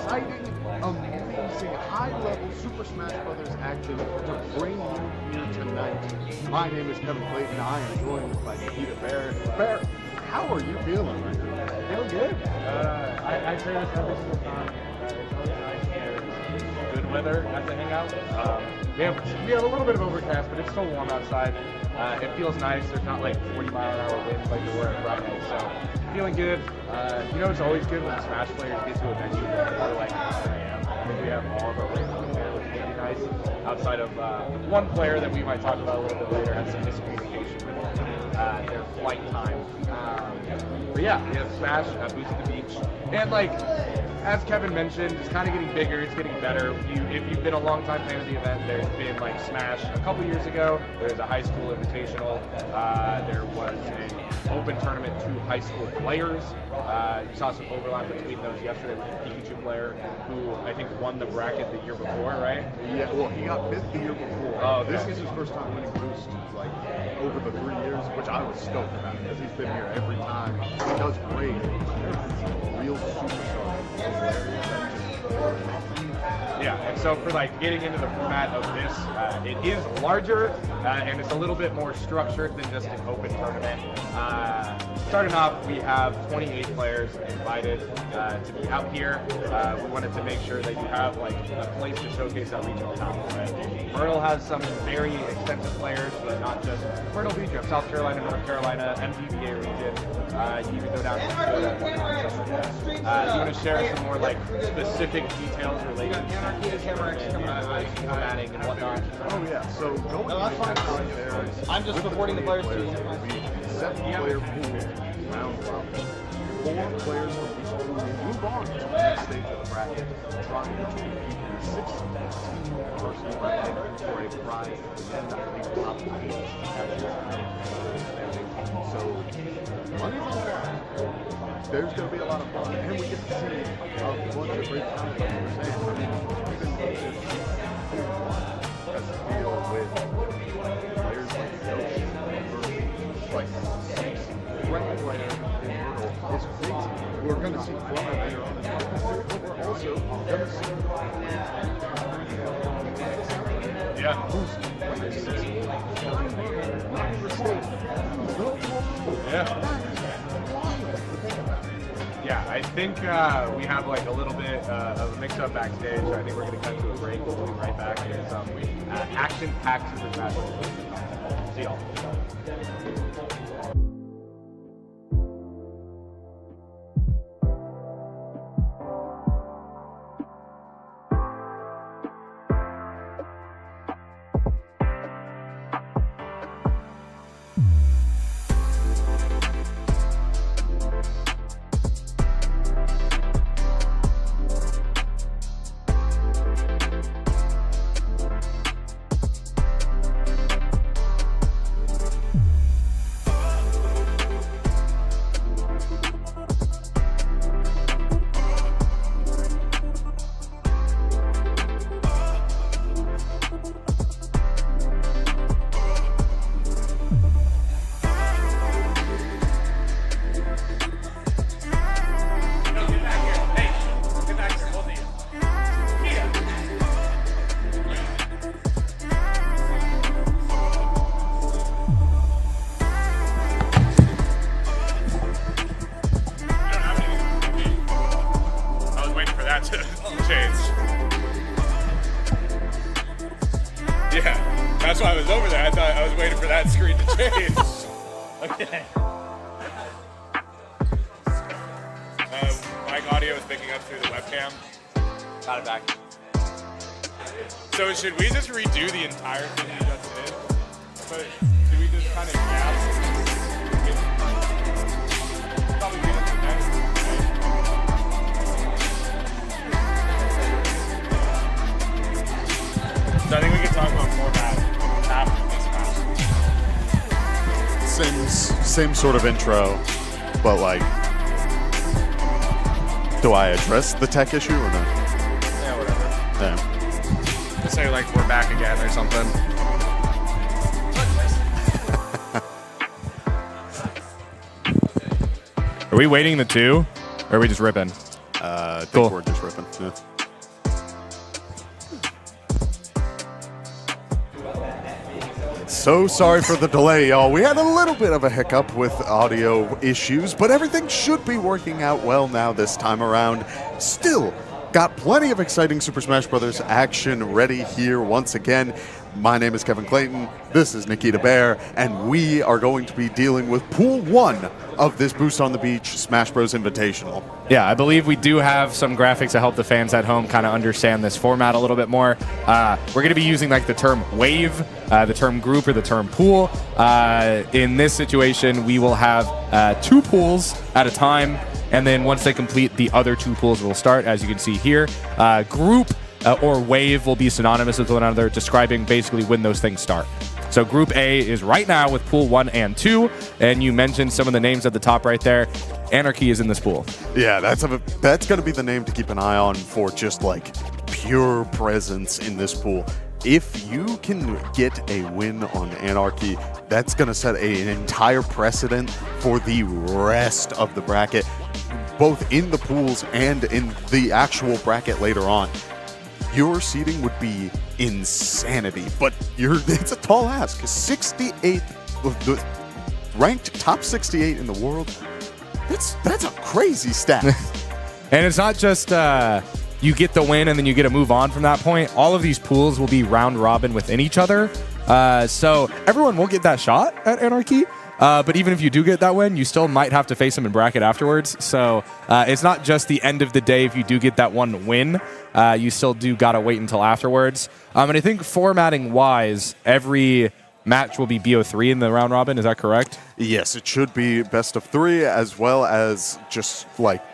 exciting, amazing, high-level Super Smash Brothers action to bring you here tonight. My name is Kevin Clayton. I am joined by Nikita Bear. Bear, how are you feeling right now? Feeling good. I say this every single time. It's always nice when good weather at the hangout. We have a little bit of overcast, but it's still warm outside. It feels nice. There's not like 40-mile-an-hour winds like there were at Friday, so feeling good. It's always good when the Smash players get to a venue before like 9 a.m. I think we have all of our players there, which would be nice. Outside of one player that we might talk about a little bit later had some miscommunication with their flight time. But yeah, we have Smash, Boost at the Beach, and like as Kevin mentioned, it's kind of getting bigger, it's getting better. If you've been a long time fan of the event, there's been like Smash a couple years ago. There's a high school invitational. There was an open tournament to high school players. You saw some overlap between those yesterday with the Pikachu player, who I think won the bracket the year before, right? Yeah, well, he got fifth the year before. Oh, okay. This is his first time winning Boost, like, over the 3 years, which I was stoked about, because he's been here every time. He does great. There's some real superstars in this area that just... Yeah, and so for like getting into the format of this, it is larger and it's a little bit more structured than just an open tournament. Starting off, we have 28 players invited to be out here. We wanted to make sure that you have like a place to showcase our regional talent. Right? Myrtle has some very extensive players, but not just Myrtle Beach. You have South Carolina, North Carolina, MPBA region. You even go down to Florida and whatnot, stuff like that. You want to share some more like specific details related to Anarchy, the camera formatting and whatnot? Oh yeah, so going to there is... I'm just supporting the players too. 7-player pool, round robin. 4 players from each pool move on to the next stage of the bracket, trying to compete in a 16-person bracket for a prize, and I believe top 8 So, money's on the line. There's going to be a lot of fun, and we get to see a bunch of great talent, like you were saying. I mean, even though this pool 1 has to deal with players like Yoshi, like 6 ranked players in Myrtle. It's crazy. We're going to see Flummer later on in the podcast, but we're also going to see who's ranked 6th, not in the state. Yeah, I think we have like a little bit of a mix-up backstage, so I think we're going to cut to a break. We'll be right back with some action-packed Super Smash Bros. See y'all. That's why I was over there. I thought I was waiting for that screen to change. Okay. Mic audio is picking up through the webcam. Got it back. So should we just redo the entire thing we just did? But do we just kind of gap? Probably get us the next, right? So I think we can talk about format after this match. Same sort of intro, but like, do I address the tech issue or not? Yeah, whatever. Yeah. Just say like we're back again or something. Are we waiting the 2? Or are we just ripping? I think Cool. we're just ripping. Yeah. So sorry for the delay, y'all. We had a little bit of a hiccup with audio issues, but everything should be working out well now this time around. Still got plenty of exciting Super Smash Bros. Action ready here once again. My name is Kevin Clayton, this is Nikita Bear, and we are going to be dealing with Pool 1 of this Boost on the Beach Smash Bros. Invitational. Yeah, I believe we do have some graphics to help the fans at home kind of understand this format a little bit more. We're going to be using like the term wave, the term group, or the term pool. In this situation, we will have 2 pools at a time, and then once they complete, the other 2 pools will start, as you can see here. Group or wave will be synonymous with one another, describing basically when those things start. So Group A is right now with Pool 1 and 2, and you mentioned some of the names at the top right there. Anarchy is in this pool. Yeah, that's going to be the name to keep an eye on for just like pure presence in this pool. If you can get a win on Anarchy, that's going to set an entire precedent for the rest of the bracket, both in the pools and in the actual bracket later on. Your seeding would be insanity, but it's a tall ask. 68, ranked top 68 in the world. That's a crazy stat. And it's not just you get the win and then you get to move on from that point. All of these pools will be round robin within each other. So everyone won't get that shot at Anarchy. But even if you do get that win, you still might have to face them in bracket afterwards. So it's not just the end of the day if you do get that one win. You still do got to wait until afterwards. And I think formatting-wise, every match will be BO3 in the round robin. Is that correct? Yes, it should be best of 3, as well as just like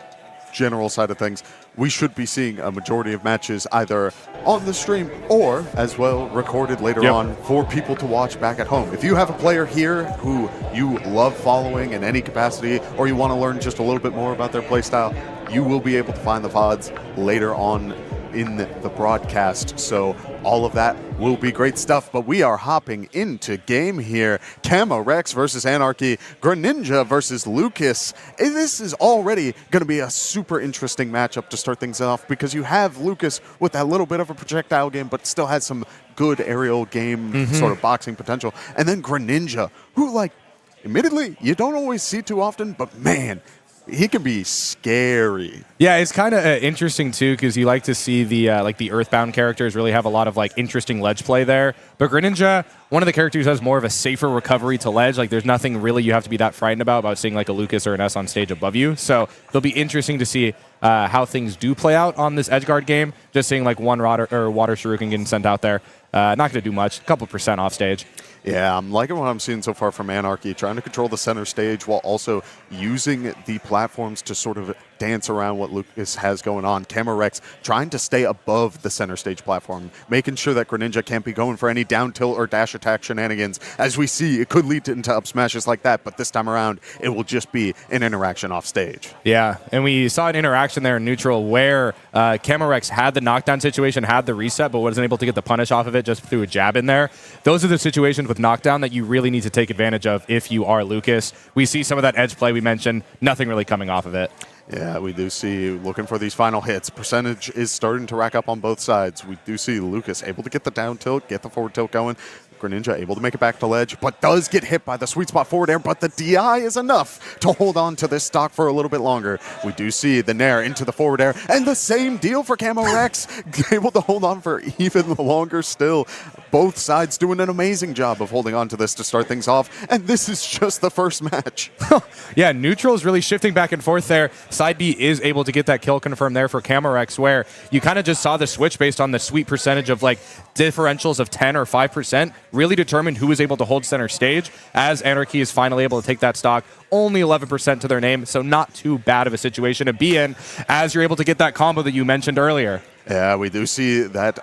general side of things. We should be seeing a majority of matches either on the stream or as well recorded later on for people to watch back at home. If you have a player here who you love following in any capacity, or you want to learn just a little bit more about their playstyle, you will be able to find the VODs later on in the broadcast. So all of that will be great stuff, but we are hopping into game here. Camo Rex versus Anarchy, Greninja versus Lucas. And this is already going to be a super interesting matchup to start things off, because you have Lucas with that little bit of a projectile game, but still has some good aerial game sort of boxing potential. And then Greninja, who, like, admittedly, you don't always see too often, but man, he can be scary. Yeah, it's kind of interesting too, because you like to see the like the Earthbound characters really have a lot of like interesting ledge play there. But Greninja, one of the characters has more of a safer recovery to ledge. Like there's nothing really you have to be that frightened about seeing like a Lucas or an S on stage above you. So it'll be interesting to see how things do play out on this edgeguard game. Just seeing like one water shuriken getting sent out there. Not going to do much, a couple % off stage. Yeah, I'm liking what I'm seeing so far from Anarchy, trying to control the center stage while also using the platforms to sort of dance around what Lucas has going on. Camerex trying to stay above the center stage platform, making sure that Greninja can't be going for any down tilt or dash attack shenanigans. As we see, it could lead into up smashes like that, but this time around, it will just be an interaction off stage. Yeah, and we saw an interaction there in neutral where Camerex had the knockdown situation, had the reset, but wasn't able to get the punish off of it just through a jab in there. Those are the situations with knockdown that you really need to take advantage of if you are Lucas. We see some of that edge play we mentioned, nothing really coming off of it. Yeah, we do see looking for these final hits. Percentage is starting to rack up on both sides. We do see Lucas able to get the down tilt, get the forward tilt going. Greninja able to make it back to ledge, but does get hit by the sweet spot forward air, but the DI is enough to hold on to this stock for a little bit longer. We do see the Nair into the forward air, and the same deal for Camo Rex, able to hold on for even longer still. Both sides doing an amazing job of holding on to this to start things off, and this is just the first match. Yeah, neutral is really shifting back and forth there. Side B is able to get that kill confirmed there for Camerex, where you kind of just saw the switch based on the sweet percentage of like differentials of 10 or 5%, really determined who was able to hold center stage, as Anarchy is finally able to take that stock. Only 11% to their name, so not too bad of a situation to be in, as you're able to get that combo that you mentioned earlier. Yeah, we do see that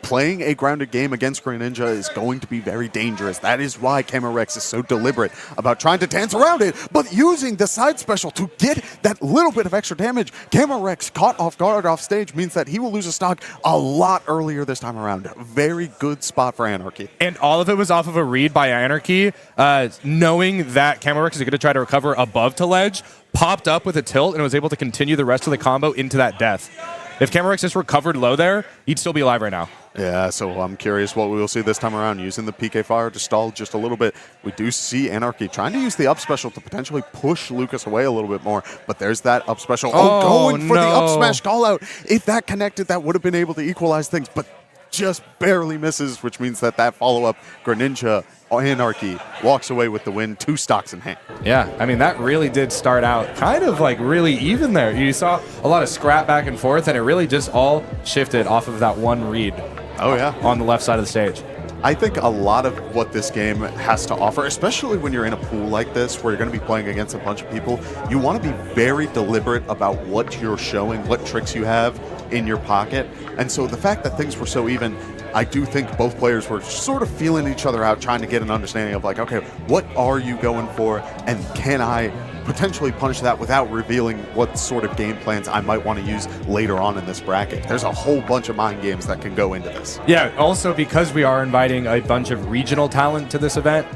playing a grounded game against Greninja is going to be very dangerous. That is why Camerex is so deliberate about trying to dance around it, but using the side special to get that little bit of extra damage. Camerex caught off guard off stage means that he will lose a stock a lot earlier this time around. Very good spot for Anarchy. And all of it was off of a read by Anarchy, knowing that Camerex is going to try to recover above to ledge, popped up with a tilt, and was able to continue the rest of the combo into that death. If Camerex just recovered low there, he'd still be alive right now. Yeah, so I'm curious what we will see this time around. Using the PK Fire to stall just a little bit. We do see Anarchy trying to use the up special to potentially push Lucas away a little bit more, but there's that up special. Going for the up smash call out. If that connected, that would have been able to equalize things, but just barely misses, which means that follow-up Greninja Anarchy walks away with the win, 2 stocks in hand. Yeah, I mean, that really did start out kind of like really even there. You saw a lot of scrap back and forth, and it really just all shifted off of that one read. Oh, yeah. On the left side of the stage. I think a lot of what this game has to offer, especially when you're in a pool like this where you're going to be playing against a bunch of people, you want to be very deliberate about what you're showing, what tricks you have in your pocket. And so the fact that things were so even, I do think both players were sort of feeling each other out, trying to get an understanding of like, okay, what are you going for, and can I potentially punish that without revealing what sort of game plans I might want to use later on in this bracket. There's a whole bunch of mind games that can go into this. Yeah, also because we are inviting a bunch of regional talent to this event,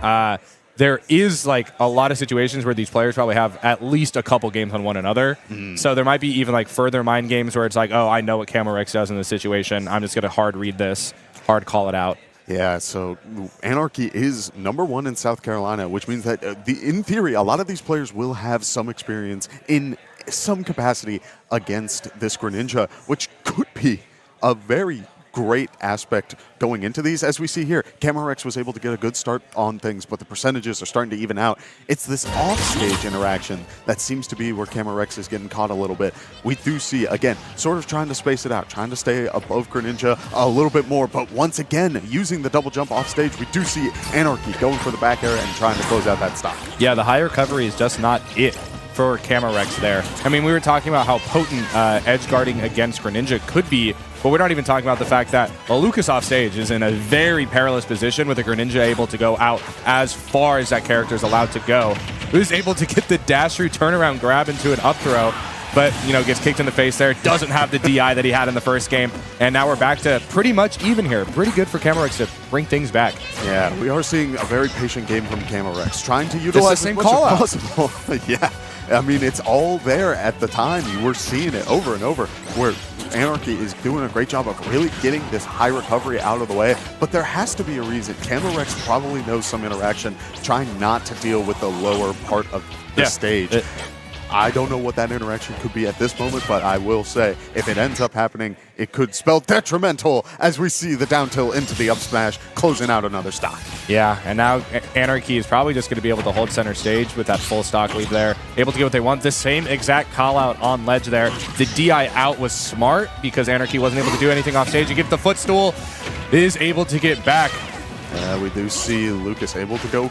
there is like a lot of situations where these players probably have at least a couple games on one another. So there might be even like further mind games where it's like, oh, I know what Camerex does in this situation. I'm just going to hard read this, hard call it out. Yeah, so Anarchy is #1 in South Carolina, which means that in theory, a lot of these players will have some experience in some capacity against this Greninja, which could be a very great aspect going into these. As we see here, Camerex was able to get a good start on things, but the percentages are starting to even out. It's this off-stage interaction that seems to be where Camerex is getting caught a little bit. We do see, again, sort of trying to space it out, trying to stay above Greninja a little bit more, but once again, using the double jump off stage, we do see Anarchy going for the back air and trying to close out that stock. Yeah, the high recovery is just not it for Camerex there. I mean, we were talking about how potent edge guarding against Greninja could be, but we're not even talking about the fact that Lucas off stage is in a very perilous position with a Greninja able to go out as far as that character is allowed to go. He was able to get the dash through turnaround grab into an up throw, but, you know, gets kicked in the face there. Doesn't have the DI that he had in the first game. And now we're back to pretty much even here. Pretty good for Camerex to bring things back. Yeah, we are seeing a very patient game from Camerex, trying to utilize the same as much call as possible. Yeah, I mean, it's all there at the time. You were seeing it over and over, where Anarchy is doing a great job of really getting this high recovery out of the way, but there has to be a reason. Camerex probably knows some interaction, trying not to deal with the lower part of the stage. I don't know what that interaction could be at this moment, but I will say, if it ends up happening, it could spell detrimental as we see the down tilt into the up smash, closing out another stock. Yeah, and now Anarchy is probably just going to be able to hold center stage with that full stock lead there, able to get what they want. The same exact call out on ledge there. The DI out was smart because Anarchy wasn't able to do anything off stage. You get the footstool, is able to get back. We do see Lucas able to go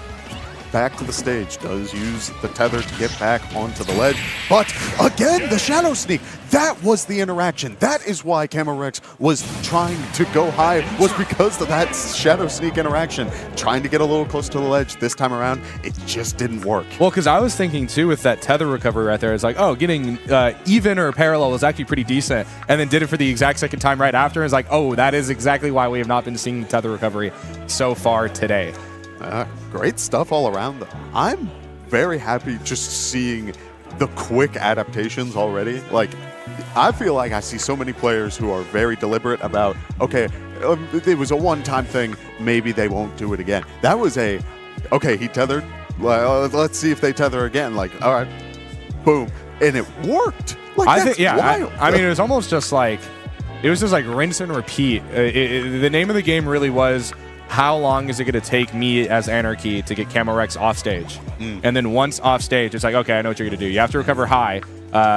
back to the stage, does use the tether to get back onto the ledge, but again, the shadow sneak. That was the interaction. That is why Camerex was trying to go high, was because of that shadow sneak interaction. Trying to get a little close to the ledge this time around, it just didn't work. Well, because I was thinking too with that tether recovery right there, it's like, oh, getting even or parallel was actually pretty decent, and then did it for the exact second time right after. It's like, oh, that is exactly why we have not been seeing tether recovery so far today. Great stuff all around, though. I'm very happy just seeing the quick adaptations already. Like, I feel like I see so many players who are very deliberate about, okay, it was a one-time thing, maybe they won't do it again. That was okay, he tethered, let's see if they tether again. Like, all right, boom, and it worked. Like, I think, yeah, I mean, it was almost just like, rinse and repeat. The name of the game really was, how long is it going to take me as Anarchy to get Camerex off stage? And then once off stage, it's like, okay, I know what you're going to do. You have to recover high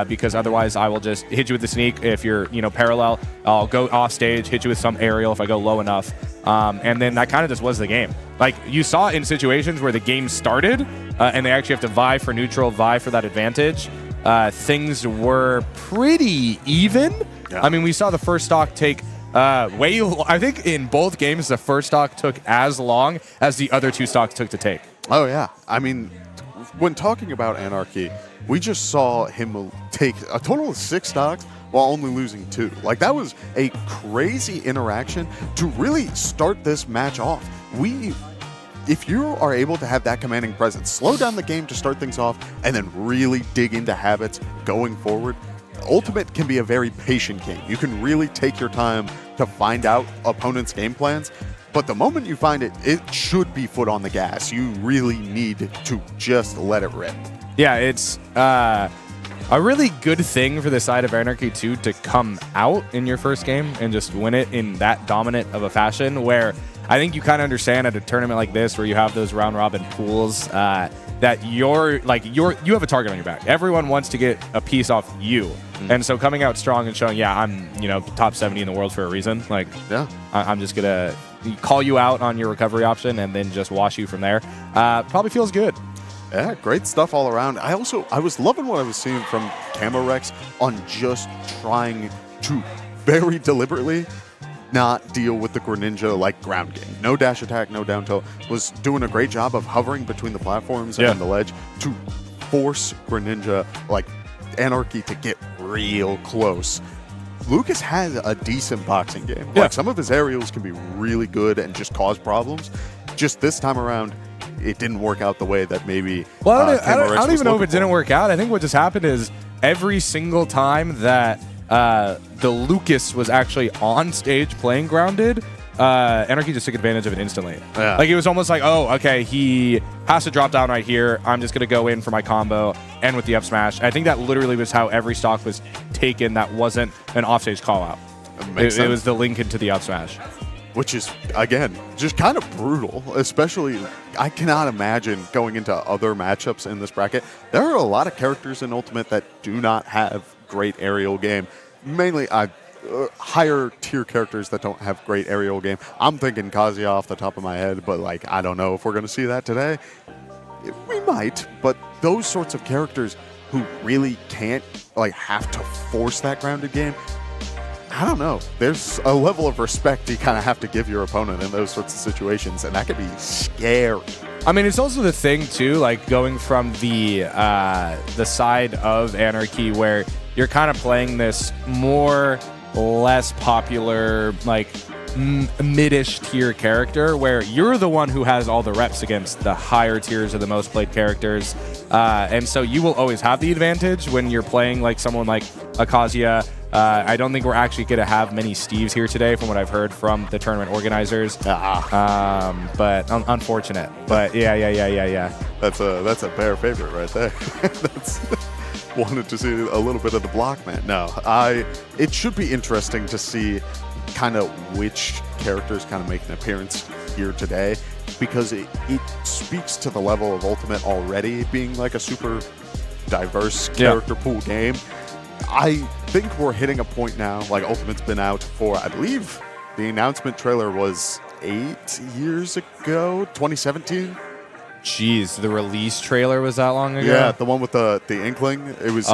because otherwise I will just hit you with the sneak. If you're, parallel, I'll go off stage, hit you with some aerial if I go low enough. And then that kind of just was the game. Like, you saw in situations where the game started and they actually have to vie for neutral, vie for that advantage. Things were pretty even. Yeah. I mean, we saw the first stock take I think in both games, the first stock took as long as the other 2 stocks took to take. Oh, yeah. I mean, when talking about Anarchy, we just saw him take a total of 6 stocks while only losing 2. Like, that was a crazy interaction to really start this match off. If you are able to have that commanding presence, slow down the game to start things off, and then really dig into habits going forward, Ultimate can be a very patient game. You can really take your time to find out opponents' game plans, but the moment you find it, it should be foot on the gas. You really need to just let it rip. Yeah, it's a really good thing for the side of Anarchy, too, to come out in your first game and just win it in that dominant of a fashion, where I think you kind of understand at a tournament like this where you have those round-robin pools that you have a target on your back. Everyone wants to get a piece off you. And so coming out strong and showing, yeah, I'm top 70 in the world for a reason. Like, yeah, I'm just going to call you out on your recovery option and then just wash you from there. Probably feels good. Yeah, great stuff all around. I was loving what I was seeing from Camorex on just trying to very deliberately not deal with the Greninja like ground game. No dash attack, no down tilt. Was doing a great job of hovering between the platforms and the ledge to force Greninja, like Anarchy, to get real close. Lucas has a decent boxing game. Like, some of his aerials can be really good and just cause problems. Just this time around, it didn't work out the way that maybe I don't even know if it didn't work out. I think what just happened is every single time that the Lucas was actually on stage playing grounded, Anarchy just took advantage of it instantly. Yeah. Like, it was almost like, oh, okay, he has to drop down right here. I'm just going to go in for my combo and with the up smash. I think that literally was how every stock was taken that wasn't an offstage call out. It was the link into the up smash. Which is, again, just kind of brutal, especially, I cannot imagine going into other matchups in this bracket. There are a lot of characters in Ultimate that do not have great aerial game. Mainly higher tier characters that don't have great aerial game. I'm thinking Kazuya off the top of my head, but like, I don't know if we're going to see that today. We might, but those sorts of characters who really can't, like, have to force that grounded game, I don't know. There's a level of respect you kind of have to give your opponent in those sorts of situations, and that could be scary. I mean, it's also the thing, too, like, going from the side of Anarchy where you're kind of playing this less popular, like, mid-ish tier character where you're the one who has all the reps against the higher tiers of the most played characters. And so you will always have the advantage when you're playing like someone like a Kazuya. I don't think we're actually going to have many Steves here today from what I've heard from the tournament organizers. But unfortunate. But yeah. That's a bear favorite right there. That's wanted to see a little bit of the block, man. No, it should be interesting to see kind of which characters kind of make an appearance here today, because it speaks to the level of Ultimate already being like a super diverse character pool game. I think we're hitting a point now, like Ultimate's been out for, I believe the announcement trailer was 8 years ago, 2017. Jeez, the release trailer was that long ago? Yeah, the one with the Inkling. It was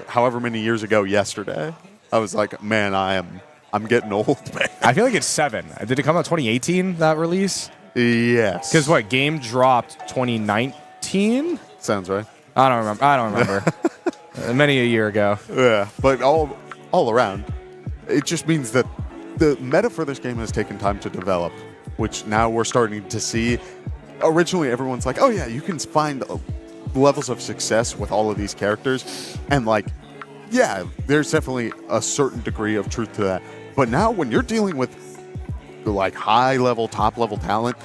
however many years ago yesterday. I was like, man, I'm getting old, man. I feel like it's 7. Did it come out 2018, that release? Yes. Because what, game dropped 2019? Sounds right. I don't remember. Many a year ago. Yeah, but all around, it just means that the meta for this game has taken time to develop, which now we're starting to see. Originally, everyone's like, oh yeah, you can find levels of success with all of these characters, and like, yeah, there's definitely a certain degree of truth to that. But now when you're dealing with like high-level, top-level talent,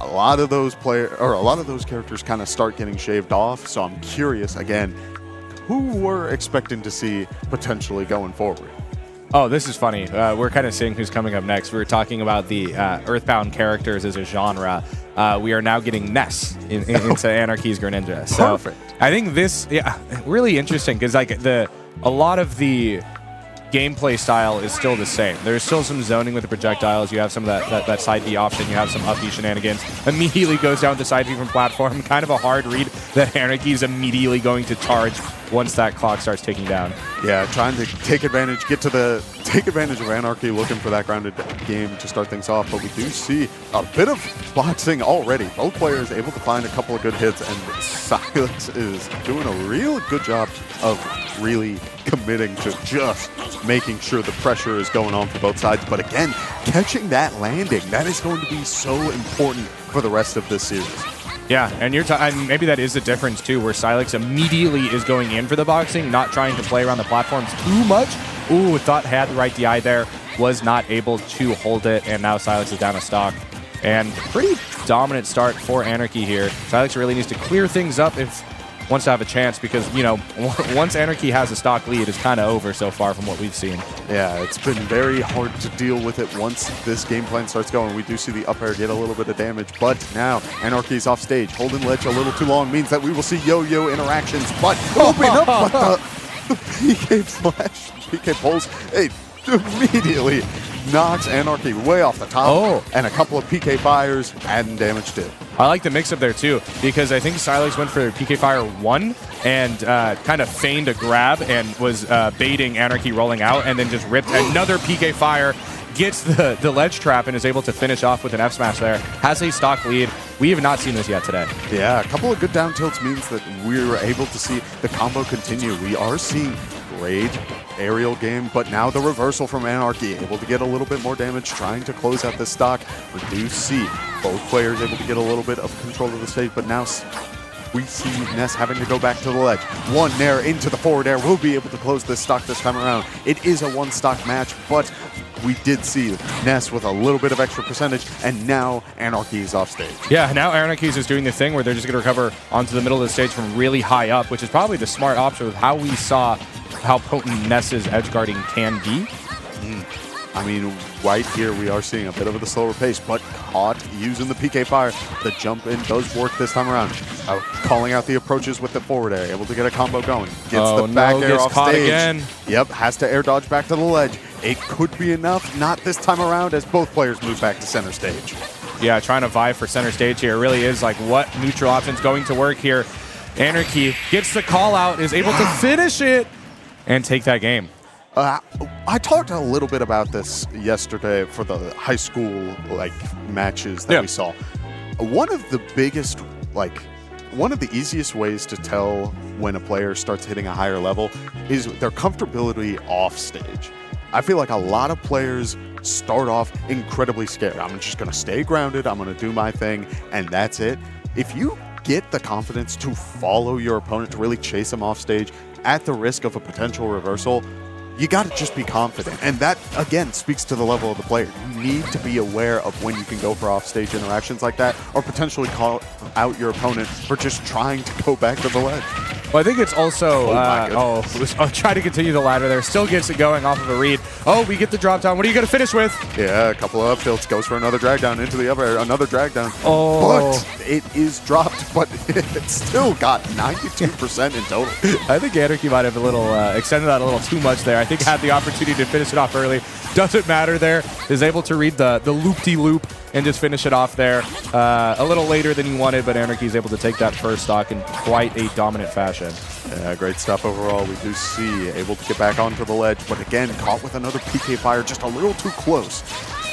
a lot of those characters kind of start getting shaved off. So I'm curious, again, who we're expecting to see potentially going forward. Oh, this is funny. We're kind of seeing who's coming up next. We were talking about the Earthbound characters as a genre. We are now getting Ness into Anarchy's Greninja. So perfect. I think this, really interesting because like a lot of the gameplay style is still the same. There's still some zoning with the projectiles. You have some of that side B option. You have some up B shenanigans. Immediately goes down to side B from platform. Kind of a hard read that Anarchy is immediately going to charge once that clock starts ticking down. Yeah, trying to take advantage, get to the take advantage of Anarchy looking for that grounded game to start things off, but we do see a bit of boxing already. Both players able to find a couple of good hits, and Silex is doing a real good job of really committing to just making sure the pressure is going on for both sides. But again, catching that landing, that is going to be so important for the rest of this series. Yeah, and maybe that is the difference too, where Silex immediately is going in for the boxing, not trying to play around the platforms too much. Ooh, thought had the right DI there, was not able to hold it, and now Silex is down a stock. And pretty dominant start for Anarchy here. Silex really needs to clear things up if wants to have a chance, because, you know, once Anarchy has a stock lead, it's kind of over so far from what we've seen. Yeah, it's been very hard to deal with it once this game plan starts going. We do see the up air get a little bit of damage, but now Anarchy's off stage. Holding ledge a little too long means that we will see yo-yo interactions, but open up, but the PK flash, PK pulls, it immediately knocks Anarchy way off the top, and a couple of PK fires adding damage to it. I like the mix-up there, too, because I think Silex went for PK Fire 1 and kind of feigned a grab and was baiting Anarchy rolling out, and then just ripped another PK Fire, gets the ledge trap, and is able to finish off with an F smash there. Has a stock lead. We have not seen this yet today. Yeah, a couple of good down tilts means that we were able to see the combo continue. We are seeing great aerial game, but now the reversal from Anarchy, able to get a little bit more damage, trying to close out this stock. We do see both players able to get a little bit of control of the stage, but now we see Ness having to go back to the ledge. One nair into the forward air will be able to close this stock this time around. It is a one stock match, but we did see Ness with a little bit of extra percentage, and now Anarchy is off stage. Yeah, now Anarchy is just doing the thing where they're just going to recover onto the middle of the stage from really high up, which is probably the smart option with how we saw how potent Ness's edge guarding can be. I mean, right here we are seeing a bit of the slower pace, but caught using the PK Fire. The jump in does work this time around. Calling out the approaches with the forward air, able to get a combo going. Gets the back air off stage. Again. Yep, has to air dodge back to the ledge. It could be enough, not this time around, as both players move back to center stage. Yeah, trying to vie for center stage here. It really is like, what neutral option's going to work here? Anarchy gets the call out, is able to finish it, and take that game. I talked a little bit about this yesterday for the high school matches that we saw. One of the biggest, one of the easiest ways to tell when a player starts hitting a higher level is their comfortability off stage. I feel like a lot of players start off incredibly scared. I'm just going to stay grounded, I'm going to do my thing, and that's it. If you get the confidence to follow your opponent, to really chase them off stage at the risk of a potential reversal, you got to just be confident. And that, again, speaks to the level of the player. You need to be aware of when you can go for off-stage interactions like that, or potentially call out your opponent for just trying to go back to the ledge. Well, I think it's also, I'll try to continue the ladder there. Still gets it going off of a read. Oh, we get the drop down. What are you going to finish with? Yeah, a couple of up tilts, goes for another drag down into the upper air, another drag down. Oh. But it is dropped, but it's still got 92% in total. I think Anarchy might have a little extended that a little too much there. I think had the opportunity to finish it off early. Doesn't matter there. Is able to read the loop-de-loop and just finish it off there. A little later than he wanted, but Anarchy is able to take that first stock in quite a dominant fashion. Yeah, great stuff overall. We do see able to get back onto the ledge, but again, caught with another PK Fire just a little too close.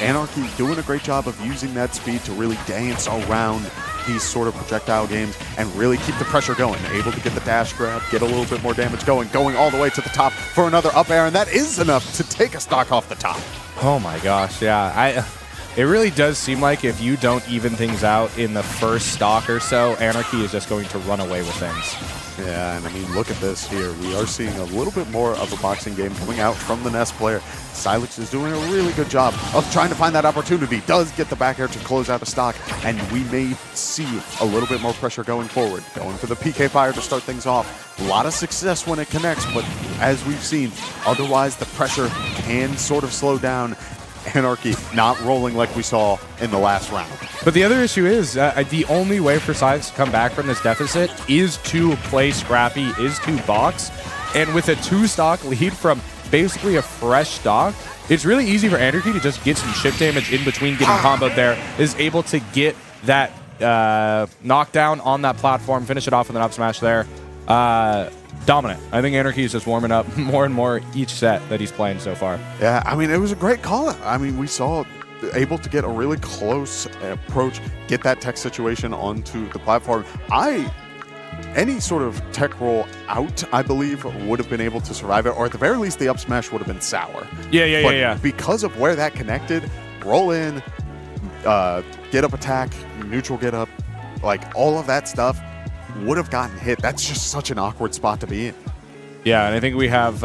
Anarchy doing a great job of using that speed to really dance around these sort of projectile games and really keep the pressure going. Able to get the dash grab, get a little bit more damage going all the way to the top for another up air, and that is enough to take a stock off the top. Oh my gosh, yeah. It really does seem like if you don't even things out in the first stock or so, Anarchy is just going to run away with things. Yeah, and I mean, look at this here. We are seeing a little bit more of a boxing game coming out from the Nest player. Silex is doing a really good job of trying to find that opportunity. Does get the back air to close out a stock, and we may see a little bit more pressure going forward. Going for the PK Fire to start things off. A lot of success when it connects, but as we've seen, otherwise the pressure can sort of slow down. Anarchy not rolling like we saw in the last round. But the other issue is the only way for Silex to come back from this deficit is to play scrappy, is to box. And with a 2-stock lead from basically a fresh stock, it's really easy for Anarchy to just get some chip damage in between getting comboed there, is able to get that knockdown on that platform, finish it off with an up smash there. dominant. I think Anarchy is just warming up more and more each set that he's playing so far. Yeah, I mean, it was a great call. I mean, we saw able to get a really close approach, get that tech situation onto the platform. Any sort of tech roll out, I believe, would have been able to survive it, or at the very least, the up smash would have been sour. Yeah. Because of where that connected, roll in, get up attack, neutral get up, like all of that stuff would have gotten hit. That's just such an awkward spot to be in. Yeah, and I think we have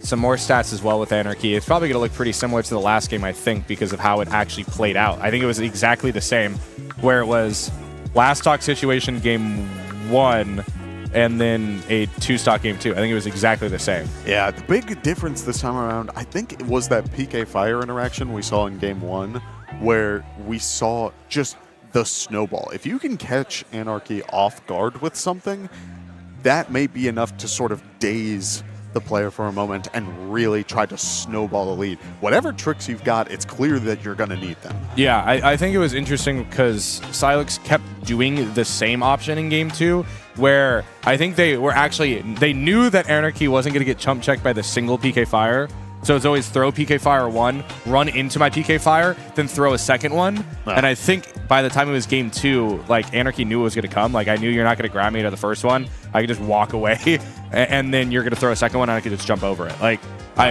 some more stats as well with Anarchy. It's probably going to look pretty similar to the last game, I think, because of how it actually played out. I think it was exactly the same, where it was last stock situation game 1 and then a 2-stock game 2. I think it was exactly the same. Yeah, the big difference this time around, I think it was that PK Fire interaction we saw in game 1, where we saw just the snowball. If you can catch Anarchy off guard with something, that may be enough to sort of daze the player for a moment and really try to snowball the lead. Whatever tricks you've got, it's clear that you're going to need them. Yeah, I think it was interesting because Silex kept doing the same option in game 2, where I think they knew that Anarchy wasn't going to get chump checked by the single PK Fire. So it's always throw PK Fire 1, run into my PK Fire, then throw a second one. Oh. And I think by the time it was game 2, like Anarchy knew it was going to come. Like I knew you're not going to grab me to the first one. I could just walk away, and then you're going to throw a second one, and I could just jump over it.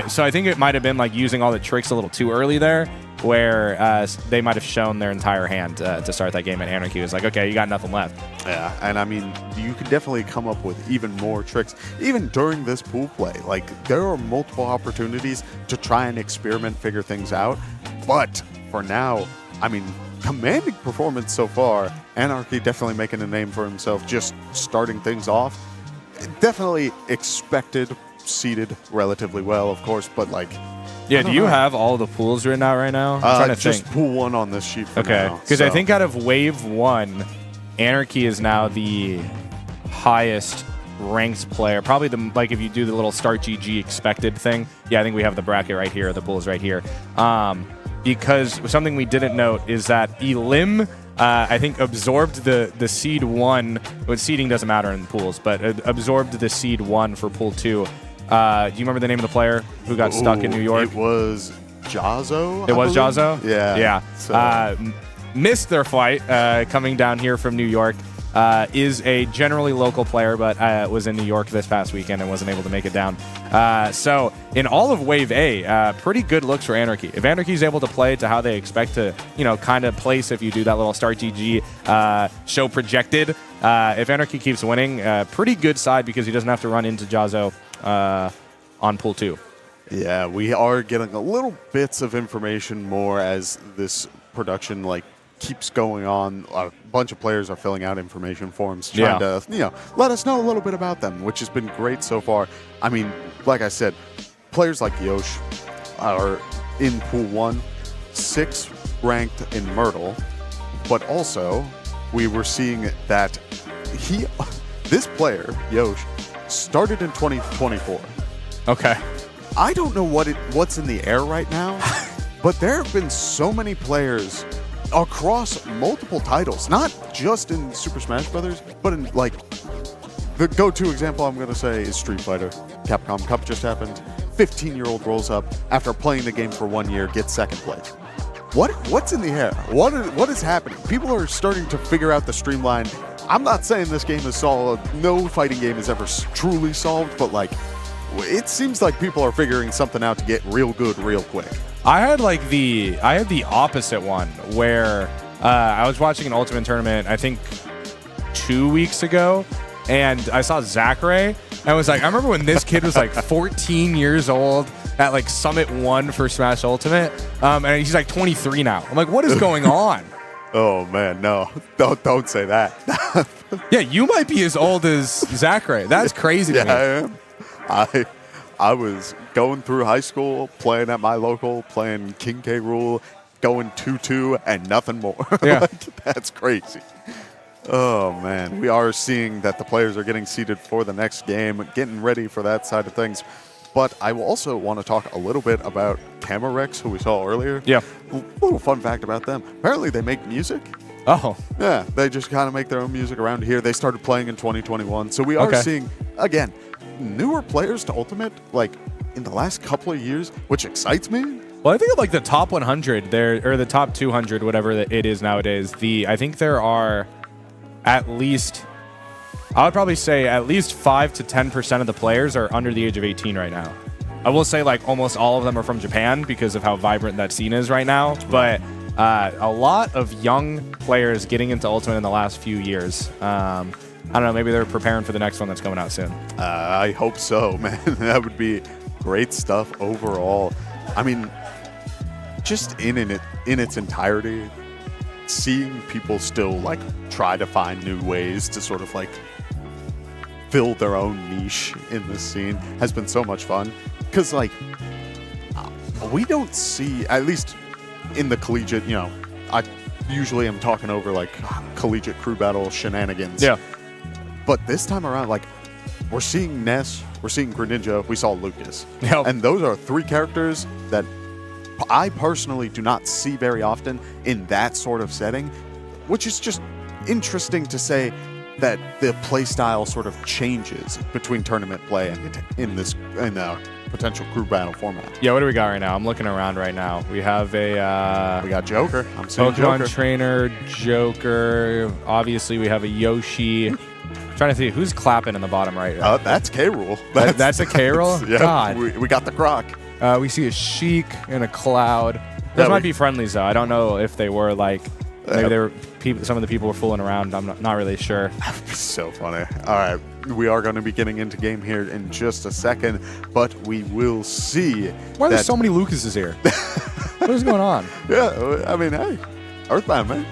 So I think it might have been like using all the tricks a little too early there, where they might have shown their entire hand to start that game, and Anarchy was like, okay, you got nothing left. Yeah, and I mean, you can definitely come up with even more tricks, even during this pool play. Like, there are multiple opportunities to try and experiment, figure things out. But for now, I mean, commanding performance so far. Anarchy definitely making a name for himself, just starting things off. Definitely expected, seeded relatively well, of course, but like... Yeah, do you have all the pools written out right now? I'm trying to just think. pool 1 on this sheet for Okay, now. because I think out of Wave 1, Anarchy is now the highest ranked player. Probably like if you do the little start GG expected thing. Yeah, I think we have the bracket right here. The pools right here. Because something we didn't note is that Elim, I think, absorbed the seed 1. But seeding doesn't matter in pools, but absorbed the seed 1 for pool 2. Do you remember the name of the player who got stuck in New York? It was Jahzzo. It was Jahzzo? Yeah. Yeah. So. Missed their flight coming down here from New York. Is a generally local player, but was in New York this past weekend and wasn't able to make it down. So in all of Wave A, pretty good looks for Anarchy. If Anarchy is able to play to how they expect to, kind of place if you do that little start GG show projected, if Anarchy keeps winning, pretty good side because he doesn't have to run into Jahzzo on pool 2. Yeah, we are getting a little bits of information more as this production keeps going on. A bunch of players are filling out information forms trying to let us know a little bit about them, which has been great so far. I mean, like I said, players like Yosh are in pool 1, 6 ranked in Myrtle, but also we were seeing that this player, Yosh, started in 2024. Okay. I don't know what's in the air right now, but there have been so many players across multiple titles, not just in Super Smash Brothers, but in the go-to example I'm going to say is Street Fighter. Capcom Cup just happened. 15-year-old rolls up after playing the game for 1 year, gets second place. What's in the air? What is happening? People are starting to figure out the streamline. I'm not saying this game is solid. No fighting game is ever truly solved, but it seems like people are figuring something out to get real good real quick. I had the opposite one where I was watching an Ultimate tournament, I think 2 weeks ago, and I saw Zachary, and I was like, I remember when this kid was 14 years old at Summit 1 for Smash Ultimate, and he's 23 now. I'm like, what is going on? Oh man, no, don't say that. Yeah, you might be as old as Zachary. That's crazy to me. I am. I was going through high school, playing at my local, playing King K. Rool, going 2-2 and nothing more. Yeah. That's crazy. Oh, man. We are seeing that the players are getting seated for the next game, getting ready for that side of things. But I also want to talk a little bit about Camerex, who we saw earlier. Yeah. A little fun fact about them. Apparently they make music, Oh. Yeah, they just kind of make their own music around here. They started playing in 2021. So we are seeing, again, newer players to Ultimate, like, in the last couple of years, which excites me. Well, I think of like the top 100 there, or the top 200, whatever it is nowadays. I think there are at least, I would probably say at least 5 to 10% of the players are under the age of 18 right now. I will say like almost all of them are from Japan because of how vibrant that scene is right now. But a lot of young players getting into Ultimate in the last few years. I don't know, maybe they're preparing for the next one that's coming out soon. I hope so, man. That would be great stuff overall. I mean, just in its entirety, seeing people still like try to find new ways to sort of like fill their own niche in this scene has been so much fun. Because like we don't see, at least in the collegiate, you know, I usually am talking over like collegiate crew battle shenanigans. Yeah. But this time around, like, we're seeing Ness, we're seeing Greninja, we saw Lucas. Yep. And those are 3 characters that I personally do not see very often in that sort of setting, which is just interesting to say that the play style sort of changes between tournament play and in the potential crew battle format. Yeah, what do we got right now? I'm looking around right now. We have a We got Joker. I'm seeing Pokemon Joker. Trainer, Joker. Obviously, we have a Yoshi. Trying to see who's clapping in the bottom right. That's K-Rool. That's a K-Rool? Yeah, God. we got the Croc. We see a Sheik and a Cloud. Those might be friendlies, though. I don't know if they were like, maybe they were some of the people were fooling around. I'm not really sure. So funny. All right, we are going to be getting into game here in just a second, but we will see. Why are there so many Lucases here? What is going on? Yeah, I mean, hey, Earthbound, man.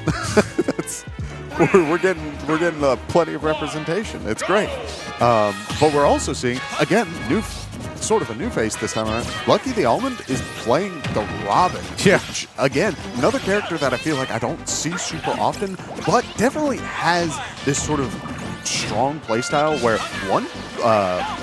We're getting plenty of representation. It's great. But we're also seeing, again, sort of a new face this time around. Lucky the Almond is playing the Robin. Yeah. Which, again, another character that I feel like I don't see super often, but definitely has this sort of strong playstyle where one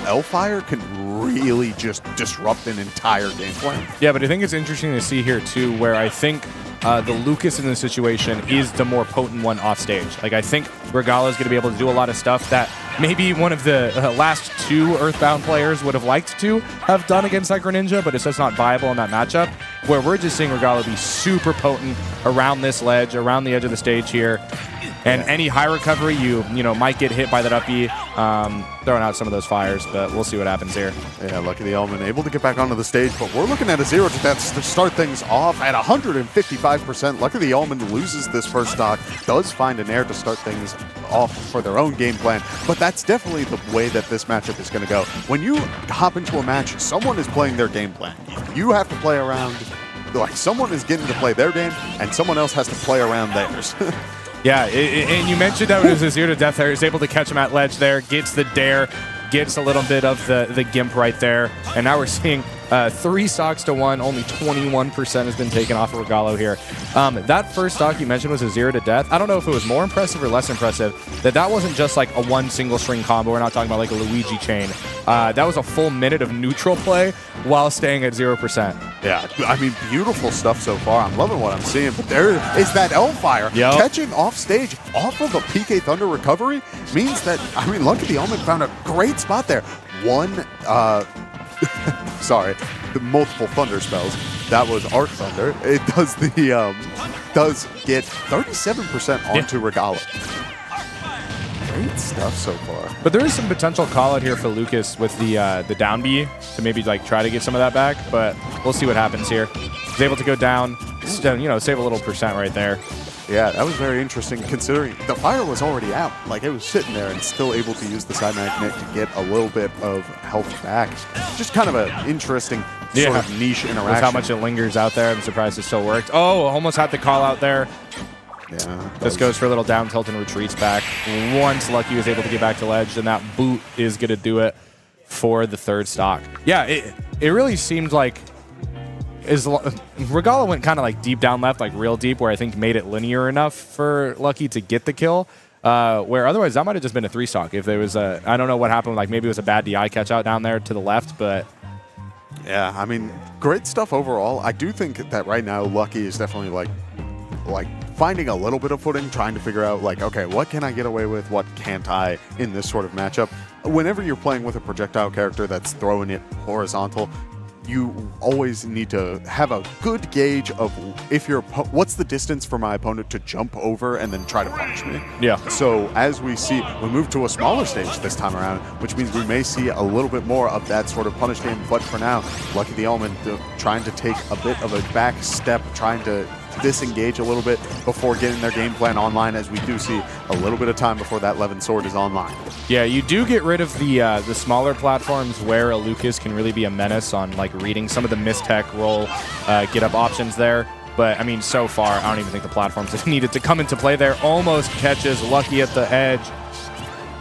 Elfire can really just disrupt an entire game plan. Yeah, but I think it's interesting to see here, too, where I think the Lucas in this situation is the more potent one off stage. Like, I think Regala is going to be able to do a lot of stuff that maybe one of the last 2 Earthbound players would have liked to have done against like Greninja, but it's just not viable in that matchup, where we're just seeing Regala be super potent around this ledge, around the edge of the stage here. And any high recovery, you might get hit by that up B, throwing out some of those fires, but we'll see what happens here. Yeah, Lucky the Almond able to get back onto the stage, but we're looking at a 0 to death to start things off at 155%. Lucky the Almond loses this first stock, does find an air to start things off for their own game plan, but that's definitely the way that this matchup is going to go. When you hop into a match, someone is playing their game plan. You have to play around, like someone is getting to play their game, and someone else has to play around theirs. Yeah, and you mentioned that it was a 0 to death there. He's able to catch him at ledge there, gets the dare, gets a little bit of the gimp right there. And now we're seeing 3 stocks to 1. Only 21% has been taken off of Regalo here. That first stock you mentioned was a 0 to death. I don't know if it was more impressive or less impressive that wasn't just like a 1 single string combo. We're not talking about like a Luigi chain. That was a full minute of neutral play while staying at 0%. Yeah, I mean, beautiful stuff so far. I'm loving what I'm seeing, but there is that Elfire catching off stage off of a PK Thunder recovery means that, I mean, Lucky the Almond found a great spot there. Sorry, the multiple Thunder spells. That was Arc Thunder. It does does get 37% onto Regala. Great stuff so far. But there is some potential call out here for Lucas with the down B to maybe like try to get some of that back, but we'll see what happens here. He's able to go down, save a little percent right there. Yeah, that was very interesting considering the fire was already out. Like, it was sitting there and still able to use the side magnet to get a little bit of health back. Just kind of an interesting sort of niche interaction. With how much it lingers out there, I'm surprised it still worked. Oh, almost had the call out there. Yeah. This goes for a little down tilt and retreats back. Once Lucky was able to get back to ledge, then that boot is going to do it for the third stock. Yeah, it really seemed like Regala went kind of like deep down left, like real deep, where I think made it linear enough for Lucky to get the kill. Where otherwise that might have just been a 3 stock. If there was I don't know what happened, like maybe it was a bad DI catch out down there to the left, but yeah, I mean, great stuff overall. I do think that right now Lucky is definitely like finding a little bit of footing, trying to figure out, like, okay, what can I get away with? What can't I in this sort of matchup? Whenever you're playing with a projectile character that's throwing it horizontal, you always need to have a good gauge of what's the distance for my opponent to jump over and then try to punish me. Yeah. So as we see, we move to a smaller stage this time around, which means we may see a little bit more of that sort of punish game. But for now, Lucky the Element trying to take a bit of a back step, trying to disengage a little bit before getting their game plan online, as we do see a little bit of time before that Levin sword is online. Yeah, you do get rid of the smaller platforms where a Lucas can really be a menace on like reading some of the mistech roll get up options there. But I mean, so far, I don't even think the platforms have needed to come into play there. Almost catches Lucky at the edge.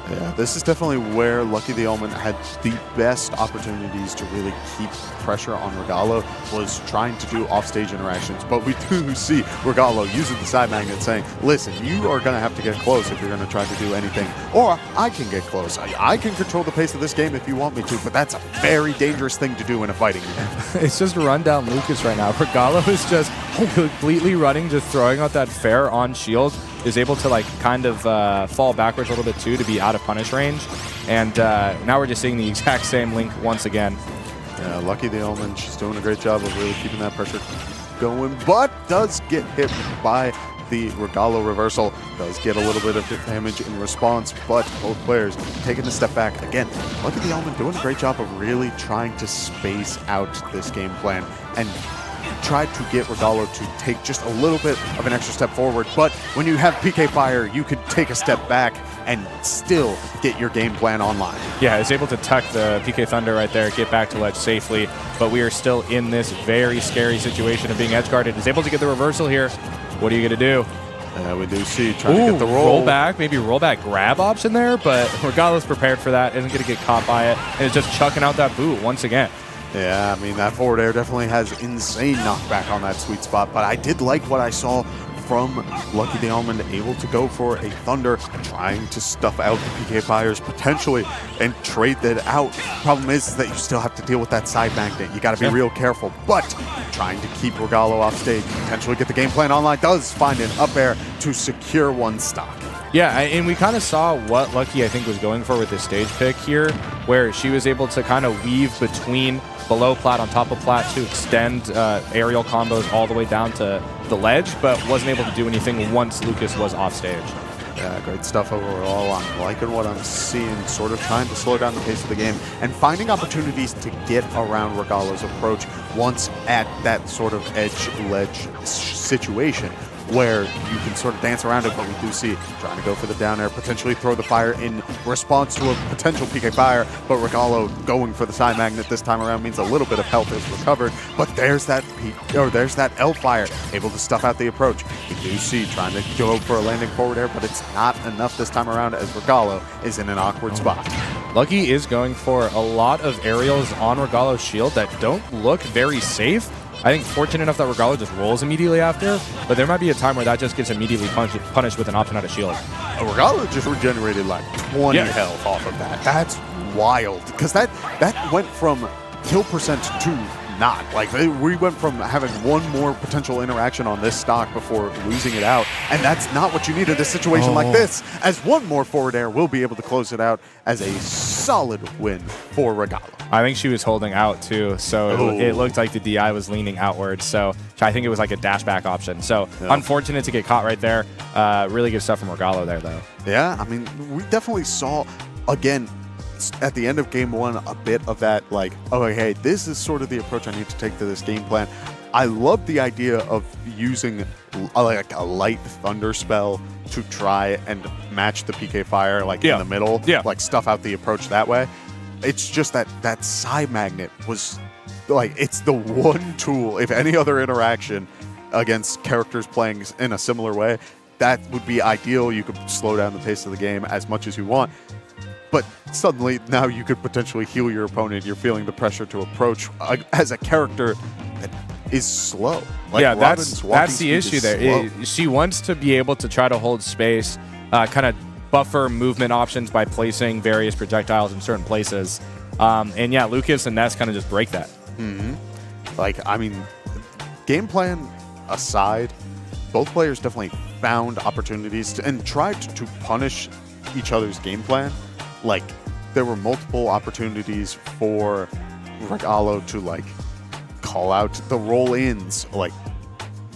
Yeah, this is definitely where Lucky the Element had the best opportunities to really keep pressure on Regalo, was trying to do offstage interactions. But we do see Regalo using the side magnet saying, listen, you are going to have to get close if you're going to try to do anything. Or I can get close. I can control the pace of this game if you want me to, but that's a very dangerous thing to do in a fighting game. It's just run down Lucas right now. Regalo is just completely running, just throwing out that fair on shield. Is able to like kind of fall backwards a little bit too to be out of punish range. And now we're just seeing the exact same link once again. Yeah, Lucky the Element, she's doing a great job of really keeping that pressure going, but does get hit by the Regalo reversal. Does get a little bit of damage in response, but both players taking a step back. Again, Lucky the Element doing a great job of really trying to space out this game plan and tried to get Regalo to take just a little bit of an extra step forward, but when you have PK Fire, you could take a step back and still get your game plan online. Yeah, is able to tuck the PK Thunder right there, get back to ledge safely, but we are still in this very scary situation of being edge guarded. Is able to get the reversal here. What are you going to do? We do see trying to get the roll back, maybe roll back grab option there, but Regalo's prepared for that, isn't going to get caught by it, and is just chucking out that boot once again. Yeah, I mean, that forward air definitely has insane knockback on that sweet spot, but I did like what I saw from Lucky the Element, able to go for a Thunder, trying to stuff out the PK Fires potentially and trade that out. Problem is that you still have to deal with that side magnet. You got to be real careful, but trying to keep Regalo off stage, potentially get the game plan online, does find an up air to secure one stock. Yeah, and we kind of saw what Lucky, I think, was going for with this stage pick here, where she was able to kind of weave between below plat on top of plat to extend aerial combos all the way down to the ledge, but wasn't able to do anything once Lucas was off stage. Yeah, great stuff overall. I'm liking what I'm seeing, sort of trying to slow down the pace of the game and finding opportunities to get around Regalo's approach once at that sort of edge-ledge situation, where you can sort of dance around it, but we do see trying to go for the down air, potentially throw the fire in response to a potential PK Fire, but Regalo going for the side magnet this time around means a little bit of health is recovered, but there's that there's that L fire, able to stuff out the approach. We do see trying to go for a landing forward air, but it's not enough this time around as Regalo is in an awkward spot. Lucky is going for a lot of aerials on Regalo's shield that don't look very safe. I think fortunate enough that Regalo just rolls immediately after, but there might be a time where that just gets immediately punished with an option out of shield. Regalo just regenerated like 20 health off of that. That's wild, because that went from kill percent to not. Like, we went from having one more potential interaction on this stock before losing it out, and that's not what you need in a situation like this, as one more forward air will be able to close it out as a solid win for Regalo. I think she was holding out too, so it looked like the DI was leaning outwards, so I think it was like a dash back option. So unfortunate to get caught right there. Really good stuff from Regalo there, though. Yeah, I mean, we definitely saw, again, at the end of game one, a bit of that, like, oh, hey, this is sort of the approach I need to take to this game plan. I love the idea of using like a light Thunder spell to try and match the PK Fire, like in the middle, like stuff out the approach that way. It's just that side magnet was like, it's the one tool, if any other interaction against characters playing in a similar way, that would be ideal. You could slow down the pace of the game as much as you want. But suddenly, now you could potentially heal your opponent. You're feeling the pressure to approach as a character that is slow. Like, yeah, Robin's that's the issue there. She wants to be able to try to hold space, kind of buffer movement options by placing various projectiles in certain places. And yeah, Lucas and Ness kind of just break that. Like, I mean, game plan aside, both players definitely found opportunities and tried to punish each other's game plan. Like, there were multiple opportunities for Regalo to, like, call out the roll-ins. Like,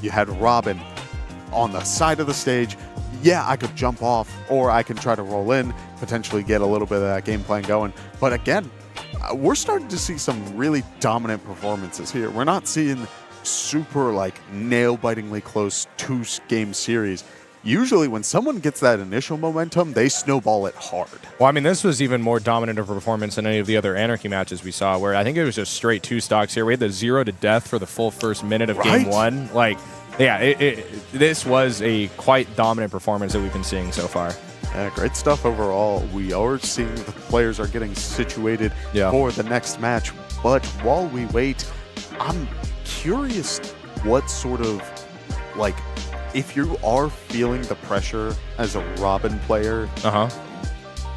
you had Robin on the side of the stage. Yeah, I could jump off, or I can try to roll in, potentially get a little bit of that game plan going. But again, we're starting to see some really dominant performances here. We're not seeing super, like, nail-bitingly close two-game series. Usually when someone gets that initial momentum, they snowball it hard. Well, I mean, this was even more dominant of a performance than any of the other Anarchy matches we saw, where I think it was just straight 2 stocks here. We had the 0 to death for the full first minute of game 1. Like, yeah, this was a quite dominant performance that we've been seeing so far. Yeah, great stuff overall. We are seeing the players are getting situated for the next match. But while we wait, I'm curious what sort of, like, if you are feeling the pressure as a Robin player,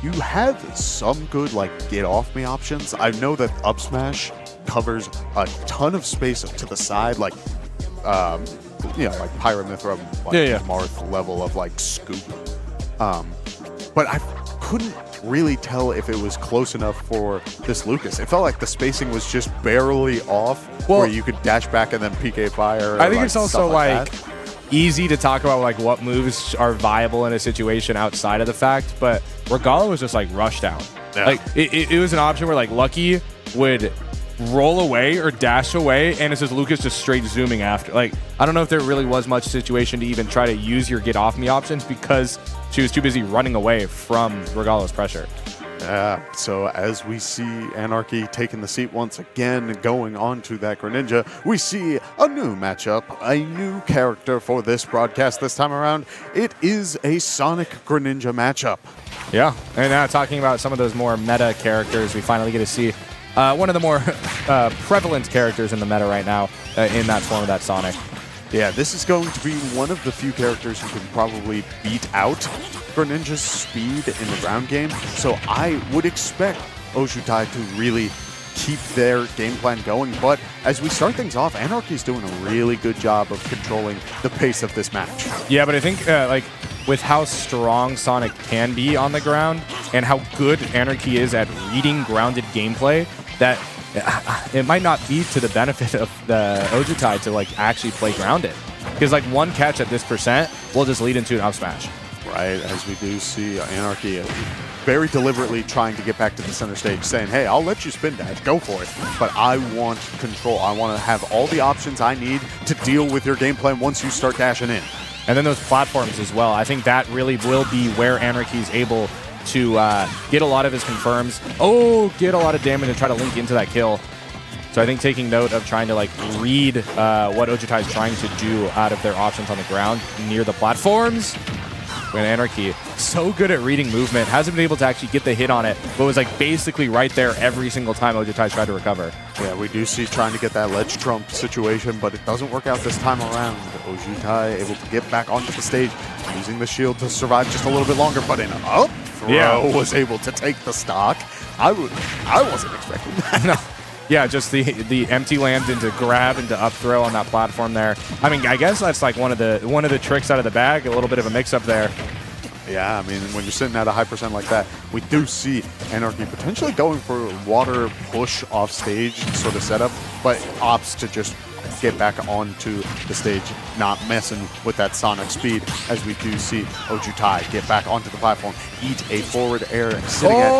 you have some good, like, get off me options. I know that up smash covers a ton of space to the side, like, you know, like Pyramithra, like Marth level of, like, scoop. But I couldn't really tell if it was close enough for this Lucas. It felt like the spacing was just barely off, where you could dash back and then PK fire. I think it's also like easy to talk about like what moves are viable in a situation outside of the fact, but Regalo was just like rushed out. Yeah. Like it was an option where like Lucky would roll away or dash away, and it's just Lucas just straight zooming after. Like, I don't know if there really was much situation to even try to use your get off me options because she was too busy running away from Regalo's pressure. So as we see Anarchy taking the seat once again, going on to that Greninja, we see a new matchup, a new character for this broadcast this time around. It is a Sonic Greninja matchup. Yeah, and talking about some of those more meta characters, we finally get to see one of the more prevalent characters in the meta right now in that form of that Sonic. Yeah, this is going to be one of the few characters who can probably beat out Greninja's speed in the ground game. So I would expect Ojutai to really keep their game plan going. But as we start things off, Anarchy's doing a really good job of controlling the pace of this match. Yeah, but I think like with how strong Sonic can be on the ground and how good Anarchy is at reading grounded gameplay, that it might not be to the benefit of the Ojutai to like actually play grounded. Because like one catch at this percent will just lead into an up smash. Right, as we do see Anarchy very deliberately trying to get back to the center stage, saying, hey, I'll let you spin dash, go for it, but I want control. I want to have all the options I need to deal with your game plan once you start dashing in. And then those platforms as well. I think that really will be where Anarchy's able to get a lot of his confirms. Get a lot of damage and try to link into that kill. So I think taking note of trying to like read what Ojutai is trying to do out of their options on the ground near the platforms. When Anarchy, so good at reading movement, hasn't been able to actually get the hit on it, but was like basically right there every single time Ojutai tried to recover. Yeah, we do see trying to get that ledge trump situation, but it doesn't work out this time around. Ojutai able to get back onto the stage, using the shield to survive just a little bit longer, but an up throw was able to take the stock. I wasn't expecting that. No. Yeah, just the empty land into grab into up throw on that platform there. I mean, I guess that's like one of the tricks out of the bag, a little bit of a mix-up there. Yeah, I mean, when you're sitting at a high percent like that, we do see Anarchy potentially going for water push off stage sort of setup, but opts to just get back onto the stage, not messing with that Sonic speed, as we do see Ojutai get back onto the platform, eat a forward air, sitting at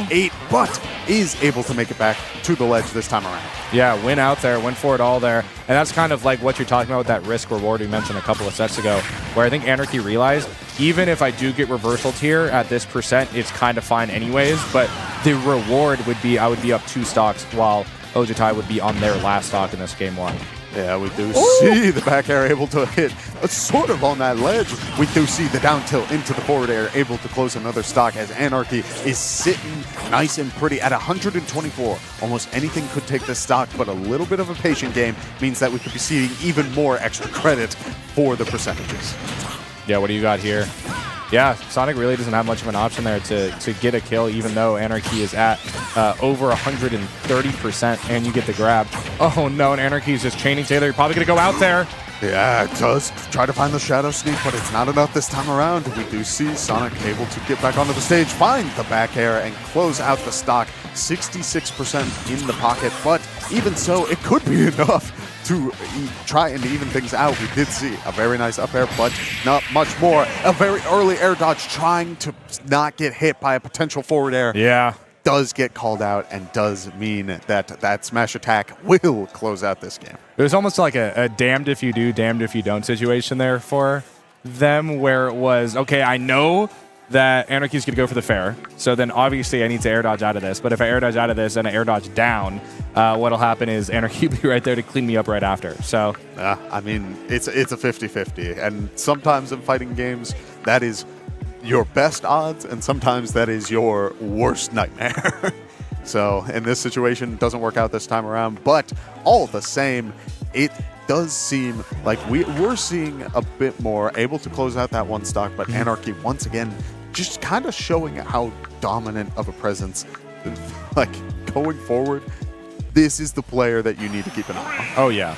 88, but is able to make it back to the ledge this time around. Yeah, went out there, went for it all there. And that's kind of like what you're talking about with that risk reward we mentioned a couple of sets ago, where I think Anarchy realized, even if I do get reversaled here at this percent, it's kind of fine anyways, but the reward would be I would be up 2 stocks while Ojutai would be on their last stock in this game 1. Yeah, we do see the back air able to hit sort of on that ledge. We do see the down tilt into the forward air able to close another stock as Anarchy is sitting nice and pretty at 124. Almost anything could take this stock, but a little bit of a patient game means that we could be seeing even more extra credit for the percentages. Yeah, what do you got here? Yeah, Sonic really doesn't have much of an option there to get a kill, even though Anarchy is at over 130%, and you get the grab. Oh no, and Anarchy is just chaining Taylor. You're probably going to go out there. Yeah, it does try to find the Shadow Sneak, but it's not enough this time around. We do see Sonic able to get back onto the stage, find the back air, and close out the stock. 66% in the pocket, but even so, it could be enough to try and even things out. We did see a very nice up air, but not much more. A very early air dodge trying to not get hit by a potential forward air. Yeah. Does get called out and does mean that smash attack will close out this game. It was almost like a damned if you do, damned if you don't situation there for them, where it was, okay, I know that Anarchy's going to go for the fair, so then obviously I need to air dodge out of this. But if I air dodge out of this and I air dodge down, what'll happen is Anarchy will be right there to clean me up right after. So I mean, it's a 50-50, and sometimes in fighting games, that is your best odds, and sometimes that is your worst nightmare. So in this situation, it doesn't work out this time around, but all the same, it does seem like we're seeing a bit more, able to close out that one stock, but Anarchy once again just kind of showing how dominant of a presence, like going forward, this is the player that you need to keep an eye on. Oh yeah.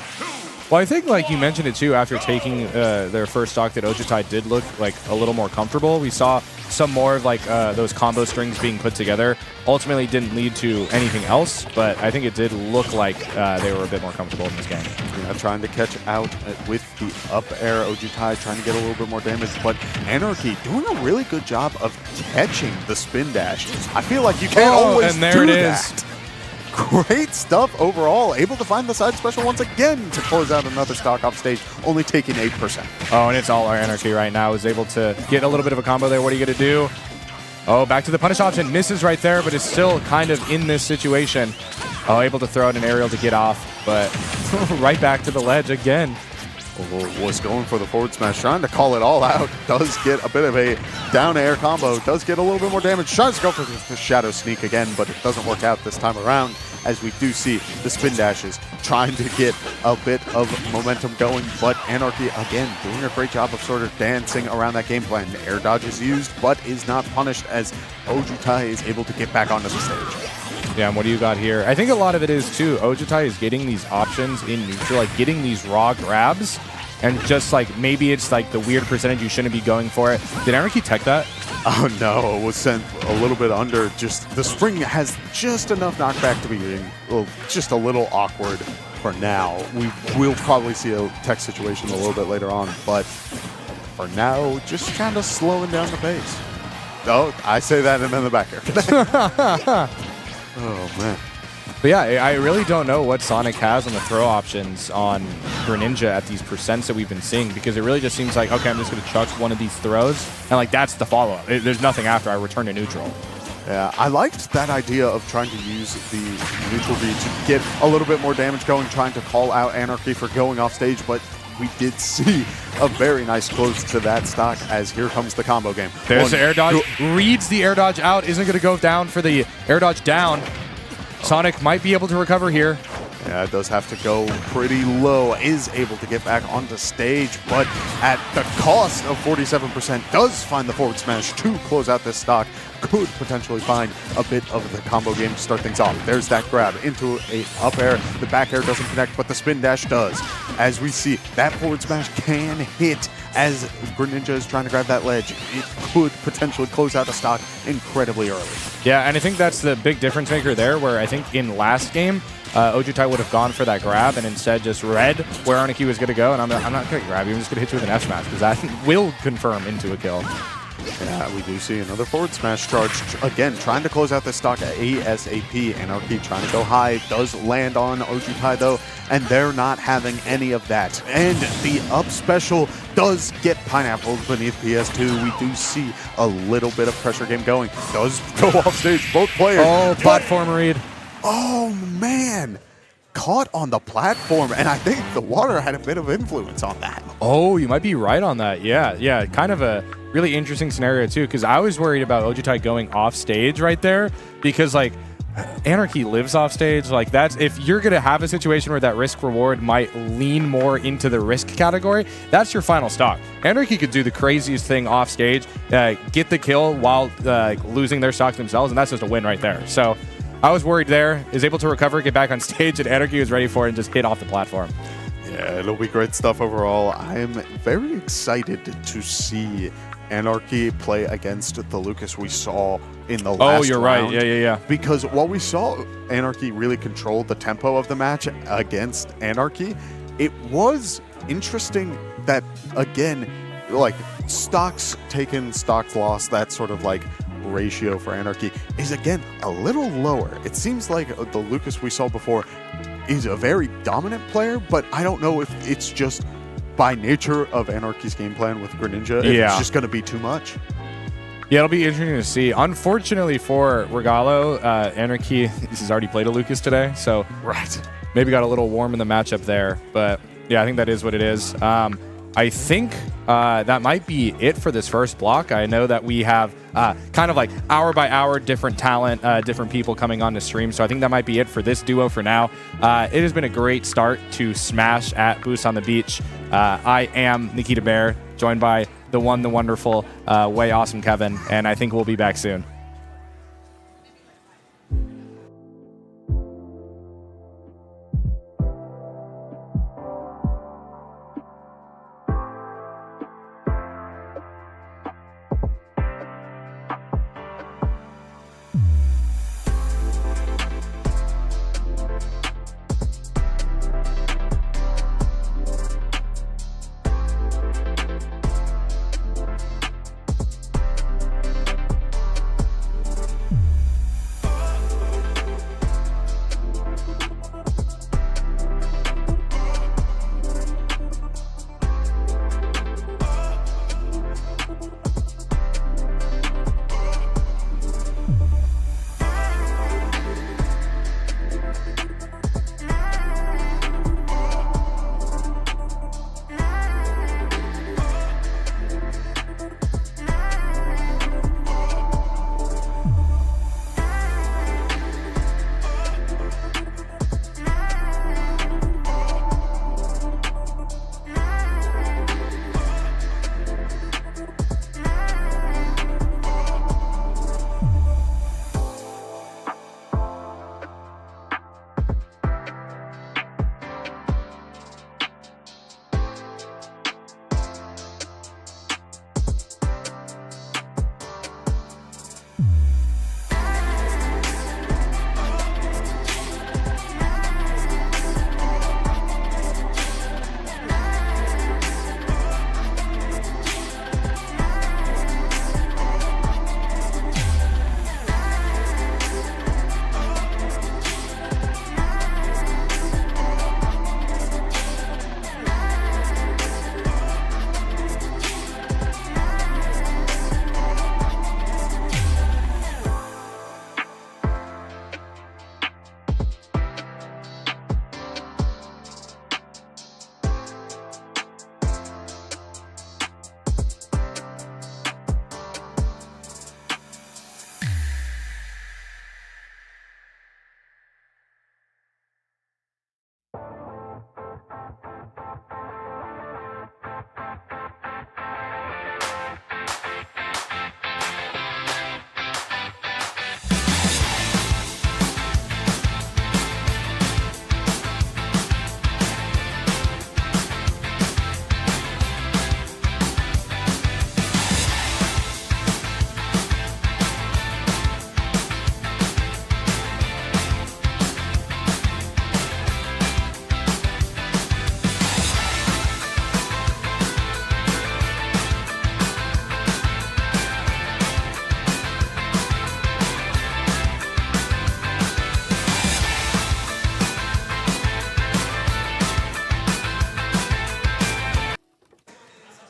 Well, I think, like you mentioned it too, after taking their first stock, that Ojutai did look like a little more comfortable. We saw some more of like those combo strings being put together. Ultimately didn't lead to anything else, but I think it did look like they were a bit more comfortable in this game. Yeah, trying to catch out with the up air, Ojutai trying to get a little bit more damage, but Anarchy doing a really good job of catching the spin dash. I feel like you can't always and there do it that. is. Great stuff overall. Able to find the side special once again to close out another stock off stage, only taking 8%. Oh, and it's all our Anarchy right now. Is able to get a little bit of a combo there. What are you going to do? Oh, back to the punish option. Misses right there, but is still kind of in this situation. Oh, able to throw out an aerial to get off, but right back to the ledge again. Was going for the forward smash, trying to call it all out. Does get a bit of a down air combo, does get a little bit more damage. Tries to go for the Shadow Sneak again, but it doesn't work out this time around, as we do see the spin dashes trying to get a bit of momentum going, but Anarchy again doing a great job of sort of dancing around that game plan. Air dodge is used, but is not punished, as Ojutai is able to get back onto the stage. Yeah, and what do you got here? I think a lot of it is, too, Ojutai is getting these options in neutral, like getting these raw grabs, and just like maybe it's like the weird percentage you shouldn't be going for it. Did Anarchy tech that? Oh no, it was sent a little bit under. Just the spring has just enough knockback to be just a little awkward for now. We will probably see a tech situation a little bit later on, but for now, just kind of slowing down the pace. Oh, I say that and then the back air. Oh, man. But yeah, I really don't know what Sonic has on the throw options on Greninja at these percents that we've been seeing, because it really just seems like, okay, I'm just going to chuck one of these throws, and like that's the follow-up. There's nothing after I return to neutral. Yeah, I liked that idea of trying to use the neutral B to get a little bit more damage going, trying to call out Anarchy for going off stage, but we did see a very nice close to that stock, as here comes the combo game. There's the air dodge. Reads the air dodge out. Isn't going to go down for the air dodge down. Sonic might be able to recover here. Yeah, it does have to go pretty low. Is able to get back onto stage, but at the cost of 47%, does find the forward smash to close out this stock. Could potentially find a bit of the combo game to start things off. There's that grab into a up air. The back air doesn't connect, but the spin dash does. As we see, that forward smash can hit as Greninja is trying to grab that ledge. It could potentially close out the stock incredibly early. Yeah, and I think that's the big difference maker there, where I think in last game, Ojutai would have gone for that grab and instead just read where Anarchy was going to go, and I'm not going to grab you. I'm just going to hit you with an F smash, because that will confirm into a kill. Yeah, we do see another forward smash charge. Again, trying to close out this stock at ASAP. Anarchy trying to go high. Does land on Ojutai, though, and they're not having any of that. And the up special does get pineapple beneath PS2. We do see a little bit of pressure game going. Does go off stage, both players. Oh, platform read. Oh, man. Caught on the platform, and I think the water had a bit of influence on that. Oh, you might be right on that. Yeah, kind of a really interesting scenario too, because I was worried about Ojutai going off stage right there, because like Anarchy lives off stage. Like, that's, if you're going to have a situation where that risk reward might lean more into the risk category, that's your final stock. Anarchy could do the craziest thing off stage, get the kill while losing their stock themselves, and that's just a win right there. So I was worried there, is able to recover, get back on stage, and Anarchy was ready for it and just hit off the platform. Yeah, it'll be great stuff overall. I am very excited to see Anarchy play against the Lucas we saw in the last round. Oh, you're right. Yeah. Because while we saw Anarchy really control the tempo of the match against Anarchy, it was interesting that, again, like, stocks taken, stocks lost, that sort of like ratio for Anarchy is, again, a little lower. It seems like the Lucas we saw before is a very dominant player, but I don't know if it's just by nature of Anarchy's game plan with Greninja, it's just going to be too much. Yeah, it'll be interesting to see. Unfortunately for Regalo, Anarchy has already played a Lucas today, so maybe got a little warm in the matchup there. But yeah, I think that is what it is. I think that might be it for this first block. I know that we have kind of like hour by hour different talent, different people coming on the stream. So I think that might be it for this duo for now. It has been a great start to Smash at Boost on the Beach. I am Nikita Bear, joined by the one, the wonderful, way awesome Kevin, and I think we'll be back soon.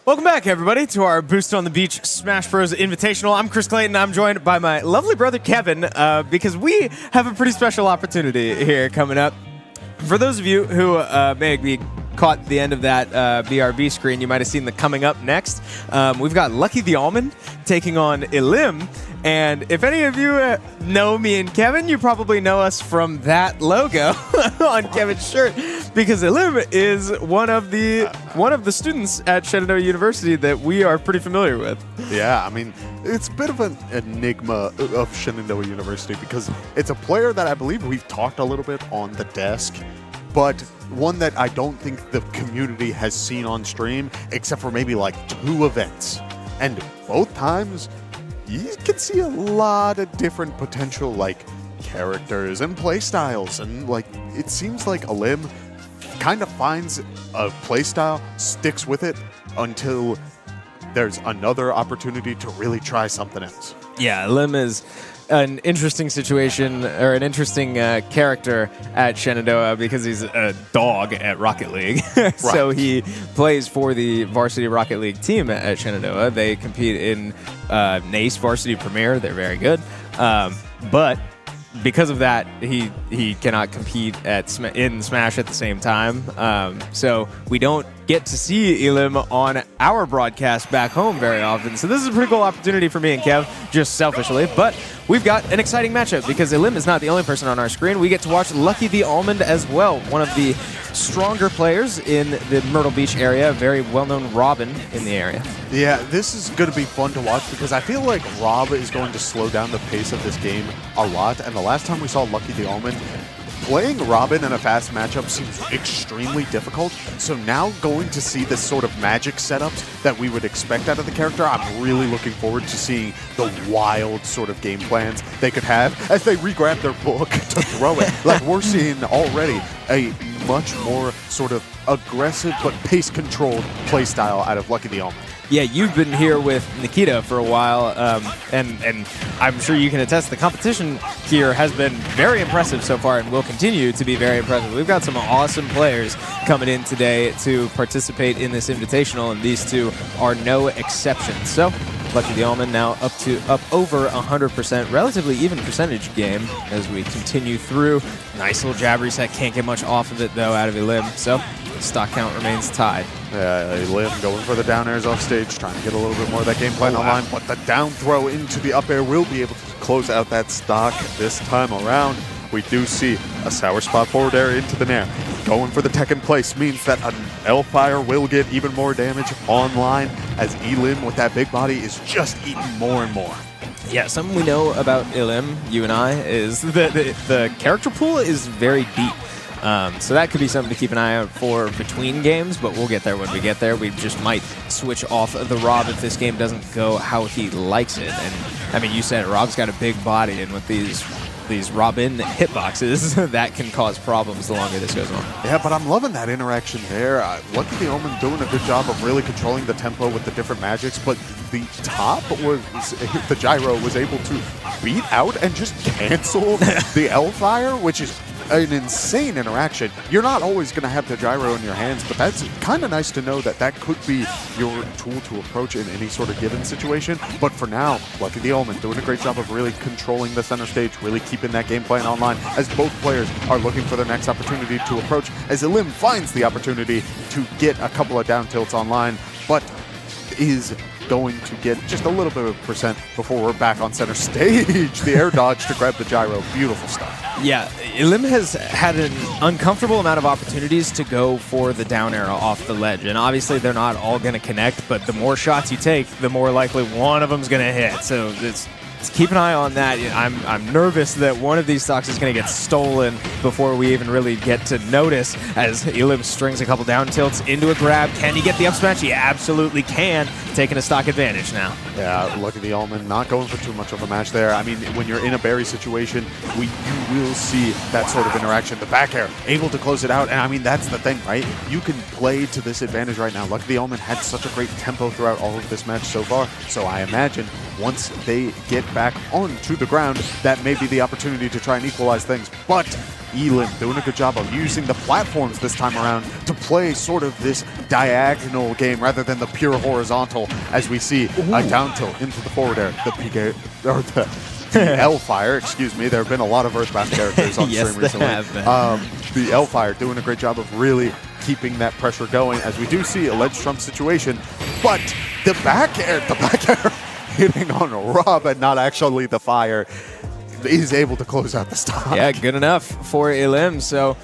Welcome back, everybody, to our Boost on the Beach Smash Bros. Invitational. I'm Chris Clayton. I'm joined by my lovely brother, Kevin, because we have a pretty special opportunity here coming up. For those of you who may be caught the end of that BRB screen, you might have seen the coming up next. We've got Lucky the Almond taking on Elim, And if any of you know me and Kevin, you probably know us from that logo on Kevin's shirt, because Elim is one of the students at Shenandoah University that we are pretty familiar with. Yeah, I mean, it's a bit of an enigma of Shenandoah University because it's a player that I believe we've talked a little bit on the desk, but one that I don't think the community has seen on stream except for maybe like 2 events. And both times, you can see a lot of different potential like characters and playstyles, and like it seems like Elim kind of finds a playstyle, sticks with it until there's another opportunity to really try something else. Yeah, Elim is an interesting situation, or an interesting character at Shenandoah because he's a dog at Rocket League. So he plays for the varsity Rocket League team at Shenandoah. They compete in NACE Varsity Premier. They're very good. But because of that, he cannot compete in Smash at the same time. So we don't get to see Elim on our broadcast back home very often. So this is a pretty cool opportunity for me and Kev, just selfishly. But we've got an exciting matchup because Elim is not the only person on our screen. We get to watch Lucky the Almond as well, one of the stronger players in the Myrtle Beach area, a very well-known Robin in the area. Yeah, this is going to be fun to watch because I feel like Rob is going to slow down the pace of this game a lot. And the last time we saw Lucky the Almond, playing Robin in a fast matchup seems extremely difficult. So now going to see this sort of magic setups that we would expect out of the character, I'm really looking forward to seeing the wild sort of game plans they could have as they re-grab their book to throw it. Like we're seeing already a much more sort of aggressive but pace-controlled playstyle out of Lucky the Almond. Yeah, you've been here with Nikita for a while, and I'm sure you can attest the competition here has been very impressive so far and will continue to be very impressive. We've got some awesome players coming in today to participate in this invitational, and these two are no exception. So, Lucky the Almond now up over 100%, relatively even percentage game as we continue through. Nice little jab reset, can't get much off of it though out of Elim, so stock count remains tied. Elim going for the down airs off stage, trying to get a little bit more of that game plan online, but the down throw into the up air will be able to close out that stock this time around. We do see a sour spot forward air into the nair. Going for the tech in place means that an L-Fire will get even more damage online as Elim with that big body is just eating more and more. Yeah, something we know about Elim, you and I, is that the character pool is very deep. So that could be something to keep an eye out for between games, but we'll get there when we get there. We just might switch off the Rob if this game doesn't go how he likes it. And I mean, you said it, Rob's got a big body, and with these Robin hitboxes, that can cause problems the longer this goes on. Yeah, but I'm loving that interaction there. Lucky the Omen doing a good job of really controlling the tempo with the different magics, but the top was, the gyro was able to beat out and just cancel the L-Fire, which is an insane interaction. You're not always going to have the gyro in your hands, but that's kind of nice to know that that could be your tool to approach in any sort of given situation. But for now, Lucky the Omen doing a great job of really controlling the center stage, really keeping that game plan online as both players are looking for their next opportunity to approach, as Elim finds the opportunity to get a couple of down tilts online, but is going to get just a little bit of percent before we're back on center stage. The air dodge to grab the gyro. Beautiful stuff. Yeah, Elim has had an uncomfortable amount of opportunities to go for the down arrow off the ledge, and obviously they're not all going to connect, but the more shots you take, the more likely one of them's going to hit. So it's keep an eye on that. I'm nervous that one of these stocks is going to get stolen before we even really get to notice, as Elim strings a couple down tilts into a grab. Can he get the up smash? He absolutely can, taking a stock advantage now. Yeah, Lucky the Almond not going for too much of a match there. I mean, when you're in a Barry situation, you will see that sort of interaction. The back air, able to close it out, and I mean, that's the thing, right? You can play to this advantage right now. Lucky the Almond had such a great tempo throughout all of this match so far, so I imagine once they get back onto the ground, that may be the opportunity to try and equalize things. But Elim doing a good job of using the platforms this time around to play sort of this diagonal game rather than the pure horizontal, as we see a down tilt into the forward air, the PK, or the L-Fire, excuse me. There have been a lot of Earthbound characters on yes, stream recently. The L-Fire doing a great job of really keeping that pressure going, as we do see a ledge trump situation, but the back air hitting on Rob and not actually the fire, is able to close out the stock. Yeah, good enough for Elim. So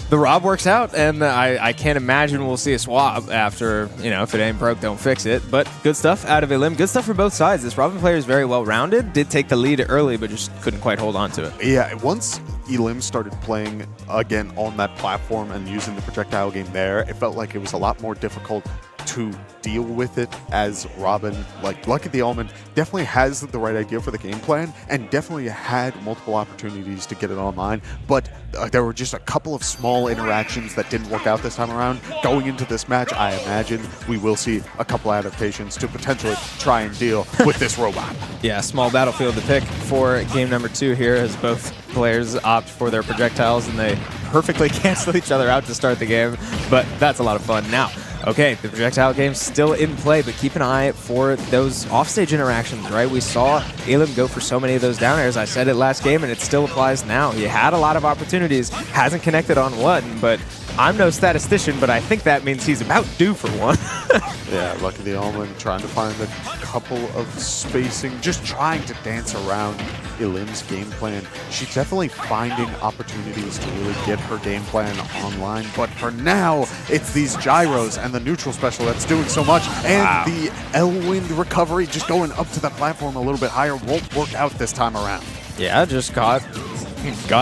the Rob works out, and I can't imagine we'll see a swap after, if it ain't broke, don't fix it. But good stuff out of Elim. Good stuff for both sides. This Robin player is very well-rounded. Did take the lead early, but just couldn't quite hold on to it. Yeah, once Elim started playing again on that platform and using the projectile game there, it felt like it was a lot more difficult to deal with it, as Robin, like Lucky the Almond, definitely has the right idea for the game plan and definitely had multiple opportunities to get it online, but there were just a couple of small interactions that didn't work out this time around. Going into this match, I imagine we will see a couple adaptations to potentially try and deal with this robot. Yeah, small battlefield to pick for game number 2 here, as both players opt for their projectiles and they perfectly cancel each other out to start the game, but that's a lot of fun. Now, okay, the projectile game's still in play, but keep an eye for those offstage interactions, right? We saw Elim go for so many of those down airs. I said it last game, and it still applies now. He had a lot of opportunities, hasn't connected on one, but I'm no statistician, but I think that means he's about due for one. Yeah, Lucky the Almond trying to find a couple of spacing, just trying to dance around Elim's game plan. She's definitely finding opportunities to really get her game plan online, but for now, it's these gyros and the neutral special that's doing so much, and the L-Wind recovery just going up to the platform a little bit higher won't work out this time around. Yeah, just got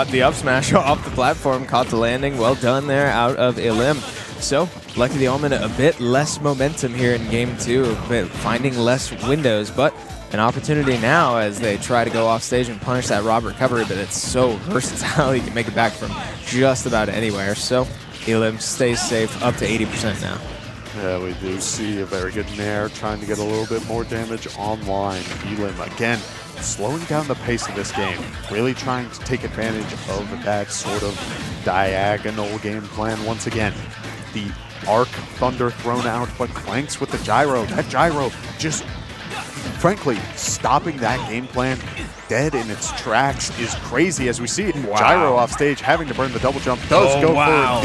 the up smash off the platform, caught the landing. Well done there out of Elim. So, Lucky the Almond, a bit less momentum here in game 2, a bit finding less windows, but an opportunity now as they try to go off stage and punish that Rob recovery, but it's so versatile, he can make it back from just about anywhere. So, Elim stays safe, up to 80% now. Yeah, we do see a very good Nair trying to get a little bit more damage online. Elim, again, slowing down the pace of this game, really trying to take advantage of that sort of diagonal game plan once again. The Arc Thunder thrown out, but Clanks with the gyro. That gyro just, frankly, stopping that game plan dead in its tracks is crazy, as we see Gyro off stage having to burn the double jump. Does go for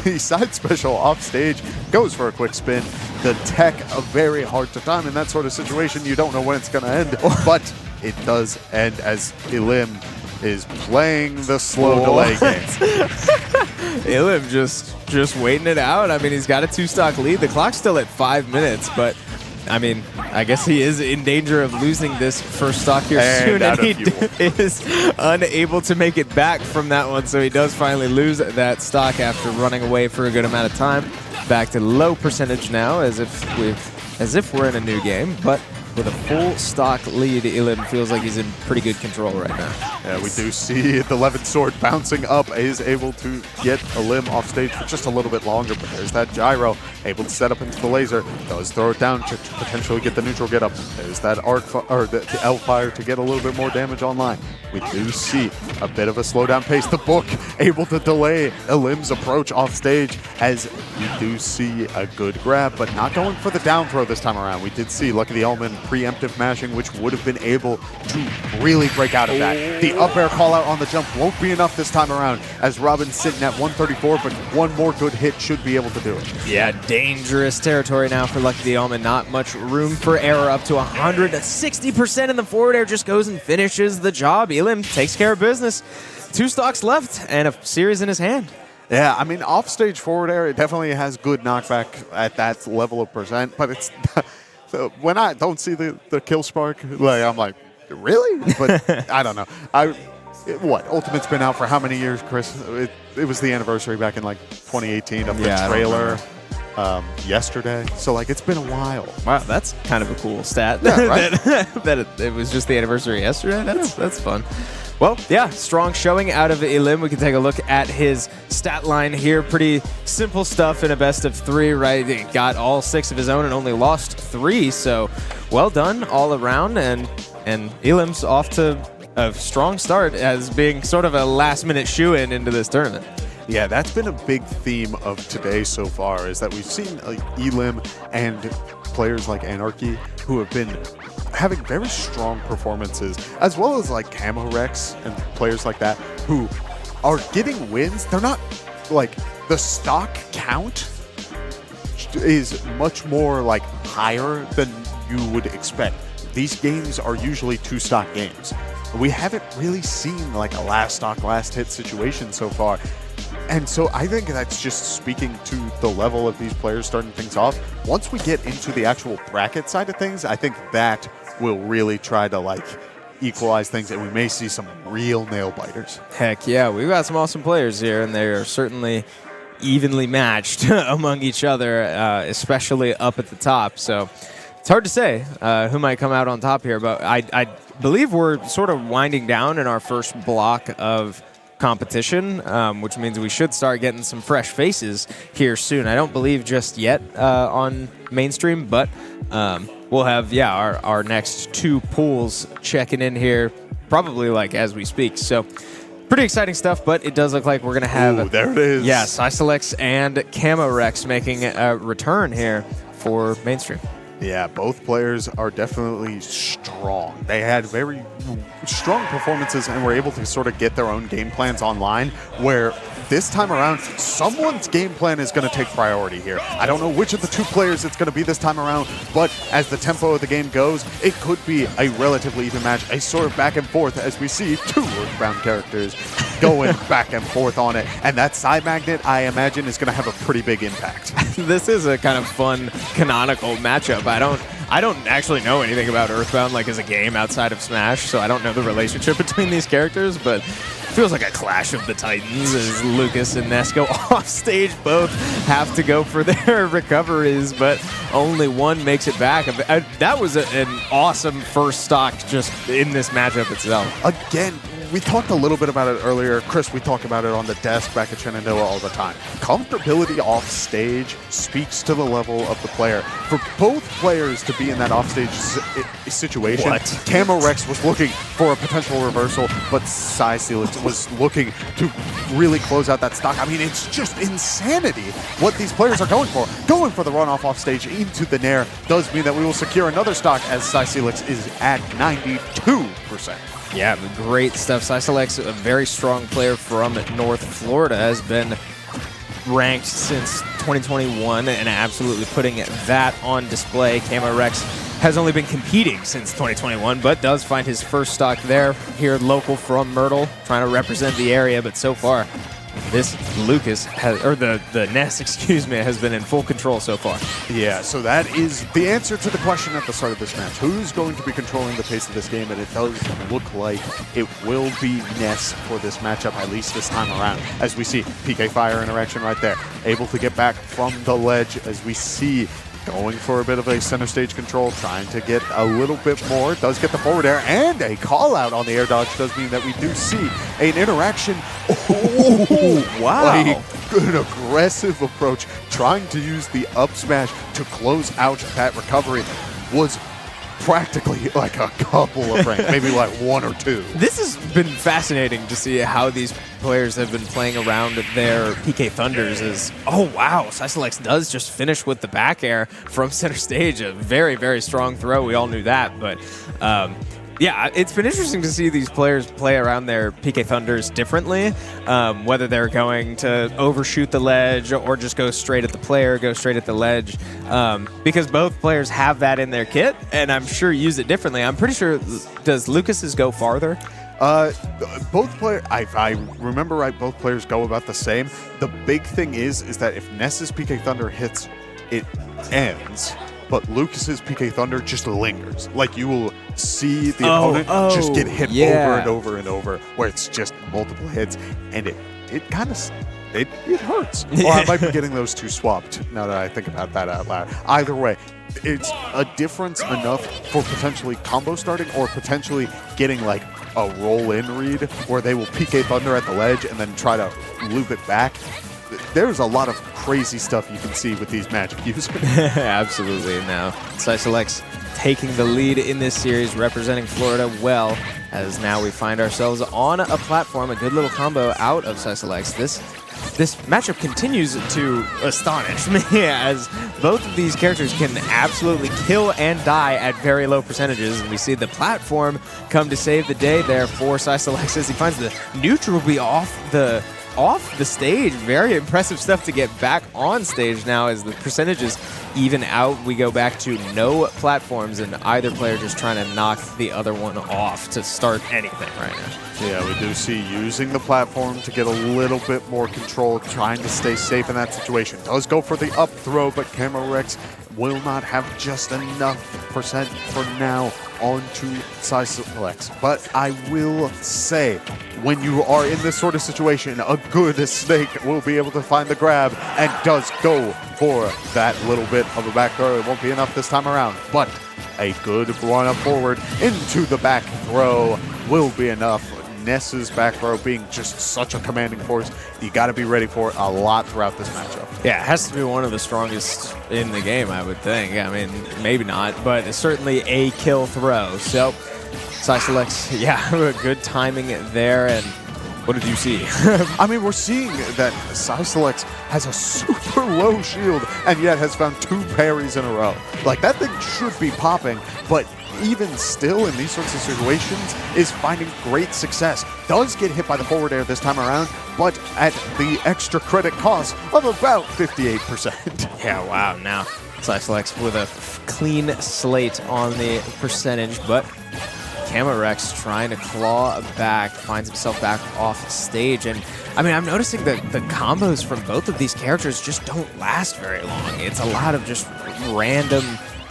the side special off stage, goes for a quick spin. The tech very hard to time in that sort of situation. You don't know when it's going to end, but it does end as Elim is playing the slow delay game. Elim just waiting it out. I mean, he's got a 2-stock lead. The clock's still at 5 minutes, but I mean, I guess he is in danger of losing this first stock here soon, and he is unable to make it back from that one, so he does finally lose that stock after running away for a good amount of time. Back to low percentage now, as if we're in a new game, but with a full stock lead, Elim feels like he's in pretty good control right now. Yeah, we do see the 11th sword bouncing up, is able to get Elim off stage for just a little bit longer, but there's that gyro, able to set up into the laser, does throw it down to potentially get the neutral get up. There's that arc, or the L fire to get a little bit more damage online. We do see a bit of a slowdown pace. The book able to delay Elim's approach off stage, as we do see a good grab, but not going for the down throw this time around. We did see Lucky the Almond preemptive mashing, which would have been able to really break out of that. The up air call out on the jump won't be enough this time around, as Robin's sitting at 134, but one more good hit should be able to do it. Yeah, dangerous territory now for Lucky the Almond. Not much room for error, up to 160% in the forward air, just goes and finishes the job. Elim takes care of business. 2 stocks left and a series in his hand. Yeah, I mean, off-stage forward air, it definitely has good knockback at that level of percent, but it's when I don't see the kill spark, like, I'm like, really? But I don't know. Ultimate's been out for how many years, Chris? It was the anniversary back in like 2018 of the trailer. Yesterday, so like it's been a while. Wow, that's kind of a cool stat. Yeah, right? that it was just the anniversary yesterday. That's fun. Well, yeah, strong showing out of Elim. We can take a look at his stat line here. Pretty simple stuff in a best of 3, right? He got all 6 of his own and only lost 3, so well done all around. And Elim's off to a strong start as being sort of a last-minute shoe-in into this tournament. Yeah, that's been a big theme of today so far, is that we've seen Elim and players like Anarchy who have been having very strong performances, as well as like Camo Rex and players like that who are getting wins. They're not like, the stock count is much more like higher than you would expect. These games are usually 2-stock games. We haven't really seen like a last stock, last hit situation so far. And so I think that's just speaking to the level of these players starting things off. Once we get into the actual bracket side of things, I think that will really try to like equalize things, and we may see some real nail biters. Heck yeah, we've got some awesome players here, and they are certainly evenly matched among each other, especially up at the top. So it's hard to say who might come out on top here, but I believe we're sort of winding down in our first block of competition, which means we should start getting some fresh faces here soon. I don't believe just yet on mainstream, but we'll have, our next 2 pools checking in here probably like as we speak. So pretty exciting stuff, but it does look like we're going to have... Ooh, there it is. Yeah, Cycelex and Camorex making a return here for mainstream. Yeah, both players are definitely strong. They had very strong performances and were able to sort of get their own game plans online, where this time around, someone's game plan is going to take priority here. I don't know which of the 2 players it's going to be this time around, but as the tempo of the game goes, it could be a relatively even match, a sort of back and forth as we see 2 Earthbound characters going back and forth on it. And that side magnet, I imagine, is going to have a pretty big impact. This is a kind of fun canonical matchup. I don't actually know anything about Earthbound like as a game outside of Smash, so I don't know the relationship between these characters, but it feels like a clash of the titans as Lucas and Ness go off stage. Both have to go for their recoveries, but only one makes it back. That was an awesome first stock just in this matchup itself. Again, we talked a little bit about it earlier. Chris, we talk about it on the desk back at Shenandoah all the time. Comfortability off stage speaks to the level of the player. For both players to be in that offstage situation, Camorex was looking for a potential reversal, but Cycelex was looking to really close out that stock. I mean, it's just insanity what these players are going for. Going for the runoff off stage into the Nair does mean that we will secure another stock, as Cycelex is at 92%. Yeah, great stuff. Cycelex, a very strong player from North Florida, has been ranked since 2021 and absolutely putting that on display. Camorex has only been competing since 2021, but does find his first stock there, here local from Myrtle, trying to represent the area, but so far, this Lucas has, or the Ness, excuse me, has been in full control so far. Yeah, so that is the answer to the question at the start of this match. Who's going to be controlling the pace of this game? And it does look like it will be Ness for this matchup, at least this time around. As we see PK Fire interaction right there, able to get back from the ledge, as we see going for a bit of a center stage control, trying to get a little bit more. Does get the forward air, and a call out on the air dodge does mean that we do see an interaction. Oh, wow. An aggressive approach, trying to use the up smash to close out that recovery. Was practically like a couple of frames, maybe like 1 or 2. This has been fascinating to see how these players have been playing around their PK Thunders. Oh wow, Cycelex does just finish with the back air from center stage. A very, very strong throw. We all knew that, but yeah, it's been interesting to see these players play around their PK Thunders differently, whether they're going to overshoot the ledge or just go straight at the player, go straight at the ledge, because both players have that in their kit, and I'm sure use it differently. I'm pretty sure, does Lucas's go farther? Both players, I remember right, both players go about the same. The big thing is that if Ness's PK Thunder hits, it ends. But Lucas's PK Thunder just lingers. Like, you will see the opponent just get hit over and over and over, where it's just multiple hits, and it kind of it hurts. Or I might be getting those two swapped now that I think about that out loud. Either way, it's a difference enough for potentially combo starting or potentially getting like a roll-in read where they will PK Thunder at the ledge and then try to loop it back. There's a lot of crazy stuff you can see with these Magic users. Absolutely. Now, Cycelex taking the lead in this series, representing Florida well, as now we find ourselves on a platform, a good little combo out of Cycelex. This matchup continues to astonish me, as both of these characters can absolutely kill and die at very low percentages, and we see the platform come to save the day there for Cycelex as he finds the neutral B off the off the stage. Very impressive stuff to get back on stage now as the percentages even out. We go back to no platforms and either player just trying to knock the other one off to start anything right now. Yeah, we do see using the platform to get a little bit more control, trying to stay safe in that situation. Does go for the up throw, but Camerex will not have just enough percent for now onto Cyclex. But I will say, when you are in this sort of situation, a good snake will be able to find the grab and does go for that little bit of a back throw. It won't be enough this time around, but a good run up forward into the back throw will be enough. Ness's back throw being just such a commanding force. You got to be ready for it a lot throughout this matchup. Yeah, it has to be one of the strongest in the game, I would think. I mean, maybe not, but it's certainly a kill throw. So, Cyclex, yeah, good timing there. And what did you see? I mean, we're seeing that Cyclex has a super low shield and yet has found 2 parries in a row. Like, that thing should be popping, but even still in these sorts of situations is finding great success. Does get hit by the forward air this time around, but at the extra credit cost of about 58%. Yeah, wow. Now, Cyclex with a clean slate on the percentage, but Camerex trying to claw back, finds himself back off stage. And I mean, I'm noticing that the combos from both of these characters just don't last very long. It's a lot of just random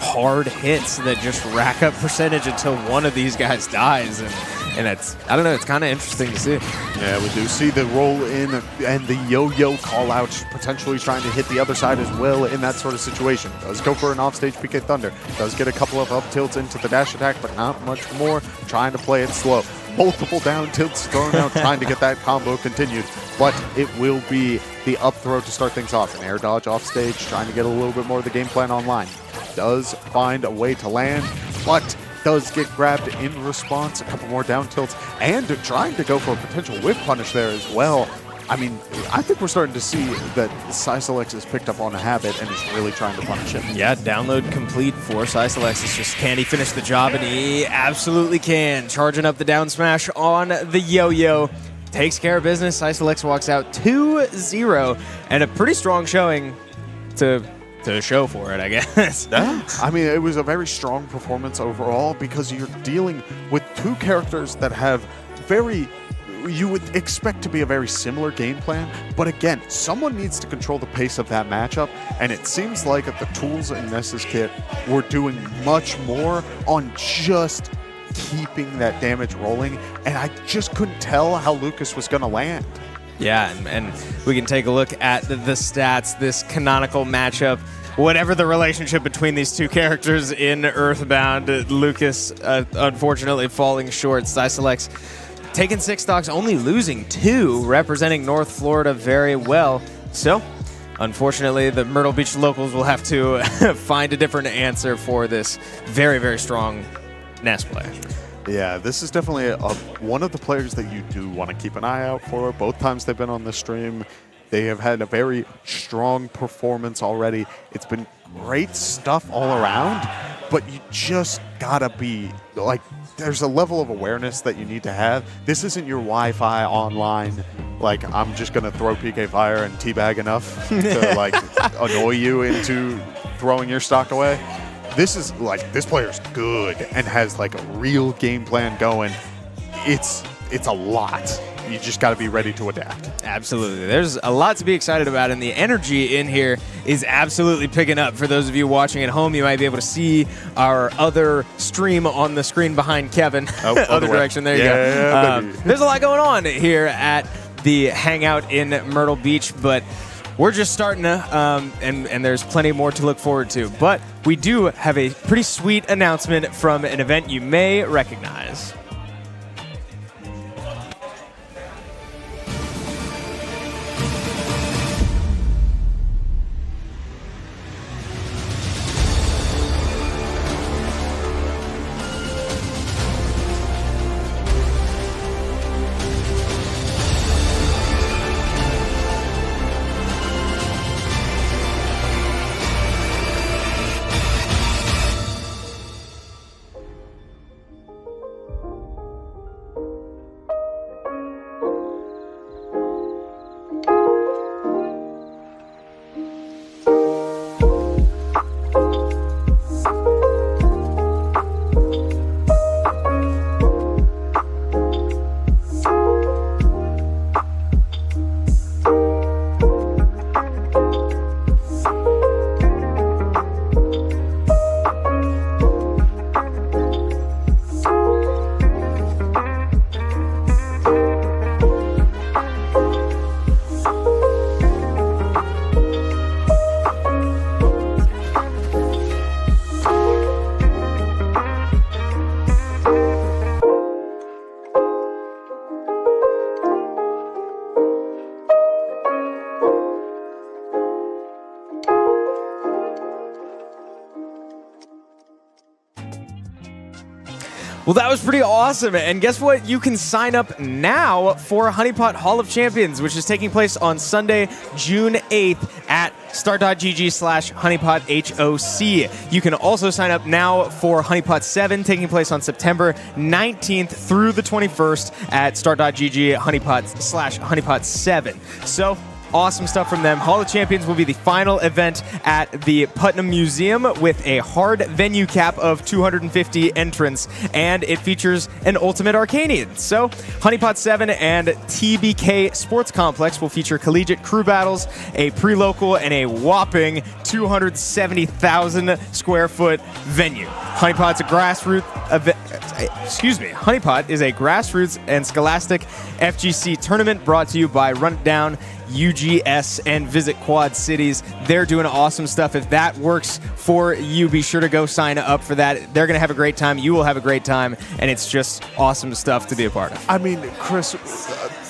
hard hits that just rack up percentage until one of these guys dies. And it's, I don't know, it's kind of interesting to see. Yeah, we do see the roll in and the yo-yo call out, potentially trying to hit the other side as well in that sort of situation. Does go for an offstage PK Thunder. Does get a couple of up tilts into the dash attack, but not much more. Trying to play it slow. Multiple down tilts thrown out, trying to get that combo continued. But it will be the up throw to start things off. An air dodge off stage, trying to get a little bit more of the game plan online. Does find a way to land, but does get grabbed in response. A couple more down tilts, and trying to go for a potential whip punish there as well. I mean, I think we're starting to see that Cyclex has picked up on a habit and is really trying to punish him. Yeah, download complete for Cyclex. It's just, can he finish the job? And he absolutely can. Charging up the down smash on the yo-yo. Takes care of business. Cyclex walks out 2-0, and a pretty strong showing to show for it, I guess. Yeah. I mean, it was a very strong performance overall because you're dealing with 2 characters that have you would expect to be a very similar game plan, but again, someone needs to control the pace of that matchup, and it seems like the tools in Ness's kit were doing much more on just keeping that damage rolling, and I just couldn't tell how Lucas was going to land. Yeah, and we can take a look at the stats, this canonical matchup. Whatever the relationship between these 2 characters in Earthbound, Lucas unfortunately falling short. Cyclex taking 6 stocks, only losing 2, representing North Florida very well. So, unfortunately, the Myrtle Beach locals will have to find a different answer for this very, very strong Ness player. Yeah, this is definitely one of the players that you do want to keep an eye out for. Both times they've been on the stream, they have had a very strong performance already. It's been great stuff all around, but you just gotta be, like, there's a level of awareness that you need to have. This isn't your Wi-Fi online, like, I'm just gonna throw PK Fire and teabag enough to, like, annoy you into throwing your stock away. This is, like, this player's good and has, like, a real game plan going. It's a lot. You just got to be ready to adapt. Absolutely. There's a lot to be excited about, and the energy in here is absolutely picking up. For those of you watching at home, you might be able to see our other stream on the screen behind Kevin. Oh, other direction. There you go. There's a lot going on here at the Hangout in Myrtle Beach, but we're just starting to, and there's plenty more to look forward to. But we do have a pretty sweet announcement from an event you may recognize. Well, that was pretty awesome. And guess what? You can sign up now for Honeypot Hall of Champions, which is taking place on Sunday, June 8th at start.gg/honeypothoc. You can also sign up now for Honeypot 7, taking place on September 19th through the 21st at start.gg/honeypot7. So, awesome stuff from them. Hall of Champions will be the final event at the Putnam Museum with a hard venue cap of 250 entrants, and it features an Ultimate Arcanian. So, Honeypot 7 and TBK Sports Complex will feature collegiate crew battles, a pre-local, and a whopping 270,000 square foot venue. Honeypot is a grassroots and scholastic FGC tournament brought to you by Run It Down, UGS, and Visit Quad Cities. They're doing awesome stuff. If that works for you, be sure to go sign up for that. They're going to have a great time. You will have a great time, and it's just awesome stuff to be a part of. I mean, Chris,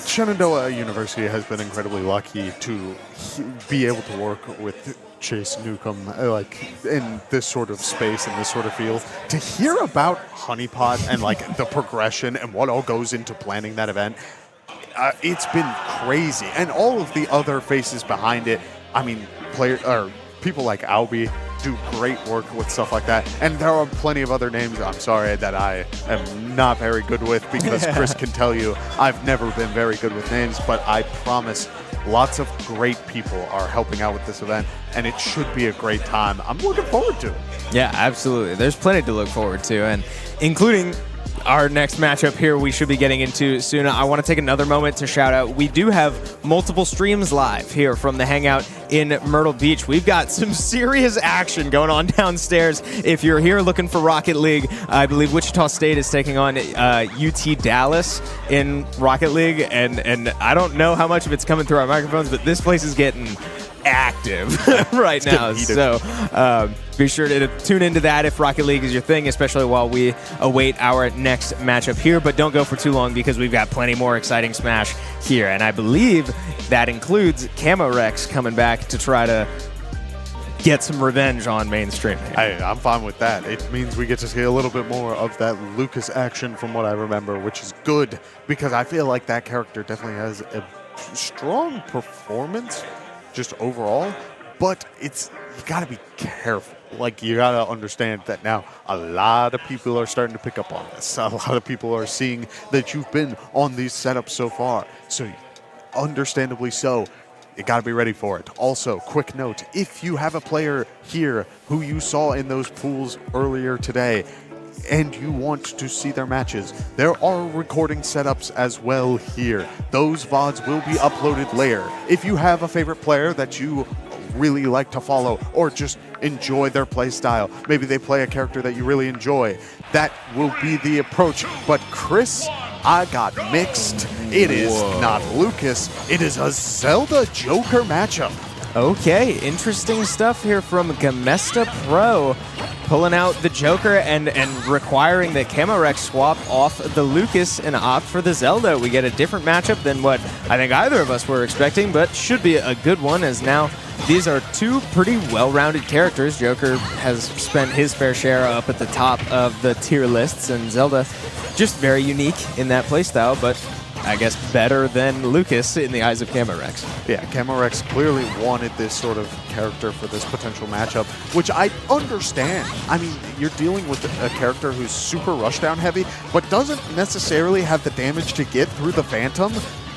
Shenandoah University has been incredibly lucky to be able to work with Chase Newcomb, like in this sort of space and this sort of field. To hear about Honeypot and like the progression and what all goes into planning that event, it's been crazy. And all of the other faces behind it, I mean, people like Albie do great work with stuff like that. And there are plenty of other names, I'm sorry, that I am not very good with, because Chris can tell you I've never been very good with names, but I promise lots of great people are helping out with this event, and it should be a great time. I'm looking forward to it. Yeah, absolutely. There's plenty to look forward to, and including our next matchup here we should be getting into soon. I want to take another moment to shout out, we do have multiple streams live here from the Hangout in Myrtle Beach. We've got some serious action going on downstairs. If you're here looking for Rocket League, I believe Wichita State is taking on UT Dallas in Rocket League, and I don't know how much of it's coming through our microphones, but this place is getting active right now. So be sure to tune into that if Rocket League is your thing, especially while we await our next matchup here. But don't go for too long, because we've got plenty more exciting Smash here. And I believe that includes Camo Rex coming back to try to get some revenge on mainstream. I'm fine with that. It means we get to see a little bit more of that Lucas action from what I remember, which is good, because I feel like that character definitely has a strong performance just overall, but you gotta be careful. Like, you gotta understand that now a lot of people are starting to pick up on this. A lot of people are seeing that you've been on these setups so far. So, understandably so, you gotta be ready for it. Also, quick note, if you have a player here who you saw in those pools earlier today, and you want to see their matches, there are recording setups as well here. Those VODs will be uploaded later. If you have a favorite player that you really like to follow, or just enjoy their play style, maybe they play a character that you really enjoy, that will be the approach. But Chris, I got mixed. It is not Lucas, it is a Zelda Joker matchup. Okay, interesting stuff here from Gamesta Pro, pulling out the Joker and requiring the Camorex swap off the Lucas and opt for the Zelda. We get a different matchup than what I think either of us were expecting, but should be a good one, as now these are two pretty well-rounded characters. Joker has spent his fair share up at the top of the tier lists, and Zelda just very unique in that playstyle, but I guess better than Lucas in the eyes of Camorex. Yeah, Camorex clearly wanted this sort of character for this potential matchup, which I understand. I mean, you're dealing with a character who's super rushdown heavy, but doesn't necessarily have the damage to get through the Phantom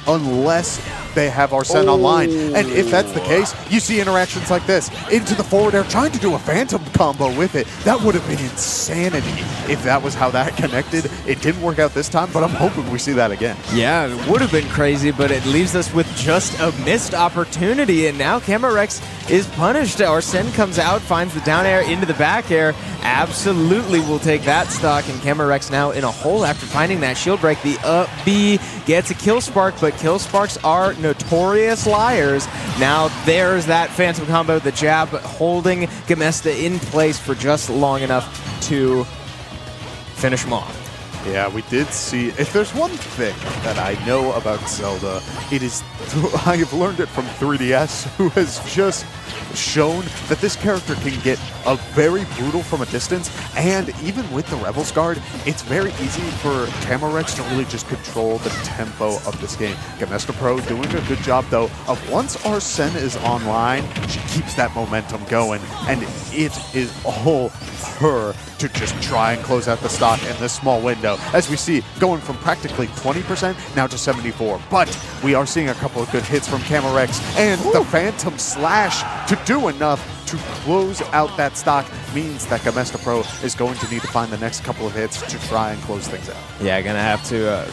unless they have Arsene online. And if that's the case, you see interactions like this. Into the forward air, trying to do a Phantom combo with it. That would have been insanity if that was how that connected. It didn't work out this time, but I'm hoping we see that again. Yeah, it would have been crazy, but it leaves us with just a missed opportunity, and now Camorex is punished. Arsene comes out, finds the down air into the back air. Absolutely will take that stock, and Camorex now in a hole after finding that shield break. The up B gets a kill spark, but kill sparks are notorious liars. Now there's that Phantom combo, the jab holding Gamesta in place for just long enough to finish him off. Yeah, we did see, if there's one thing that I know about Zelda, it is, I've learned it from 3DS, who has just shown that this character can get a very brutal from a distance, and even with the Rebels Guard, it's very easy for Camerex to really just control the tempo of this game. Gamesta Pro doing a good job, though, of once Arsene is online, she keeps that momentum going, and it is all her to just try and close out the stock in this small window. As we see, going from practically 20% now to 74%. But we are seeing a couple of good hits from Camerex, and the Phantom Slash to do enough to close out that stock means that Gamesta Pro is going to need to find the next couple of hits to try and close things out. Yeah, gonna have to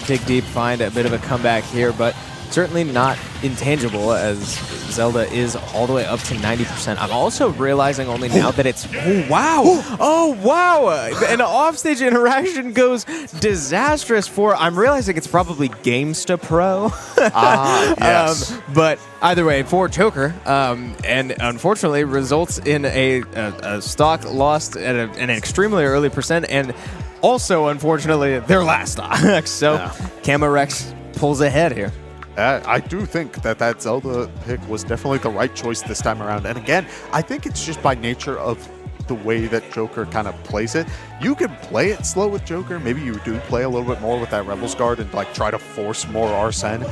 dig deep, find a bit of a comeback here, but certainly not intangible as Zelda is all the way up to 90%. I'm also realizing only now that it's, oh wow, an offstage interaction goes disastrous for, I'm realizing it's probably Gamesta Pro. Yes. But either way, for Joker, and unfortunately results in a stock lost at an extremely early percent, and also, unfortunately, their last stock. So, Camerex pulls ahead here. I do think that Zelda pick was definitely the right choice this time around. And again, I think it's just by nature of the way that Joker kind of plays it. You can play it slow with Joker. Maybe you do play a little bit more with that Rebels Guard and like try to force more Arsene.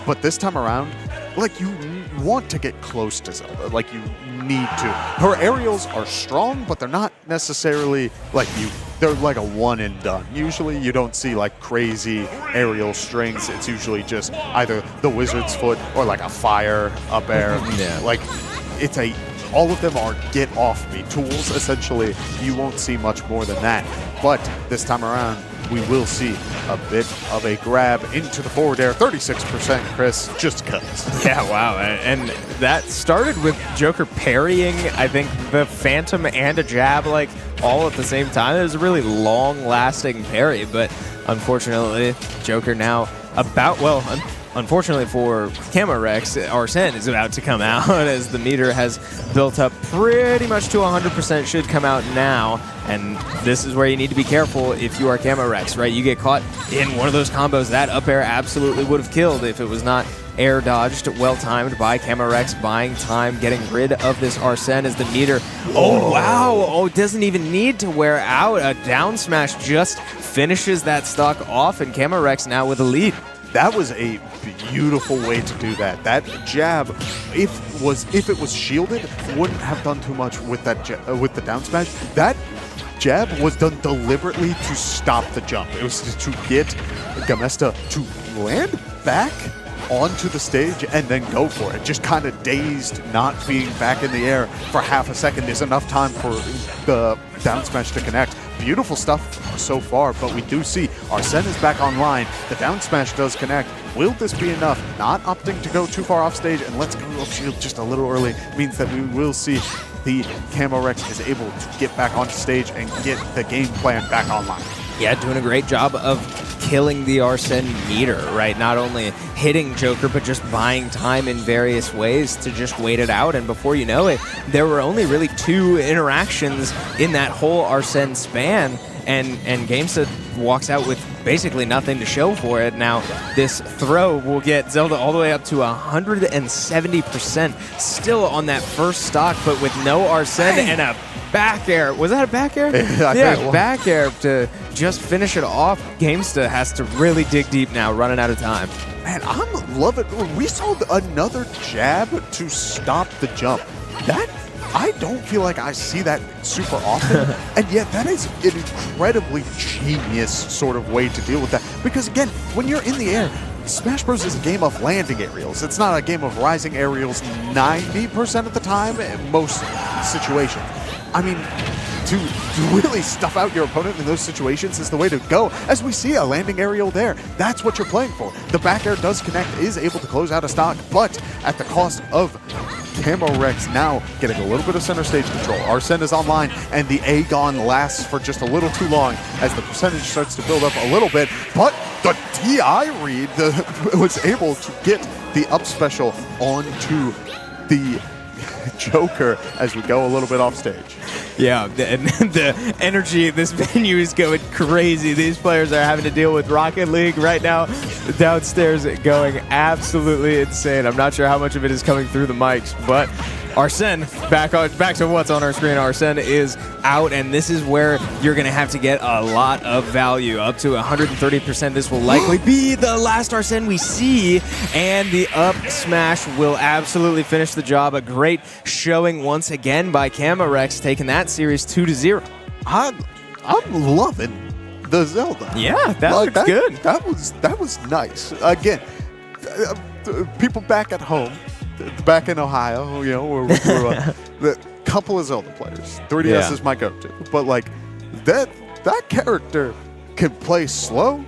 But this time around, like, you want to get close to Zelda. Like, you need to. Her aerials are strong, but they're not necessarily like they're like a one and done. Usually you don't see like crazy aerial strings. It's usually just either the Wizard's Foot or like a fire up air. Yeah. Like, it's all of them are get off me tools, essentially. You won't see much more than that. But this time around, we will see a bit of a grab into the forward air. 36%, Chris, just cuts. Yeah, wow. And that started with Joker parrying, I think, the Phantom and a jab, like, all at the same time. It was a really long-lasting parry, but unfortunately, Joker now unfortunately for Camerex, Arsene is about to come out as the meter has built up pretty much to 100%, should come out now. And this is where you need to be careful if you are Camerex, right? You get caught in one of those combos. That up air absolutely would have killed if it was not air dodged, well timed by Camerex, buying time, getting rid of this Arsene as the meter. Oh, wow. Oh, it doesn't even need to wear out. A down smash just finishes that stock off, and Camerex now with a lead. That was a beautiful way to do that. That jab, if it was shielded, wouldn't have done too much with that with the down smash. That jab was done deliberately to stop the jump. It was to get Gamesta to land back onto the stage and then go for it. Just kind of dazed, not being back in the air for half a second is enough time for the down smash to connect. Beautiful stuff so far, but we do see Arsene is back online. The down smash does connect. Will this be enough? Not opting to go too far off stage, and let's go up shield just a little early means that we will see the Camerex is able to get back onto stage and get the game plan back online. Yeah, doing a great job of killing the Arsene meter, right? Not only hitting Joker, but just buying time in various ways to just wait it out. And before you know it, there were only really 2 interactions in that whole Arsene span. And Gamesta walks out with basically nothing to show for it. Now, this throw will get Zelda all the way up to 170%, still on that first stock, but with no Arsene and a back air. Was that a back air? Yeah, back air to just finish it off. Gamesta has to really dig deep now, running out of time. Man, I'm loving it. We saw another jab to stop the jump. I don't feel like I see that super often, and yet that is an incredibly genius sort of way to deal with that. Because again, when you're in the air, Smash Bros. Is a game of landing aerials. It's not a game of rising aerials 90% of the time in most situations. I mean, to really stuff out your opponent in those situations is the way to go. As we see a landing aerial there, that's what you're playing for. The back air does connect, is able to close out a stock, but at the cost of Camerex now getting a little bit of center stage control. Arsene is online, and the Aegon lasts for just a little too long as the percentage starts to build up a little bit, but the DI read was able to get the up special onto the Joker as we go a little bit off stage. Yeah, the energy, this venue is going crazy. These players are having to deal with Rocket League right now. Downstairs going absolutely insane. I'm not sure how much of it is coming through the mics, but Arsene, back to what's on our screen. Arsene is out, and this is where you're going to have to get a lot of value, up to 130%. This will likely be the last Arsene we see, and the up smash will absolutely finish the job. A great showing once again by Camerex, taking that series 2-0. I'm loving the Zelda. Yeah, that looks good. That was nice. Again, people back at home, back in Ohio, you know, where the couple of Zelda players. 3DS is my go-to, but like that character can play slow,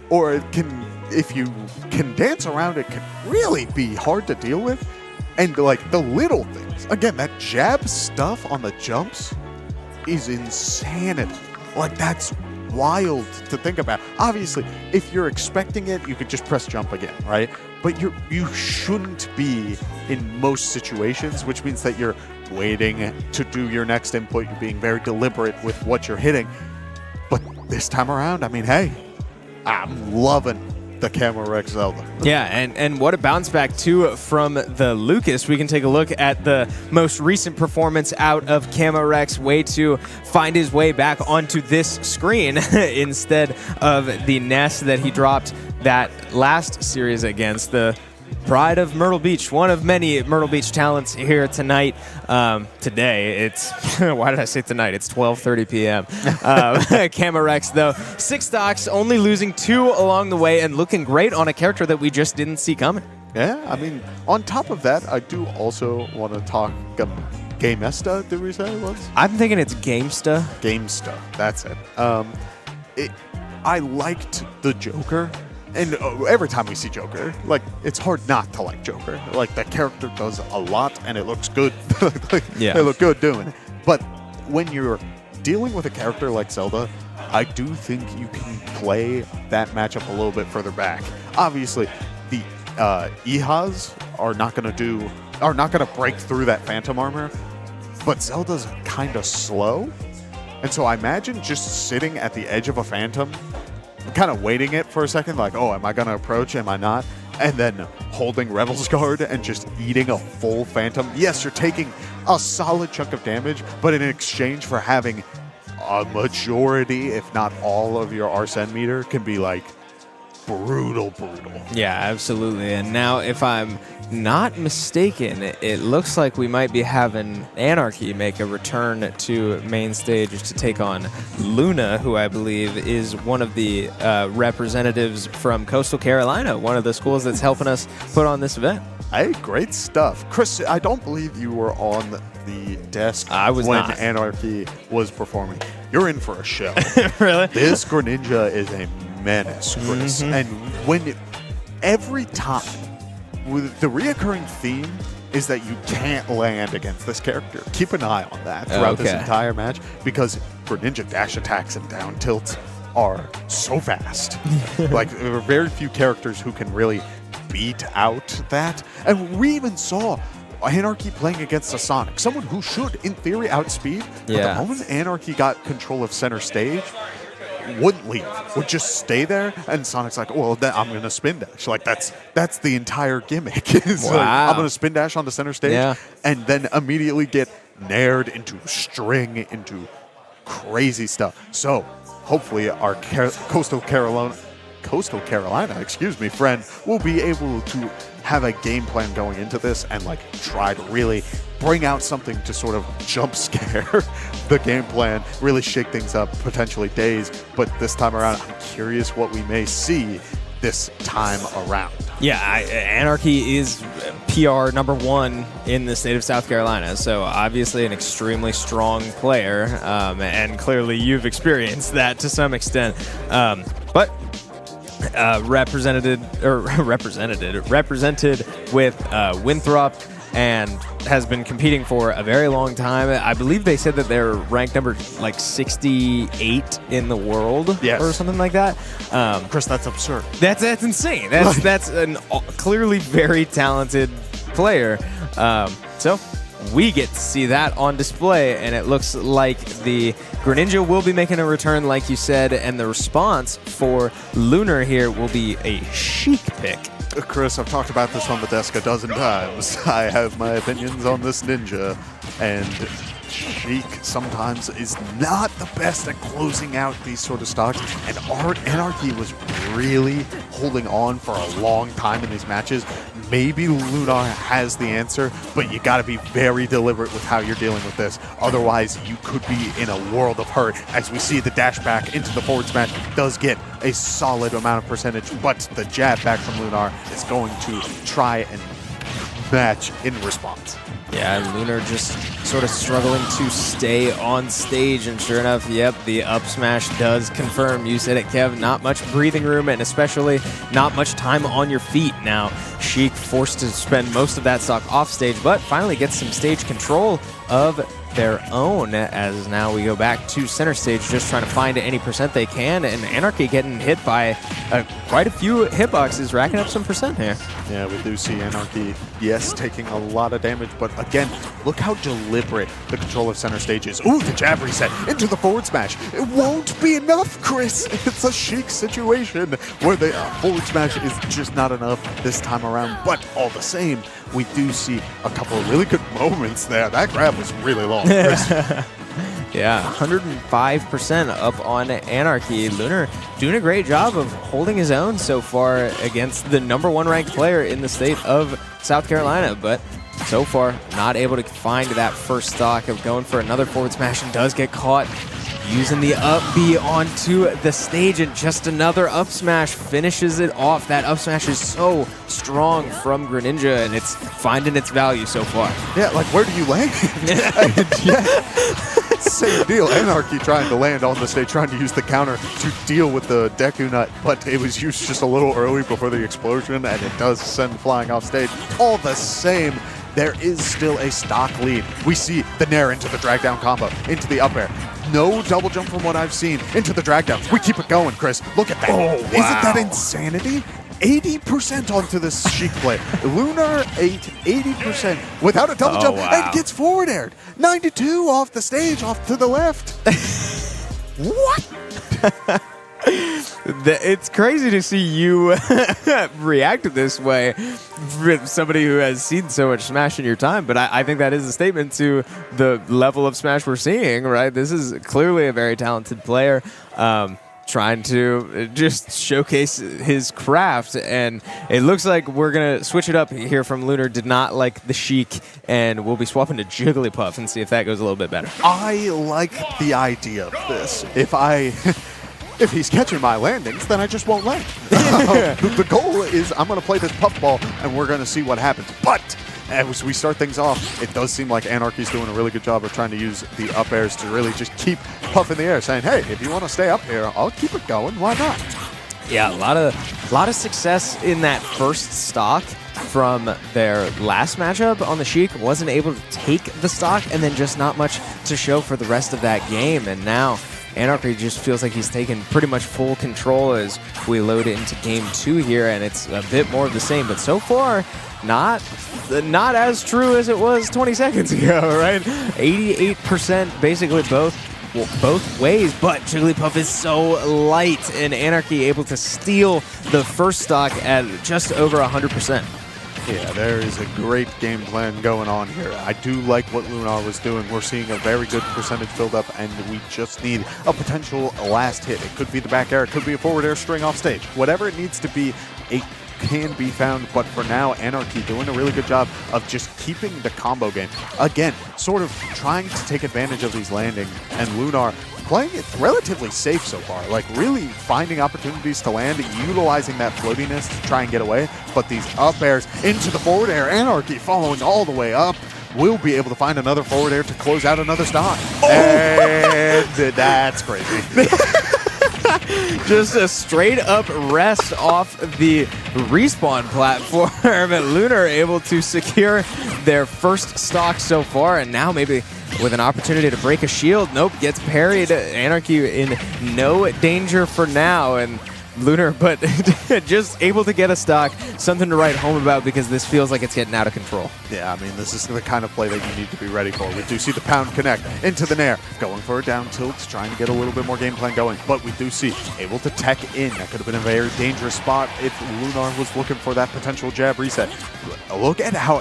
or it can, if you can dance around, it can really be hard to deal with. And like the little things, again, that jab stuff on the jumps is insanity. Like that's wild to think about. Obviously, if you're expecting it, you could just press jump again, right? But you shouldn't be in most situations, which means that you're waiting to do your next input. You're being very deliberate with what you're hitting. But this time around, I mean, hey, I'm loving the Camerex Zelda. Yeah, and what a bounce back too from the Lucas. We can take a look at the most recent performance out of Camerex, way to find his way back onto this screen instead of the nest that he dropped that last series against the pride of Myrtle Beach, one of many Myrtle Beach talents here tonight. Today, it's, why did I say tonight? It's 12:30 p.m. Camerex, though, 6 stocks, only losing 2 along the way, and looking great on a character that we just didn't see coming. Yeah, I mean, on top of that, I do also want to talk Gamesta, did we say it was? I'm thinking it's Gamesta. Gamesta, that's it. I liked the Joker. And every time we see Joker, like, it's hard not to like Joker. Like, that character does a lot, and it looks good. Yeah. They look good doing it. But when you're dealing with a character like Zelda, I do think you can play that matchup a little bit further back. Obviously, the Ihas are not going to break through that Phantom armor, but Zelda's kind of slow. And so I imagine just sitting at the edge of a Phantom, kind of waiting it for a second, like, oh, am I going to approach? Am I not? And then holding Rebel's Guard and just eating a full Phantom. Yes, you're taking a solid chunk of damage, but in exchange for having a majority, if not all, of your Arsene meter can be like brutal. Yeah, absolutely. And now, if I'm not mistaken, it looks like we might be having Anarchy make a return to main stage to take on Luna, who I believe is one of the representatives from Coastal Carolina, one of the schools that's helping us put on this event. Hey, great stuff. Chris, I don't believe you were on the desk when not. Anarchy was performing. You're in for a show. Really? This Greninja is a menace, Chris. And every time, the reoccurring theme is that you can't land against this character. Keep an eye on that throughout this entire match, because Greninja dash attacks and down tilts are so fast. Like, there are very few characters who can really beat out that. And we even saw Anarchy playing against a Sonic, someone who should, in theory, outspeed. But the moment Anarchy got control of center stage, wouldn't leave, would just stay there, and Sonic's like, well, then I'm going to spin dash. Like, that's the entire gimmick. It's like, I'm going to spin dash onto center stage, and then immediately get nared into string, into crazy stuff. So, hopefully, our Coastal Carolina, friend, will be able to have a game plan going into this and like try to really bring out something to sort of jump scare the game plan, really shake things up, potentially days. But this time around, I'm curious what we may see this time around. Yeah, Anarchy is PR #1 in the state of South Carolina, so obviously an extremely strong player, and clearly you've experienced that to some extent. But represented with Winthrop, and has been competing for a very long time. I believe they said that they're ranked number like 68 in the world, or something like that. Chris, that's absurd. That's insane. That's a clearly very talented player. So we get to see that on display, and it looks like the Greninja will be making a return, like you said, and the response for Lunar here will be a Sheik pick. Chris, I've talked about this on the desk a dozen times. I have my opinions on this ninja, and Sheik sometimes is not the best at closing out these sort of stocks, and Anarchy was really holding on for a long time in these matches. Maybe Lunar has the answer, but you got to be very deliberate with how you're dealing with this. Otherwise, you could be in a world of hurt. As we see, the dash back into the forward smash does get a solid amount of percentage, but the jab back from Lunar is going to try and match in response. Yeah, and Lunar just sort of struggling to stay on stage, and sure enough, yep, the up smash does confirm. You said it, Kev, not much breathing room, and especially not much time on your feet. Now, Sheik forced to spend most of that stock off stage, but finally gets some stage control of their own, as now we go back to center stage, just trying to find any percent they can, and Anarchy getting hit by quite a few hitboxes, racking up some percent here. Yeah, we do see Anarchy, yes, taking a lot of damage, but again, look how deliberate the control of center stage is. Ooh, the jab reset into the forward smash. It won't be enough, Chris. It's a Sheik situation where the forward smash is just not enough this time around, but all the same, we do see a couple of really good moments there. That grab was really long, Chris. Yeah, 105% up on Anarchy. Lunar doing a great job of holding his own so far against the #1 ranked player in the state of South Carolina, but so far not able to find that first stock of going for another forward smash, and does get caught using the up B onto the stage, and just another up smash finishes it off. That up smash is so strong from Greninja, and it's finding its value so far. Yeah, like, where do you land? Same deal. Anarchy trying to land on the stage, trying to use the counter to deal with the Deku Nut, but it was used just a little early before the explosion, and it does send flying off stage. All the same, there is still a stock lead. We see the Nair into the drag down combo, into the up air. No double jump from what I've seen, into the drag down. We keep it going, Chris. Look at that. Oh, wow. Isn't that insanity? 80% onto this Sheik play. Lunar 80% without a double jump, wow. and gets forward aired. 92 off the stage, off to the left. What? It's crazy to see you react this way with somebody who has seen so much Smash in your time, but I think that is a statement to the level of Smash we're seeing, right? This is clearly a very talented player. Trying to just showcase his craft, and it looks like we're gonna switch it up here from Lunar. Did not like the Sheik, and we'll be swapping to Jigglypuff and see if that goes a little bit better. I like the idea of this. If he's catching my landings, then I just won't land. The goal is I'm going to play this puffball, and we're going to see what happens. But as we start things off, it does seem like Anarchy's doing a really good job of trying to use the up airs to really just keep Puff in the air, saying, hey, if you want to stay up here, I'll keep it going. Why not? Yeah, a lot of success in that first stock from their last matchup on the Sheik. Wasn't able to take the stock, and then just not much to show for the rest of that game. And now Anarchy just feels like he's taken pretty much full control as we load it into game 2 here, and it's a bit more of the same. But so far, not as true as it was 20 seconds ago, right? 88% basically both ways, but Jigglypuff is so light, and Anarchy able to steal the first stock at just over 100%. Yeah, there is a great game plan going on here. I do like what Lunar was doing. We're seeing a very good percentage build up, and we just need a potential last hit. It could be the back air, it could be a forward air string off stage. Whatever it needs to be, it can be found, but for now, Anarchy doing a really good job of just keeping the combo game. Again, sort of trying to take advantage of these landings, and Lunar playing it relatively safe so far, like really finding opportunities to land, utilizing that floatiness to try and get away, but these up airs into the forward air, Anarchy following all the way up, will be able to find another forward air to close out another stock. Oh. And that's crazy. Just a straight up rest off the respawn platform, and Lunar able to secure their first stock so far, and now maybe with an opportunity to break a shield. Nope, gets parried. Anarchy in no danger for now, and Lunar, but just able to get a stock, something to write home about because this feels like it's getting out of control. Yeah, I mean, this is the kind of play that you need to be ready for. We do see the pound connect into the nair, going for a down tilt, trying to get a little bit more game plan going, but we do see able to tech in. That could have been a very dangerous spot if Lunar was looking for that potential jab reset. Look at how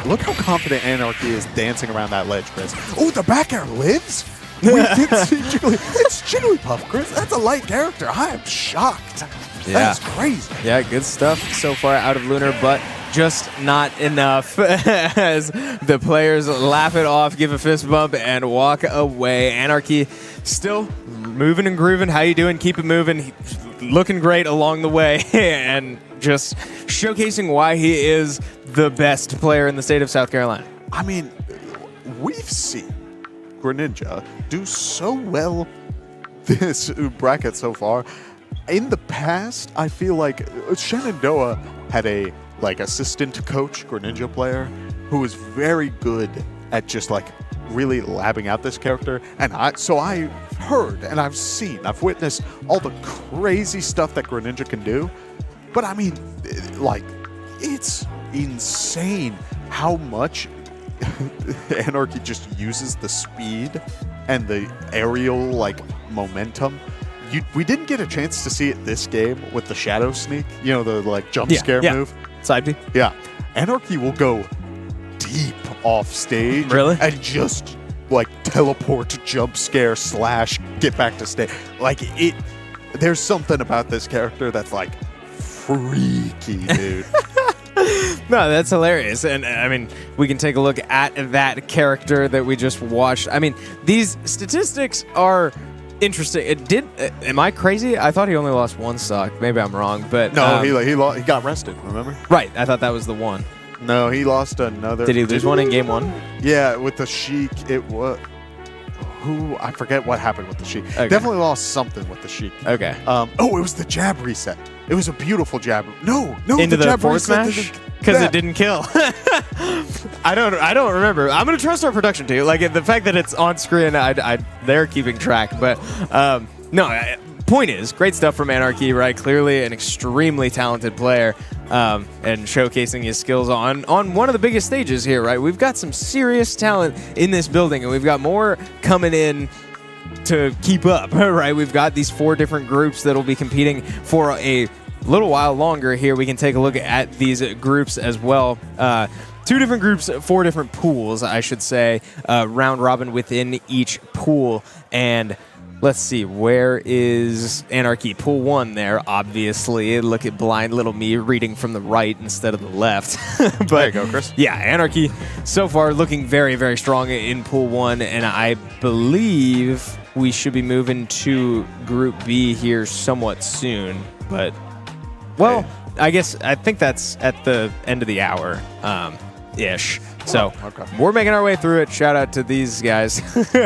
look how confident Anarchy is dancing around that ledge, Chris. Oh, the back air lives? We did see Jiggly. It's Jigglypuff, Chris. That's a light character. I am shocked. Yeah. That's crazy. Yeah, good stuff so far out of Lunar, but just not enough as the players laugh it off, give a fist bump, and walk away. Anarchy still moving and grooving. How you doing? Keep it moving. Looking great along the way and just showcasing why he is the best player in the state of South Carolina. I mean, we've seen Greninja do so well this bracket so far. In the past, I feel like Shenandoah had a assistant coach, Greninja player, who was very good at just really labbing out this character. And so I've heard and I've witnessed all the crazy stuff that Greninja can do. But I mean, it's insane how much Anarchy just uses the speed and the aerial momentum. We didn't get a chance to see it this game with the shadow sneak, the jump scare move. Side B. Yeah. Anarchy will go deep off stage. Really? And just teleport, jump scare / get back to stage. There's something about this character that's freaky, dude. No, that's hilarious. And I mean, we can take a look at that character that we just watched. I mean, these statistics are interesting. Am I crazy? I thought he only lost one stock. Maybe I'm wrong, but no, he got rested, remember? Right, I thought that was the one. No, he lost another. Did he lose one in game one? Yeah, with the Sheik, it was I forget what happened with the Sheik. Okay. Definitely lost something with the Sheik. Okay. It was the jab reset. It was a beautiful jab. No, into the jab forward reset smash because it didn't kill. I don't remember. I'm gonna trust our production team. The fact that it's on screen, they're keeping track. But no. Point is, great stuff from Anarchy, right? Clearly an extremely talented player and showcasing his skills on one of the biggest stages here, right? We've got some serious talent in this building, and we've got more coming in to keep up, right? We've got these 4 different groups that will be competing for a little while longer here. We can take a look at these groups as well. 2 different groups, 4 different pools, I should say, round robin within each pool. And let's see, where is Anarchy? Pool 1 there, obviously. Look at blind little me reading from the right instead of the left. But there you go, Chris. Yeah, Anarchy so far looking very, very strong in Pool 1, and I believe we should be moving to Group B here somewhat soon. But, well, I think that's at the end of the hour. Ish. So we're making our way through it. Shout out to these guys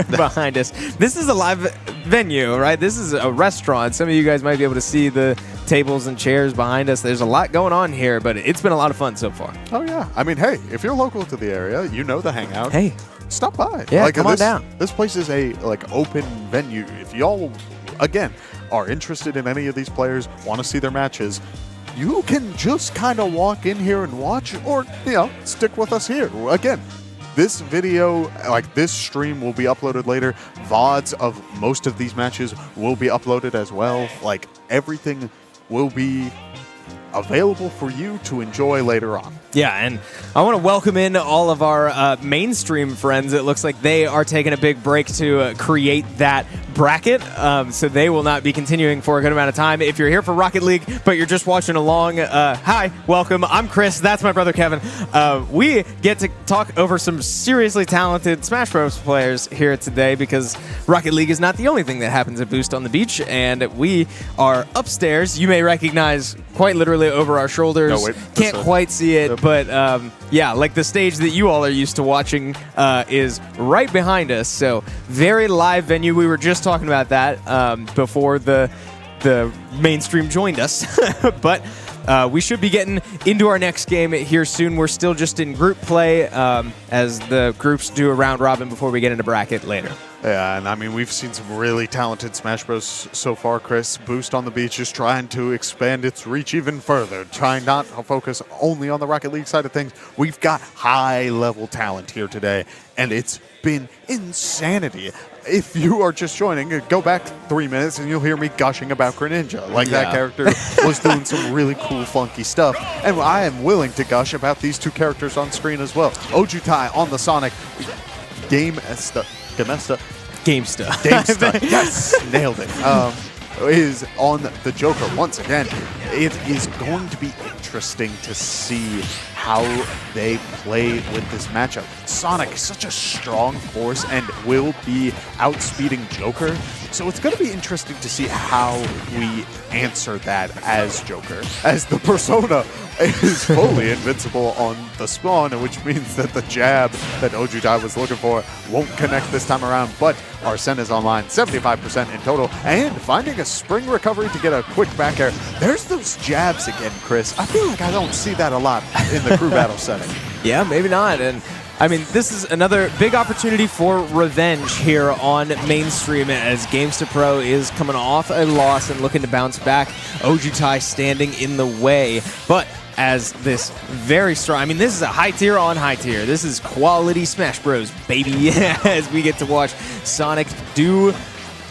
behind us. This is a live venue, right? This is a restaurant. Some of you guys might be able to see the tables and chairs behind us. There's a lot going on here, but it's been a lot of fun so far. Oh, yeah. I mean, hey, if you're local to the area, you know the hangout. Hey. Stop by. Yeah, come on down. This place is a open venue. If y'all, again, are interested in any of these players, want to see their matches, you can just kind of walk in here and watch, or, stick with us here. Again, this video, this stream will be uploaded later. VODs of most of these matches will be uploaded as well. Everything will be available for you to enjoy later on. Yeah, and I want to welcome in all of our mainstream friends. It looks like they are taking a big break to create that bracket, so they will not be continuing for a good amount of time. If you're here for Rocket League, but you're just watching along, hi, welcome. I'm Chris. That's my brother Kevin. We get to talk over some seriously talented Smash Bros. Players here today because Rocket League is not the only thing that happens at Boost on the Beach, and we are upstairs. You may recognize quite literally over our shoulders. No, wait, can't quite see it, but yeah, the stage that you all are used to watching is right behind us. So very live venue. We were just talking about that before the mainstream joined us, but we should be getting into our next game here soon. We're still just in group play as the groups do a round robin before we get into bracket later. Yeah, and I mean, we've seen some really talented Smash Bros. So far, Chris. Boost on the Beach is trying to expand its reach even further, trying not to focus only on the Rocket League side of things. We've got high-level talent here today, and it's been insanity. If you are just joining, go back 3 minutes and you'll hear me gushing about Greninja. Like, that character was doing some really cool, funky stuff. And I am willing to gush about these two characters on screen as well. Ojutai on the Sonic. Gamesta. Yes, nailed it. Is on the Joker once again. It is going to be interesting to see how they play with this matchup. Sonic is such a strong force and will be outspeeding Joker, so it's going to be interesting to see how we answer that as Joker, as the persona is fully invincible on the spawn, which means that the jab that Ojutai was looking for won't connect this time around, but Arsene is online, 75% in total, and finding a spring recovery to get a quick back air. There's those jabs again, Chris. I feel like I don't see that a lot in the crew battle setting. Yeah, maybe not. And I mean, this is another big opportunity for revenge here on mainstream as Gamesta Pro is coming off a loss and looking to bounce back. Ojutai standing in the way, but as this very strong, I mean, this is a high tier on high tier. This is quality Smash Bros, baby, as we get to watch Sonic do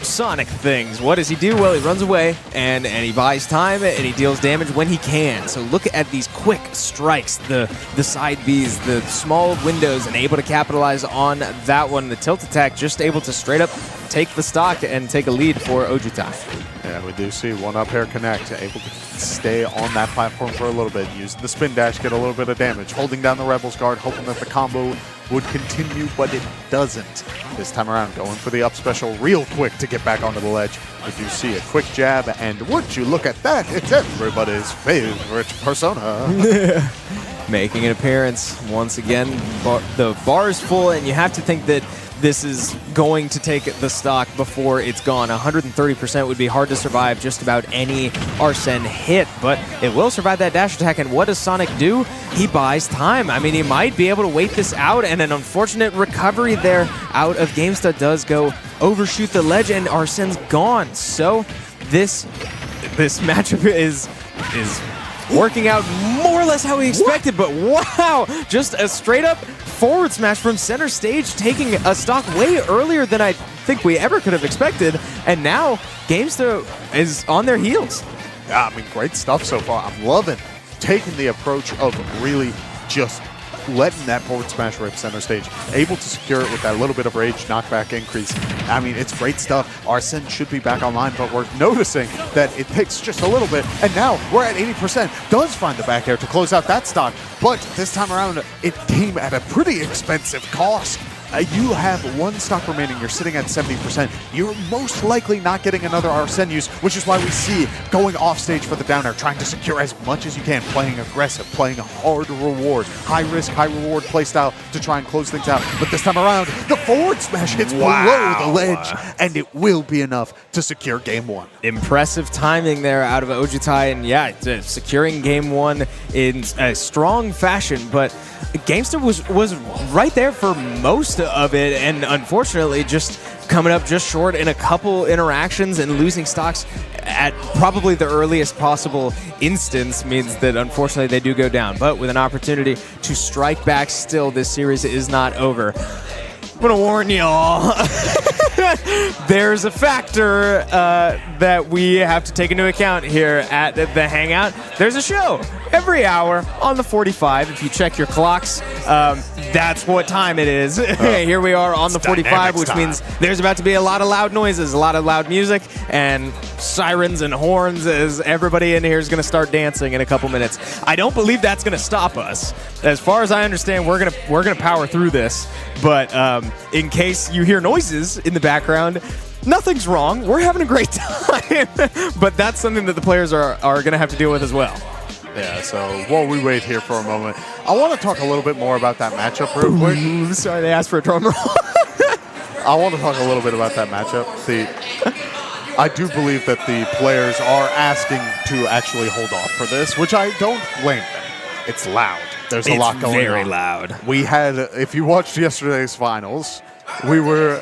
Sonic things. What does he do? Well, he runs away and he buys time and he deals damage when he can. So look at these quick strikes, the side Bs, the small windows, and able to capitalize on that one. The tilt attack just able to straight up take the stock and take a lead for Ojutai. Yeah, we do see one up air connect, able to stay on that platform for a little bit, using the spin dash, get a little bit of damage, holding down the Rebels guard, hoping that the combo would continue, but it doesn't. This time around, going for the up special real quick to get back onto the ledge. We do see a quick jab, and would you look at that, it's everybody's favorite persona. Making an appearance once again. The bar is full, and you have to think that this is going to take the stock before it's gone. 130% would be hard to survive just about any Arsene hit, but it will survive that dash attack. And what does Sonic do? He buys time. I mean, he might be able to wait this out, and an unfortunate recovery there out of Gamesta does go overshoot the ledge, and Arsene's gone. So this matchup is working out more or less how we expected, but wow, just a straight up forward smash from center stage, taking a stock way earlier than I think we ever could have expected, and now Gamesta is on their heels. Yeah, I mean, great stuff so far. I'm loving taking the approach of really just letting that forward smash rip center stage, able to secure it with that little bit of rage knockback increase. I mean, it's great stuff. Arsene should be back online, but we're noticing that it takes just a little bit, and now we're at 80%. Does find the back air to close out that stock, but this time around, it came at a pretty expensive cost. You have one stock remaining, you're sitting at 70%. You're most likely not getting another Arsene use, which is why we see going off stage for the down air, trying to secure as much as you can, playing aggressive, playing a hard reward, high risk, high reward playstyle to try and close things out. But this time around, the forward smash hits below the ledge, and it will be enough to secure game one. Impressive timing there out of Ojutai, and yeah, securing game one in a strong fashion, but Gamesta was right there for most of it, and unfortunately just coming up just short in a couple interactions and losing stocks at probably the earliest possible instance means that unfortunately they do go down. But with an opportunity to strike back still, this series is not over. I'm gonna warn y'all. There's a factor that we have to take into account here at the Hangout. There's a show every hour on the 45. If you check your clocks, that's what time it is. Here we are on the 45, which means there's about to be a lot of loud noises, a lot of loud music, and sirens and horns as everybody in here is going to start dancing in a couple minutes. I don't believe that's going to stop us. As far as I understand, we're gonna power through this. But in case you hear noises in the background, nothing's wrong. We're having a great time. But that's something that the players are going to have to deal with as well. Yeah, so while we wait here for a moment, I want to talk a little bit more about that matchup real quick. Sorry, they asked for a drum roll. I want to talk a little bit about that matchup. I do believe that the players are asking to actually hold off for this, which I don't blame them. It's loud. There's a lot going on. Very loud. We had, if you watched yesterday's finals, we were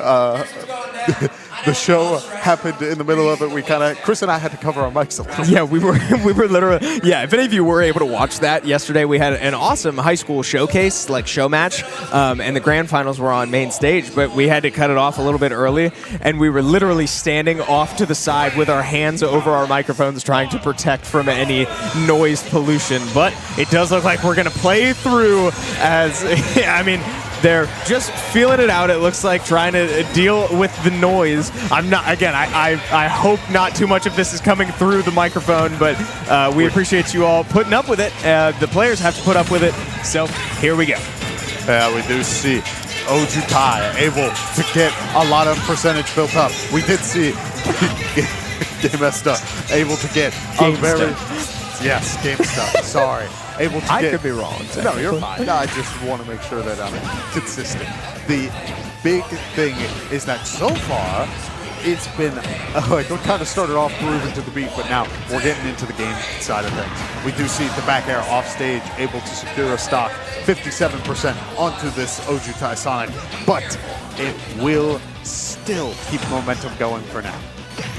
the show happened in the middle of it. Chris and I had to cover our mics a little. Yeah, we were literally. Yeah, if any of you were able to watch that yesterday, we had an awesome high school showcase, like show match, and the grand finals were on main stage. But we had to cut it off a little bit early, and we were literally standing off to the side with our hands over our microphones, trying to protect from any noise pollution. But it does look like we're gonna play through as. I mean. They're just feeling it out. It looks like trying to deal with the noise. I'm not. Again, I hope not too much of this is coming through the microphone, but we appreciate you all putting up with it. The players have to put up with it. So here we go. Yeah, we do see Ojutai able to get a lot of percentage built up. We did see GameSta able to get a very GameSta. Sorry. Able to I could be wrong. No, you're fine. No, I just want to make sure that I'm consistent. The big thing is that so far, it's been like we kind of started off grooving to the beat, but now we're getting into the game side of things. We do see the back air off stage able to secure a stock 57% onto this Ojutai Sonic, but it will still keep momentum going for now.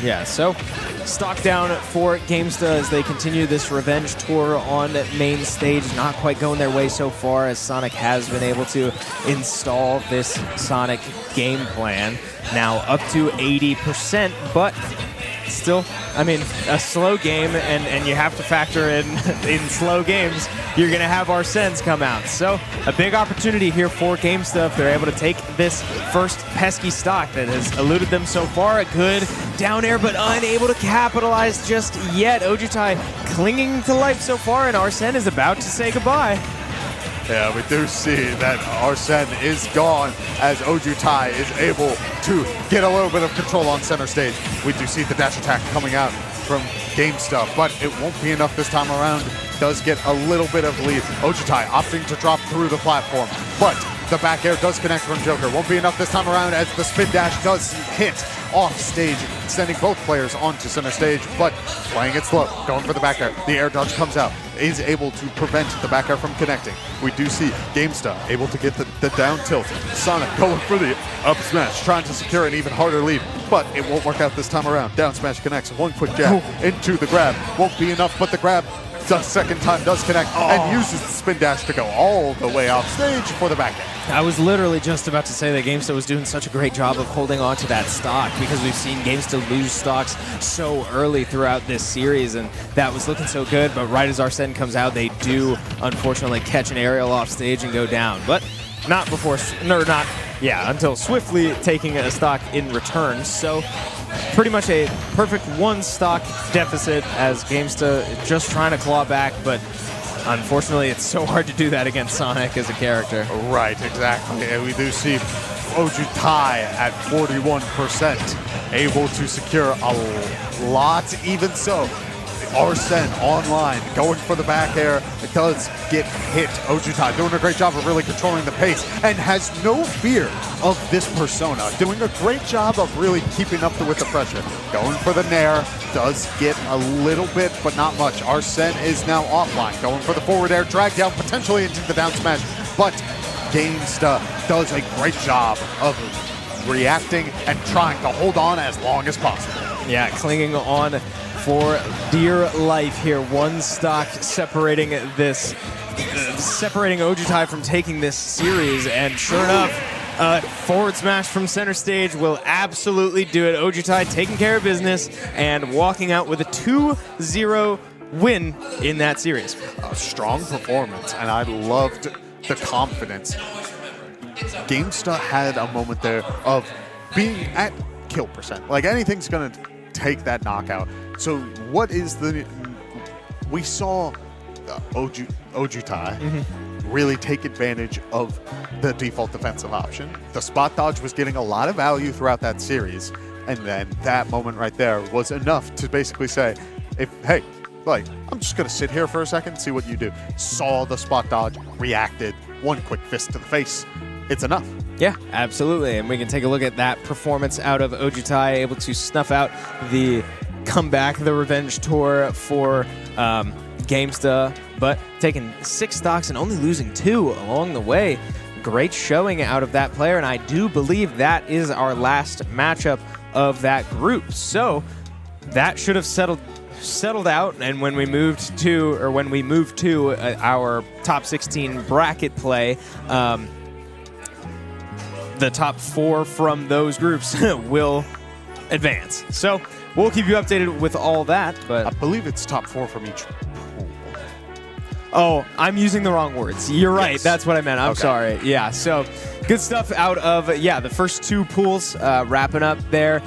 Yeah, so stock down for GameSta as they continue this revenge tour on main stage. Not quite going their way so far, as Sonic has been able to install this Sonic game plan. Now up to 80%, but still, I mean, a slow game, and you have to factor in slow games, you're going to have Arsens come out. So a big opportunity here for GameSta if they're able to take this first pesky stock that has eluded them so far. A good down air, but unable to capitalize just yet. Ojutai clinging to life so far, and Arsene is about to say goodbye. Yeah, we do see that Arsene is gone as Ojutai is able to get a little bit of control on center stage. We do see the dash attack coming out from GameSta, but it won't be enough this time around. Does get a little bit of lead. Ojutai opting to drop through the platform, but the back air does connect from Joker. Won't be enough this time around as the spin dash does hit off stage, sending both players onto center stage, but playing it slow, going for the back air. The air dodge comes out, is able to prevent the back air from connecting. We do see GameSta able to get the down tilt. Sonic going for the up smash, trying to secure an even harder lead, but it won't work out this time around. Down smash connects, one quick jab into the grab. Won't be enough, but the grab the second time does connect and uses the spin dash to go all the way off stage for the back end. I was literally just about to say that GameSta was doing such a great job of holding on to that stock, because we've seen GameSta lose stocks so early throughout this series, and that was looking so good, but right as Arsene comes out, they do unfortunately catch an aerial off stage and go down. But not before, until swiftly taking a stock in return. So pretty much a perfect one stock deficit as GameSta just trying to claw back, but unfortunately it's so hard to do that against Sonic as a character. Right, exactly. And we do see Ojutai at 41%, able to secure a lot. Even so, Arsene online, going for the back air. It does get hit. Ojutai doing a great job of really controlling the pace and has no fear of this persona. Doing a great job of really keeping up with the pressure. Going for the nair. Does get a little bit, but not much. Arsene is now offline. Going for the forward air. Drag down, potentially into the down smash. But GameSta does a great job of reacting and trying to hold on as long as possible. Yeah, clinging on for dear life here. One stock separating this, separating Ojutai from taking this series, and sure enough, forward smash from center stage will absolutely do it. Ojutai taking care of business and walking out with a 2-0 win in that series. A strong performance, and I loved the confidence. GameSta had a moment there of being at kill percent. Like, anything's going to take that knockout. So what is the... We saw Ojutai really take advantage of the default defensive option. The spot dodge was getting a lot of value throughout that series, and then that moment right there was enough to basically say, hey, like, I'm just going to sit here for a second and see what you do. Saw the spot dodge, reacted, one quick fist to the face. It's enough. Yeah, absolutely. And we can take a look at that performance out of Ojutai, able to snuff out the comeback, the revenge tour for GameSta, but taking 6 stocks and only losing 2 along the way. great showing out of that player, and I do believe that is our last matchup of that group. So that should have settled out, and when we moved to our top 16 bracket play, the top 4 from those groups will advance. So we'll keep you updated with all that, but I believe it's top 4 from each pool. oh, I'm using the wrong words. You're right. Yes. That's what I meant. I'm Okay. sorry. Yeah, so good stuff out of, the first 2 pools wrapping up there.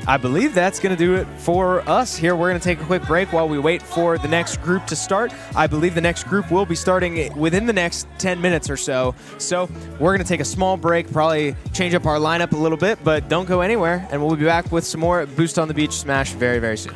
I believe that's going to do it for us here. We're going to take a quick break while we wait for the next group to start. I believe the next group will be starting within the next 10 minutes or so. So we're going to take a small break, probably change up our lineup a little bit, but don't go anywhere, and we'll be back with some more Boost on the Beach Smash very, very soon.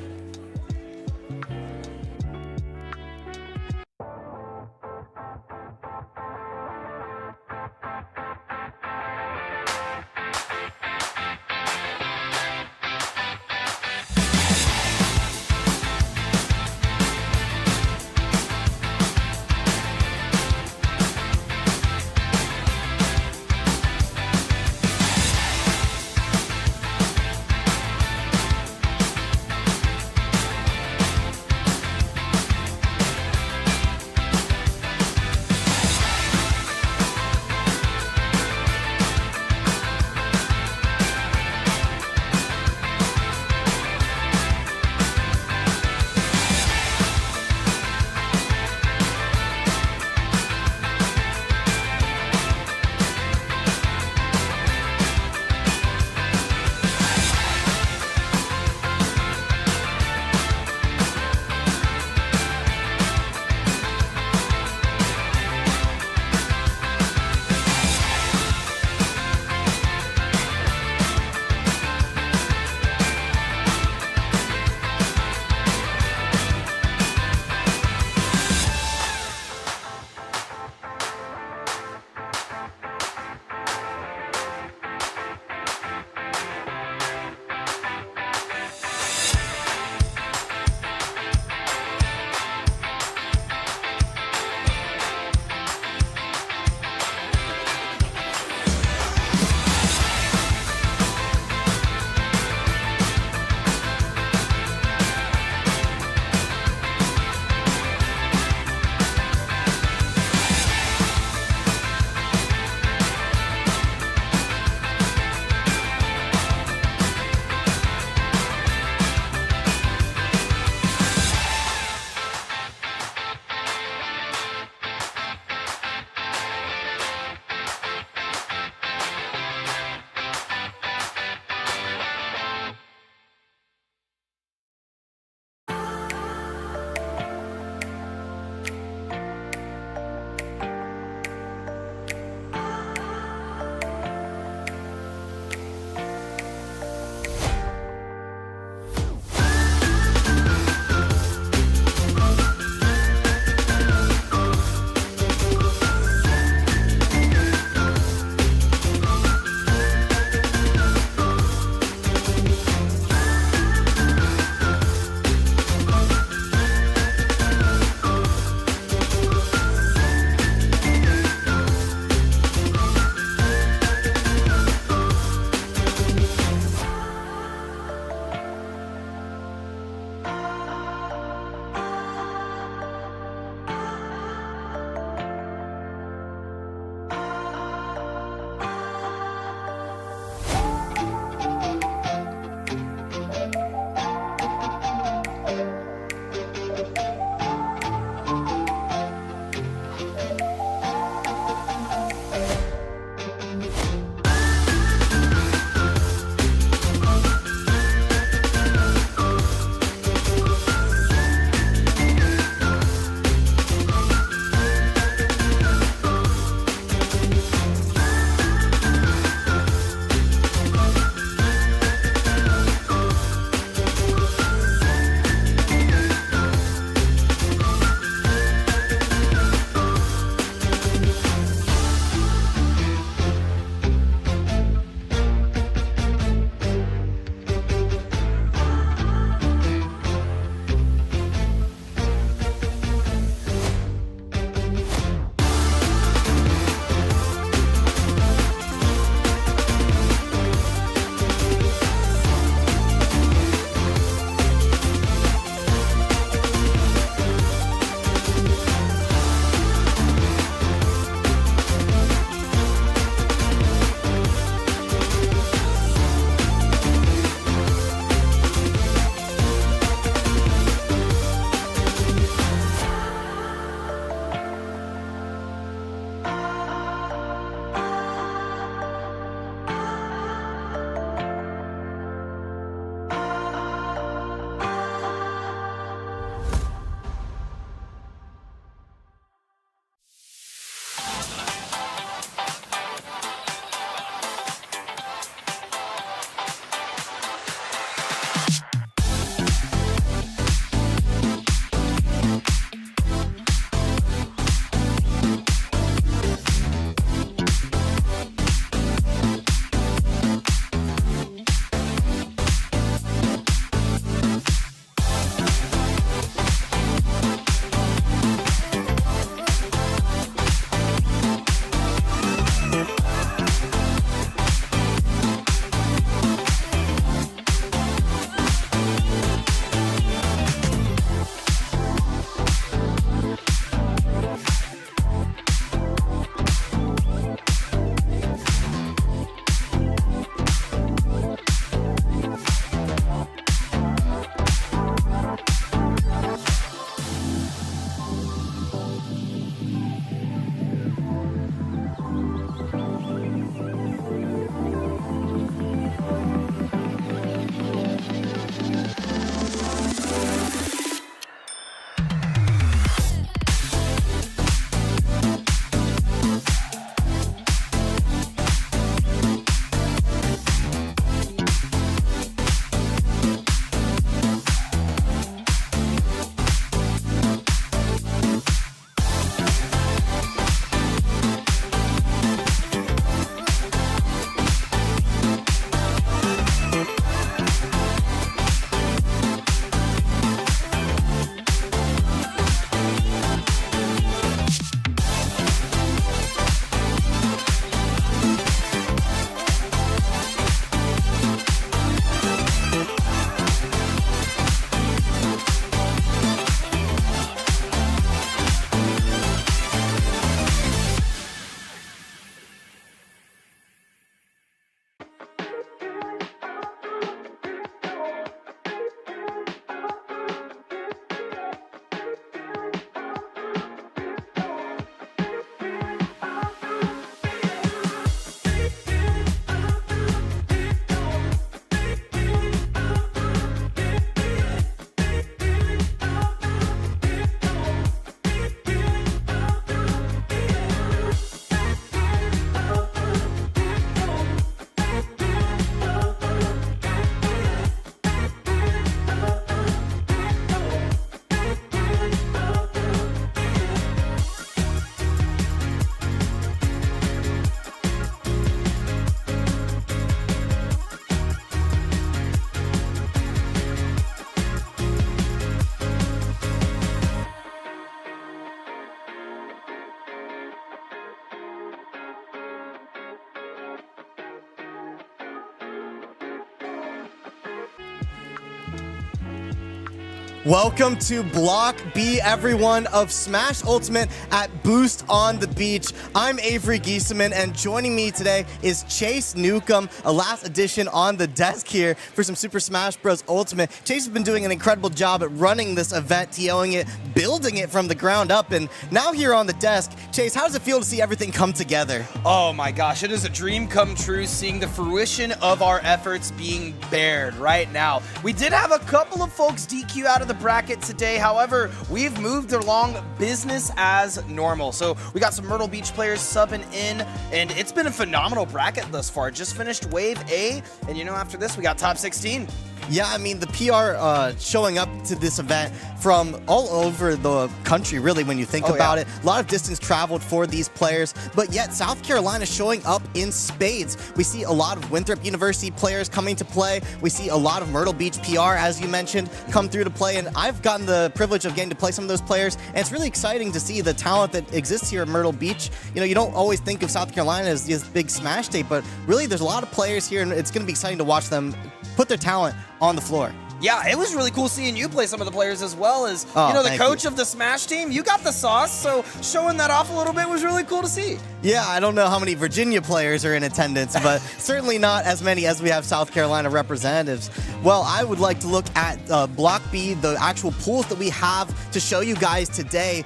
Welcome to Block B, everyone, of Smash Ultimate at Boost on the Beach. I'm Avery Giesemann, and joining me today is Chase Newcomb, a last edition on the desk here for some Super Smash Bros. Ultimate. Chase has been doing an incredible job at running this event, TOing it, building it from the ground up, and now here on the desk. Chase, how does it feel to see everything come together? Oh my gosh, it is a dream come true seeing the fruition of our efforts being bared right now. We did have a couple of folks DQ out of the bracket today. However, we've moved along business as normal. So we got some Myrtle Beach players subbing in, and it's been a phenomenal bracket thus far. Just finished Wave A, and you know, after this, we got top 16. Yeah, I mean, the PR showing up to this event from all over the country, really, when you think about it. A lot of distance traveled for these players, but yet South Carolina showing up in spades. We see a lot of Winthrop University players coming to play. We see a lot of Myrtle Beach PR, as you mentioned, come through to play, and I've gotten the privilege of getting to play some of those players, and it's really exciting to see the talent that exists here at Myrtle Beach. You know, you don't always think of South Carolina as this big Smash state, but really there's a lot of players here, and it's going to be exciting to watch them put their talent on the floor. Yeah, it was really cool seeing you play some of the players as well as, you know, the coach of the Smash team. You got the sauce, so showing that off a little bit was really cool to see. Yeah, I don't know how many Virginia players are in attendance, but certainly not as many as we have South Carolina representatives. Well, I would like to look at Block B, the actual pools that we have to show you guys today.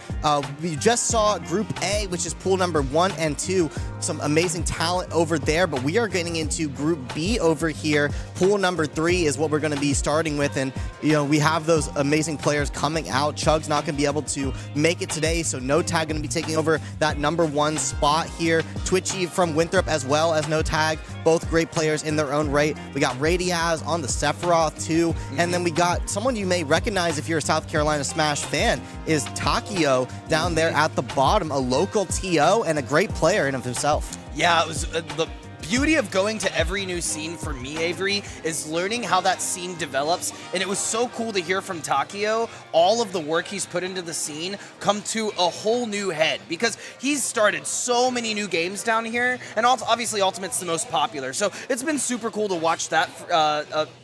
We just saw Group A, which is pool number 1 and 2. Some amazing talent over there, but we are getting into Group B over here. Pool number 3 is what we're going to be starting with, and you know, we have those amazing players coming out. Chugs not going to be able to make it today, so No Tag going to be taking over that number 1 spot here. Twitchy from Winthrop as well as No Tag, both great players in their own right. We got Radiaz on the Sephiroth too, and then we got someone you may recognize if you're a South Carolina Smash fan is Takio down there at the bottom, a local TO and a great player in of himself. Yeah, it was the beauty of going to every new scene for me, Avery, is learning how that scene develops, and it was so cool to hear from Takio all of the work he's put into the scene come to a whole new head, because he's started so many new games down here, and obviously Ultimate's the most popular, so it's been super cool to watch that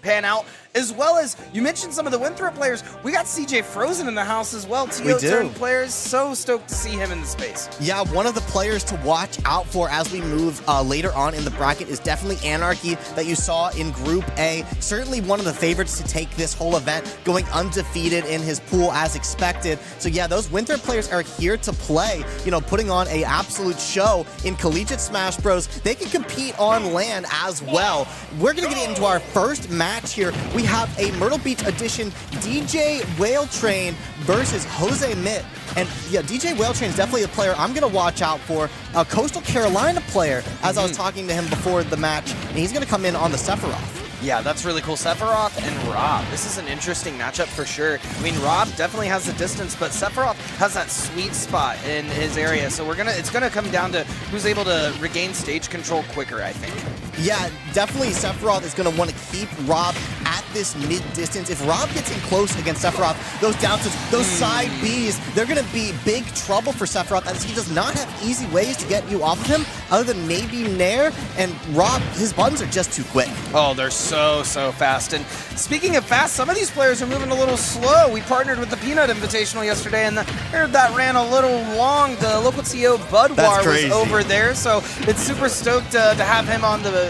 pan out. As well as, you mentioned some of the Winthrop players, we got CJ Frozen in the house as well. TO turn players, so stoked to see him in the space. Yeah, one of the players to watch out for as we move later on in the bracket is definitely Anarchy that you saw in Group A. Certainly one of the favorites to take this whole event, going undefeated in his pool as expected. So yeah, those Winthrop players are here to play, you know, putting on an absolute show in Collegiate Smash Bros. They can compete on LAN as well. We're going to get into our first match here. We have a Myrtle Beach edition DJ Whale Train versus Jose Mitt. And yeah, DJ Whale Train is definitely a player I'm going to watch out for. A Coastal Carolina player, as I was talking to him before the match, and he's going to come in on the Sephiroth. Yeah, that's really cool. Sephiroth and Rob. This is an interesting matchup for sure. I mean, Rob definitely has the distance, but Sephiroth has that sweet spot in his area. So it's gonna come down to who's able to regain stage control quicker, I think. Yeah, definitely Sephiroth is going to want to keep Rob at this mid-distance. If Rob gets in close against Sephiroth, those down tilts, those side Bs, they're going to be big trouble for Sephiroth, as he does not have easy ways to get you off of him, other than maybe Nair, and Rob, his buttons are just too quick. Oh, they're so fast. And speaking of fast, some of these players are moving a little slow. We partnered with the Peanut Invitational yesterday, and that ran a little long. The local TO Budwar was over there, so it's super stoked to have him on the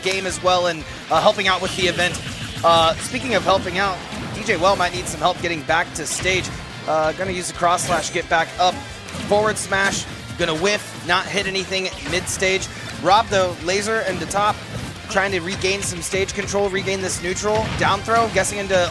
game as well, and helping out with the event. Speaking of helping out, DJ Well might need some help getting back to stage. Gonna use the cross slash, get back up, forward smash, gonna whiff, not hit anything mid stage. Rob though, laser into top, trying to regain some stage control, regain this neutral. Down throw, guessing into, I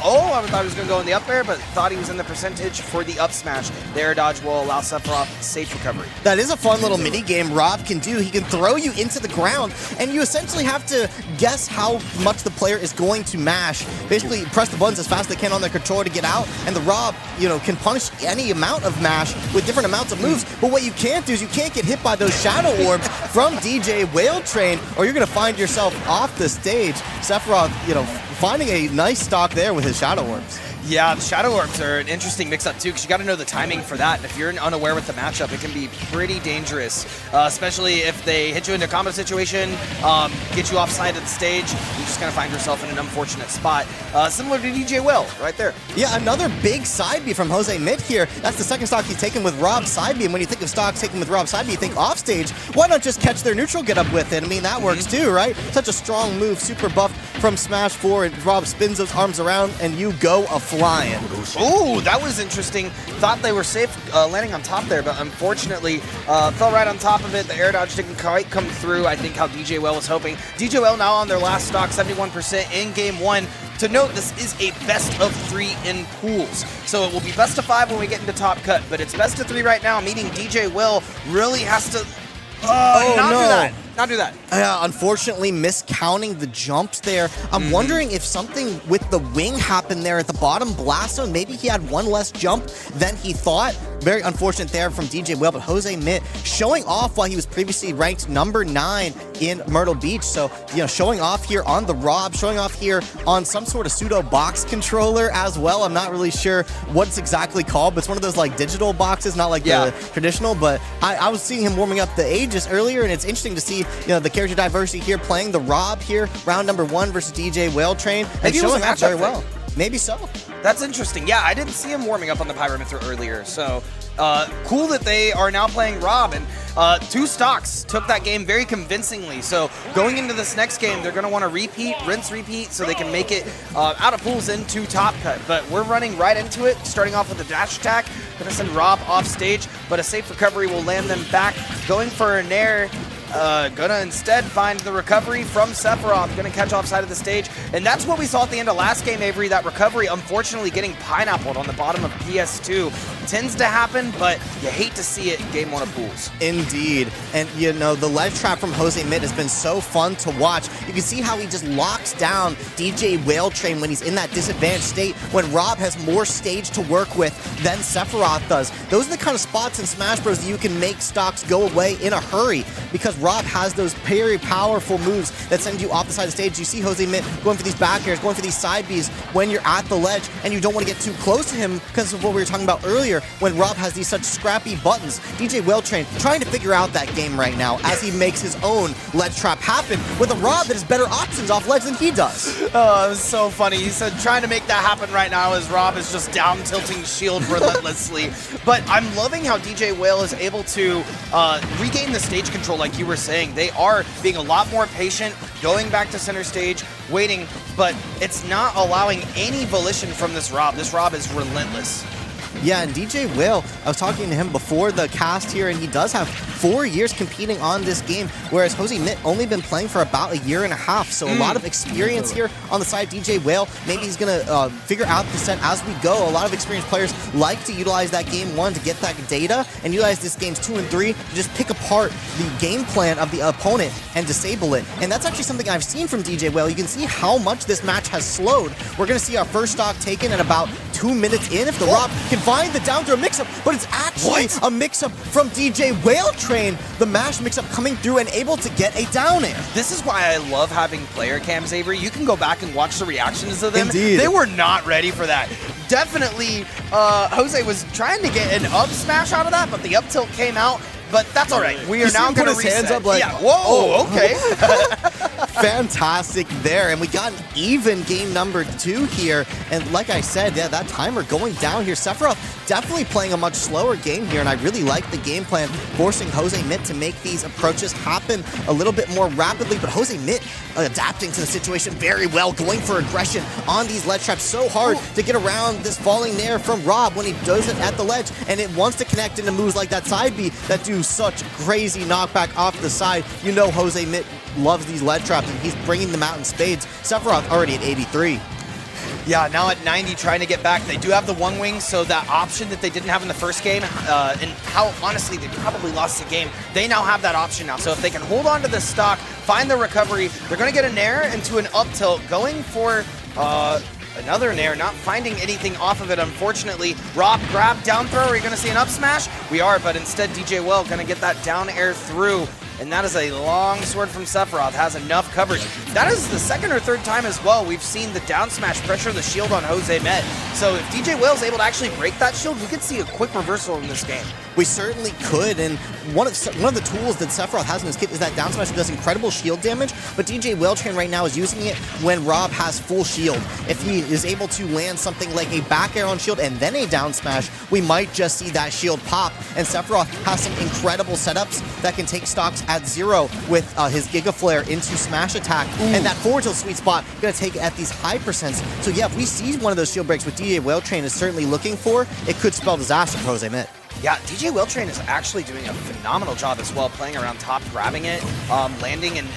thought he was going to go in the up air, but thought he was in the percentage for the up smash. The air dodge will allow Sephiroth safe recovery. That is a fun little mini game Rob can do. He can throw you into the ground, and you essentially have to guess how much the player is going to mash. Basically, press the buttons as fast as they can on their controller to get out, and the Rob, you know, can punish any amount of mash with different amounts of moves. But what you can't do is you can't get hit by those shadow orbs from DJ Whale Train, or you're going to find yourself off the stage. Sephiroth, you know, finding a nice stock there with his shadow orbs. Yeah, the Shadow Orbs are an interesting mix-up too, because you got to know the timing for that. And if you're unaware with the matchup, it can be pretty dangerous, especially if they hit you into a combo situation, get you offside of the stage. You just kind of find yourself in an unfortunate spot, similar to DJ Will right there. Yeah, another big side B from Jose Mitt here. That's the second stock he's taken with Rob side B. And when you think of stocks taken with Rob side B, you think offstage. Why not just catch their neutral get up with it? I mean, that works too, right? Such a strong move, super buff from Smash 4, and Rob spins those arms around, and you go a-flying. Ooh, that was interesting. Thought they were safe landing on top there, but unfortunately fell right on top of it. The air dodge didn't quite come through, I think, how DJ Well was hoping. DJ Well now on their last stock, 71% in game 1. To note, this is a best of 3 in pools. So it will be best of 5 when we get into top cut, but it's best of 3 right now, meaning DJ Will really has to not do that. Unfortunately, miscounting the jumps there. I'm wondering if something with the wing happened there at the bottom blast zone. Maybe he had one less jump than he thought. Very unfortunate there from DJ Will, but Jose Mitt showing off while he was previously ranked number 9 in Myrtle Beach. So, showing off here on the Rob, showing off here on some sort of pseudo box controller as well. I'm not really sure what it's exactly called, but it's one of those like digital boxes, not like the traditional. But I was seeing him warming up the Aegis earlier, and it's interesting to see the character diversity here, playing the Rob here, round number 1 versus DJ Whale Train, and showing up very well. Maybe so. That's interesting. Yeah, I didn't see him warming up on the Pyrometer earlier, so cool that they are now playing Rob, and 2 stocks took that game very convincingly. So going into this next game, they're going to want to rinse, repeat, so they can make it out of pools into top cut. But we're running right into it, starting off with a dash attack. Going to send Rob off stage, but a safe recovery will land them back. Going for a nair. Gonna instead find the recovery from Sephiroth, gonna catch offside of the stage, and that's what we saw at the end of last game, Avery. That recovery, unfortunately, getting pineappled on the bottom of PS2 tends to happen, but you hate to see it in game 1 of pools. Indeed, and the ledge trap from Jose Mitt has been so fun to watch. You can see how he just locks down DJ Whale Train when he's in that disadvantaged state, when Rob has more stage to work with than Sephiroth does. Those are the kind of spots in Smash Bros. That you can make stocks go away in a hurry, because Rob has those very powerful moves that send you off the side of the stage. You see Jose Mitt going for these back airs, going for these side Bs when you're at the ledge, and you don't want to get too close to him because of what we were talking about earlier when Rob has these such scrappy buttons. DJ Whale Train trying to figure out that game right now as he makes his own ledge trap happen with a Rob that has better options off ledge than he does. Oh, it was so funny. He said trying to make that happen right now as Rob is just down tilting shield relentlessly. But I'm loving how DJ Whale is able to regain the stage control, like you were saying. They are being a lot more patient, going back to center stage, waiting, but it's not allowing any volition from this Rob. This Rob is relentless. Yeah, and DJ Will, I was talking to him before the cast here, and he does have 4 years competing on this game, whereas Jose Mitt only been playing for about a year and a half. So a lot of experience here on the side of DJ Whale. Maybe he's going to figure out the set as we go. A lot of experienced players like to utilize that game 1 to get that data, and utilize this games 2 and 3 to just pick apart the game plan of the opponent and disable it. And that's actually something I've seen from DJ Whale. You can see how much this match has slowed. We're going to see our first stock taken at about 2 minutes in if the Rob can find the down throw mix-up, but it's actually a mix-up from DJ Whale Train. The mash mix-up coming through and able to get a down air. This is why I love having player cams, Avery. You can go back and watch the reactions of them. Indeed. They were not ready for that. Definitely, Jose was trying to get an up smash out of that, but the up tilt came out. But that's all right. We are now going to reset. Hands up like, whoa, okay. Fantastic there. And we got an even game number 2 here. And like I said, that timer going down here. Sephiroth definitely playing a much slower game here. And I really like the game plan, forcing Jose Mitt to make these approaches happen a little bit more rapidly. But Jose Mitt adapting to the situation very well, going for aggression on these ledge traps. So hard to get around this falling nair from Rob when he does it at the ledge. And it wants to connect into moves like that side B that do such crazy knockback off the side. Jose Mitt loves these ledge traps, and he's bringing them out in spades. Sephiroth already at 83. Yeah, now at 90, trying to get back. They do have the one wing, so that option that they didn't have in the first game, and how honestly they probably lost the game, they now have that option now. So if they can hold on to this stock, find the recovery, they're going to get a nair into an up tilt, going for Another Nair, not finding anything off of it, unfortunately. Rob grab, down throw. Are we going to see an up smash? We are, but instead DJ Well going to get that down air through. And that is a long sword from Sephiroth, has enough coverage. That is the second or third time as well we've seen the down smash pressure the shield on Jose Met. So if DJ Whale's able to actually break that shield, we could see a quick reversal in this game. We certainly could, and one of the tools that Sephiroth has in his kit is that down smash that does incredible shield damage, but DJ Whaletrain right now is using it when Rob has full shield. If he is able to land something like a back air on shield and then a down smash, we might just see that shield pop, and Sephiroth has some incredible setups that can take stocks at 0 with his Giga Flare into smash attack, and that forward tilt sweet spot gonna take it at these high percents. So yeah, if we see one of those shield breaks with DJ Whaletrain is certainly looking for, it could spell disaster for Jose Met. Yeah, DJ Whaletrain is actually doing a phenomenal job as well, playing around top, grabbing it, landing and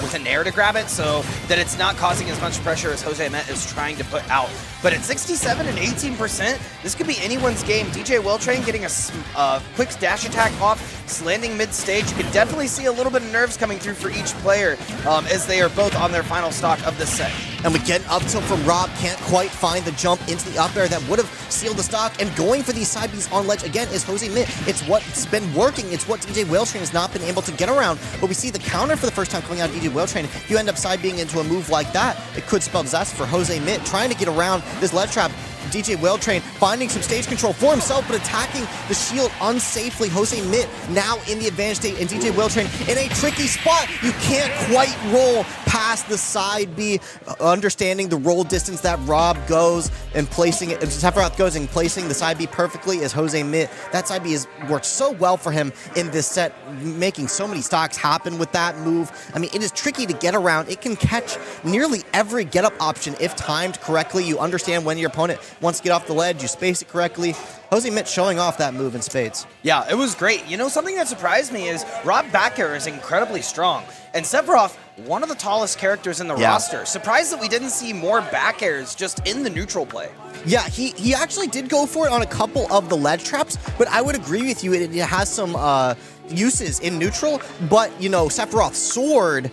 with a nair to grab it, so that it's not causing as much pressure as Jose Met is trying to put out. But at 67 and 18%, this could be anyone's game. DJ Whaletrain getting a quick dash attack off, landing mid-stage. You can definitely see a little bit of nerves coming through for each player as they are both on their final stock of this set. And we get up tilt from Rob, can't quite find the jump into the up air that would have sealed the stock, and going for these side Bs on ledge again is Jose Mit. It's what's been working, it's what DJ Whaletrain has not been able to get around, but we see the counter for the first time coming out of DJ Whaletrain. If you end up side being into a move like that, it could spell disaster for Jose Mit, trying to get around this ledge trap. DJ Whaletrain finding some stage control for himself, but attacking the shield unsafely. Jose Mit now in the advantage state, and DJ Whaletrain in a tricky spot. You can't quite roll past the side B, understanding the roll distance that Rob goes and placing it, Sephiroth goes and placing the side B perfectly as Jose Mit. That side B has worked so well for him in this set, making so many stocks happen with that move. I mean, it is tricky to get around. It can catch nearly every get-up option if timed correctly. You understand when your opponent wants to get off the ledge, you space it correctly. Jose Mit showing off that move in spades. Yeah, it was great. You know, something that surprised me is Rob back air is incredibly strong. And Sephiroth, one of the tallest characters in the roster. Surprised that we didn't see more back airs just in the neutral play. Yeah, he actually did go for it on a couple of the ledge traps, but I would agree with you, it has some uses in neutral, but, you know, Sephiroth's sword,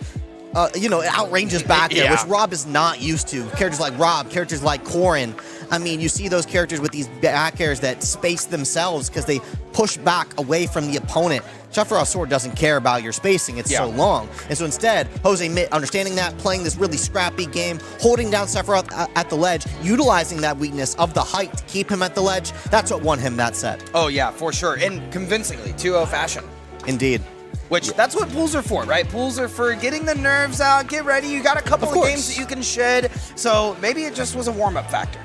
you know, it outranges back air, which Rob is not used to. Characters like Rob, characters like Corrin. I mean, you see those characters with these back airs that space themselves because they push back away from the opponent. Sephiroth's sword doesn't care about your spacing, it's so long. And so instead, Jose Mit, understanding that, playing this really scrappy game, holding down Sephiroth at the ledge, utilizing that weakness of the height to keep him at the ledge, that's what won him that set. Oh yeah, for sure, and convincingly, 2-0 fashion. Indeed. Which, that's what pools are for, right? Pools are for getting the nerves out, get ready, you got a couple of games that you can shed, so maybe it just was a warm-up factor.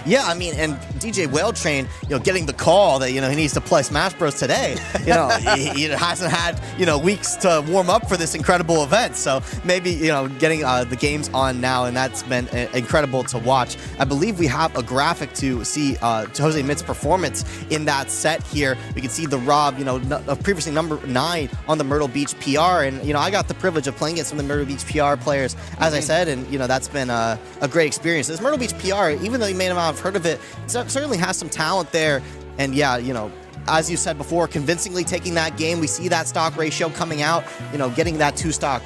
Yeah, I mean, and DJ Whaletrain, you know, getting the call that, you know, he needs to play Smash Bros. Today. You know, he hasn't had, you know, weeks to warm up for this incredible event. So maybe, you know, getting the games on now, and that's been incredible to watch. I believe we have a graphic to see Jose Mit's performance in that set here. We can see the Rob, you know, previously number 9 on the Myrtle Beach PR. And, you know, I got the privilege of playing against some of the Myrtle Beach PR players, as I said, and, you know, that's been a great experience. This Myrtle Beach PR, even though you may not have heard of it, certainly has some talent there. And yeah, you know, as you said before, convincingly taking that game. We see that stock ratio coming out, you know, getting that 2 stock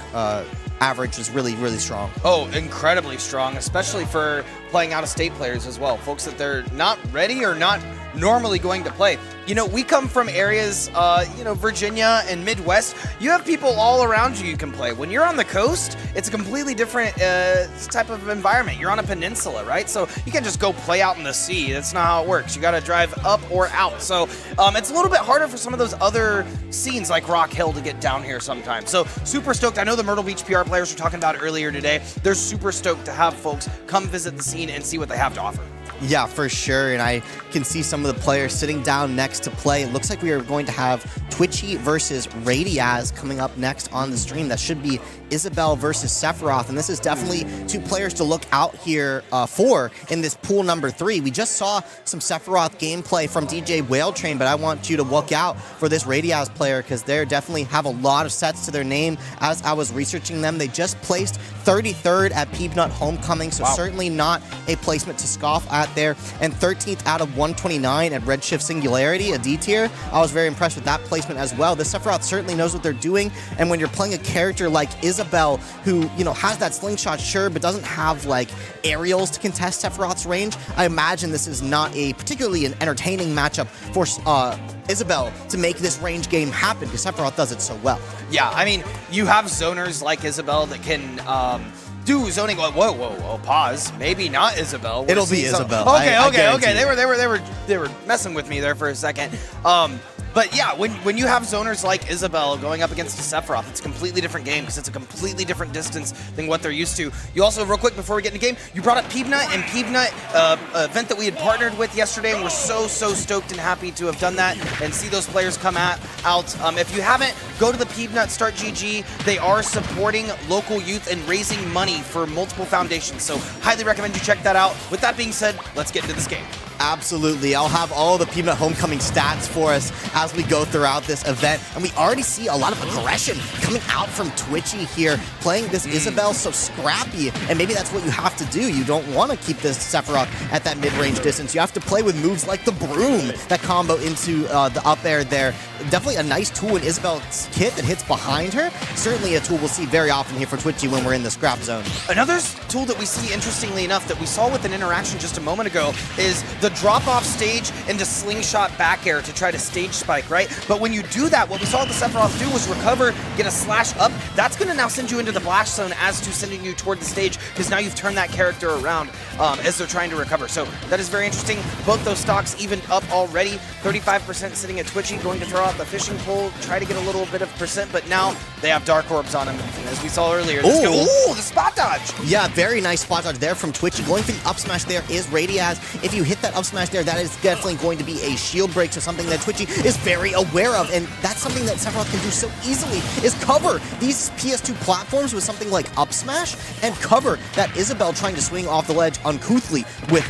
average is really, really strong. Oh, incredibly strong, especially for playing out-of-state players as well. Folks that they're not ready or not normally going to play. You know, we come from areas, you know, Virginia and Midwest. You have people all around you can play. When you're on the coast, it's a completely different type of environment. You're on a peninsula, right? So you can't just go play out in the sea. That's not how it works. You got to drive up or out. So it's a little bit harder for some of those other scenes like Rock Hill to get down here sometimes. So super stoked. I know the Myrtle Beach PR players were talking about it earlier today. They're super stoked to have folks come visit the scene and see what they have to offer. Yeah, for sure, and I can see some of the players sitting down next to play. It looks like we are going to have Twitchy versus Radiaz coming up next on the stream. That should be Isabel versus Sephiroth, and this is definitely 2 players to look out here for in this pool number 3. We just saw some Sephiroth gameplay from DJ Whaletrain, but I want you to look out for this Radiaz player because they definitely have a lot of sets to their name. As I was researching them, they just placed 33rd at Peanut Homecoming, so certainly not a placement to scoff at there, and 13th out of 129 at Redshift Singularity, a D tier. I was very impressed with that placement as well. This Sephiroth certainly knows what they're doing, and when you're playing a character like Isabel, Isabel, who, you know, has that slingshot, sure, but doesn't have, like, aerials to contest Sephiroth's range, I imagine this is not a particularly an entertaining matchup for Isabel to make this range game happen, because Sephiroth does it so well. Yeah, I mean, you have zoners like Isabel that can do zoning. Whoa, pause. Maybe not Isabel. It'll be Isabel. Okay. They were messing with me there for a second. But yeah, when you have zoners like Isabel going up against a Sephiroth, it's a completely different game because it's a completely different distance than what they're used to. You also, real quick before we get in the game, you brought up Peanut, and Peanut, event that we had partnered with yesterday, and we're so stoked and happy to have done that and see those players come out. If you haven't, go to the Peanut Start GG. They are supporting local youth and raising money for multiple foundations, so highly recommend you check that out. With that being said, let's get into this game. Absolutely. I'll have all the Peanut Homecoming stats for us as we go throughout this event. And we already see a lot of aggression coming out from Twitchy here, playing this Isabel so scrappy. And maybe that's what you have to do. You don't want to keep this Sephiroth at that mid-range distance. You have to play with moves like the broom that combo into the up air there. Definitely a nice tool in Isabel's kit that hits behind her. Certainly a tool we'll see very often here for Twitchy when we're in the scrap zone. Another tool that we see, interestingly enough, that we saw with an interaction just a moment ago is the drop-off stage into slingshot back air to try to stage spike, right? But when you do that, what we saw the Sephiroth do was recover, get a slash up. That's going to now send you into the blast zone as to sending you toward the stage, because now you've turned that character around as they're trying to recover. So that is very interesting. Both those stocks evened up already. 35% sitting at Twitchy, going to throw out the fishing pole, try to get a little bit of percent, but now they have dark orbs on him. And as we saw earlier, the spot dodge. Yeah, very nice spot dodge there from Twitchy. Going for the up smash there is Radiaz. If you hit that up smash there, that is definitely going to be a shield break, so something that Twitchy is very aware of, and that's something that Sephiroth can do so easily, is cover these PS2 platforms with something like up smash, and cover that Isabel trying to swing off the ledge uncouthly with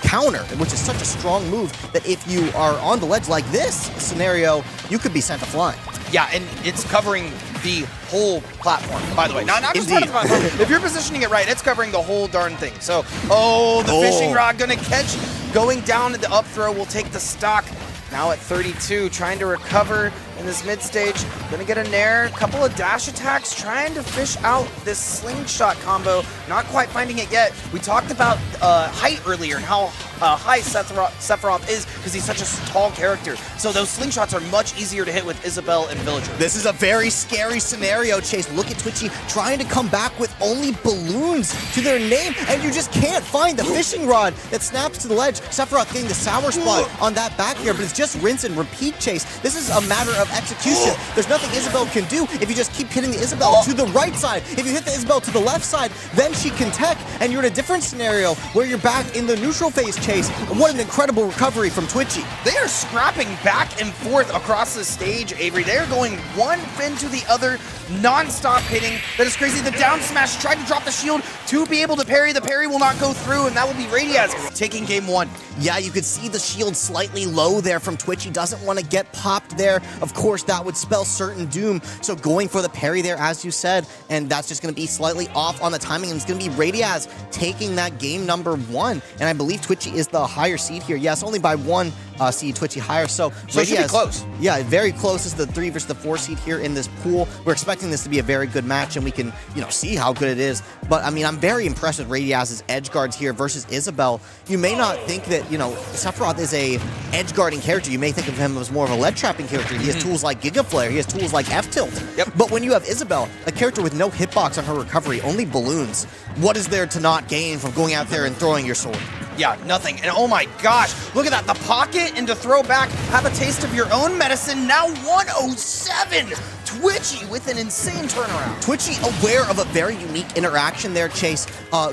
counter, which is such a strong move that if you are on the ledge like this scenario, you could be sent to flying. Yeah, and it's covering the whole platform, by the way. Not just part of the platform. If you're positioning it right, it's covering the whole darn thing. So, the fishing rod gonna catch. Going down to the up throw will take the stock. Now at 32, trying to recover in this mid stage. Gonna get a nair, couple of dash attacks, trying to fish out this slingshot combo. Not quite finding it yet. We talked about height earlier and how high Sephiroth is because he's such a tall character. So those slingshots are much easier to hit with Isabel and Villager. This is a very scary scenario, Chase. Look at Twitchy trying to come back with only balloons to their name, and you just can't find the fishing rod that snaps to the ledge. Sephiroth getting the sour spot on that back here, but it's just rinse and repeat, Chase. This is a matter of execution. There's nothing Isabel can do if you just keep hitting the Isabel to the right side. If you hit the Isabel to the left side, then she can tech, and you're in a different scenario where you're back in the neutral phase, Chase. What an incredible recovery from Twitchy. They are scrapping back and forth across the stage, Avery. They are going one fin to the other, non-stop hitting. That is crazy. The down smash tried to drop the shield to be able to parry. The parry will not go through, and that will be Radiaz taking game one. Yeah, you could see the shield slightly low there from Twitchy. Doesn't want to get popped there. Of course, that would spell certain doom. So going for the parry there, as you said, and that's just going to be slightly off on the timing, and it's going to be Radiaz taking that game number one. And I believe Twitchy is the higher seed here. Yes, only by one seed, Twitchy higher. So it should be close. Yeah, very close. This is the 3 versus the 4 seed here in this pool. We're expecting this to be a very good match, and we can, see how good it is. But I mean, I'm very impressed with Radiaz's edge guards here versus Isabel. You may not think that, Sephiroth is a edge guarding character. You may think of him as more of a lead trapping character. He has tools like Giga Flare. He has tools like F-Tilt. Yep. But when you have Isabel, a character with no hitbox on her recovery, only balloons, what is there to not gain from going out there and throwing your sword? Yeah, nothing. And oh my gosh, look at that. The pocket into throwback. Have a taste of your own medicine. Now 107. Twitchy with an insane turnaround. Twitchy aware of a very unique interaction there, Chase.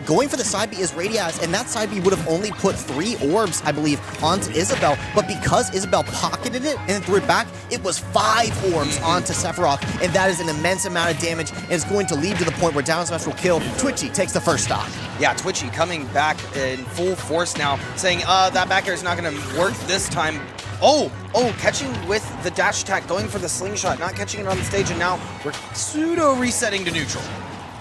Going for the side B is Radiaz, and that side B would have only put 3 orbs, I believe, onto Isabel. But because Isabel pocketed it and then threw it back, it was 5 orbs onto Sephiroth, and that is an immense amount of damage, and it's going to lead to the point where down smash will kill. Twitchy takes the first stock. Yeah, Twitchy coming back in full force now, saying that back air is not going to work this time. Oh, catching with the dash attack, going for the slingshot, not catching it on the stage, and now we're pseudo resetting to neutral.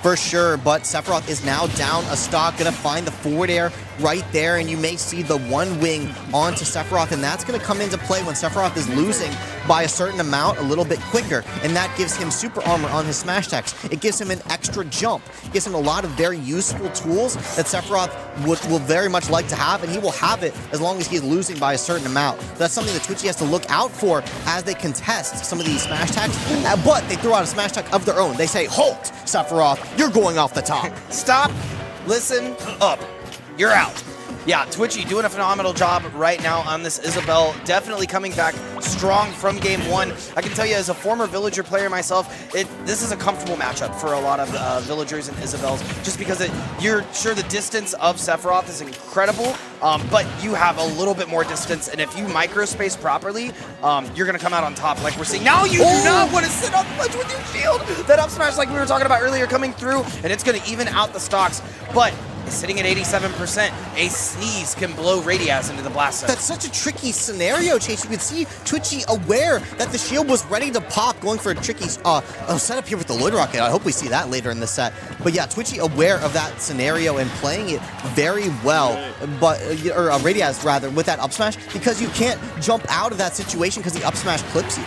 For sure, but Sephiroth is now down a stock, gonna find the forward air right there, and you may see the one wing onto Sephiroth, and that's gonna come into play when Sephiroth is losing by a certain amount a little bit quicker, and that gives him super armor on his smash attacks. It gives him an extra jump. It gives him a lot of very useful tools that Sephiroth will very much like to have, and he will have it as long as he's losing by a certain amount. That's something that Twitchy has to look out for as they contest some of these smash attacks, but they throw out a smash attack of their own. They say, "Halt, Sephiroth, you're going off the top." Stop, listen up, you're out. Yeah, Twitchy doing a phenomenal job right now on this Isabelle. Definitely coming back strong from game one. I can tell you, as a former Villager player myself, this is a comfortable matchup for a lot of Villagers and Isabelles, just because you're sure the distance of Sephiroth is incredible, but you have a little bit more distance, and if you microspace properly, you're going to come out on top like we're seeing. Now you do not want to sit on the ledge with your shield. That up smash like we were talking about earlier coming through, and it's going to even out the stocks, but sitting at 87%, a sneeze can blow Radiaz into the blast zone. That's such a tricky scenario, Chase. You can see Twitchy aware that the shield was ready to pop, going for a tricky setup here with the Lloyd Rocket. I hope we see that later in the set. But yeah, Twitchy aware of that scenario and playing it very well, but Radiaz rather, with that up smash, because you can't jump out of that situation because the up smash clips you.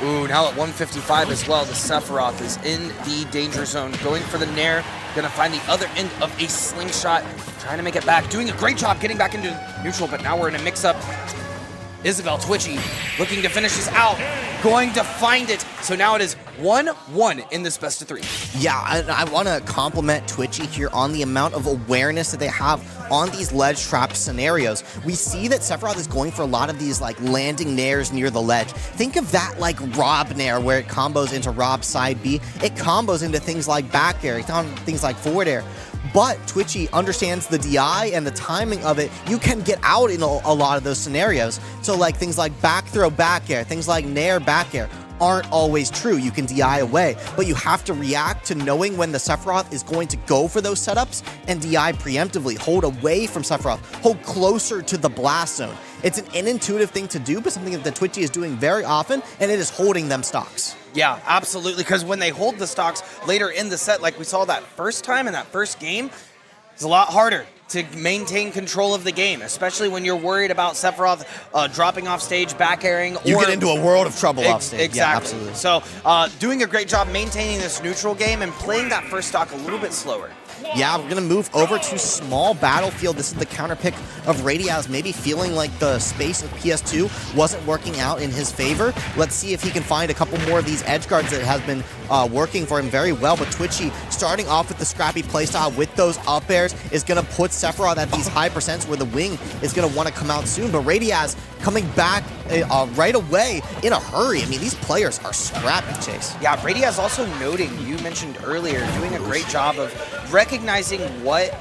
Ooh, now at 155 as well, the Sephiroth is in the danger zone, going for the Nair, gonna find the other end of a slingshot, trying to make it back, doing a great job getting back into neutral, but now we're in a mix-up. Isabelle Twitchy looking to finish this out, going to find it. So now it is 1-1 in this best of three. Yeah, I want to compliment Twitchy here on the amount of awareness that they have on these ledge trap scenarios. We see that Sephiroth is going for a lot of these like landing nairs near the ledge. Think of that like Rob nair where it combos into Rob side B. It combos into things like back air, things like forward air. But Twitchy understands the DI and the timing of it. You can get out in a lot of those scenarios. So like things like back throw back air, things like nair back air aren't always true. You can DI away, but you have to react to knowing when the Sephiroth is going to go for those setups and DI preemptively. Hold away from Sephiroth, hold closer to the blast zone. It's an inintuitive thing to do, but something that Twitchy is doing very often, and it is holding them stocks. Yeah, absolutely, because when they hold the stocks later in the set, like we saw that first time in that first game, it's a lot harder to maintain control of the game, especially when you're worried about Sephiroth dropping off stage, back airing. You get into a world of trouble off stage. Exactly. Yeah, absolutely. So doing a great job maintaining this neutral game and playing that first stock a little bit slower. Yeah, we're going to move over to small battlefield. This is the counter pick of Radiaz, maybe feeling like the space of PS2 wasn't working out in his favor. Let's see if he can find a couple more of these edge guards that has been working for him very well. But Twitchy, starting off with the scrappy playstyle with those up airs, is going to put Sephiroth at these high percents where the wing is going to want to come out soon. But Radiaz coming back right away in a hurry. I mean, these players are scrappy, Chase. Yeah, Radiaz also noting, you mentioned earlier, doing a great job of recognizing what,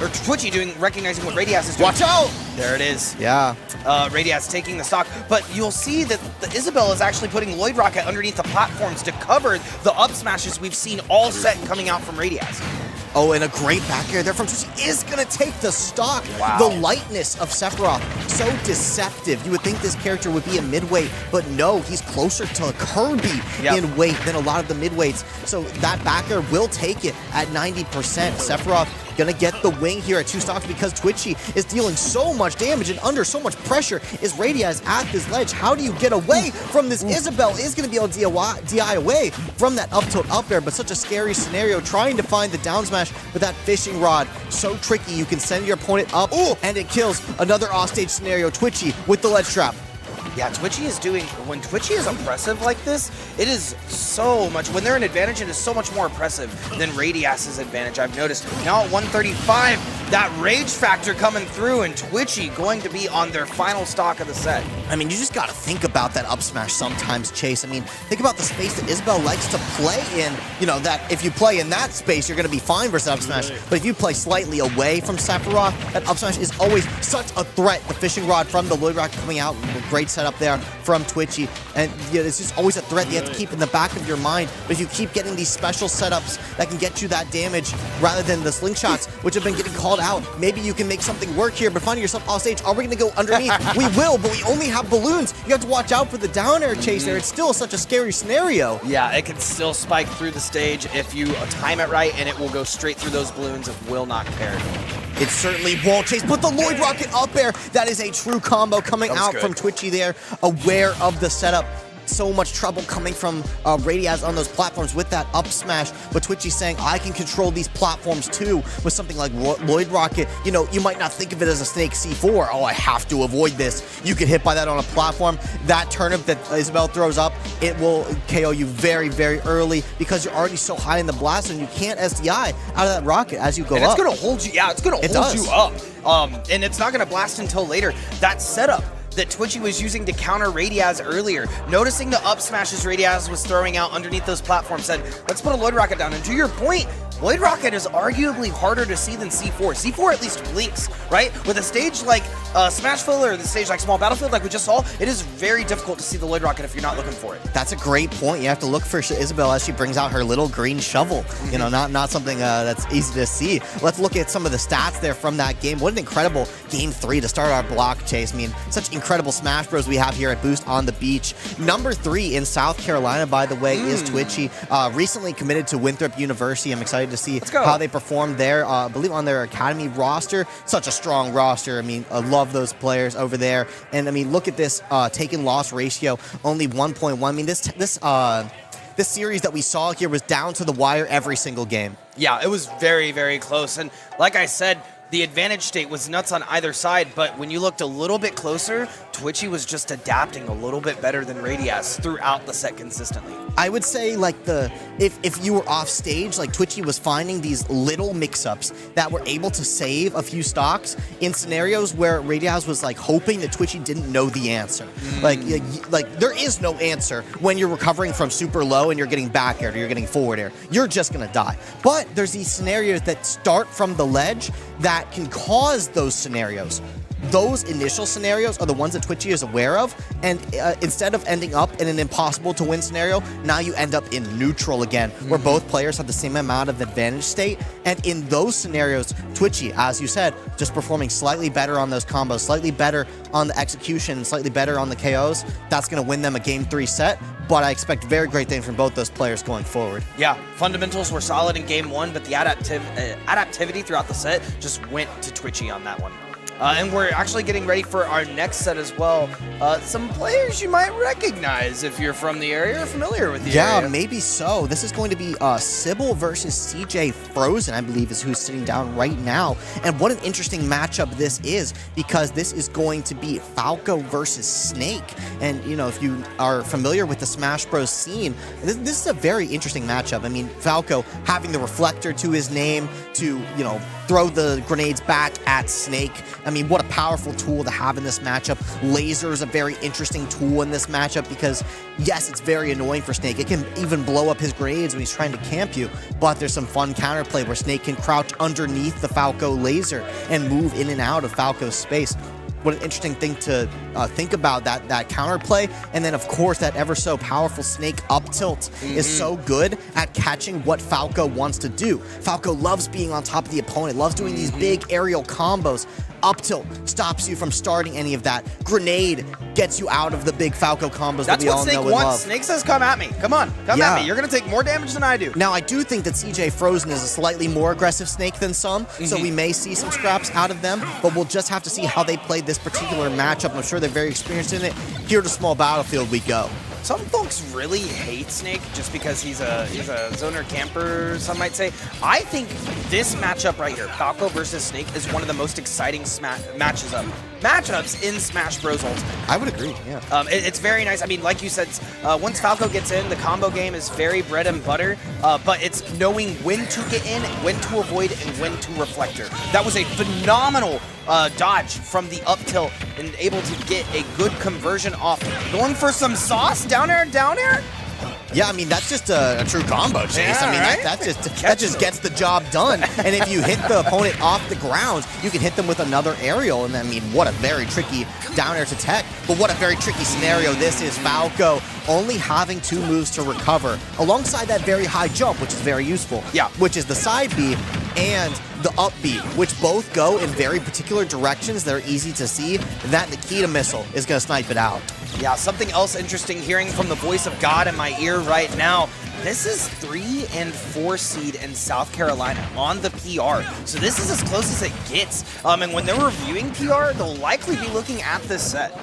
or Twitchy recognizing what Radiaz is doing. Watch out! There it is. Yeah. Radiaz taking the stock, but you'll see that the Isabelle is actually putting Lloyd Rocket underneath the platforms to cover the up smashes we've seen all set coming out from Radiaz. Oh, and a great back air there from Twitchy is going to take the stock. Wow. The lightness of Sephiroth, so deceptive. You would think this character would be a midweight, but no, he's closer to Kirby in weight than a lot of the midweights. So that back air will take it at 90%. Sephiroth gonna get the wing here at 2 stocks because Twitchy is dealing so much damage and under so much pressure. Is Radiaz at this ledge? How do you get away from this? Isabelle is gonna be able to DI away from that up tilt up air, but such a scary scenario trying to find the down smash with that fishing rod. So tricky. You can send your opponent up and it kills another offstage scenario. Twitchy with the ledge trap. Yeah, Twitchy is doing, when Twitchy is oppressive like this, it is so much, when they're an advantage, it is so much more oppressive than Radiaz's advantage, I've noticed. Now at 135, that rage factor coming through, and Twitchy going to be on their final stock of the set. I mean, you just got to think about that up smash sometimes, Chase. I mean, think about the space that Isabelle likes to play in. You know, that if you play in that space, you're going to be fine versus up smash. But if you play slightly away from Sephiroth, that up smash is always such a threat. The fishing rod from the Lloyd Rocket coming out, great setup there from Twitchy. And yeah, it's just always a threat that you have to keep in the back of your mind. But if you keep getting these special setups that can get you that damage rather than the slingshots, which have been getting called called out. Maybe you can make something work here, but finding yourself off stage, are we going to go underneath? We will, but we only have balloons. You have to watch out for the down air chase there. It's still such a scary scenario. Yeah, it can still spike through the stage if you time it right, and it will go straight through those balloons. It will not parry. It certainly won't chase, but the Lloyd Rocket up air, that is a true combo coming out good. from Twitchy there, aware of the setup. So much trouble coming from Radiaz on those platforms with that up smash, but Twitchy's saying, I can control these platforms too with something like Lloyd Rocket. You know, you might not think of it as a Snake C4. Oh, I have to avoid this. You get hit by that on a platform. That turnip that Isabel throws up, it will KO you very, very early because you're already so high in the blast and you can't SDI out of that rocket as you go up. And it's going to hold you, it's going to hold you up. And it's not going to blast until later. That setup that Twitchy was using to counter Radiaz earlier, noticing the up smashes Radiaz was throwing out underneath those platforms, said, let's put a Lloyd Rocket down. And to your point, Lloyd Rocket is arguably harder to see than C4. C4 at least blinks, right? With a stage like Smashville or the stage like Small Battlefield like we just saw, it is very difficult to see the Lloyd Rocket if you're not looking for it. That's a great point. You have to look for Isabel as she brings out her little green shovel. You know, not something that's easy to see. Let's look at some of the stats there from that game. What an incredible game 3 to start our block chase. I mean, such incredible Smash Bros we have here at Boost on the Beach. Number 3 in South Carolina, by the way, is Twitchy. Recently committed to Winthrop University. I'm excited to see how they perform there. I believe on their academy roster. Such a strong roster. I mean, I love those players over there. And I mean, look at this taken loss ratio, only 1.1. I mean, this series that we saw here was down to the wire every single game. Yeah, it was very, very close. And like I said, the advantage state was nuts on either side, but when you looked a little bit closer, Twitchy was just adapting a little bit better than Radiaz throughout the set consistently. I would say, like, if you were off stage, like, Twitchy was finding these little mix-ups that were able to save a few stocks in scenarios where Radiaz was, like, hoping that Twitchy didn't know the answer. Like, there is no answer when you're recovering from super low and you're getting back air or you're getting forward air. You're just gonna die. But there's these scenarios that start from the ledge that can cause those scenarios. Those initial scenarios are the ones that Twitchy is aware of, and instead of ending up in an impossible to win scenario, now you end up in neutral again, where both players have the same amount of advantage state. And in those scenarios, Twitchy, as you said, just performing slightly better on those combos, slightly better on the execution, slightly better on the KOs. That's going to win them a game 3 set, but I expect very great things from both those players going forward. Yeah, fundamentals were solid in game 1, but the adaptivity throughout the set just went to Twitchy on that one. And we're actually getting ready for our next set as well. Some players you might recognize if you're from the area or familiar with the area. Yeah, maybe so. This is going to be Sybil versus CJ Frozen, I believe, is who's sitting down right now. And what an interesting matchup this is, because this is going to be Falco versus Snake. And, you know, if you are familiar with the Smash Bros scene, this is a very interesting matchup. I mean, Falco having the reflector to his name to, you know, throw the grenades back at Snake. I mean, what a powerful tool to have in this matchup. Laser is a very interesting tool in this matchup because, yes, it's very annoying for Snake. It can even blow up his grenades when he's trying to camp you, but there's some fun counterplay where Snake can crouch underneath the Falco laser and move in and out of Falco's space. What an interesting thing to think about, that counterplay. And then, of course, that ever so powerful Snake up tilt is so good at catching what Falco wants to do. Falco loves being on top of the opponent, loves doing these big aerial combos. Up tilt stops you from starting any of that. Grenade gets you out of the big Falco combos that we all know and love. That's what Snake wants. Snake says, come at me. Come on. Come at me. You're going to take more damage than I do. Now, I do think that CJ Frozen is a slightly more aggressive Snake than some, so we may see some scraps out of them, but we'll just have to see how they play this particular matchup. I'm sure they're very experienced in it. Here to Small Battlefield we go. Some folks really hate Snake just because he's a zoner camper, some might say. I think this matchup right here, Falco versus Snake, is one of the most exciting matchups in Smash Bros. Ultimate. I would agree, yeah. It's very nice. I mean, like you said, once Falco gets in, the combo game is very bread and butter, but it's knowing when to get in, when to avoid, and when to reflector. That was a phenomenal dodge from the up tilt and able to get a good conversion off. Going for some sauce, down air, down air. Yeah, I mean, that's just a true combo chase. Yeah, I mean, right? that just gets the job done. And if you hit the opponent off the ground, you can hit them with another aerial. And I mean, what a very tricky down air to tech. But what a very tricky scenario this is. Falco only having 2 moves to recover, alongside that very high jump, which is very useful. Yeah. Which is the side B. and the up B, which both go in very particular directions that are easy to see. And that Nikita missile is going to snipe it out. Yeah, something else interesting hearing from the voice of God in my ear right now. This is 3 and 4 seed in South Carolina on the PR. So this is as close as it gets. And when they're reviewing PR, they'll likely be looking at this set.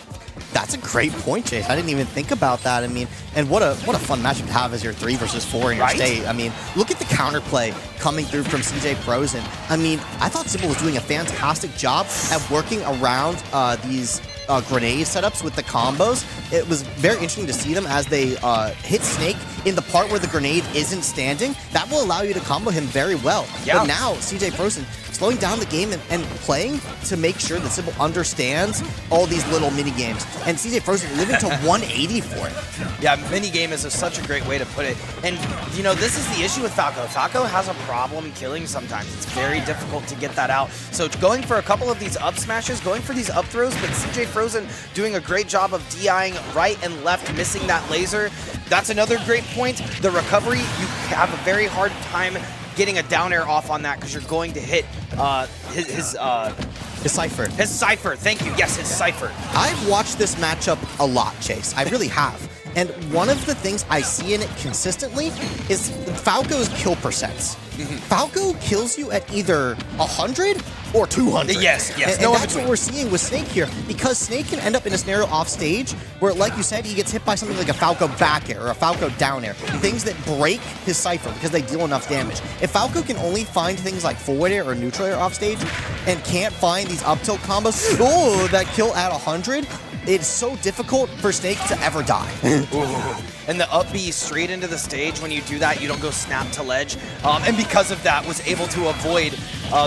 That's a great point, Chase. I didn't even think about that. I mean, and what a fun matchup to have as your 3 versus 4 in your state. I mean, look at the counterplay coming through from CJ Frozen. I mean, I thought Sybil was doing a fantastic job at working around these grenade setups with the combos. It was very interesting to see them as they hit Snake in the part where the grenade isn't standing. That will allow you to combo him very well. Yeah. But now, CJ Frozen slowing down the game and playing to make sure that Sybil understands all these little mini games. And CJ Frozen living to 180 for it. Yeah, minigame is such a great way to put it. And, you know, this is the issue with Falco. Falco has a problem killing sometimes. It's very difficult to get that out. So going for a couple of these up smashes, going for these up throws, but CJ Frozen doing a great job of DIing right and left, missing that laser. That's another great point. The recovery, you have a very hard time getting a down air off on that because you're going to hit his Cypher. His Cypher, thank you. Yes, his Cypher. I've watched this matchup a lot, Chase. I really have. And one of the things I see in it consistently is Falco's kill percents. Falco kills you at either 100 or 200. Yes. And that's what we're seeing with Snake here, because Snake can end up in a scenario off stage where, like you said, he gets hit by something like a Falco back air or a Falco down air, things that break his Cypher because they deal enough damage. If Falco can only find things like forward air or neutral air off stage and can't find these up tilt combos, that kill at 100, it's so difficult for Snake to ever die. And the up B straight into the stage, when you do that, you don't go snap to ledge. And because of that, was able to avoid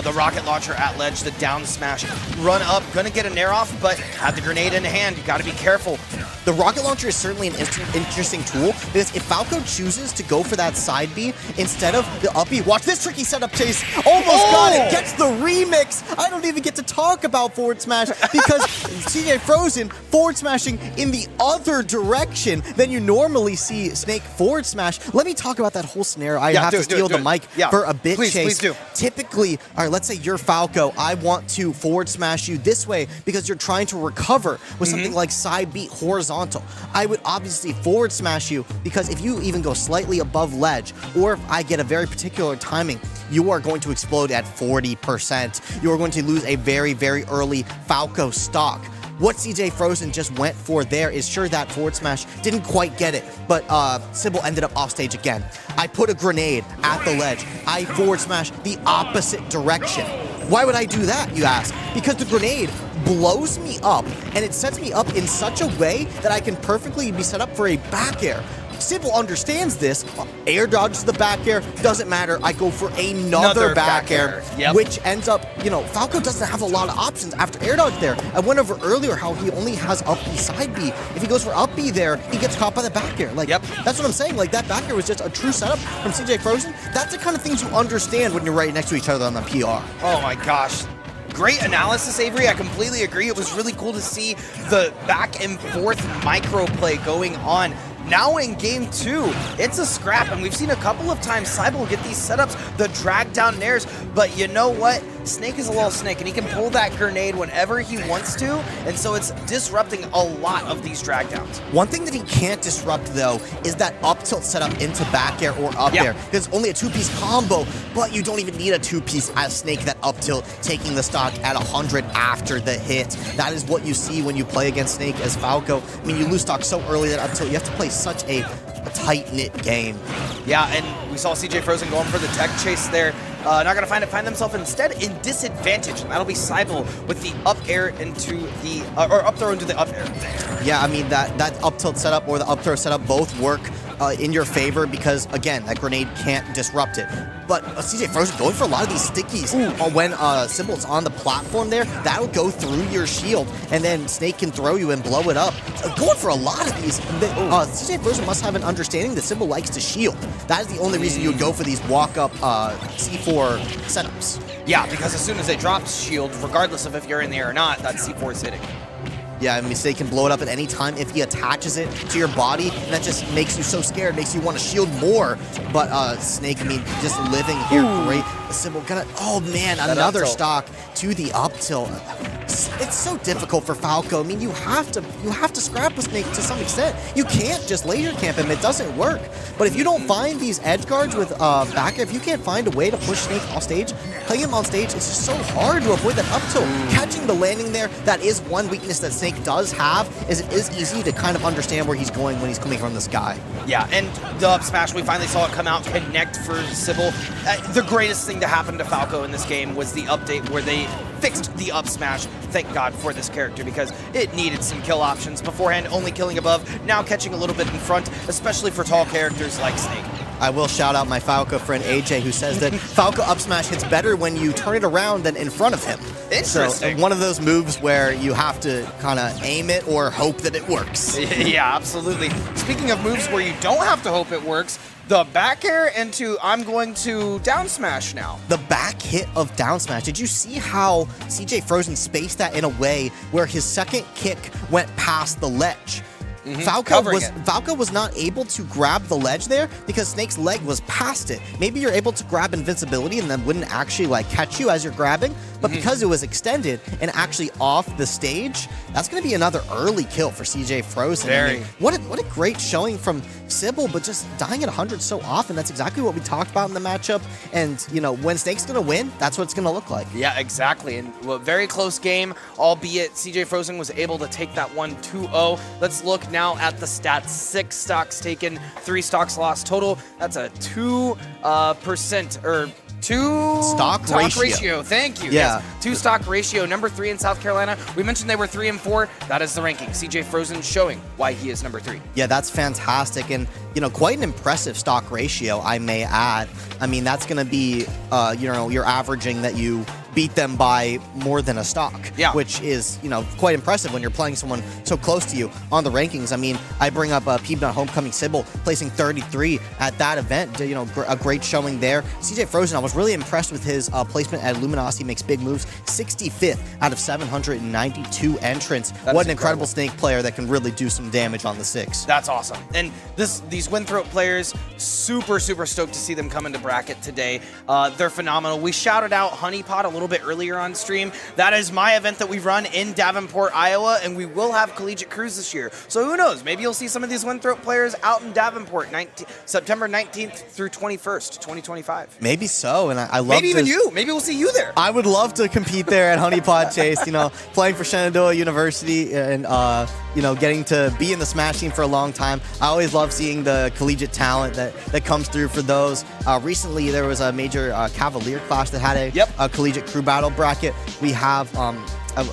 the rocket launcher at ledge, the down smash. Run up, gonna get a nair off, but had the grenade in hand. You gotta be careful. The rocket launcher is certainly an interesting tool, because if Falco chooses to go for that side B instead of the up B, watch this tricky setup, Chase. Almost got it, gets the remix. I don't even get to talk about forward smash because CJ Frozen forward smashing in the other direction than you normally see Snake forward smash. Let me talk about that whole scenario. I have to steal the mic for a bit, Chase. Please do. Typically, all right, let's say you're Falco. I want to forward smash you this way because you're trying to recover with something like side B horizontal. I would obviously forward smash you because if you even go slightly above ledge, or if I get a very particular timing, you are going to explode at 40%. You are going to lose a very, very early Falco stock. What CJ Frozen just went for there is sure that forward smash didn't quite get it, but Sybil ended up off stage again. I put a grenade at the ledge. I forward smash the opposite direction. Why would I do that, you ask? Because the grenade blows me up, and it sets me up in such a way that I can perfectly be set up for a back air. Sybil understands this. Air dodges the back air, doesn't matter. I go for another back air, which ends up, Falco doesn't have a lot of options after air dodge there. I went over earlier how he only has up B, side B. If he goes for up B there, he gets caught by the back air. That's what I'm saying. Like, that back air was just a true setup from CJ Frozen. That's the kind of things you understand when you're right next to each other on the PR. Oh my gosh. Great analysis, Avery. I completely agree. It was really cool to see the back and forth micro play going on. Now in game 2, it's a scrap, and we've seen a couple of times Sybil get these setups, the drag down nairs, but you know what? Snake is a little snake, and he can pull that grenade whenever he wants to, and so it's disrupting a lot of these drag downs. One thing that he can't disrupt, though, is that up tilt setup into back air or up air, because it's only a 2-piece combo, but you don't even need a 2-piece as Snake, that up tilt, taking the stock at 100 after the hit. That is what you see when you play against Snake as Falco. I mean, you lose stock so early that up tilt, you have to play such a tight-knit game. Yeah, and we saw CJ Frozen going for the tech chase there. Not going to find themselves instead in disadvantage, and that'll be Sybil with the up air into the, or up throw into the up air. Yeah, I mean, that up tilt setup or the up throw setup both work in your favor because, again, that grenade can't disrupt it. But CJ Frozen going for a lot of these stickies when Sybil's on the platform there. That'll go through your shield, and then Snake can throw you and blow it up. Going for a lot of these. CJ Frozen must have an understanding that Sybil likes to shield. That is the only reason you would go for these walk-up C4 setups. Yeah, because as soon as they drop shield, regardless of if you're in the air or not, that C4 is hitting. Yeah, I mean, Snake can blow it up at any time if he attaches it to your body, and that just makes you so scared, makes you want to shield more. But Snake, I mean, just living here, great. Sybil gonna, oh man, another stock to the up tilt. It's so difficult for Falco. I mean, you have to scrap with Snake to some extent. You can't just laser camp him; it doesn't work. But if you don't find these edge guards with back, if you can't find a way to push Snake off stage, playing him on stage, it's just so hard to avoid that up tilt. Catching the landing there, that is one weakness that Snake does have, is it is easy to kind of understand where he's going when he's coming from the sky. Yeah, and the up smash, we finally saw it come out, connect for Sybil. The greatest thing to happen to Falco in this game was the update where they fixed the up smash. Thank God for this character, because it needed some kill options. Beforehand, only killing above, now catching a little bit in front, especially for tall characters like Snake. I will shout out my Falco friend AJ, who says that Falco up smash hits better when you turn it around than in front of him. Interesting. So one of those moves where you have to kind of aim it or hope that it works. Yeah, absolutely. Speaking of moves where you don't have to hope it works, the back air into I'm going to down smash now. The back hit of down smash. Did you see how CJ Frozen spaced that in a way where his second kick went past the ledge? Falco was not able to grab the ledge there because Snake's leg was past it. Maybe you're able to grab invincibility and then wouldn't actually like catch you as you're grabbing, but because it was extended and actually off the stage, that's going to be another early kill for CJ Frozen. I mean, what a great showing from Sybil, but just dying at 100 so often. That's exactly what we talked about in the matchup. And, you know, when Snake's going to win, that's what it's going to look like. Yeah, exactly. And a very close game, albeit CJ Frozen was able to take that one 2-0. Let's look now at the stats. 6 stocks taken, 3 stocks lost total. That's a 2% or 2 stock ratio. Thank you. Yeah. Yes. 2 stock ratio. Number 3 in South Carolina. We mentioned they were 3 and 4. That is the ranking. CJ Frozen showing why he is number 3. Yeah, that's fantastic, and you know, quite an impressive stock ratio, I may add. I mean, that's going to be, you know, you're averaging that you beat them by more than a stock, which is, you know, quite impressive when you're playing someone so close to you on the rankings. I mean, I bring up Peanut Homecoming Sybil placing 33 at that event, you know, a great showing there. CJ Frozen, I was really impressed with his placement at Luminosity, makes big moves, 65th out of 792 entrants. What an incredible Snake player that can really do some damage on the 6. That's awesome. And these Winthrop players, super stoked to see them come into bracket today. They're phenomenal. We shouted out Honeypot a little bit earlier on stream. That is my event that we run in Davenport, Iowa, and we will have collegiate crews this year. So who knows? Maybe you'll see some of these Winthrop players out in Davenport, September 19th through 21st, 2025. Maybe so, and I love maybe even you. Maybe we'll see you there. I would love to compete there at Honeypot Chase, you know, playing for Shenandoah University and, you know, getting to be in the Smash team for a long time. I always love seeing the collegiate talent that comes through for those. Recently, there was a major Cavalier clash that had a collegiate crew battle bracket. We have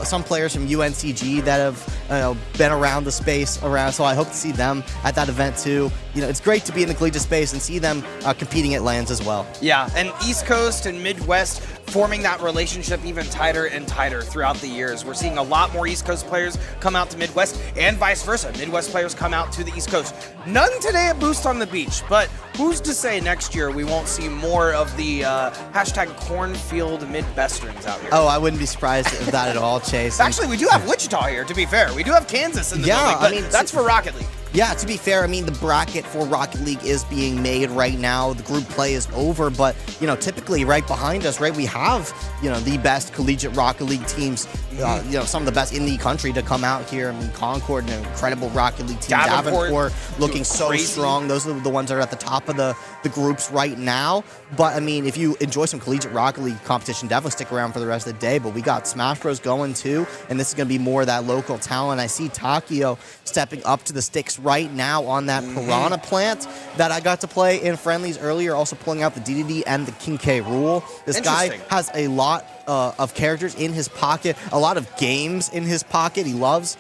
some players from UNCG that have been around the space so I hope to see them at that event too. You know, it's great to be in the collegiate space and see them competing at LANs as well. Yeah, and East Coast and Midwest forming that relationship even tighter and tighter throughout the years. We're seeing a lot more East Coast players come out to Midwest and vice versa. Midwest players come out to the East Coast. None today at Boost on the Beach, but who's to say next year we won't see more of the hashtag cornfield Midwesterns out here? Oh, I wouldn't be surprised at that at all, Chase. Actually, we do have Wichita here, to be fair. We do have Kansas in the building, but I mean, that's for Rocket League. Yeah, to be fair, I mean, the bracket for Rocket League is being made right now. The group play is over, but, you know, typically right behind us, right, we have, you know, the best collegiate Rocket League teams, you know, some of the best in the country to come out here. I mean, Concord, an incredible Rocket League team. Davenport looking so strong. Those are the ones that are at the top of the groups right now. But, I mean, if you enjoy some collegiate Rocket League competition, definitely stick around for the rest of the day. But we got Smash Bros going, too, and this is going to be more of that local talent. I see Takio stepping up to the sticks right now on that Piranha plant that I got to play in friendlies earlier, also pulling out the DDD and the King K rule. This guy has a lot of characters in his pocket, a lot of games in his pocket. He loves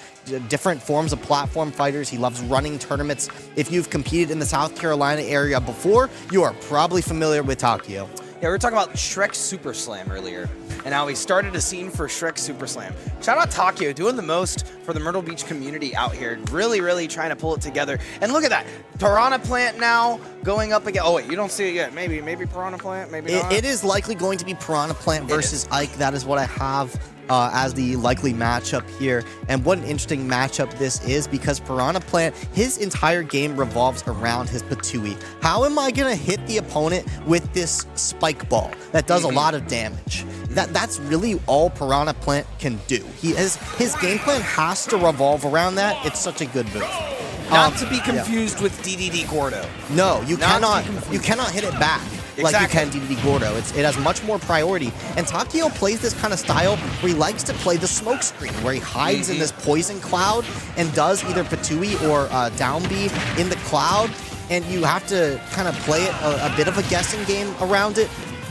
different forms of platform fighters. He loves running tournaments. If you've competed in the South Carolina area before, you are probably familiar with Takio. Yeah, we were talking about Shrek Super Slam earlier, and how we started a scene for Shrek Super Slam. Shout out Takio, doing the most for the Myrtle Beach community out here. Really trying to pull it together. And look at that. Piranha Plant now going up again. Oh, wait, you don't see it yet. Maybe Piranha Plant, maybe not. It is likely going to be Piranha Plant versus Ike. That is what I have as the likely matchup here. And what an interesting matchup this is, because Piranha Plant, his entire game revolves around his Patui. How am I going to hit the opponent with this spike ball that does a lot of damage? That's really all Piranha Plant can do. His game plan has to revolve around that. It's such a good move. Not to be confused with DDD Gordo. No, you Not cannot hit it back like you can DDD Gordo. It has much more priority. And Takio plays this kind of style where he likes to play the smoke screen, where he hides in this poison cloud and does either Patui or down B in the cloud. And you have to kind of play it a bit of a guessing game around it.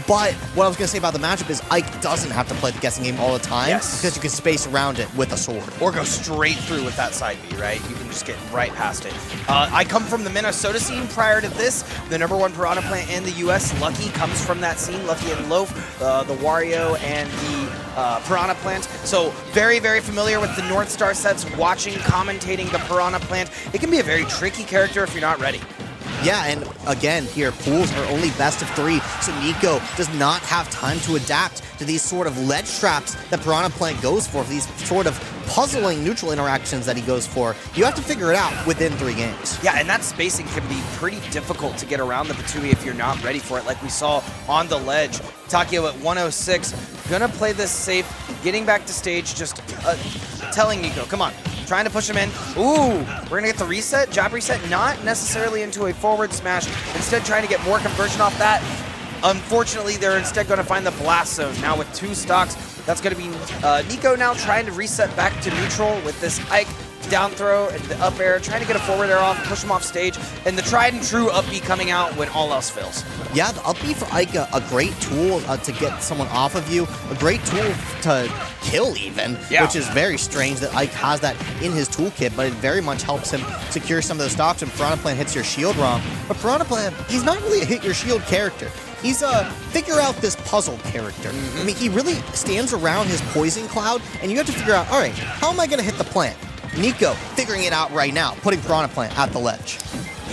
But what I was going to say about the matchup is Ike doesn't have to play the guessing game all the time, because you can space around it with a sword. Or go straight through with that side B, right? You can just get right past it. I come from the Minnesota scene prior to this. The #1 Piranha Plant in the U.S., Lucky, comes from that scene. Lucky and Loaf, the Wario and the Piranha Plant. So very, very familiar with the North Star sets, watching, commentating the Piranha Plant. It can be a very tricky character if you're not ready. Yeah, and again, here, pools are only best of 3, so Nico does not have time to adapt to these sort of ledge traps that Piranha Plant goes for, these sort of puzzling neutral interactions that he goes for. You have to figure it out within 3 games. Yeah, and that spacing can be pretty difficult to get around the Patui if you're not ready for it, like we saw on the ledge. Takio at 106, gonna play this safe, getting back to stage, just telling Nico, come on. Trying to push him in. Ooh, we're gonna get the reset, jab reset, not necessarily into a forward smash. Instead, trying to get more conversion off that. Unfortunately, they're instead gonna find the blast zone. Now with 2 stocks, that's gonna be Nico now trying to reset back to neutral with this Ike down throw and the up air, trying to get a forward air off, push him off stage, and the tried and true up B coming out when all else fails. Yeah, the up B for Ike, a great tool to get someone off of you, a great tool to kill even, which is very strange that Ike has that in his toolkit, but it very much helps him secure some of those stocks when Piranha Plant hits your shield wrong. But Piranha Plant, he's not really a hit your shield character. He's a figure out this puzzle character. I mean, he really stands around his poison cloud, and you have to figure out, all right, how am I going to hit the plant? Nico figuring it out right now, putting Piranha Plant at the ledge.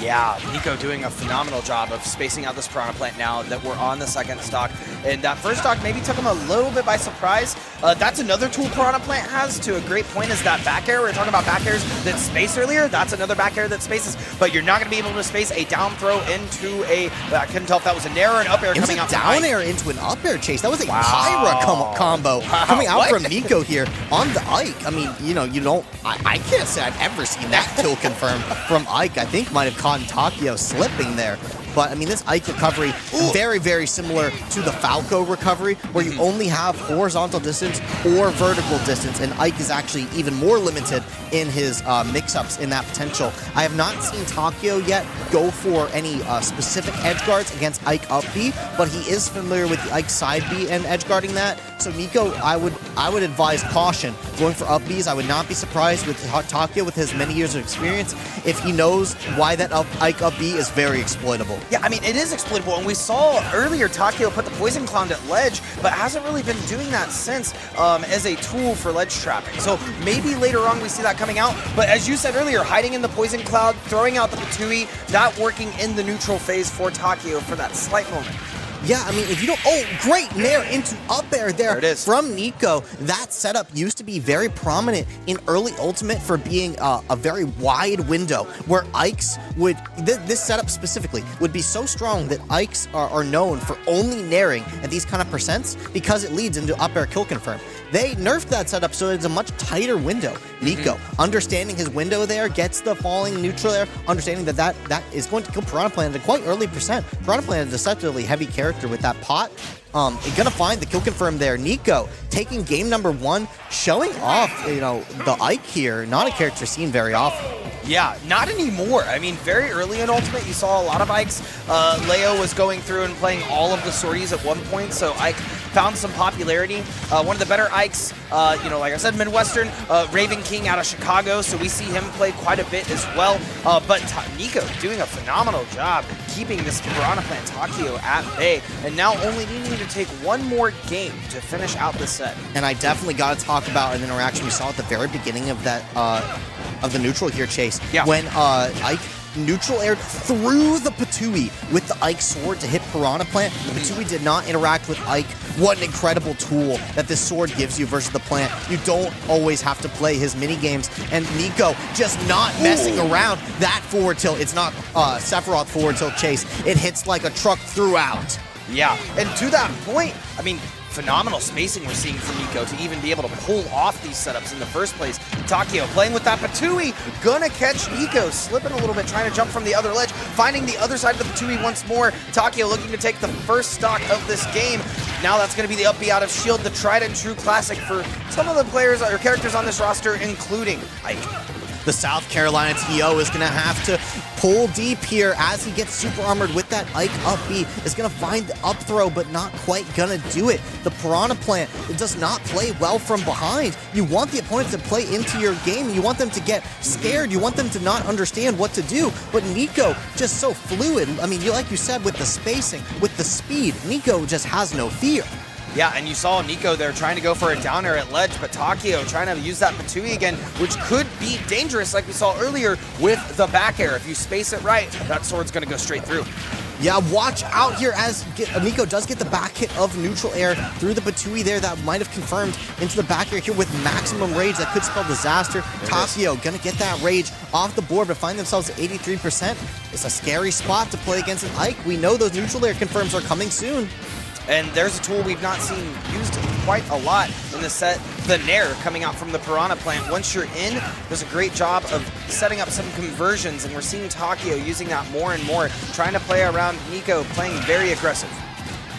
Yeah, Nico doing a phenomenal job of spacing out this Piranha Plant now that we're on the second stock. And that first stock maybe took him a little bit by surprise. That's another tool Piranha Plant has to a great point, is that back air. We were talking about back airs that space earlier. That's another back air that spaces, but you're not going to be able to space a down throw into a, I couldn't tell if that was a nair or an up air coming out. It was a down air into an up air chase. That was a Pyra combo coming out from Nico here on the Ike. I mean, you know, I can't say I've ever seen that kill confirmed from Ike. I think might have caught Takio slipping there. But, I mean, this Ike recovery, very, very similar to the Falco recovery, where you only have horizontal distance or vertical distance, and Ike is actually even more limited in his mix-ups in that potential. I have not seen Takio yet go for any specific edge guards against Ike up B, but he is familiar with the Ike side B and edge guarding that. So Nico, I would advise caution going for up Bs. I would not be surprised with Takio, with his many years of experience, if he knows why that Ike up B is very exploitable. Yeah, I mean, it is exploitable, and we saw earlier Takio put the Poison Cloud at ledge, but hasn't really been doing that since as a tool for ledge trapping. So maybe later on we see that coming out, but as you said earlier, hiding in the Poison Cloud, throwing out the Patui, that working in the neutral phase for Takio for that slight moment. Yeah, I mean, if you don't... Oh, great nair into up air there it is. From Nico. That setup used to be very prominent in early Ultimate for being a very wide window where Ikes would... This setup specifically would be so strong that Ikes are known for only nairing at these kind of percents because it leads into up air kill confirm. They nerfed that setup so it's a much tighter window. Nico, understanding his window there, gets the falling neutral there, understanding that is going to kill Piranha Plant at a quite early percent. Piranha Plant is a deceptively heavy character with that pot. Gonna find the kill confirm there. Nico taking game number 1, showing off, you know, the Ike here. Not a character seen very often. Yeah, not anymore. I mean, very early in Ultimate, you saw a lot of Ikes. Leo was going through and playing all of the sorties at one point, so Ike found some popularity. One of the better Ikes, you know, like I said, Midwestern, Raven King out of Chicago, so we see him play quite a bit as well. But Nico doing a phenomenal job keeping this Piranha Plant Takio at bay, and now only needing to take one more game to finish out the set. And I definitely got to talk about an interaction we saw at the very beginning of that of the neutral here chase. Yeah. When Ike neutral aired through the Patui with the Ike sword to hit Piranha Plant. The Patui did not interact with Ike. What an incredible tool that this sword gives you versus the plant. You don't always have to play his mini games. And Nico just not messing around. That forward tilt, it's not Sephiroth forward tilt chase. It hits like a truck throughout. Yeah, and to that point, I mean, phenomenal spacing we're seeing from Nico to even be able to pull off these setups in the first place. Takio playing with that Patui, gonna catch Nico, slipping a little bit, trying to jump from the other ledge, finding the other side of the Patui once more. Takio looking to take the first stock of this game. Now that's gonna be the up B out of shield, the tried and true classic for some of the players or characters on this roster, including Ike. The South Carolina TO is going to have to pull deep here as he gets super armored with that Ike up B. Is going to find the up throw, but not quite going to do it. The Piranha Plant does not play well from behind. You want the opponent to play into your game. You want them to get scared. You want them to not understand what to do. But Nico, just so fluid. I mean, like you said, with the spacing, with the speed, Nico just has no fear. Yeah, and you saw Nico there trying to go for a down air at ledge, but Takio trying to use that Patui again, which could be dangerous like we saw earlier with the back air. If you space it right, that sword's going to go straight through. Yeah, watch out here as Nico does get the back hit of neutral air through the Patui there. That might have confirmed into the back air here with maximum rage. That could spell disaster. Takio gonna get that rage off the board, but find themselves at 83%. It's a scary spot to play against an Ike. We know those neutral air confirms are coming soon. And there's a tool we've not seen used quite a lot in the set, the Nair coming out from the Piranha Plant. Once you're in, does a great job of setting up some conversions, and we're seeing Takio using that more and more, trying to play around Nico, playing very aggressive.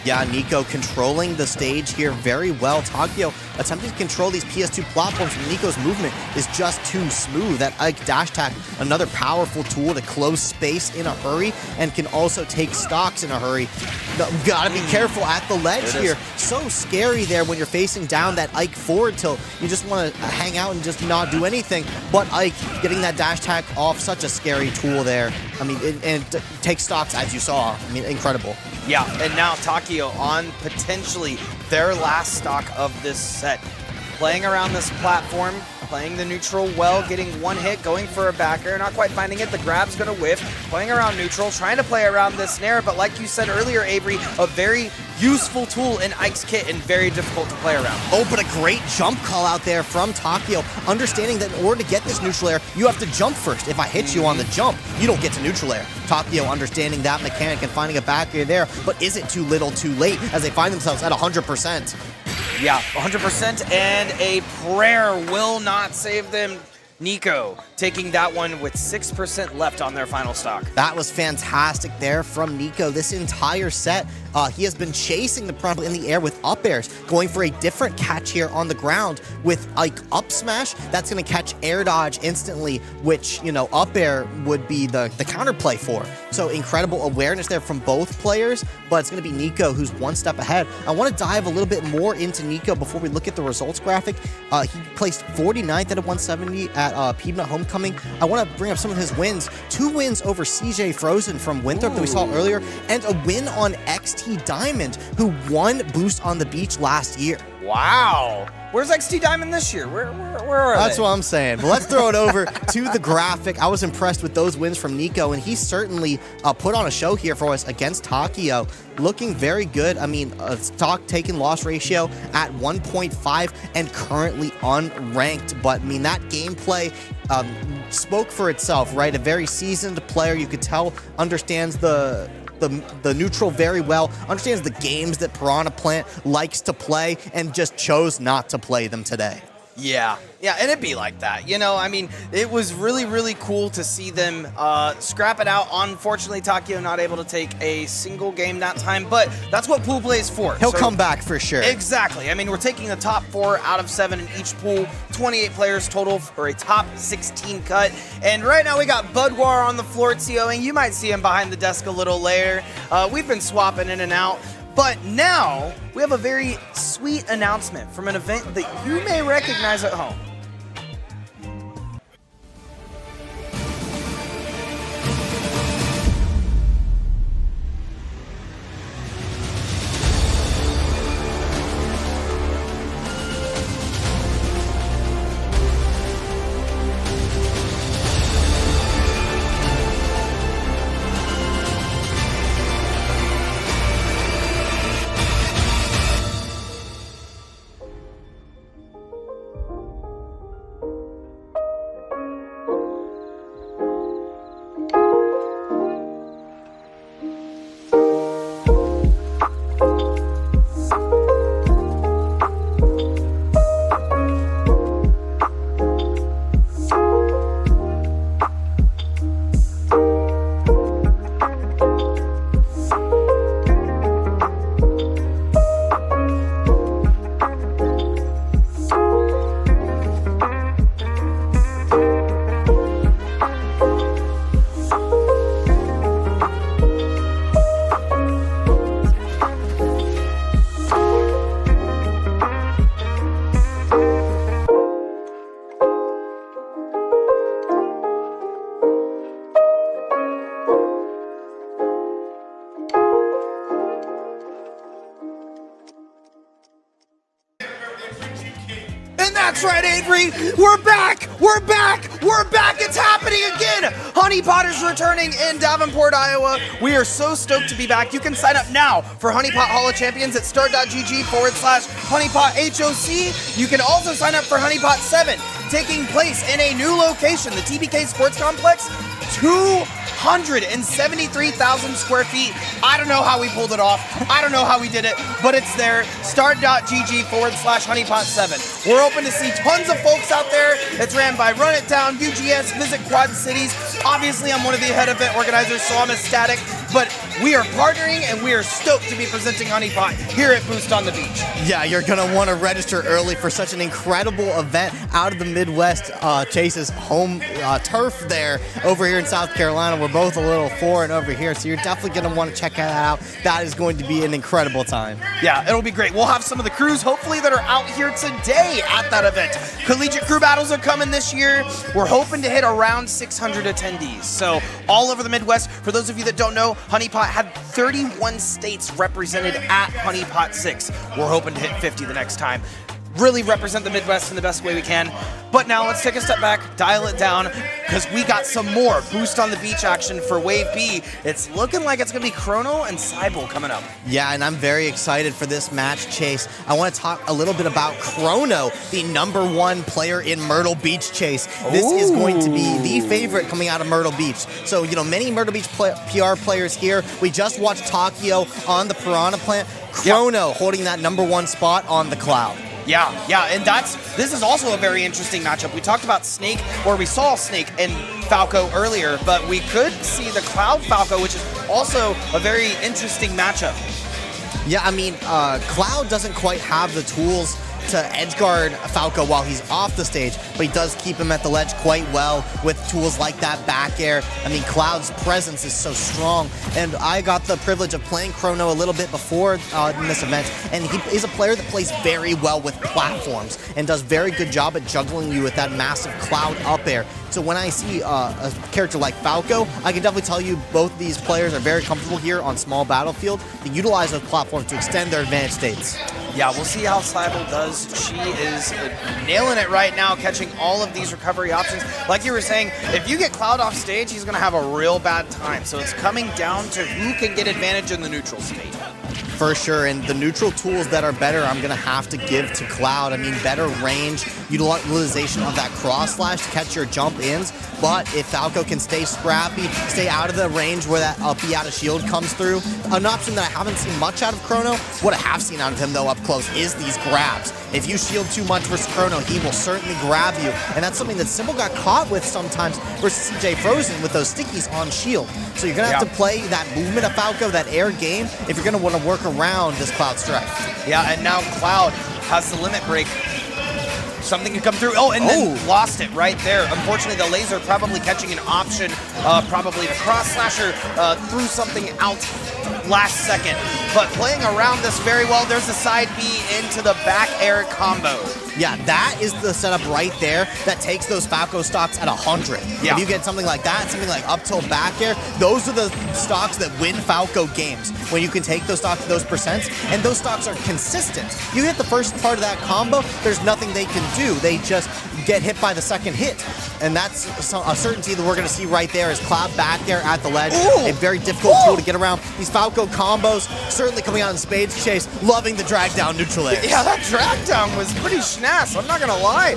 Yeah, Nico controlling the stage here very well. Takio attempting to control these PS2 platforms, but Nico's movement is just too smooth. That Ike dash attack, another powerful tool to close space in a hurry and can also take stocks in a hurry. Gotta be careful at the ledge here. So scary there when you're facing down that Ike forward tilt. You just want to hang out and just not do anything. But Ike getting that dash attack off, such a scary tool there. I mean, and take stocks as you saw. I mean, incredible. Yeah, and now Takio on potentially their last stock of this set. Playing around this platform, playing the neutral well, getting one hit, going for a back air, not quite finding it. The grab's going to whiff. Playing around neutral, trying to play around this snare, but like you said earlier, Avery, a very useful tool in Ike's kit and very difficult to play around. Oh, but a great jump call out there from Takio, understanding that in order to get this neutral air, you have to jump first. If I hit you on the jump, you don't get to neutral air. Takio understanding that mechanic and finding a back air there, but is it too little too late as they find themselves at 100%? Yeah, 100%, and a prayer will not save them. Nico taking that one with 6% left on their final stock. That was fantastic there from Nico. This entire set, he has been chasing the Piranha in the air with up airs, going for a different catch here on the ground with Ike up smash. That's going to catch air dodge instantly, which, you know, up air would be the counterplay for. So incredible awareness there from both players, but it's going to be Nico who's one step ahead. I want to dive a little bit more into Nico before we look at the results graphic. He placed 49th out of 170 at Piedmont Homecoming. I want to bring up some of his wins. 2 wins over CJ Frozen from Winthrop that we saw earlier, and a win on XT Diamond, who won Boost on the Beach last year. Wow. Where's XT Diamond this year? Where are That's they? what I'm saying. But let's throw it over to the graphic. I was impressed with those wins from Nico, and he certainly put on a show here for us against Takio. Looking very good. I mean, stock taken loss ratio at 1.5 and currently unranked. But I mean, that gameplay spoke for itself, right? A very seasoned player, you could tell, understands the neutral very well, understands the games that Piranha Plant likes to play, and just chose not to play them today. Yeah, and it'd be like that. You know, I mean, it was really, really cool to see them scrap it out. Unfortunately, Takio not able to take a single game that time, but that's what pool play is for. He'll come back for sure. Exactly. I mean, we're taking the top 4 out of 7 in each pool, 28 players total for a top 16 cut. And right now we got Budwar on the floor TOing. You might see him behind the desk a little later. We've been swapping in and out. But now we have a very sweet announcement from an event that you may recognize at home. And that's right, Avery. We're back. We're back. We're back. It's happening again. Honey Pot is returning in Davenport, Iowa. We are so stoked to be back. You can sign up now for Honey Pot Hall of Champions at start.gg/honeypothoc. You can also sign up for Honey Pot 7, taking place in a new location, the TBK Sports Complex. 273,000 square feet. I don't know how we pulled it off. I don't know how we did it, but it's there. Start.gg/honeypot7. We're open to see tons of folks out there. It's ran by Run It Down, UGS, Visit Quad Cities. Obviously, I'm one of the head event organizers, so I'm ecstatic, but we are partnering and we are stoked to be presenting Honey Pot here at Boost on the Beach. Yeah, you're going to want to register early for such an incredible event out of the Midwest. Chase's home turf there over here in South Carolina. We're both a little foreign over here, so you're definitely going to want to check that out. That is going to be an incredible time. Yeah, it'll be great. We'll have some of the crews, hopefully, that are out here today at that event. Collegiate crew battles are coming this year. We're hoping to hit around 600 attendees. So all over the Midwest. For those of you that don't know, Honey Pot had 31 states represented at Honey Pot 6. We're hoping to hit 50 the next time. Really represent the Midwest in the best way we can. But now let's take a step back, dial it down, because we got some more Boost on the Beach action for Wave B. It's looking like it's going to be Chrono and Cybele coming up. Yeah, and I'm very excited for this match, Chase. I want to talk a little bit about Chrono, the #1 player in Myrtle Beach, Chase. This is going to be the favorite coming out of Myrtle Beach. So, you know, many Myrtle Beach PR players here. We just watched Takio on the Piranha Plant. Chrono holding that #1 spot on the Cloud. Yeah, and this is also a very interesting matchup. We talked about Snake, or we saw Snake and Falco earlier, but we could see the Cloud Falco, which is also a very interesting matchup. Yeah, I mean, Cloud doesn't quite have the tools to edgeguard Falco while he's off the stage, but he does keep him at the ledge quite well with tools like that back air. I mean, Cloud's presence is so strong, and I got the privilege of playing Chrono a little bit before in this event, and he is a player that plays very well with platforms and does very good job at juggling you with that massive Cloud up air. So when I see a character like Falco, I can definitely tell you both these players are very comfortable here on small battlefield to utilize those platforms to extend their advantage states. Yeah, we'll see how Cybele does. She is nailing it right now, catching all of these recovery options. Like you were saying, if you get Cloud off stage, he's going to have a real bad time. So it's coming down to who can get advantage in the neutral state. For sure, and the neutral tools that are better, I'm going to have to give to Cloud. I mean, better range, utilization of that cross slash to catch your jump ins. But if Falco can stay scrappy, stay out of the range where that uppy out of shield comes through, an option that I haven't seen much out of Chrono, what I have seen out of him though up close is these grabs. If you shield too much versus Chrono, he will certainly grab you. And that's something that Sybil got caught with sometimes versus CJ Frozen with those stickies on shield. So you're going to have to play that movement of Falco, that air game, if you're going to want to work around this Cloud strike. Yeah, and now Cloud has the limit break. Something can come through. Oh, and then lost it right there. Unfortunately, the laser probably catching an option. Probably the cross slasher threw something out last second. But playing around this very well. There's a side B into the back air combo. Yeah, that is the setup right there that takes those Falco stocks at 100. Yeah. If you get something like that, something like up tilt back air, those are the stocks that win Falco games. When you can take those stocks, those percents, and those stocks are consistent. You hit the first part of that combo, there's nothing they can do. They just get hit by the second hit. And that's a certainty that we're going to see right there is Cloud back air at the ledge. Ooh. A very difficult tool to get around. These Falco combos certainly coming out in spades. Chase, loving the drag down neutral air. Yeah, that drag down was pretty schnass, I'm not going to lie.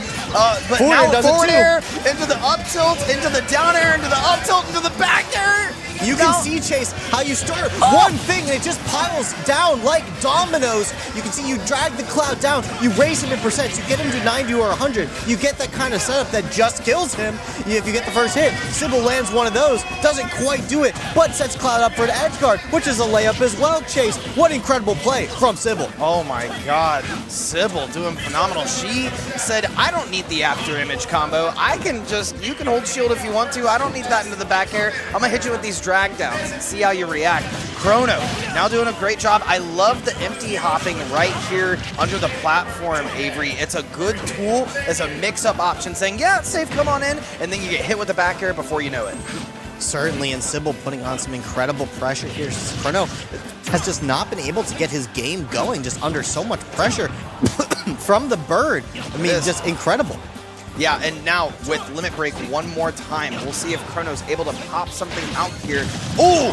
But Forward now does it forward too. air, into the up tilt, into the down air, into the up tilt, into the back air. You can see, Chase, how you start one thing and it just piles down like dominoes. You can see you drag the Cloud down, you raise him in percents, you get him to 90 or 100. You get that kind of setup that just kills him if you get the first hit. Sybil lands one of those, doesn't quite do it, but sets Cloud up for an edge guard, which is a layup as well, Chase. What incredible play from Sybil. Oh my god, Sybil doing phenomenal. She said, I don't need the after image combo. You can hold shield if you want to. I don't need that into the back air. I'm gonna hit you with these drag downs and see how you react. Chrono, now doing a great job. I love the empty hopping right here under the platform, Avery. It's a good tool. It's a mix-up option saying, yeah, it's safe, come on in, and then you get hit with the back air before you know it. Certainly, and Sybil putting on some incredible pressure here. Chrono has just not been able to get his game going, just under so much pressure from the bird. I mean, just incredible. Yeah, and now with Limit Break one more time, we'll see if Chrono's able to pop something out here. Oh,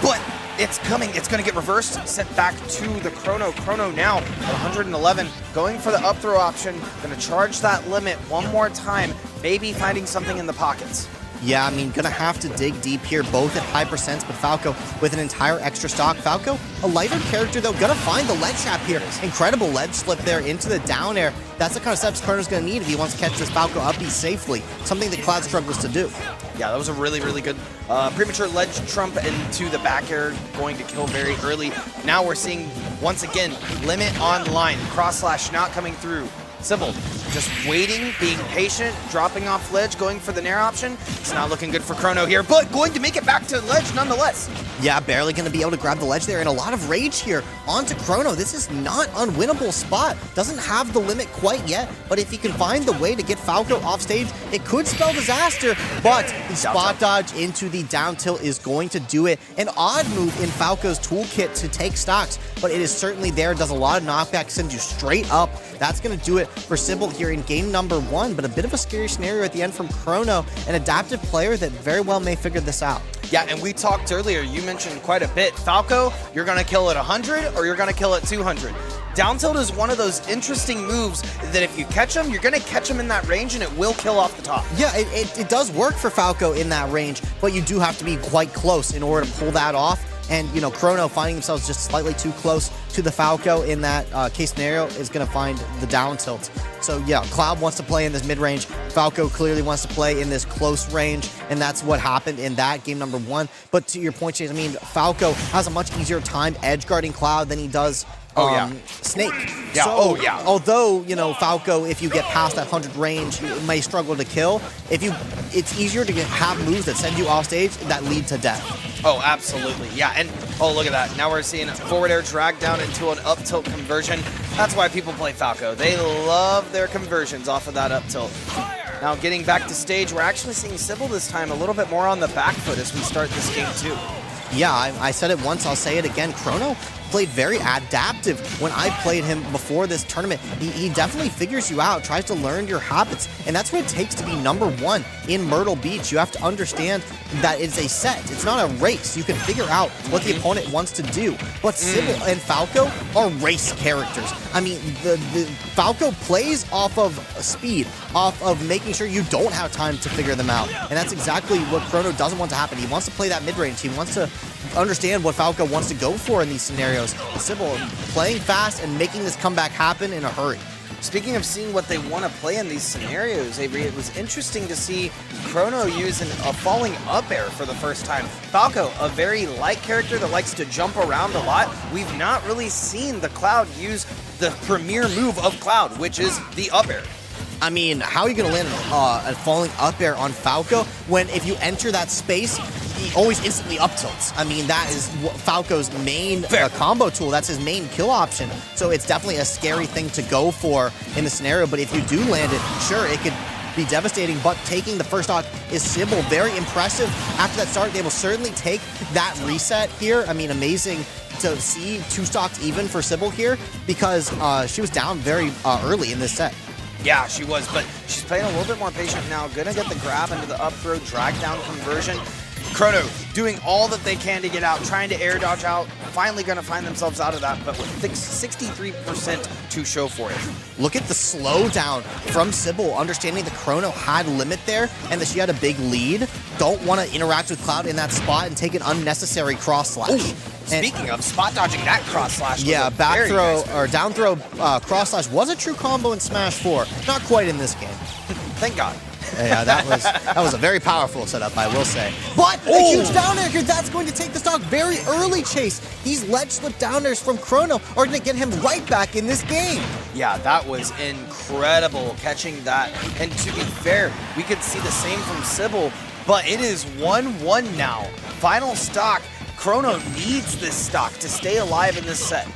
but it's coming. It's going to get reversed, sent back to the Chrono. Chrono now at 111, going for the up throw option, going to charge that limit one more time, maybe finding something in the pockets. Yeah, I mean, gonna have to dig deep here, both at high percents, but Falco with an entire extra stock. Falco, a lighter character though, gonna find the ledge trap here. Incredible ledge slip there into the down air. That's the kind of steps Chrono's gonna need if he wants to catch this Falco up safely, something that Cloud struggles to do. Yeah, that was a really, really good premature ledge trump into the back air, going to kill very early. Now we're seeing, once again, limit online. Cross slash not coming through. Sybil just waiting, being patient, dropping off ledge, going for the nair option. It's not looking good for Chrono here, but going to make it back to ledge nonetheless. Yeah, barely going to be able to grab the ledge there, and a lot of rage here onto Chrono. This is not unwinnable spot. Doesn't have the limit quite yet, but if he can find the way to get Falco off stage, it could spell disaster, but the spot dodge into the down tilt is going to do it. An odd move in Falco's toolkit to take stocks, but it is certainly there. Does a lot of knockback, sends you straight up. That's going to do it for Sybil here in game number 1, but a bit of a scary scenario at the end from Chrono, an adaptive player that very well may figure this out. Yeah, and we talked earlier, you mentioned quite a bit. Falco, you're going to kill at 100 or you're going to kill at 200. Down tilt is one of those interesting moves that if you catch him, you're going to catch him in that range and it will kill off the top. Yeah, it does work for Falco in that range, but you do have to be quite close in order to pull that off. And, you know, Chrono finding themselves just slightly too close to the Falco in that case scenario is going to find the down tilt. So, yeah, Cloud wants to play in this mid-range. Falco clearly wants to play in this close range, and that's what happened in that game number 1. But to your point, Chase, I mean, Falco has a much easier time edge guarding Cloud than he does Snake. Yeah, so, although, you know, Falco, if you get past that 100 range, you may struggle to kill. It's easier to have moves that send you off stage that lead to death. Oh, absolutely. Yeah, and oh, look at that. Now we're seeing a forward air drag down into an up tilt conversion. That's why people play Falco. They love their conversions off of that up tilt. Now getting back to stage, we're actually seeing Sybil this time a little bit more on the back foot as we start this game too. Yeah, I said it once, I'll say it again. Chrono played very adaptive when I played him before this tournament. He definitely figures you out, tries to learn your habits, and that's what it takes to be #1 in Myrtle Beach. You have to understand that it's a set. It's not a race. You can figure out what the opponent wants to do. But Sybil and Falco are race characters. I mean, the Falco plays off of speed, off of making sure you don't have time to figure them out. And that's exactly what Chrono doesn't want to happen. He wants to play that mid-range. He wants to understand what Falco wants to go for in these scenarios. Sybil playing fast and making this comeback happen in a hurry. Speaking of seeing what they want to play in these scenarios, Avery, it was interesting to see Chrono use a falling up air for the first time. Falco, a very light character that likes to jump around a lot. We've not really seen the Cloud use the premier move of Cloud, which is the up air. I mean, how are you going to land a falling up air on Falco when if you enter that space, he always instantly up tilts? I mean, that is Falco's main combo tool. That's his main kill option. So it's definitely a scary thing to go for in the scenario. But if you do land it, sure, it could be devastating. But taking the first stock is Sybil. Very impressive. After that start, they will certainly take that reset here. I mean, amazing to see 2 stocks even for Sybil here because she was down very early in this set. Yeah, she was, but she's playing a little bit more patient now. Gonna get the grab into the up throw, drag down conversion. Chrono doing all that they can to get out, trying to air dodge out, finally gonna find themselves out of that, but with 63% to show for it. Look at the slowdown from Sybil, understanding the Chrono had limit there and that she had a big lead. Don't want to interact with Cloud in that spot and take an unnecessary cross slash. Speaking of spot dodging that cross slash, yeah, back throw or down throw cross slash was a true combo in Smash 4. Not quite in this game. Thank God. Yeah, that was a very powerful setup, I will say. But a huge down air here, that's going to take the stock very early, Chase. These ledge slip down airs from Chrono are going to get him right back in this game. Yeah, that was incredible catching that. And to be fair, we could see the same from Sybil, but it is 1-1 now. Final stock. Chrono needs this stock to stay alive in this set.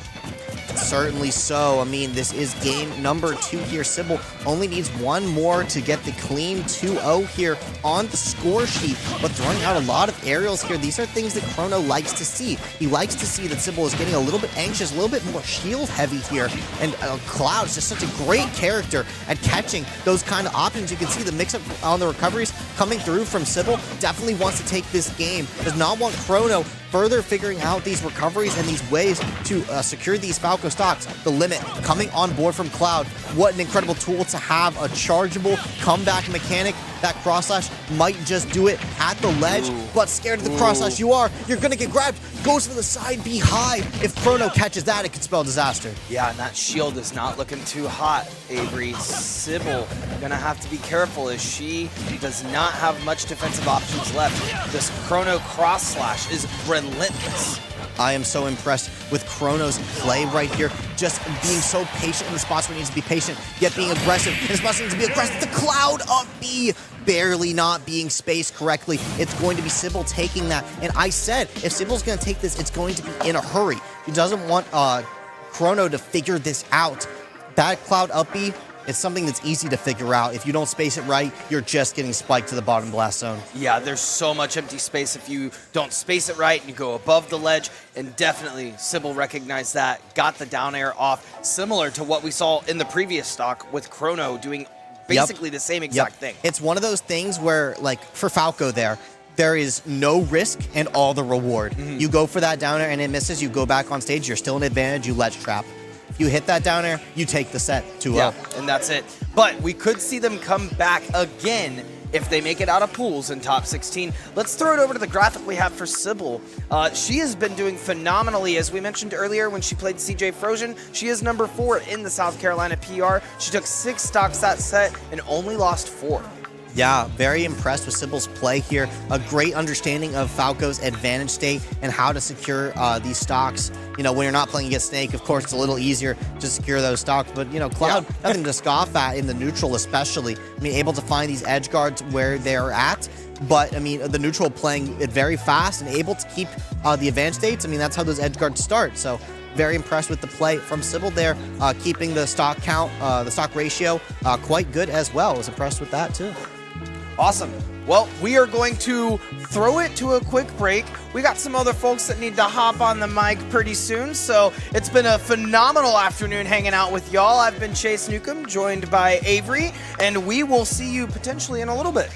Certainly so. I mean, this is game number 2 here. Sybil only needs one more to get the clean 2-0 here on the score sheet, but throwing out a lot of aerials here. These are things that Chrono likes to see. He likes to see that Sybil is getting a little bit anxious, a little bit more shield heavy here, and Cloud is just such a great character at catching those kind of options. You can see the mix-up on the recoveries coming through from Sybil. Definitely wants to take this game. Does not want Chrono further figuring out these recoveries and these ways to secure these Falco stocks. The limit coming on board from Cloud. What an incredible tool to have, a chargeable comeback mechanic. That cross slash might just do it at the ledge, but scared of the cross slash you're gonna get grabbed. Goes for the side B high. If Chrono catches that, it could spell disaster. Yeah, and that shield is not looking too hot, Avery. Sybil gonna have to be careful as she does not have much defensive options left. This Chrono cross slash is relentless. I am so impressed with Chrono's play right here. Just being so patient in the spots where he needs to be patient, yet being aggressive. In the spots where he needs to be aggressive. The Cloud up B, barely not being spaced correctly. It's going to be Sybil taking that. And I said, if Sybil's going to take this, it's going to be in a hurry. He doesn't want Chrono to figure this out. That Cloud up B, it's something that's easy to figure out. If you don't space it right, you're just getting spiked to the bottom blast zone. Yeah, there's so much empty space if you don't space it right and you go above the ledge, and definitely Sybil recognized that, got the down air off, similar to what we saw in the previous stock with Chrono doing basically the same exact thing. It's one of those things where, like, for Falco there is no risk and all the reward. You go for that down air and it misses, you go back on stage, you're still in advantage, you ledge trap. You hit that down air, you take the set 2-0. Yeah, and that's it. But we could see them come back again if they make it out of pools in top 16. Let's throw it over to the graphic we have for Sybil. She has been doing phenomenally. As we mentioned earlier when she played CJ Frozen, she is number 4 in the South Carolina PR. She took 6 stocks that set and only lost 4. Yeah, very impressed with Sybil's play here. A great understanding of Falco's advantage state and how to secure these stocks. You know, when you're not playing against Snake, of course, it's a little easier to secure those stocks. But, you know, Cloud, nothing to scoff at in the neutral especially. I mean, able to find these edge guards where they're at. But, I mean, the neutral playing it very fast and able to keep the advantage states. I mean, that's how those edge guards start. So, very impressed with the play from Sybil there, keeping the stock count, the stock ratio quite good as well. I was impressed with that, too. Awesome. Well, we are going to throw it to a quick break. We got some other folks that need to hop on the mic pretty soon, so it's been a phenomenal afternoon hanging out with y'all. I've been Chase Newcomb, joined by Avery, and we will see you potentially in a little bit.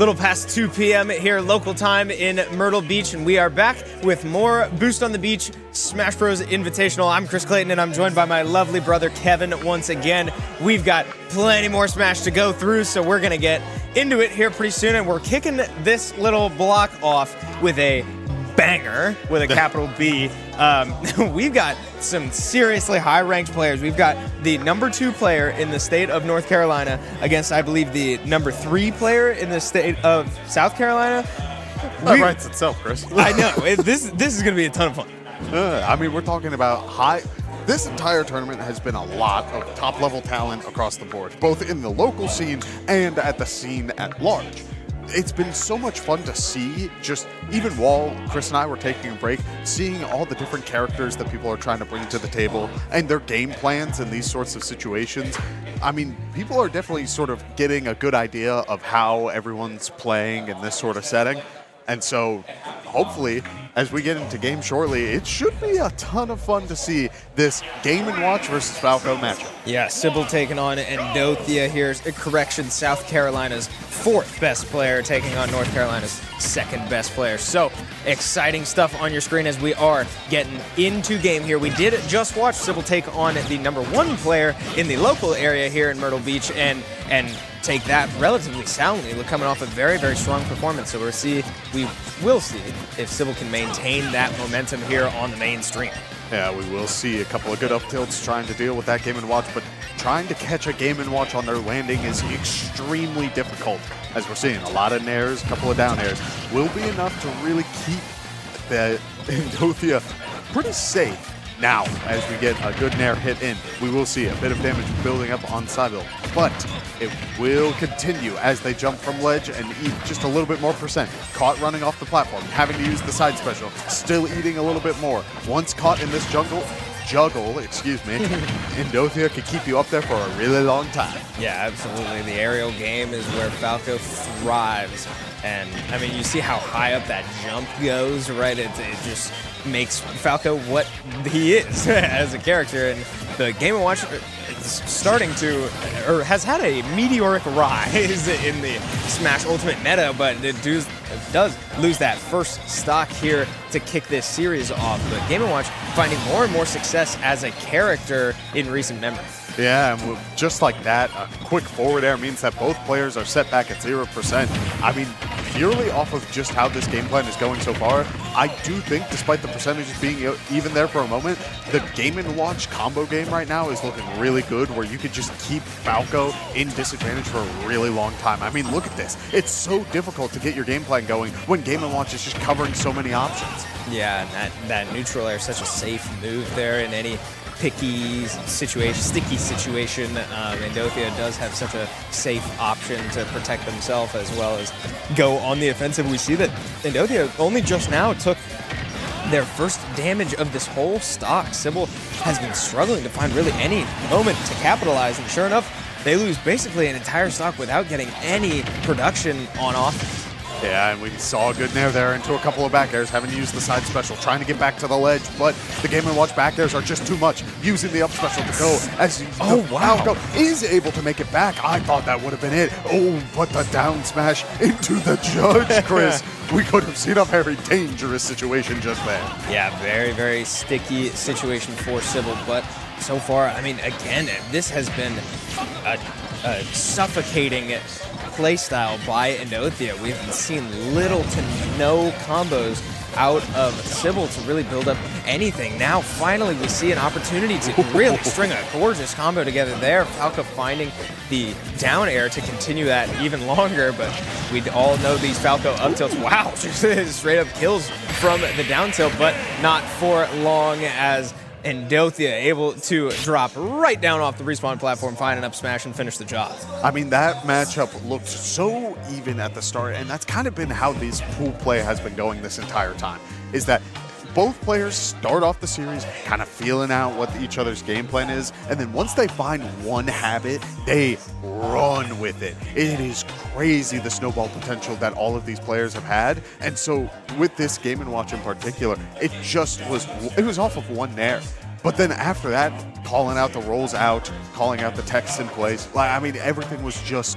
little past 2 p.m. here, local time in Myrtle Beach, and we are back with more Boost on the Beach Smash Bros. Invitational. I'm Chris Clayton, and I'm joined by my lovely brother Kevin once again. We've got plenty more Smash to go through, so we're going to get into it here pretty soon, and we're kicking this little block off with a banger with a capital B. We've got some seriously high-ranked players. We've got the number 2 player in the state of North Carolina against, I believe, the number 3 player in the state of South Carolina. That writes itself, Chris. I know. This is going to be a ton of fun. I mean, we're talking about this entire tournament has been a lot of top-level talent across the board, both in the local scene and at the scene at large. It's been so much fun to see, just even while Chris and I were taking a break, seeing all the different characters that people are trying to bring to the table and their game plans in these sorts of situations. I mean, people are definitely sort of getting a good idea of how everyone's playing in this sort of setting. And so, hopefully, as we get into game shortly, it should be a ton of fun to see this Game & Watch versus Falco matchup. Yeah, Sybil taking on Endothia here. Correction, South Carolina's 4th best player taking on North Carolina's 2nd best player. So, exciting stuff on your screen as we are getting into game here. We did just watch Sybil take on the number 1 player in the local area here in Myrtle Beach and take that relatively soundly. We're coming off a very, very strong performance. So we will see if Sybil can maintain that momentum here on the main stream. Yeah, we will see a couple of good up tilts trying to deal with that Game & Watch, but trying to catch a Game & Watch on their landing is extremely difficult. As we're seeing, a lot of nairs, a couple of down airs, will be enough to really keep the Endothia pretty safe. Now, as we get a good nair hit in, we will see a bit of damage building up on Sybil, but it will continue as they jump from ledge and eat just a little bit more percent. Caught running off the platform, having to use the side special, still eating a little bit more. Once caught in this juggle, Endothia could keep you up there for a really long time. Yeah, absolutely. The aerial game is where Falco thrives. And, I mean, you see how high up that jump goes, right? It just makes Falco what he is as a character. And the Game & Watch is starting to, or has had a meteoric rise in the Smash Ultimate meta, but it does lose that first stock here to kick this series off. But Game & Watch finding more and more success as a character in recent memory. Yeah, and just like that, a quick forward air means that both players are set back at 0%. I mean, purely off of just how this game plan is going so far, I do think, despite the percentages being even there for a moment, the Game & Watch combo game right now is looking really good, where you could just keep Falco in disadvantage for a really long time. I mean, look at this. It's so difficult to get your game plan going when Game & Watch is just covering so many options. Yeah, and that neutral air is such a safe move there in any picky situation, sticky situation. Endothia does have such a safe option to protect themselves as well as go on the offensive. We see that Endothia only just now took their first damage of this whole stock. Sybil has been struggling to find really any moment to capitalize, and sure enough, they lose basically an entire stock without getting any production on offense. Yeah, and we saw a good nair there into a couple of back airs, having to use the side special, trying to get back to the ledge, but the Game & Watch back airs are just too much, using the up special to go as Falco is able to make it back. I thought that would have been it. Oh, but the down smash into the judge, Chris. We could have seen a very dangerous situation just there. Yeah, very, very sticky situation for Sybil, but so far, I mean, again, this has been a suffocating playstyle by Endothia. We've seen little to no combos out of Sybil to really build up anything. Now, finally, we see an opportunity to really string a gorgeous combo together there. Falco finding the down air to continue that even longer, but we all know these Falco up tilts. Wow, just straight up kills from the down tilt, but not for long as Endothia able to drop right down off the respawn platform, find an up smash, and finish the job. I mean, that matchup looked so even at the start, and that's kind of been how this pool play has been going this entire time, is that both players start off the series kind of feeling out what each other's game plan is, and then once they find one habit, they run with it. It is crazy the snowball potential that all of these players have had, and so with this Game & Watch in particular, it was off of one nair. But then after that, calling out the rolls out, calling out the texts in place, I mean, everything was just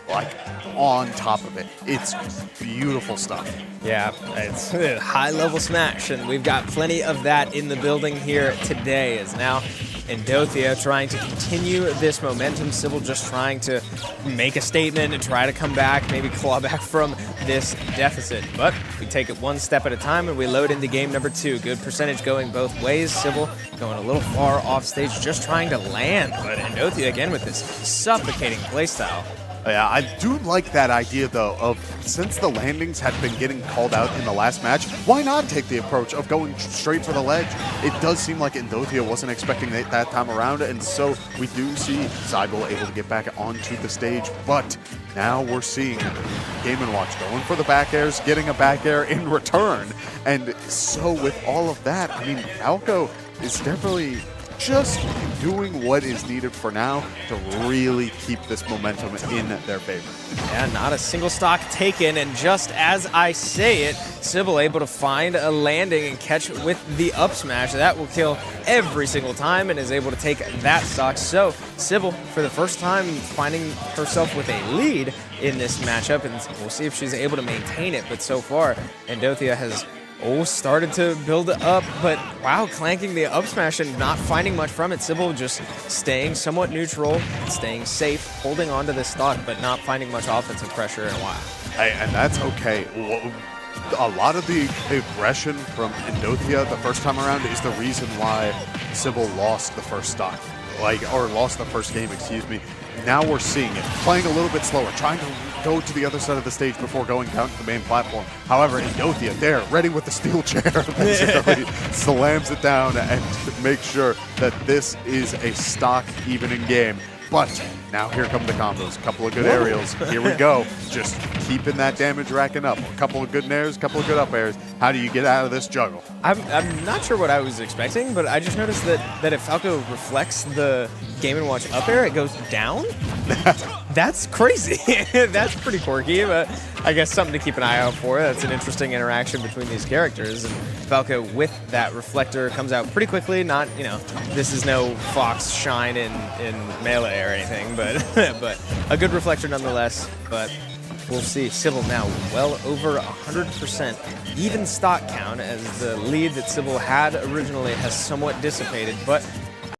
like on top of it. It's beautiful stuff. Yeah, it's a high-level Smash, and we've got plenty of that in the building here today. As now Endothia trying to continue this momentum. Sybil just trying to make a statement and try to come back, maybe claw back from this deficit. But we take it one step at a time, and we load into game number 2. Good percentage going both ways. Sybil going a little far off stage, just trying to land. But Endothia again with this suffocating playstyle. Yeah, I do like that idea, though, of since the landings had been getting called out in the last match, why not take the approach of going straight for the ledge? It does seem like Endothia wasn't expecting it that time around, and so we do see Zybel able to get back onto the stage, but now we're seeing Game & Watch going for the back airs, getting a back air in return, and so with all of that, I mean, Falco is definitely just doing what is needed for now to really keep this momentum in their favor. Yeah, not a single stock taken, and just as I say it, Sybil able to find a landing and catch with the up smash. That will kill every single time and is able to take that stock. So Sybil, for the first time, finding herself with a lead in this matchup, and we'll see if she's able to maintain it. But so far, Endothia has started to build up, but wow, clanking the up smash and not finding much from it. Sybil just staying somewhat neutral, staying safe, holding on to this stock, but not finding much offensive pressure in a while. Hey, and that's okay. A lot of the aggression from Endothia the first time around is the reason why Sybil lost the first stock, or lost the first game, excuse me. Now we're seeing it, playing a little bit slower, trying to go to the other side of the stage before going down to the main platform. However, Endothia there, ready with the steel chair, basically slams it down and makes sure that this is a stock evening game. But now here come the combos. A couple of good aerials. Here we go. Just keeping that damage racking up. A couple of good nairs, a couple of good up airs. How do you get out of this juggle? I'm not sure what I was expecting, but I just noticed that if Falco reflects the Game & Watch up air, it goes down. That's crazy. That's pretty quirky, but I guess something to keep an eye out for. That's an interesting interaction between these characters. And Falco with that reflector comes out pretty quickly. Not, this is no Fox shine in Melee or anything, but but a good reflector nonetheless. But we'll see. Sybil now well over 100% even stock count, as the lead that Sybil had originally has somewhat dissipated. But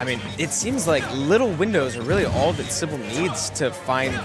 I mean, it seems like little windows are really all that Sybil needs to find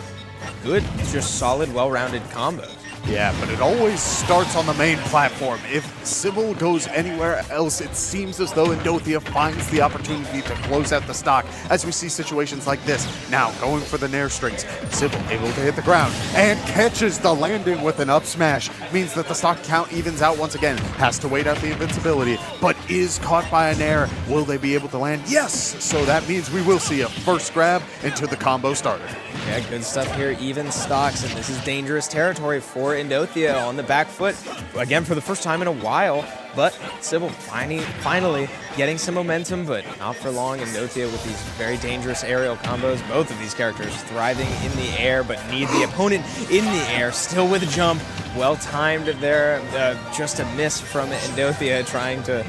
good, just solid, well-rounded combos. Yeah, but it always starts on the main platform. If Sybil goes anywhere else, it seems as though Endothia finds the opportunity to close out the stock, as we see situations like this. Now, going for the nair strings, Sybil able to hit the ground and catches the landing with an up smash. Means that the stock count evens out once again. Has to wait out the invincibility, but is caught by a nair. Will they be able to land? Yes! So that means we will see a first grab into the combo starter. Yeah, good stuff here. Even stocks, and this is dangerous territory for Endothia on the back foot. Again, for the first time in a while, but Sybil finally getting some momentum, but not for long. Endothia with these very dangerous aerial combos. Both of these characters thriving in the air, but need the opponent in the air. Still with a jump. Well timed there. Just a miss from Endothia trying to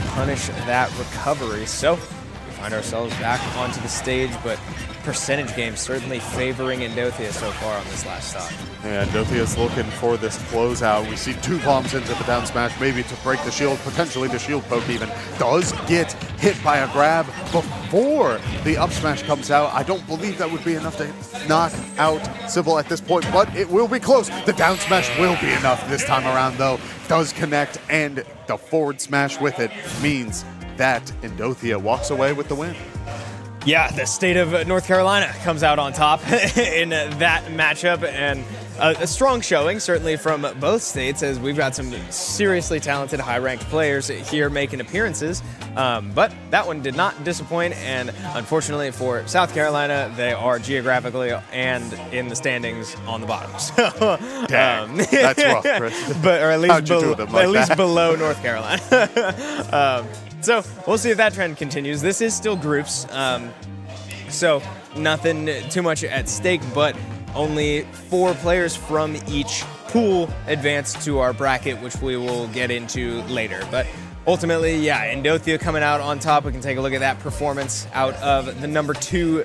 punish that recovery. So we find ourselves back onto the stage, but percentage game certainly favoring Endothia so far on this last stock. Yeah, Endothia's looking for this closeout. We see 2 bombs into the down smash, maybe to break the shield, potentially the shield poke even. Does get hit by a grab before the up smash comes out. I don't believe that would be enough to knock out Sybil at this point, but it will be close. The down smash will be enough this time around, though. Does connect, and the forward smash with it means that Endothia walks away with the win. Yeah, the state of North Carolina comes out on top in that matchup, and a strong showing, certainly from both states, as we've got some seriously talented, high-ranked players here making appearances. But that one did not disappoint, and unfortunately for South Carolina, they are geographically and in the standings on the bottom. So, Dang, that's rough, Chris. But or at least, that? Below North Carolina. So we'll see if that trend continues. This is still groups, so nothing too much at stake, but only 4 players from each pool advance to our bracket, which we will get into later. But ultimately, yeah, Endothia coming out on top. We can take a look at that performance out of the number 2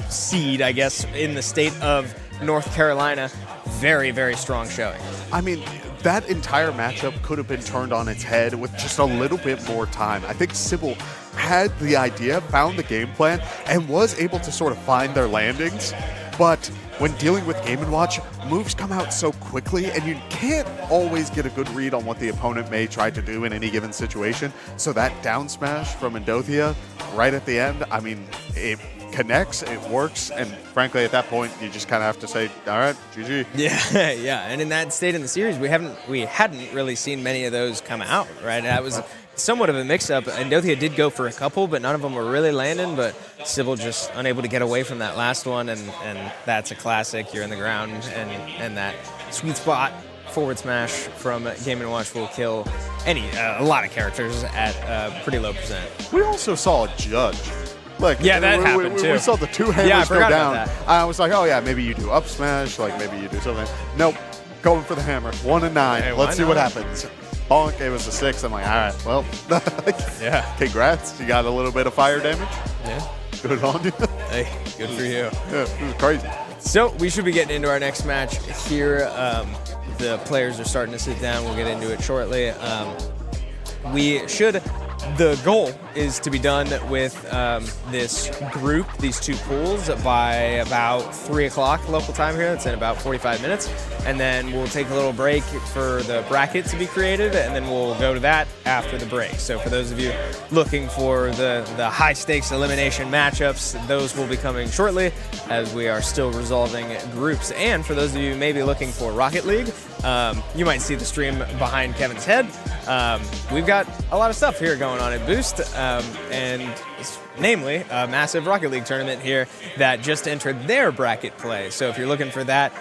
seed, I guess, in the state of North Carolina. very, very strong showing. I mean, that entire matchup could have been turned on its head with just a little bit more time. I think Sybil had the idea, found the game plan, and was able to sort of find their landings. But when dealing with Game & Watch, moves come out so quickly, and you can't always get a good read on what the opponent may try to do in any given situation. So that down smash from Endothia right at the end, I mean, it connects, it works, and frankly, at that point, you just kind of have to say, all right, GG. Yeah, yeah. And in that state in the series, we hadn't really seen many of those come out, right? That was somewhat of a mix-up. Endothia did go for a couple, but none of them were really landing, but Sybil just unable to get away from that last one, and that's a classic. You're in the ground, and that sweet spot forward smash from Game & Watch will kill a lot of characters at a pretty low percent. We also saw a judge. Like, yeah, that happened too. We saw the two hammers go down. About that. I was like, oh yeah, maybe you do up smash, like maybe you do something. Nope, going for the hammer. 1 and 9. Hey, Let's see what not? happens. Bonk, it was a 6. I'm like, all right, well, Yeah. Congrats. You got a little bit of fire damage. Yeah. Good on you. Hey, good for you. Yeah, it was crazy. So we should be getting into our next match here. The players are starting to sit down. We'll get into it shortly. The goal is to be done with this group, these two pools, by about 3 o'clock local time here. That's in about 45 minutes. And then we'll take a little break for the bracket to be created, and then we'll go to that after the break. So for those of you looking for the high-stakes elimination matchups, those will be coming shortly as we are still resolving groups. And for those of you maybe looking for Rocket League, you might see the stream behind Kevin's head. We've got a lot of stuff here going on at Boost, and namely a massive Rocket League tournament here that just entered their bracket play. So if you're looking for that,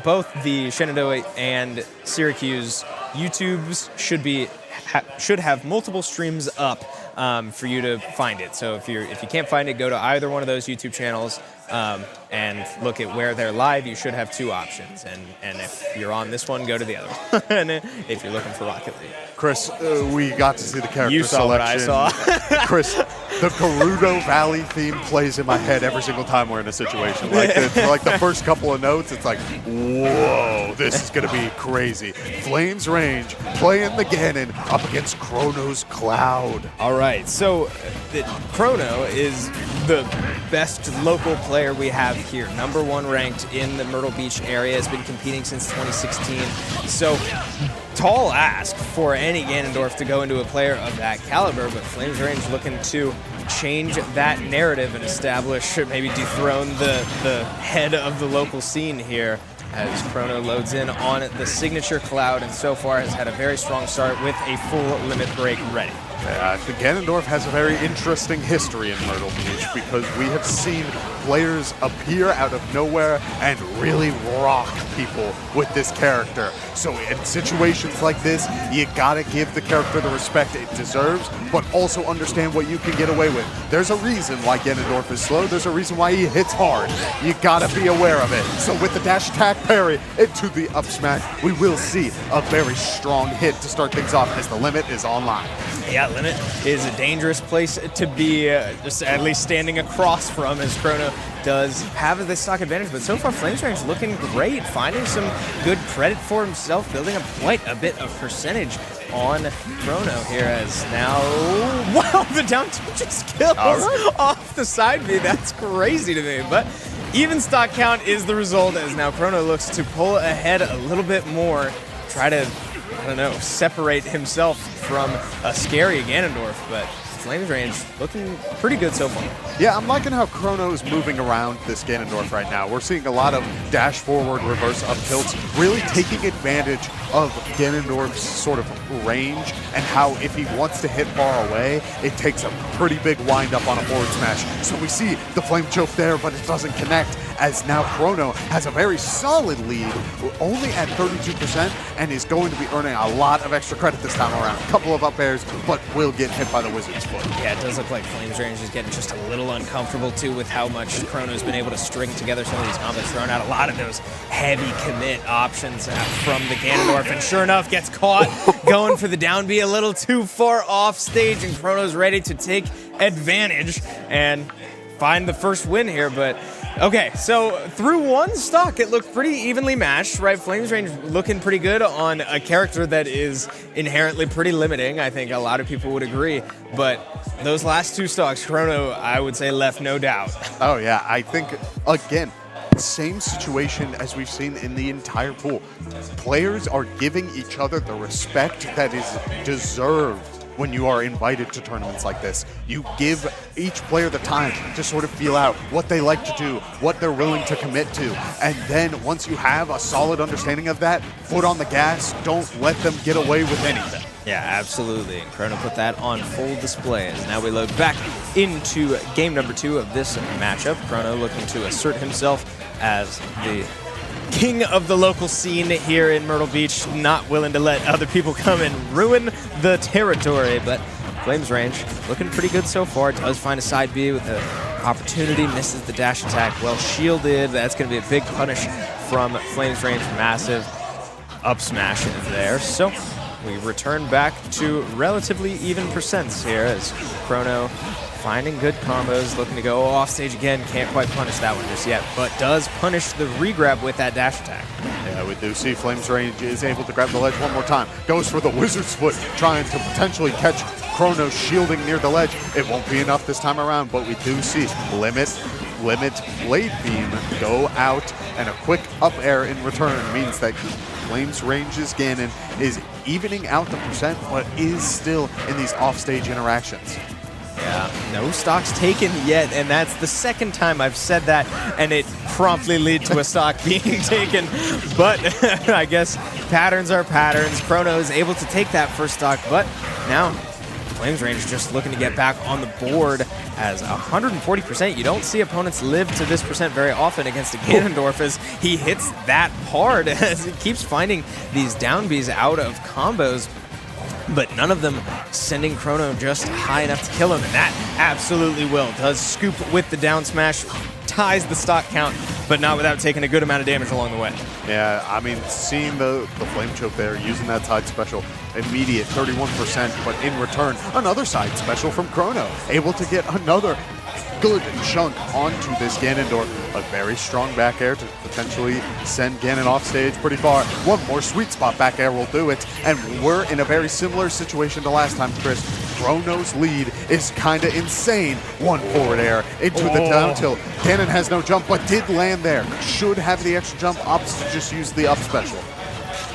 both the Shenandoah and Syracuse YouTubes should have multiple streams up for you to find it. So if you can't find it, go to either one of those YouTube channels and look at where they're live. You should have 2 options, and if you're on this one, go to the other one. And if you're looking for Rocket League, Chris, we got to see the character you saw selection. what I saw. Chris, the Gerudo Valley theme plays in my head every single time we're in a situation. Like the first couple of notes, it's like, whoa, this is going to be crazy. Flames Range playing the Ganon up against Chrono's Cloud. All right, so Chrono is the best local player we have here. Number 1 ranked in the Myrtle Beach area. Has been competing since 2016. So tall ask for any Ganondorf to go into a player of that caliber, but Flames Range looking to change that narrative and establish, maybe dethrone the head of the local scene here as Chrono loads in on the signature Cloud, and so far has had a very strong start with a full limit break ready. The Ganondorf has a very interesting history in Myrtle Beach because we have seen players appear out of nowhere and really rock people with this character. So in situations like this, you gotta give the character the respect it deserves, but also understand what you can get away with. There's a reason why Ganondorf is slow. There's a reason why he hits hard. You gotta be aware of it. So with the dash attack parry into the up smash, we will see a very strong hit to start things off as the limit is online. Yeah, limit is a dangerous place to be, just at least standing across from, as Chrono does have the stock advantage. But so far, Flames Range looking great, finding some good credit for himself, building up quite a bit of percentage on Chrono here as now, wow, the down two just kills off the side B. That's crazy to me, but even stock count is the result as now Chrono looks to pull ahead a little bit more, try to, I don't know, separate himself from a scary Ganondorf, but Flames Range looking pretty good so far. Yeah, I'm liking how Chrono's moving around this Ganondorf right now. We're seeing a lot of dash forward, reverse up tilts, really taking advantage of Ganondorf's sort of range and how if he wants to hit far away, it takes a pretty big wind up on a forward smash. So we see the flame choke there, but it doesn't connect as now Chrono has a very solid lead, only at 32%, and is going to be earning a lot of extra credit this time around. A couple of up airs, but will get hit by the Wizard's foot. Yeah, it does look like Flames Range is getting just a little uncomfortable too with how much Chrono's been able to string together some of these combos, throwing out a lot of those heavy commit options from the Ganondorf, and sure enough gets caught going for the down B a little too far off stage, and Chrono's ready to take advantage and find the first win here, but Okay, so through one stock, it looked pretty evenly matched, right? Flames Range looking pretty good on a character that is inherently pretty limiting. I think a lot of people would agree. But those last two stocks, Chrono, I would say, left no doubt. Oh, yeah. I think, again, same situation as we've seen in the entire pool. Players are giving each other the respect that is deserved when you are invited to tournaments like this. You give each player the time to sort of feel out what they like to do, what they're willing to commit to. And then once you have a solid understanding of that, foot on the gas, don't let them get away with anything. Yeah, absolutely. And Chrono put that on full display as now we load back into game number 2 of this matchup. Chrono looking to assert himself as the king of the local scene here in Myrtle Beach, not willing to let other people come and ruin the territory. But Flames Range looking pretty good so far. Does find a side B with the opportunity, misses the dash attack, well shielded. That's going to be a big punish from Flames Range. Massive up smash is there. So we return back to relatively even percents here as Chrono finding good combos, looking to go off stage again. Can't quite punish that one just yet, but does punish the regrab with that dash attack. Yeah, we do see Flames Range is able to grab the ledge one more time. Goes for the Wizard's Foot, trying to potentially catch Chrono shielding near the ledge. It won't be enough this time around, but we do see Limit Blade Beam go out, and a quick up air in return means that Flames Range's Ganon is evening out the percent, but is still in these offstage interactions. Yeah, no stocks taken yet, and that's the second time I've said that, and it promptly lead to a stock being taken. But I guess patterns are patterns. Chrono is able to take that first stock, but now Flames Range just looking to get back on the board as 140%. You don't see opponents live to this percent very often against a Ganondorf as he hits that hard as he keeps finding these down Bs out of combos, but none of them sending Chrono just high enough to kill him, and that absolutely will. Does scoop with the down smash, ties the stock count, but not without taking a good amount of damage along the way. Yeah, I mean, seeing the flame choke there, using that side special, immediate 31%, but in return, another side special from Chrono, able to get another good chunk onto this Ganondorf. A very strong back air to potentially send Ganon off stage pretty far. One more sweet spot back air will do it, and we're in a very similar situation to last time, Chris. Chrono's lead is kind of insane. One forward air into the down tilt. Ganon has no jump, but did land there. Should have the extra jump, opts to just use the up special.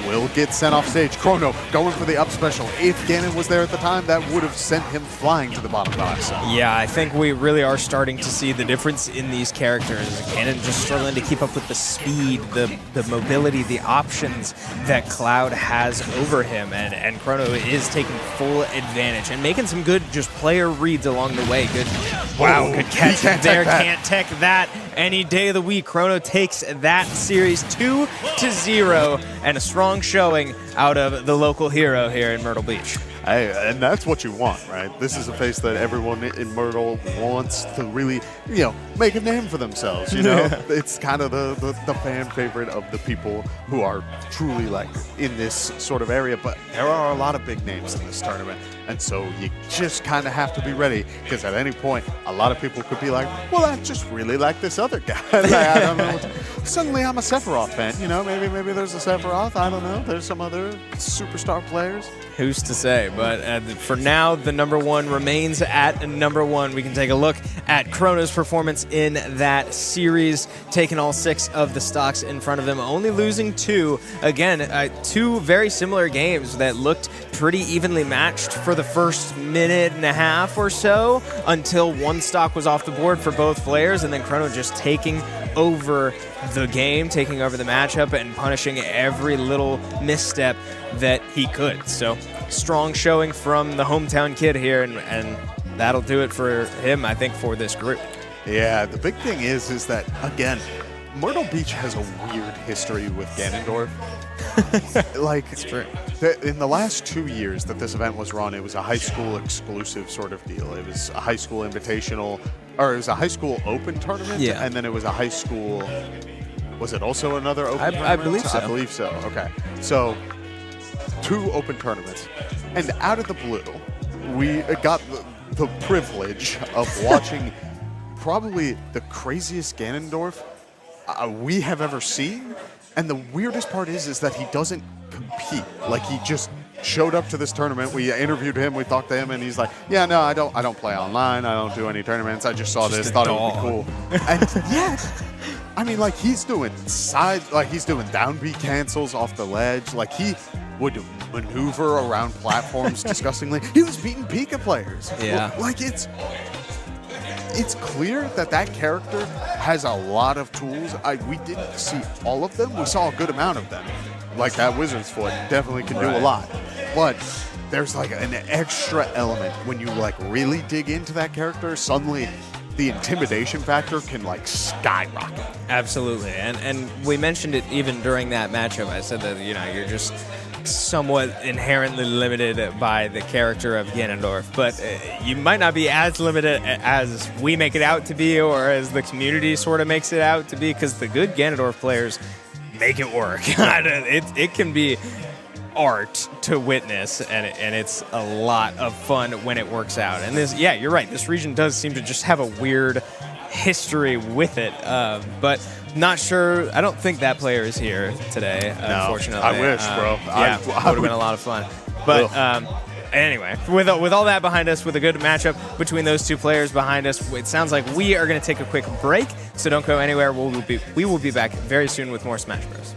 Will get sent off stage. Chrono going for the up special. If Ganon was there at the time, that would have sent him flying to the bottom box. Yeah, I think we really are starting to see the difference in these characters. Ganon just struggling to keep up with the speed, the mobility, the options that Cloud has over him, and Chrono is taking full advantage and making some good just player reads along the way. Good, wow, good catch there. Can't tech that any day of the week. Chrono takes that series 2-0, and a strong showing out of the local hero here in Myrtle Beach. Hey, and that's what you want, right? This is a face that everyone in Myrtle wants to really, make a name for themselves, It's kind of the fan favorite of the people who are truly, in this sort of area. But there are a lot of big names in this tournament, and so you just kind of have to be ready, because at any point, a lot of people could be like, well, I just really like this other guy. I don't know. Suddenly I'm a Sephiroth fan, maybe there's a Sephiroth, I don't know. There's some other superstar players. Who's to say? But for now, the number one remains at number one. We can take a look at Chrono's performance in that series, taking all 6 of the stocks in front of him, only losing 2. Again, 2 very similar games that looked pretty evenly matched for the first minute and a half or so, until one stock was off the board for both players, and then Chrono just taking over the game, taking over the matchup, and punishing every little misstep that he could. So strong showing from the hometown kid here, and that'll do it for him, I think, for this group. Yeah, the big thing is that, again, Myrtle Beach has a weird history with Ganondorf. It's true. In the last 2 years that this event was run, it was a high school exclusive sort of deal. It was a high school invitational, or it was a high school open tournament, and then it was a high school. Was it also another open tournament? I believe so. I believe so. Okay. So 2 open tournaments, and out of the blue, we got the privilege of watching probably the craziest Ganondorf we have ever seen. And the weirdest part is that he doesn't compete. Like, he just showed up to this tournament. We interviewed him, we talked to him, and he's like, yeah, no, I don't play online. I don't do any tournaments. I just saw this, thought it would be cool. And yet, I mean, like, he's doing down B cancels off the ledge. Like, he would maneuver around platforms disgustingly. He was beating Pika players. Yeah. Like, it's clear that character has a lot of tools. We didn't see all of them. We saw a good amount of them. Like, that Wizard's Foot definitely can do a lot. But there's like an extra element when you like really dig into that character. Suddenly, the intimidation factor can like skyrocket. Absolutely, and we mentioned it even during that matchup. I said that you're just somewhat inherently limited by the character of Ganondorf, but you might not be as limited as we make it out to be, or as the community sort of makes it out to be, because the good Ganondorf players make it work. It can be art to witness, and it's a lot of fun when it works out. And this, yeah, you're right. This region does seem to just have a weird history with it, but not sure. I don't think that player is here today, unfortunately. I wish, bro. Yeah, would have been a lot of fun. But anyway, with all that behind us, with a good matchup between those two players behind us, it sounds like we are going to take a quick break. So don't go anywhere. We will be back very soon with more Smash Bros.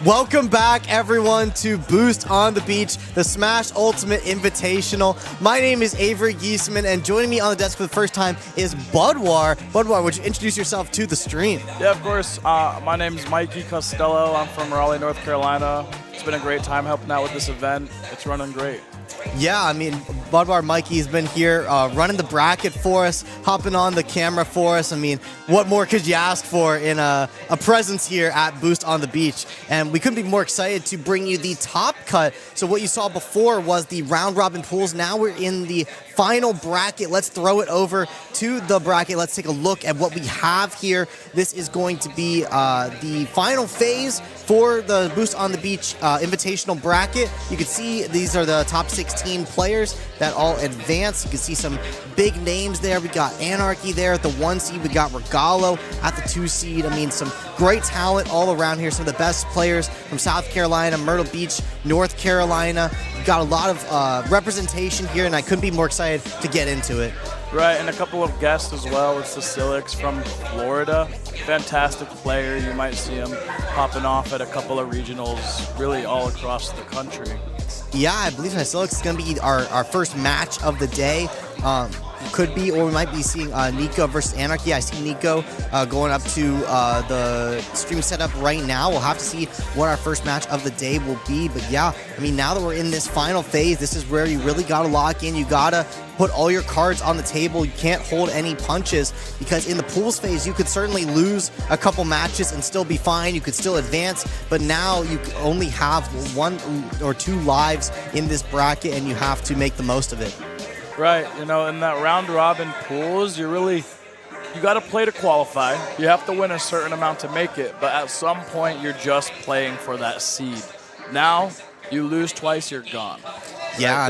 Welcome back, everyone, to Boost on the Beach, the Smash Ultimate Invitational. My name is Avery Giesman, and joining me on the desk for the first time is Budwar. Budwar, would you introduce yourself to the stream? Yeah, of course. My name is Mikey Costello. I'm from Raleigh, North Carolina. It's been a great time helping out with this event. It's running great. Yeah, I mean, Budwar Mikey's been here running the bracket for us, hopping on the camera for us. I mean, what more could you ask for in a presence here at Boost on the Beach? And we couldn't be more excited to bring you the top cut. So what you saw before was the round robin pools. Now we're in the final bracket. Let's throw it over to the bracket. Let's take a look at what we have here. This is going to be the final phase for the Boost on the Beach Invitational bracket. You can see these are the top 16 players that all advance. You can see some big names there. We got Anarchy there at the 1 seed. We got Regalo at the 2 seed. I mean, some great talent all around here. Some of the best players from South Carolina, Myrtle Beach, North Carolina. We've got a lot of representation here, and I couldn't be more excited to get into it. Right, and a couple of guests as well with Cecilix from Florida. Fantastic player. You might see him popping off at a couple of regionals really all across the country. Yeah, I believe Cecilix is going to be our first match of the day. Could be, or we might be seeing Nico versus Anarchy. I see Nico going up to the stream setup right now. We'll have to see what our first match of the day will be. But yeah, I mean, now that we're in this final phase, this is where you really got to lock in. You got to put all your cards on the table. You can't hold any punches, because in the pools phase, you could certainly lose a couple matches and still be fine. You could still advance, but now you only have 1 or 2 lives in this bracket, and you have to make the most of it. Right, you know, in that round robin pools, you got to play to qualify. You have to win a certain amount to make it, but at some point you're just playing for that seed. Now, you lose twice, you're gone. Yeah, right?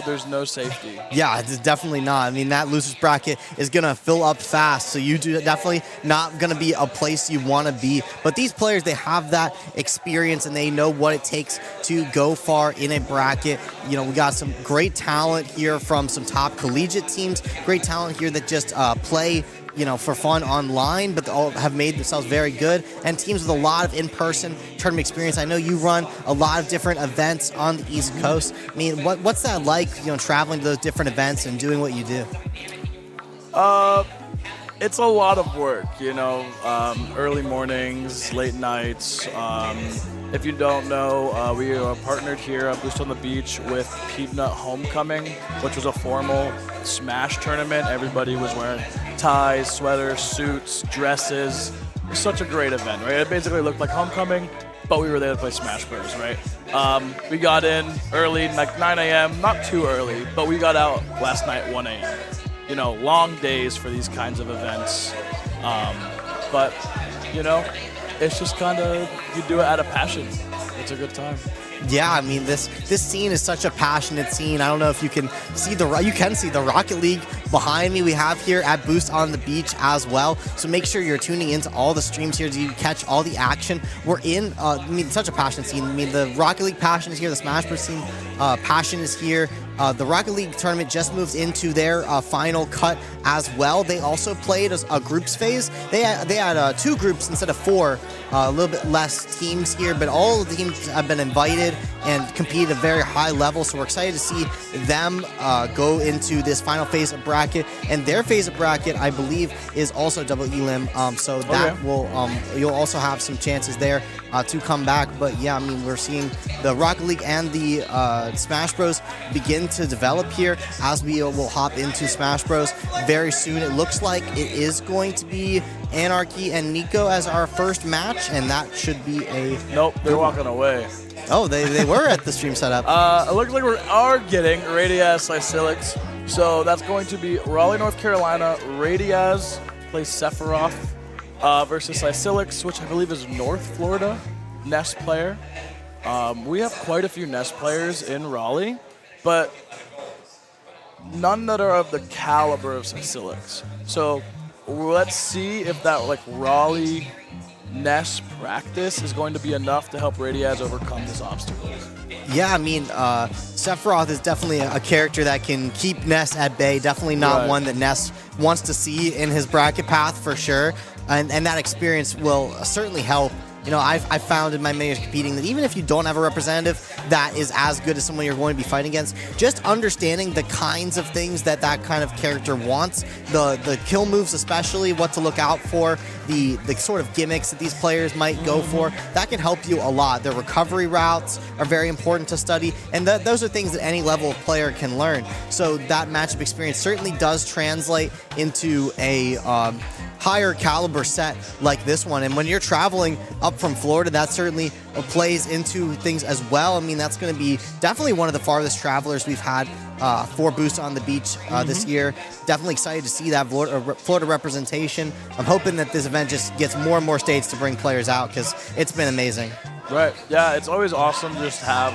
There's no safety. Yeah, it's definitely not. I mean, that losers bracket is gonna fill up fast, so you do definitely not gonna be a place you want to be. But these players, they have that experience and they know what it takes to go far in a bracket. You know, we got some great talent here from some top collegiate teams. Great talent here that just play, you know, for fun online, but all have made themselves very good. And teams with a lot of in-person tournament experience. I know you run a lot of different events on the East Coast. I mean, what's that like, you know, traveling to those different events and doing what you do? It's a lot of work, you know, early mornings, late nights. If you don't know, we are partnered here at Boost on the Beach with Peanut Homecoming, which was a formal Smash tournament. Everybody was wearing ties, sweaters, suits, dresses. It was such a great event, right? It basically looked like homecoming, but we were there to play Smash Bros, right? We got in early, like 9 a.m., not too early, but we got out last night 1 a.m. You know, long days for these kinds of events. But, you know, it's just kind of, you do it out of passion. It's a good time. Yeah, I mean, this scene is such a passionate scene. I don't know if you can see the Rocket League behind me. We have here at Boost on the Beach as well. So make sure you're tuning into all the streams here so you catch all the action. We're in, I mean, such a passionate scene. I mean, the Rocket League passion is here. The Smash Bros. Scene passion is here. The Rocket League tournament just moved into their final cut as well. They also played a groups phase. They had 2 groups instead of 4. A little bit less teams here, but all of the teams have been invited and compete at a very high level. So we're excited to see them go into this final phase of bracket. And their phase of bracket, I believe, is also double elim. So that will you'll also have some chances there to come back. But yeah, I mean, we're seeing the Rocket League and the Smash Bros. Begin to develop here as we will hop into Smash Bros. Very soon. It looks like it is going to be Anarchy and Nico as our first match, and that should be a... Nope, they're walking away. Oh, they were at the stream setup. It looks like we are getting Radiaz Cecilix. So that's going to be Raleigh, North Carolina. Radiaz plays Sephiroth versus Cecilix, which I believe is North Florida, Nest player. We have quite a few Nest players in Raleigh, but none that are of the caliber of Cecilix. So let's see if that like Raleigh Nest practice is going to be enough to help Radiaz overcome this obstacle. Yeah, I mean, Sephiroth is definitely a character that can keep Ness at bay. Definitely not one that Ness wants to see in his bracket path for sure. And that experience will certainly help You know, I've found in my many years competing that even if you don't have a representative that is as good as someone you're going to be fighting against, just understanding the kinds of things that kind of character wants, the kill moves especially, what to look out for, the sort of gimmicks that these players might go for, that can help you a lot. Their recovery routes are very important to study, and those are things that any level of player can learn. So that matchup experience certainly does translate into a higher caliber set like this one. And when you're traveling up from Florida, that certainly plays into things as well. I mean, that's going to be definitely one of the farthest travelers we've had for Boost on the Beach this year. Definitely excited to see that Florida representation. I'm hoping that this event just gets more and more states to bring players out, because it's been amazing. Right. Yeah, it's always awesome to just have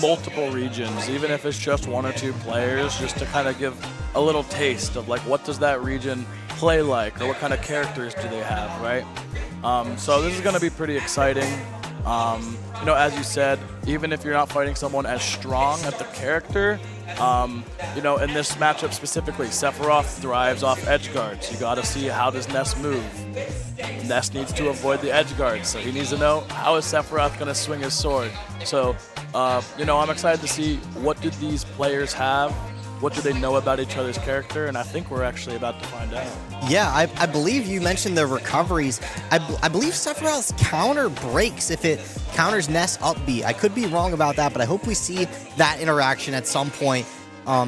multiple regions, even if it's just 1 or 2 players, just to kind of give a little taste of like what does that region play like, or what kind of characters do they have, right? So this is going to be pretty exciting. You know, as you said, even if you're not fighting someone as strong at the character, you know, in this matchup specifically, Sephiroth thrives off edge guards. You got to see, how does Ness move? Ness needs to avoid the edge guards, so he needs to know, how is Sephiroth going to swing his sword? So, you know, I'm excited to see, what do these players have? What do they know about each other's character? And I think we're actually about to find out. Yeah, I believe you mentioned the recoveries. I believe Sephiroth's counter breaks if it counters Ness up B. I could be wrong about that, but I hope we see that interaction at some point,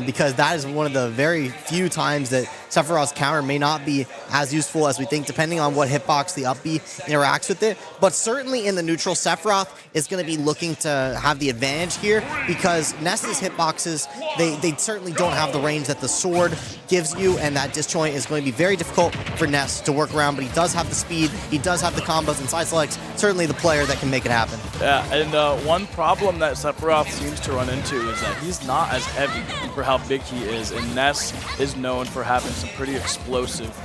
because that is one of the very few times that Sephiroth's counter may not be as useful as we think, depending on what hitbox the up B interacts with it. But certainly in the neutral, Sephiroth is going to be looking to have the advantage here, because Ness's hitboxes, they certainly don't have the range that the sword gives you, and that disjoint is going to be very difficult for Ness to work around. But he does have the speed, he does have the combos, and side selects certainly the player that can make it happen. Yeah, and one problem that Sephiroth seems to run into is that he's not as heavy for how big he is, and Ness is known for having some pretty explosive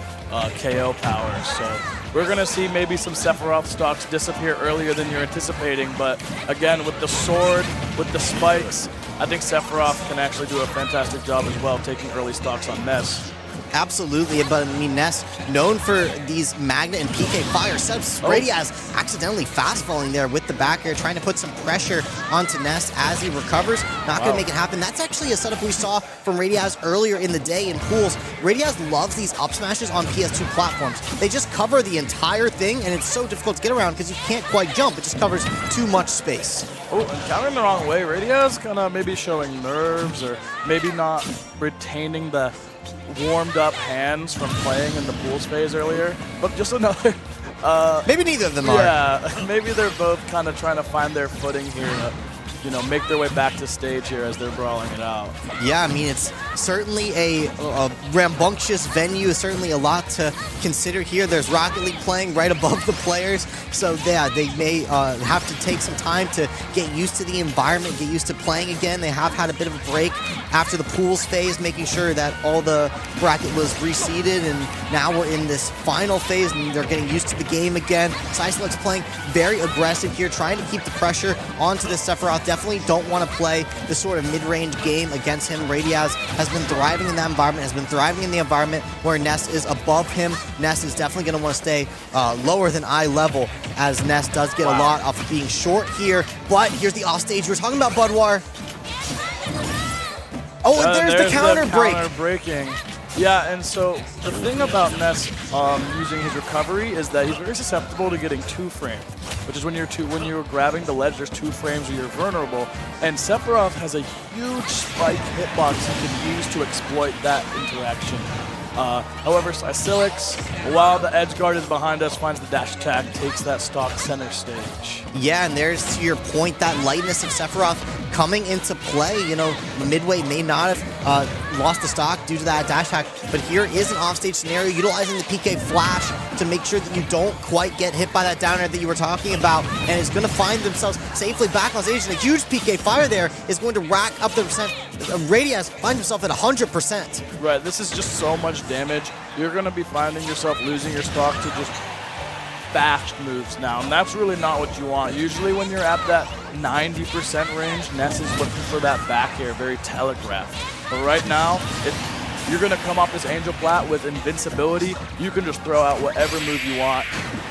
KO power. So we're going to see maybe some Sephiroth stocks disappear earlier than you're anticipating, but again, with the sword, with the spikes, I think Sephiroth can actually do a fantastic job as well, taking early stocks on Ness. Absolutely, but I mean, Ness, known for these Magnet and PK fire setups. Radiaz accidentally fast falling there with the back air, trying to put some pressure onto Ness as he recovers. Not going to make it happen. That's actually a setup we saw from Radiaz earlier in the day in pools. Radiaz loves these up smashes on PS2 platforms. They just cover the entire thing, and it's so difficult to get around because you can't quite jump. It just covers too much space. Oh, and countering the wrong way. Radiaz kind of maybe showing nerves, or maybe not retaining the warmed up hands from playing in the pools phase earlier, but just another maybe neither of them are. Yeah, maybe they're both kind of trying to find their footing here, you know, make their way back to stage here as they're brawling it out. Yeah, I mean, it's certainly a rambunctious venue, certainly a lot to consider here. There's Rocket League playing right above the players, so yeah, they may have to take some time to get used to the environment, get used to playing again. They have had a bit of a break after the pools phase, making sure that all the bracket was reseeded, and now we're in this final phase, and they're getting used to the game again. Sicelux playing very aggressive here, trying to keep the pressure onto this Sephiroth. Definitely don't want to play this sort of mid-range game against him. Radiaz has been thriving in that environment, has been thriving in the environment where Ness is above him. Ness is definitely going to want to stay lower than eye level, as Ness does get a lot off of being short here. But here's the offstage. We're talking about Budwar. Oh, and there's the counter break. Breaking. Yeah, and so the thing about Ness using his recovery is that he's very susceptible to getting 2 frames, which is when you're grabbing the ledge, there's 2 frames where you're vulnerable. And Sephiroth has a huge spike hitbox he can use to exploit that interaction. However, Sicelix, while the edge guard is behind us, finds the dash attack, takes that stock center stage. Yeah, and there's, to your point, that lightness of Sephiroth coming into play. You know, Midway may not have lost the stock due to that dash attack, but here is an offstage scenario utilizing the PK flash to make sure that you don't quite get hit by that down air that you were talking about, and is going to find themselves safely back on stage. And a huge PK fire there is going to rack up the percent. Radiaz finds himself at 100%. Right, this is just so much damage. You're going to be finding yourself losing your stock to just fast moves now, and that's really not what you want. Usually when you're at that 90% range, Ness is looking for that back air, very telegraphed. But right now, if you're going to come off this Angel Plat with invincibility, you can just throw out whatever move you want.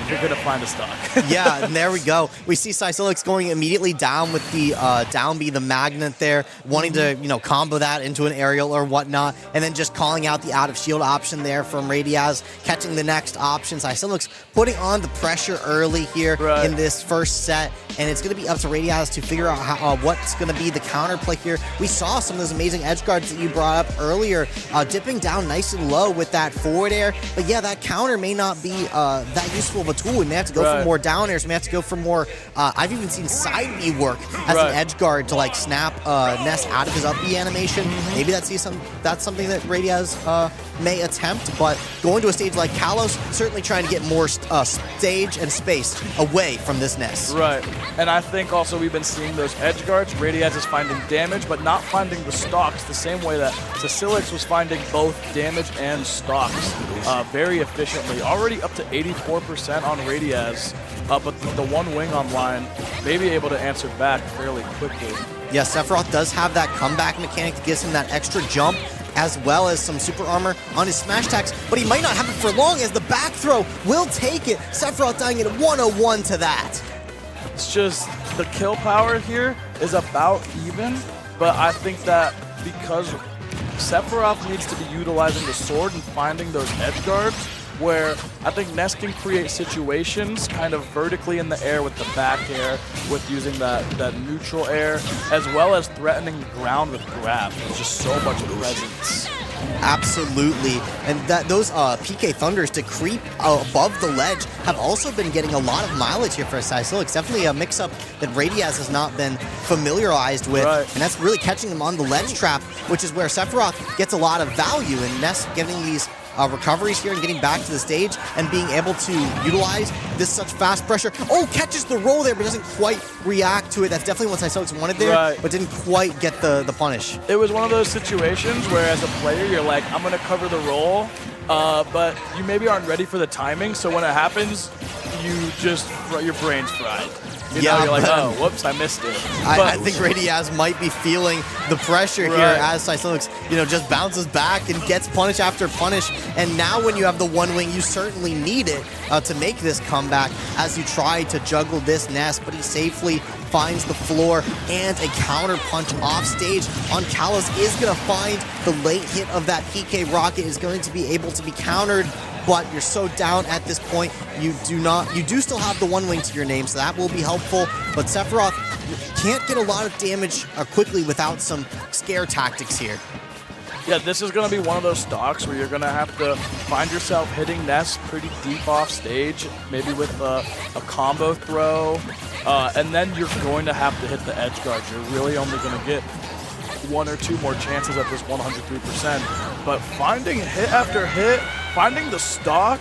you're going to find a stock. Yeah, and there we go. We see Sysilix going immediately down with the down B, the magnet there, wanting to, combo that into an aerial or whatnot, and then just calling out the out of shield option there from Radiaz, catching the next option. Sysilix putting on the pressure early here in this first set, and it's going to be up to Radiaz to figure out what's going to be the counterplay here. We saw some of those amazing edge guards that you brought up earlier, dipping down nice and low with that forward air, but yeah, that counter may not be that useful of a tool. We may have to go for more down airs. We may have to go for more. I've even seen side B work as an edge guard to like snap Ness out of his up B animation. Maybe that's something that Radiaz may attempt. But going to a stage like Kalos, certainly trying to get more stage and space away from this Ness. Right, and I think also we've been seeing those edge guards. Radiaz is finding damage, but not finding the stocks the same way that Sysilix was finding both damage and stocks very efficiently. Already up to 84% on Radiaz, but the one wing online may be able to answer back fairly quickly. Yeah, Sephiroth does have that comeback mechanic that gives him that extra jump, as well as some super armor on his smash attacks, but he might not have it for long as the back throw will take it. Sephiroth dying at 101 to that. It's just the kill power here is about even, but I think that because Sephiroth needs to be utilizing the sword and finding those edge guards, where I think Ness can create situations kind of vertically in the air with the back air, with using that neutral air, as well as threatening the ground with grab. There's just so much presence. Absolutely, and those PK Thunders to creep above the ledge have also been getting a lot of mileage here for Sysilix. Definitely a mix-up that Radiaz has not been familiarized with, and that's really catching him on the ledge trap, which is where Sephiroth gets a lot of value, and Ness getting these recoveries here and getting back to the stage and being able to utilize this such fast pressure. Oh, catches the roll there, but doesn't quite react to it. That's definitely what Sysilix wanted there, but didn't quite get the punish. It was one of those situations where as a player, you're like, I'm going to cover the roll, but you maybe aren't ready for the timing, so when it happens, your brain's fried. You're like, oh, whoops, I missed it. I think Radiaz might be feeling the pressure here as Sysilix, just bounces back and gets punish after punish. And now when you have the one wing, you certainly need it to make this comeback as you try to juggle this Ness, but he safely finds the floor, and a counter punch off stage on Kalos is going to find the late hit of that PK rocket, is going to be able to be countered. But you're so down at this point, you do still have the one wing to your name, so that will be helpful. But Sephiroth can't get a lot of damage quickly without some scare tactics here. Yeah, this is going to be one of those stocks where you're going to have to find yourself hitting Ness pretty deep off stage, maybe with a combo throw, and then you're going to have to hit the edge guard. You're really only going to get one or two more chances at this 103%. But finding hit after hit, finding the stock,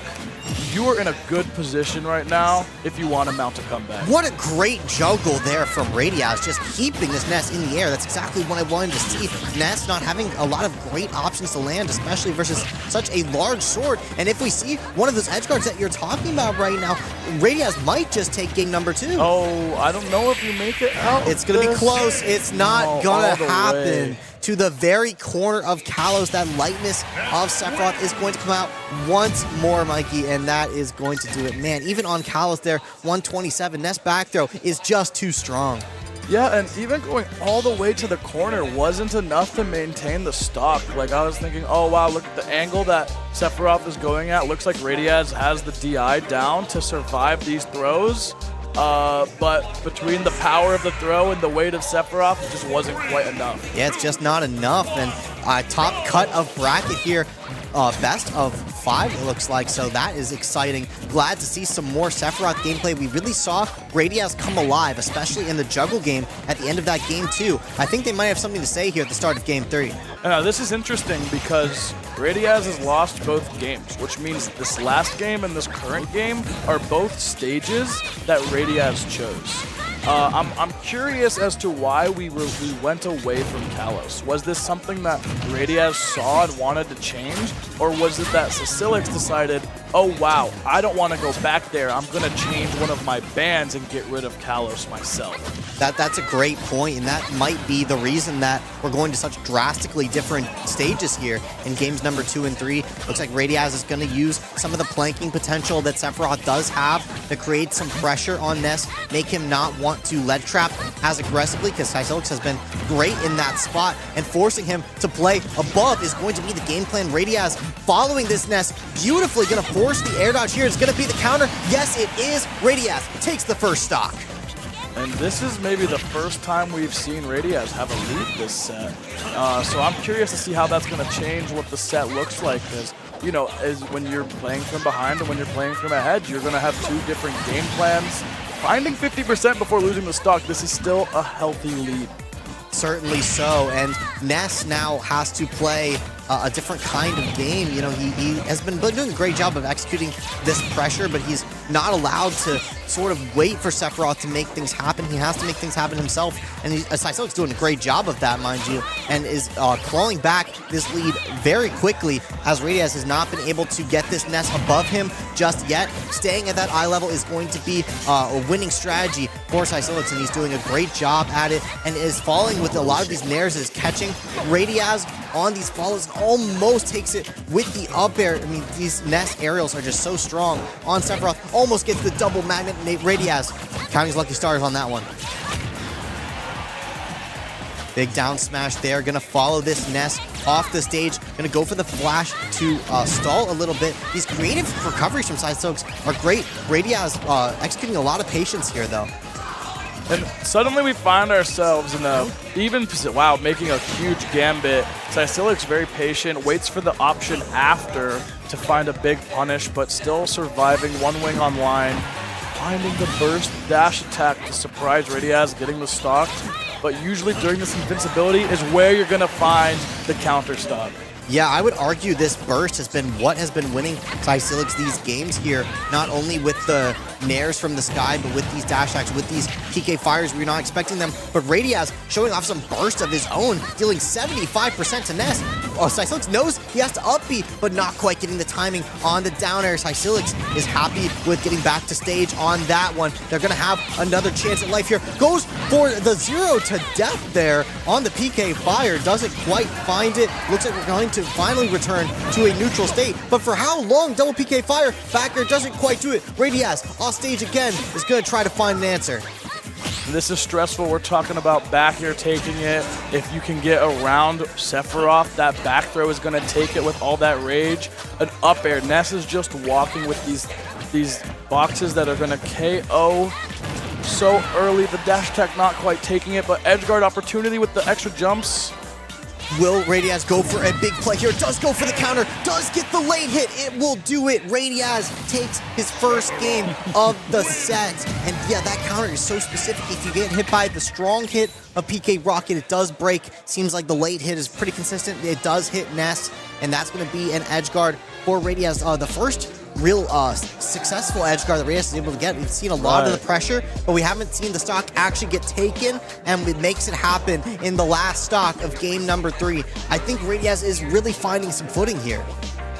you are in a good position right now if you want to mount a comeback. What a great juggle there from Radiaz, just keeping this Ness in the air. That's exactly what I wanted to see. Ness not having a lot of great options to land, especially versus such a large sword. And if we see one of those edge guards that you're talking about right now, Radiaz might just take game number 2. Oh, I don't know if you make it out. It's going to be close. It's not going to happen. To the very corner of Kalos, that lightness of Sephiroth is going to come out once more, Mikey, and that is going to do it. Man, even on Kalos there, 127, Ness back throw is just too strong. Yeah, and even going all the way to the corner wasn't enough to maintain the stock. Like, I was thinking, oh, wow, look at the angle that Sephiroth is going at. Looks like Radiaz has the DI down to survive these throws. But between the power of the throw and the weight of Sephiroth, it just wasn't quite enough. Yeah, it's just not enough. And top cut of bracket here, best of 5, it looks like. So that is exciting. Glad to see some more Sephiroth gameplay. We really saw Radiaz come alive, especially in the juggle game at the end of that game 2. I think they might have something to say here at the start of game 3. This is interesting because Radiaz has lost both games, which means this last game and this current game are both stages that Radiaz chose. I'm curious as to why we went away from Kalos. Was this something that Radiaz saw and wanted to change, or was it that Sysilix decided, oh wow, I don't want to go back there. I'm going to change one of my bands and get rid of Kalos myself. That's a great point, and that might be the reason that we're going to such drastically different stages here in games number 2 and 3. Looks like Radiaz is going to use some of the planking potential that Sephiroth does have to create some pressure on Ness, make him not want to lead trap as aggressively, because Sysilix has been great in that spot, and forcing him to play above is going to be the game plan. Radiaz following this Ness, beautifully going to force the air dodge here. It's going to be the counter. Yes, it is. Radiaz takes the first stock. And this is maybe the first time we've seen Radiaz have a lead this set. So I'm curious to see how that's going to change what the set looks like, because, you know, as when you're playing from behind and when you're playing from ahead, you're going to have 2 different game plans. Finding 50% before losing the stock, this is still a healthy lead. Certainly so, and Ness now has to play a different kind of game. You know, he has been doing a great job of executing this pressure, but he's not allowed to sort of wait for Sephiroth to make things happen. He has to make things happen himself, and Sysilic's doing a great job of that, mind you, and is clawing back this lead very quickly, as Radiaz has not been able to get this Ness above him just yet. Staying at that eye level is going to be a winning strategy for Sysilix, and he's doing a great job at it, and is falling with a lot of these nairs, is catching Radiaz on these follows, almost takes it with the up air. I mean, these Ness aerials are just so strong on Sephiroth. Almost gets the double magnet. Radiaz counting his lucky stars on that one. Big down smash there. Gonna follow this Ness off the stage. Gonna go for the flash to stall a little bit. These creative recoveries from Sysilix are great. Radiaz executing a lot of patience here, though. And suddenly we find ourselves in a even position. Wow, making a huge gambit. Sysilix very patient, waits for the option after to find a big punish, but still surviving. One wing online, finding the burst dash attack to surprise Radiaz, getting the stock. But usually during this invincibility is where you're gonna find the counter stock. Yeah, I would argue this burst has been what has been winning Sysilix these games here, not only with the nairs from the sky, but with these dash attacks, with these PK fires. We're not expecting them, but Radiaz showing off some burst of his own, dealing 75% to Ness. Sysilix knows he has to up B, but not quite getting the timing on the down air. Sysilix is happy with getting back to stage on that one. They're going to have another chance at life here. Goes for the 0 to death there on the PK fire. Doesn't quite find it. Looks like we're going to finally return to a neutral state, but for how long? Double PK fire. Backer doesn't quite do it. Radiaz off stage again is going to try to find an answer. This is stressful. We're talking about back air taking it. If you can get around Sephiroth, that back throw is going to take it with all that rage. An up air. Ness is just walking with these boxes that are going to KO so early. The dash attack not quite taking it, but edge guard opportunity with the extra jumps. Will Radiaz go for a big play here? Does go for the counter, does get the late hit. It will do it. Radiaz takes his first game of the set. And yeah, that counter is so specific. If you get hit by the strong hit of PK Rocket, it does break. Seems like the late hit is pretty consistent. It does hit Ness, and that's going to be an edge guard for Radiaz. The first real successful edge guard that Radiaz is able to get. We've seen a lot of the pressure, but we haven't seen the stock actually get taken, and it makes it happen in the last stock of game number 3. I think Radiaz is really finding some footing here.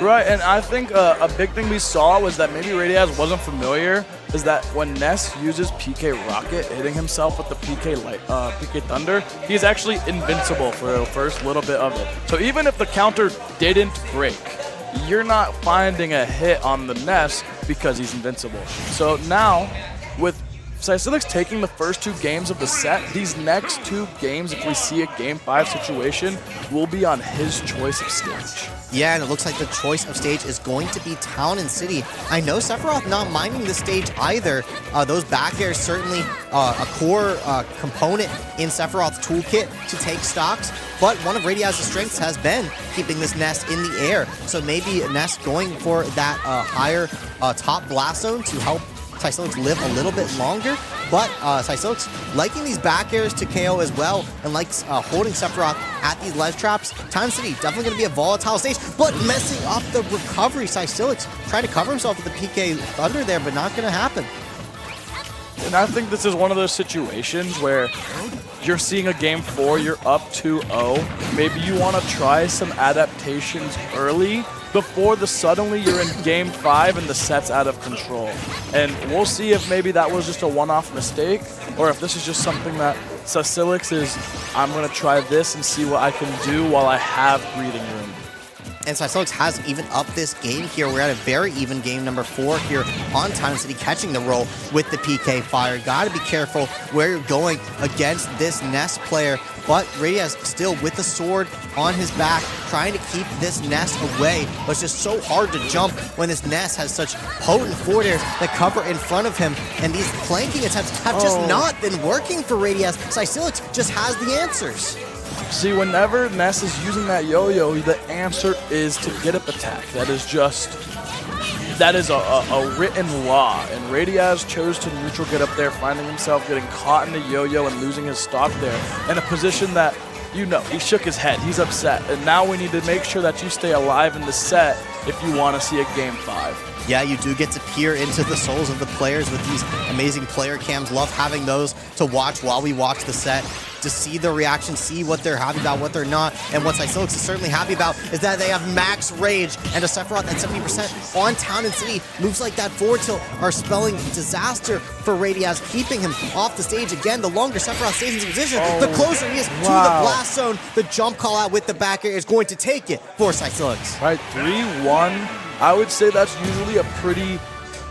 Right, and I think a big thing we saw was that maybe Radiaz wasn't familiar, is that when Ness uses PK Rocket, hitting himself with the PK Thunder, he's actually invincible for the first little bit of it. So even if the counter didn't break, you're not finding a hit on the Ness because he's invincible. So now, with Sysilix taking the first 2 games of the set, these next 2 games, if we see a Game 5 situation, will be on his choice of stage. Yeah, and it looks like the choice of stage is going to be Town and City. I know Sephiroth not minding the stage either. Those back airs certainly a core component in Sephiroth's toolkit to take stocks, but one of Radiaz's strengths has been keeping this Ness in the air. So maybe Ness going for that higher top blast zone to help Sysilix live a little bit longer, but Sysilix liking these back airs to KO as well, and likes holding Sephiroth at these ledge traps. Time City definitely going to be a volatile stage, but messing up the recovery. Sysilix trying to cover himself with the PK Thunder there, but not going to happen. And I think this is one of those situations where you're seeing a game 4, you're up 2-0. Maybe you want to try some adaptations early before suddenly you're in game 5 and the set's out of control. And we'll see if maybe that was just a one-off mistake or if this is just something that Sasilix is, I'm going to try this and see what I can do while I have breathing room. And Sasilix has even upped this game here. We're at a very even game number 4 here on Town City, catching the roll with the PK fire. Got to be careful where you're going against this Nest player. But Radiaz still with the sword on his back, trying to keep this Nest away. But it's just so hard to jump when this Nest has such potent forward airs that cover in front of him. And these flanking attempts have just not been working for Radiaz. Sasilix just has the answers. See, whenever Ness is using that yo-yo, the answer is to get up attack. That is a written law. And Radiaz chose to neutral get up there, finding himself getting caught in the yo-yo and losing his stock there in a position that, you know, he shook his head. He's upset. And now we need to make sure that you stay alive in the set if you want to see a game 5. Yeah, you do get to peer into the souls of the players with these amazing player cams. Love having those to watch while we watch the set, to see their reaction, see what they're happy about, what they're not. And what Sasilix is certainly happy about is that they have max rage, and a Sephiroth at 70% on Town and City. Moves like that forward tilt are spelling disaster for Radiaz, keeping him off the stage again. The longer Sephiroth stays in his position, the closer he is to the blast zone. The jump call out with the back air is going to take it for Sasilix. Right, 3-1. I would say that's usually a pretty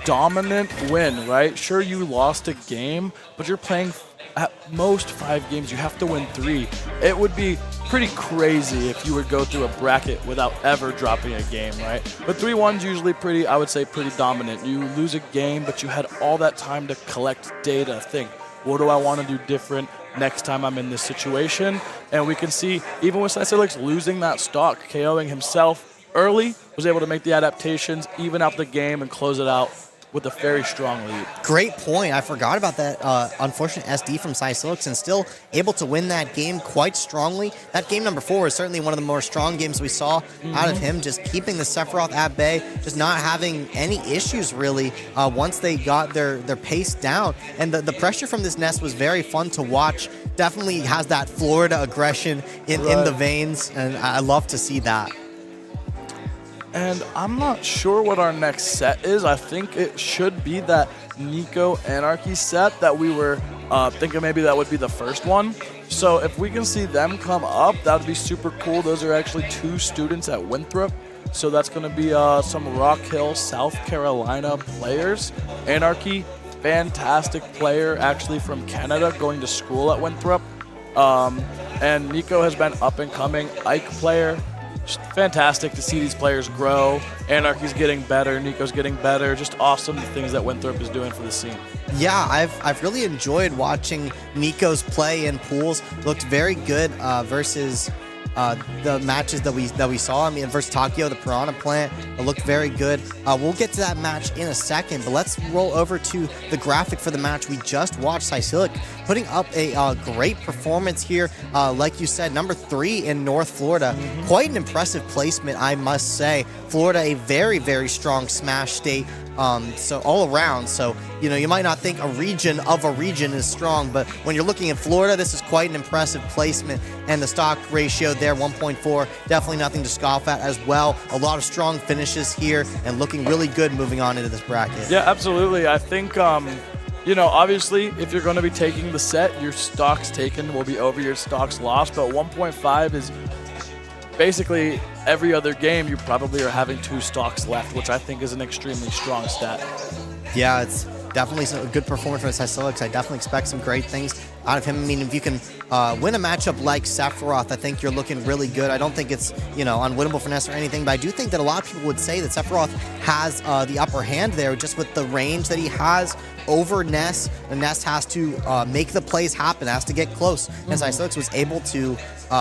dominant win, right? Sure, you lost a game, but you're playing at most 5 games. You have to win 3. It would be pretty crazy if you would go through a bracket without ever dropping a game, right? But 3-1's usually pretty, I would say, pretty dominant. You lose a game, but you had all that time to collect data, think, what do I want to do different next time I'm in this situation? And we can see, even with Sasilix losing that stock, KOing himself early, was able to make the adaptations, even out the game, and close it out with a very strong lead. Great point. I forgot about that unfortunate SD from Sasilix, and still able to win that game quite strongly. That game number 4 is certainly one of the more strong games we saw out of him, just keeping the Sephiroth at bay, just not having any issues really once they got their pace down. And the pressure from this Nest was very fun to watch. Definitely has that Florida aggression in the veins, and I love to see that. And I'm not sure what our next set is. I think it should be that Nico Anarchy set that we were thinking maybe that would be the first one. So if we can see them come up, that would be super cool. Those are actually 2 students at Winthrop. So that's going to be some Rock Hill, South Carolina players. Anarchy, fantastic player, actually from Canada, going to school at Winthrop. And Nico has been up and coming. Ike player. Just fantastic to see these players grow. Anarchy's getting better, Nico's getting better. Just awesome, the things that Winthrop is doing for the scene. Yeah, I've really enjoyed watching Nico's play in pools. Looked very good versus the matches that we saw. I mean, versus Takio, the Piranha Plant, it looked very good. We'll get to that match in a second, but let's roll over to the graphic for the match we just watched. Sasilix putting up a great performance here. Like you said, number 3 in North Florida. Quite an impressive placement, I must say. Florida, a very, very strong Smash state. So all around, so you know, you might not think a region of a region is strong, but when you're looking at Florida, this is quite an impressive placement, and the stock ratio there, 1.4, definitely nothing to scoff at as well. A lot of strong finishes here, and looking really good moving on into this bracket. Yeah, absolutely. I think you know, obviously, if you're going to be taking the set, your stocks taken will be over your stocks lost, but 1.5 is basically every other game you probably are having 2 stocks left, which I think is an extremely strong stat. Yeah, it's definitely a good performance from Sasilix. I definitely expect some great things out of him. I mean, if you can win a matchup like Sephiroth, I think you're looking really good. I don't think it's, you know, unwinnable for Ness or anything, but I do think that a lot of people would say that Sephiroth has the upper hand there, just with the range that he has over Ness. The Ness has to make the plays happen, has to get close. And Sasilix was able to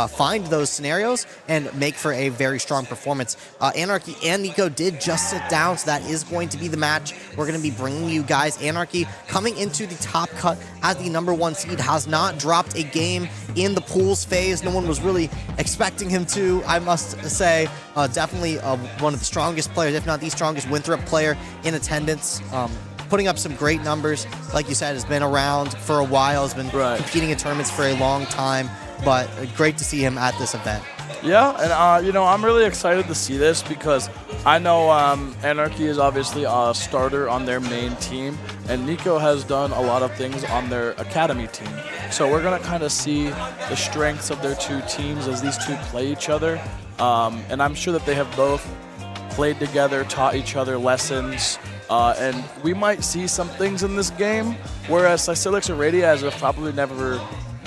find those scenarios and make for a very strong performance. Anarchy and Nico did just sit down, so that is going to be the match we're going to be bringing you guys. Anarchy coming into the top cut as the number 1 seed, has not dropped a game in the pools phase. No one was really expecting him to, I must say. Definitely one of the strongest players, if not the strongest Winthrop player in attendance. Putting up some great numbers. Like you said, has been around for a while, has been competing in tournaments for a long time, but great to see him at this event. Yeah, and you know, I'm really excited to see this because I know Anarchy is obviously a starter on their main team, and Nico has done a lot of things on their academy team. So we're gonna kind of see the strengths of their two teams as these two play each other, and I'm sure that they have both played together, taught each other lessons, and we might see some things in this game, whereas Sysilix and Radiaz have probably never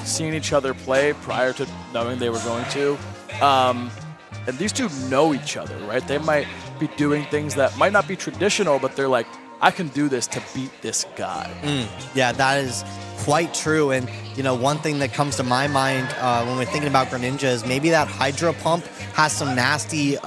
seen each other play prior to knowing they were going to. And these two know each other, right? They might be doing things that might not be traditional, but they're like, I can do this to beat this guy. Yeah, that is quite true. And, you know, one thing that comes to my mind when we're thinking about Greninja is maybe that Hydro Pump has some nasty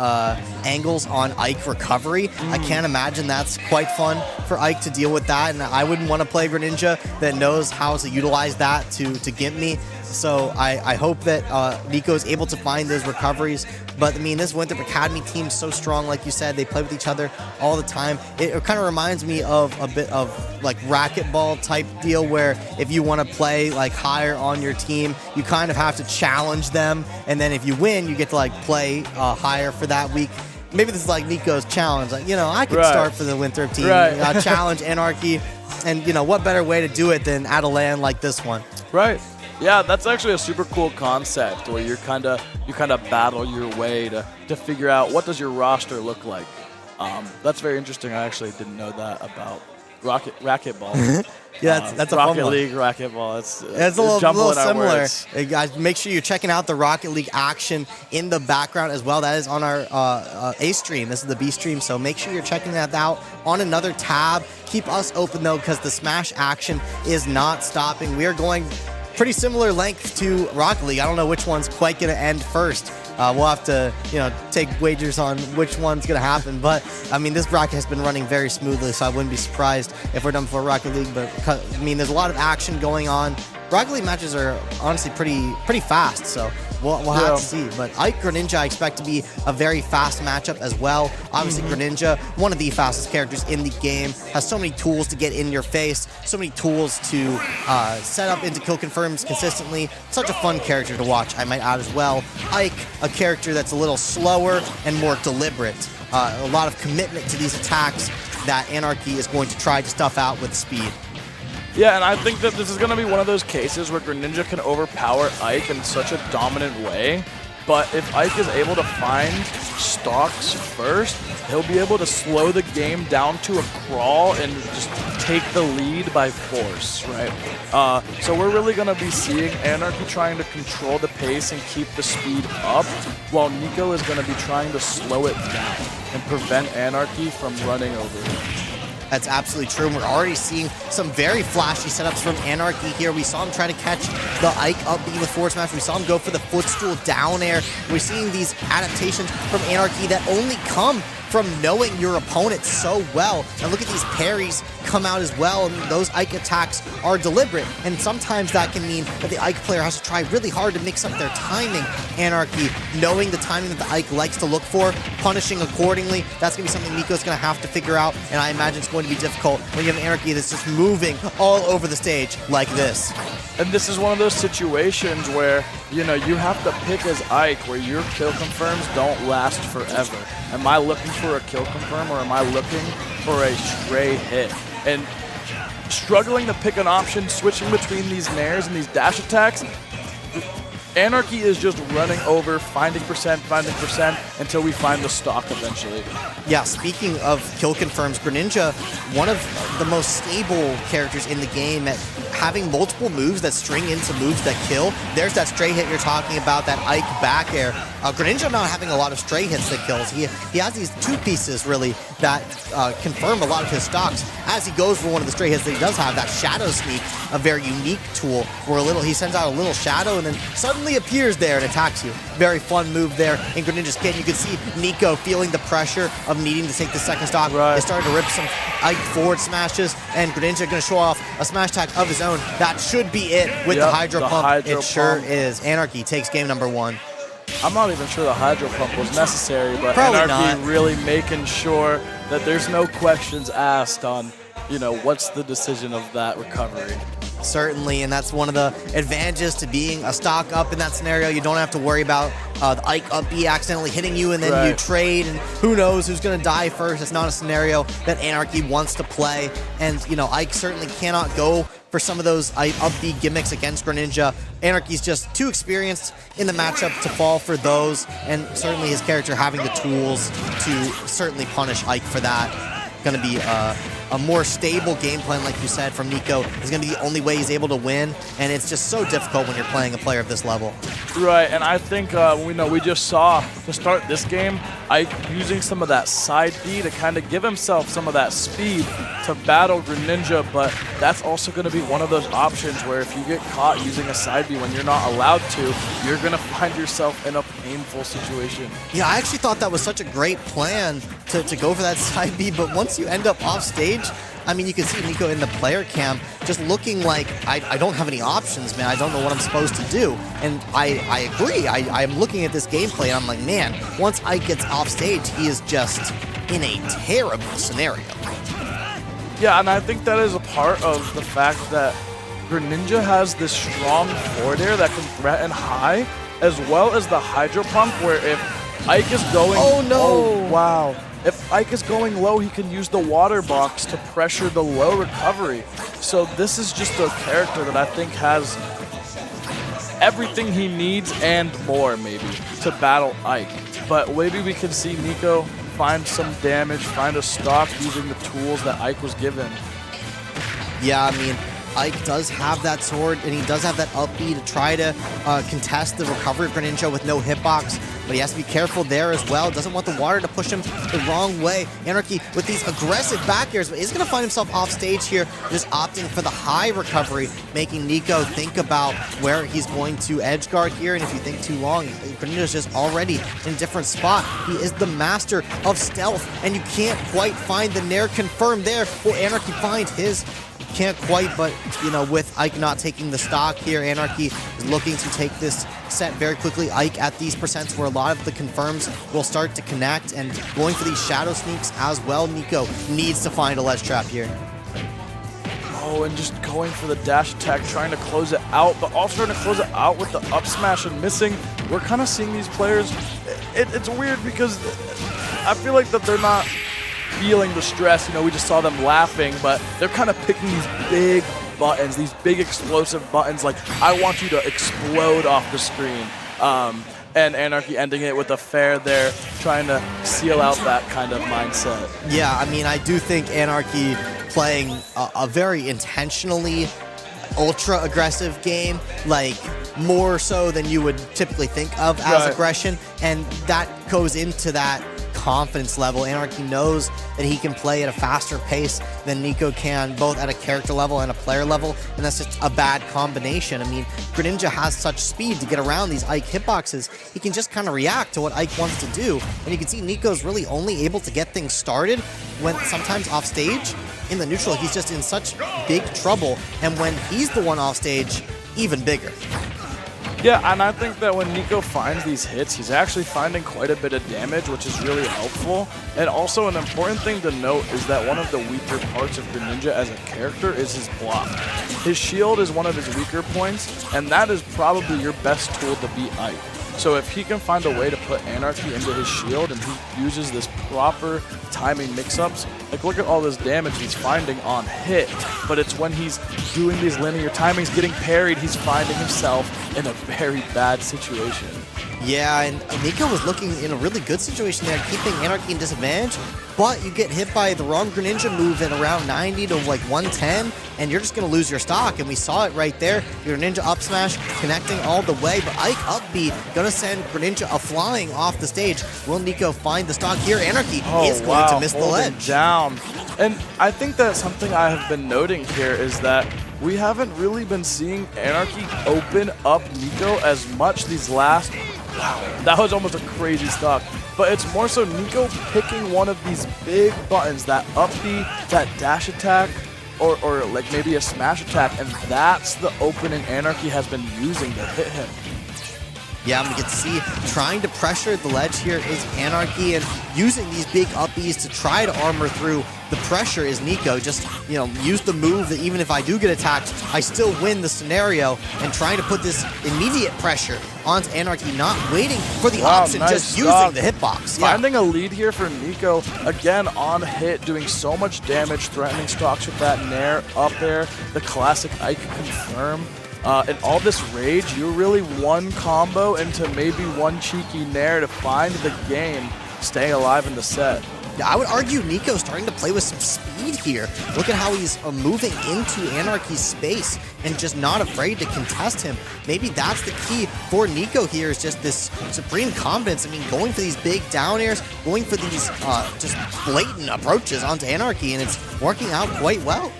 angles on Ike recovery. I can't imagine that's quite fun for Ike to deal with that. And I wouldn't want to play Greninja that knows how to utilize that to gimp me. So I hope that Nico is able to find those recoveries. But, I mean, this Winthrop Academy team is so strong, like you said. They play with each other all the time. It kind of reminds me of a bit of, like, racquetball type deal where if you want to play, like, higher on your team, you kind of have to challenge them. And then if you win, you get to, like, play higher for that week. Maybe this is like Nico's challenge. Like, you know, I could start for the Winthrop team. Challenge Anarchy. And, you know, what better way to do it than at a land like this one? Right. Yeah, that's actually a super cool concept where you kind of battle your way to figure out what does your roster look like. That's very interesting. I actually didn't know that about racquetball. Yeah, that's a fun Rocket one. League, racquetball. It's a little similar. Words. Guys, make sure you're checking out the Rocket League action in the background as well. That is on our A stream. This is the B stream, so make sure you're checking that out on another tab. Keep us open, though, because the Smash action is not stopping. We are going pretty similar length to Rocket League. I don't know which one's quite going to end first. We'll have to, you know, take wagers on which one's going to happen. But, I mean, this bracket has been running very smoothly, so I wouldn't be surprised if we're done for Rocket League. But, I mean, there's a lot of action going on. Rocket League matches are honestly pretty fast, so we'll have to see. But Ike Greninja, I expect to be a very fast matchup as well. Obviously, Greninja, one of the fastest characters in the game, has so many tools to get in your face, so many tools to set up into kill confirms consistently. Such a fun character to watch, I might add as well. Ike, a character that's a little slower and more deliberate. A lot of commitment to these attacks that Anarchy is going to try to stuff out with speed. Yeah, and I think that this is going to be one of those cases where Greninja can overpower Ike in such a dominant way, but if Ike is able to find stocks first, he'll be able to slow the game down to a crawl and just take the lead by force, right? So we're really going to be seeing Anarchy trying to control the pace and keep the speed up, while Nico is going to be trying to slow it down and prevent Anarchy from running over him. That's absolutely true. We're already seeing some very flashy setups from Anarchy here. We saw him try to catch the Ike up B with forward smash. We saw him go for the footstool down air. We're seeing these adaptations from Anarchy that only come from knowing your opponent so well. And look at these parries come out as well, and those Ike attacks are deliberate. And sometimes that can mean that the Ike player has to try really hard to mix up their timing. Anarchy, knowing the timing that the Ike likes to look for, punishing accordingly, that's going to be something Nico's going to have to figure out, and I imagine it's going to be difficult when you have an Anarchy that's just moving all over the stage like this. And this is one of those situations where, you know, you have to pick as Ike where your kill confirms don't last forever. Am I looking for a kill confirm, or am I looking for a stray hit? And struggling to pick an option, switching between these nairs and these dash attacks, Anarchy is just running over, finding percent until we find the stock eventually. Yeah, speaking of kill confirms, Greninja, one of the most stable characters in the game at having multiple moves that string into moves that kill. There's that stray hit you're talking about, that Ike back air. Greninja not having a lot of stray hits that kills. He has these two pieces, really, that confirm a lot of his stocks. As he goes for one of the stray hits that he does have, that Shadow Sneak, a very unique tool, where he sends out a little shadow and then suddenly appears there and attacks you. Very fun move there in Greninja's kit. You can see Nico feeling the pressure of needing to take the second stock. They started to rip some Ike forward smashes, and Greninja going to show off a smash attack of his own. That should be it with the Hydro Pump. It sure is. Anarchy takes game number 1. I'm not even sure the Hydro Pump was necessary, but Probably Anarchy not. really making sure that there's no questions asked on, you know, what's the decision of that recovery. Certainly, and that's one of the advantages to being a stock up in that scenario. You don't have to worry about the Ike up B accidentally hitting you and then you trade, and who knows who's going to die first. It's not a scenario that Anarchy wants to play, and Ike certainly cannot go for some of those up B gimmicks against Greninja. Anarchy's just too experienced in the matchup to fall for those, and certainly his character having the tools to certainly punish Ike for that. Going to be a more stable game plan, like you said, from Nico is going to be the only way he's able to win, and it's just so difficult when you're playing a player of this level. Right, and I think we just saw to start this game, Ike using some of that side B to kind of give himself some of that speed to battle Greninja, but that's also going to be one of those options where if you get caught using a side B when you're not allowed to, you're going to find yourself in a painful situation. Yeah, I actually thought that was such a great plan to go for that side B, but once you end up off stage, I mean, you can see Nico in the player cam just looking like, I don't have any options, man. I don't know what I'm supposed to do. And I agree. I'm looking at this gameplay, and I'm like, man, once Ike gets off stage, he is just in a terrible scenario. Yeah, and I think that is a part of the fact that Greninja has this strong forward air that can threaten high, as well as the Hydro Pump, where if Ike is going... Oh, no! Oh, wow. If Ike is going low, he can use the water box to pressure the low recovery. So this is just a character that I think has everything he needs and more, maybe, to battle Ike. But maybe we can see Nico find some damage, find a stock using the tools that Ike was given. Yeah, I mean, Ike does have that sword, and he does have that up B to try to contest the recovery of Greninja with no hitbox, but he has to be careful there as well. Doesn't want the water to push him the wrong way. Anarchy with these aggressive back airs, but he's going to find himself off stage here, just opting for the high recovery, making Nico think about where he's going to edge guard here, and if you think too long, Greninja's just already in a different spot. He is the master of stealth, and you can't quite find the Nair confirmed there. Will Anarchy find his? Can't quite, but with Ike not taking the stock here, Anarchy is looking to take this set very quickly. Ike at these percents where a lot of the confirms will start to connect, and going for these shadow sneaks as well. Nico needs to find a ledge trap here. Oh, and just going for the dash attack, trying to close it out, but also trying to close it out with the up smash and missing. We're kind of seeing these players, it's weird because I feel like that they're not feeling the stress. We just saw them laughing, but they're kind of picking these big buttons, these big explosive buttons, like, I want you to explode off the screen. And Anarchy ending it with a fair there, trying to seal out that kind of mindset. Yeah, I mean, I do think Anarchy playing a very intentionally ultra aggressive game, like more so than you would typically think of as aggression, and that goes into that confidence level. Anarchy knows that he can play at a faster pace than Nico can, both at a character level and a player level, and that's just a bad combination. I mean, Greninja has such speed to get around these Ike hitboxes. He can just kind of react to what Ike wants to do, and you can see Nico's really only able to get things started when sometimes off stage. In the neutral, he's just in such big trouble, and when he's the one off stage, even bigger. Yeah, and I think that when Nico finds these hits, he's actually finding quite a bit of damage, which is really helpful. And also an important thing to note is that one of the weaker parts of Greninja as a character is his block. His shield is one of his weaker points, and that is probably your best tool to beat Ike. So if he can find a way to put Anarchy into his shield and he uses this proper timing mix-ups, like look at all this damage he's finding on hit, but it's when he's doing these linear timings, getting parried, he's finding himself in a very bad situation. Yeah, and Nico was looking in a really good situation there, keeping Anarchy in disadvantage, but you get hit by the wrong Greninja move at around 90 to like 110, and you're just going to lose your stock, and we saw it right there. Your Greninja up smash connecting all the way, but Ike up B going to send Greninja flying off the stage. Will Nico find the stock here? Anarchy is going to miss the ledge. Down. And I think that something I have been noting here is that we haven't really been seeing Anarchy open up Nico as much these last... Wow, that was almost a crazy stock. But it's more so Nico picking one of these big buttons, that up B, that dash attack, or like maybe a smash attack, and that's the opening Anarchy has been using to hit him. Yeah, we get to see trying to pressure the ledge here is Anarchy, and using these big up Bs to try to armor through the pressure is Nico. Just, use the move that even if I do get attacked, I still win the scenario, and trying to put this immediate pressure onto Anarchy, not waiting for the option, nice just stock. using the hitbox. Yeah. Finding a lead here for Nico, again on hit, doing so much damage, threatening stocks with that Nair up there, the classic Ike confirm. In all this rage, you're really one combo into maybe one cheeky Nair to find the game, staying alive in the set. Yeah, I would argue Nico's starting to play with some speed here. Look at how he's moving into Anarchy's space and just not afraid to contest him. Maybe that's the key for Nico here, is just this supreme confidence. I mean, going for these big down airs, going for these just blatant approaches onto Anarchy, and it's working out quite well.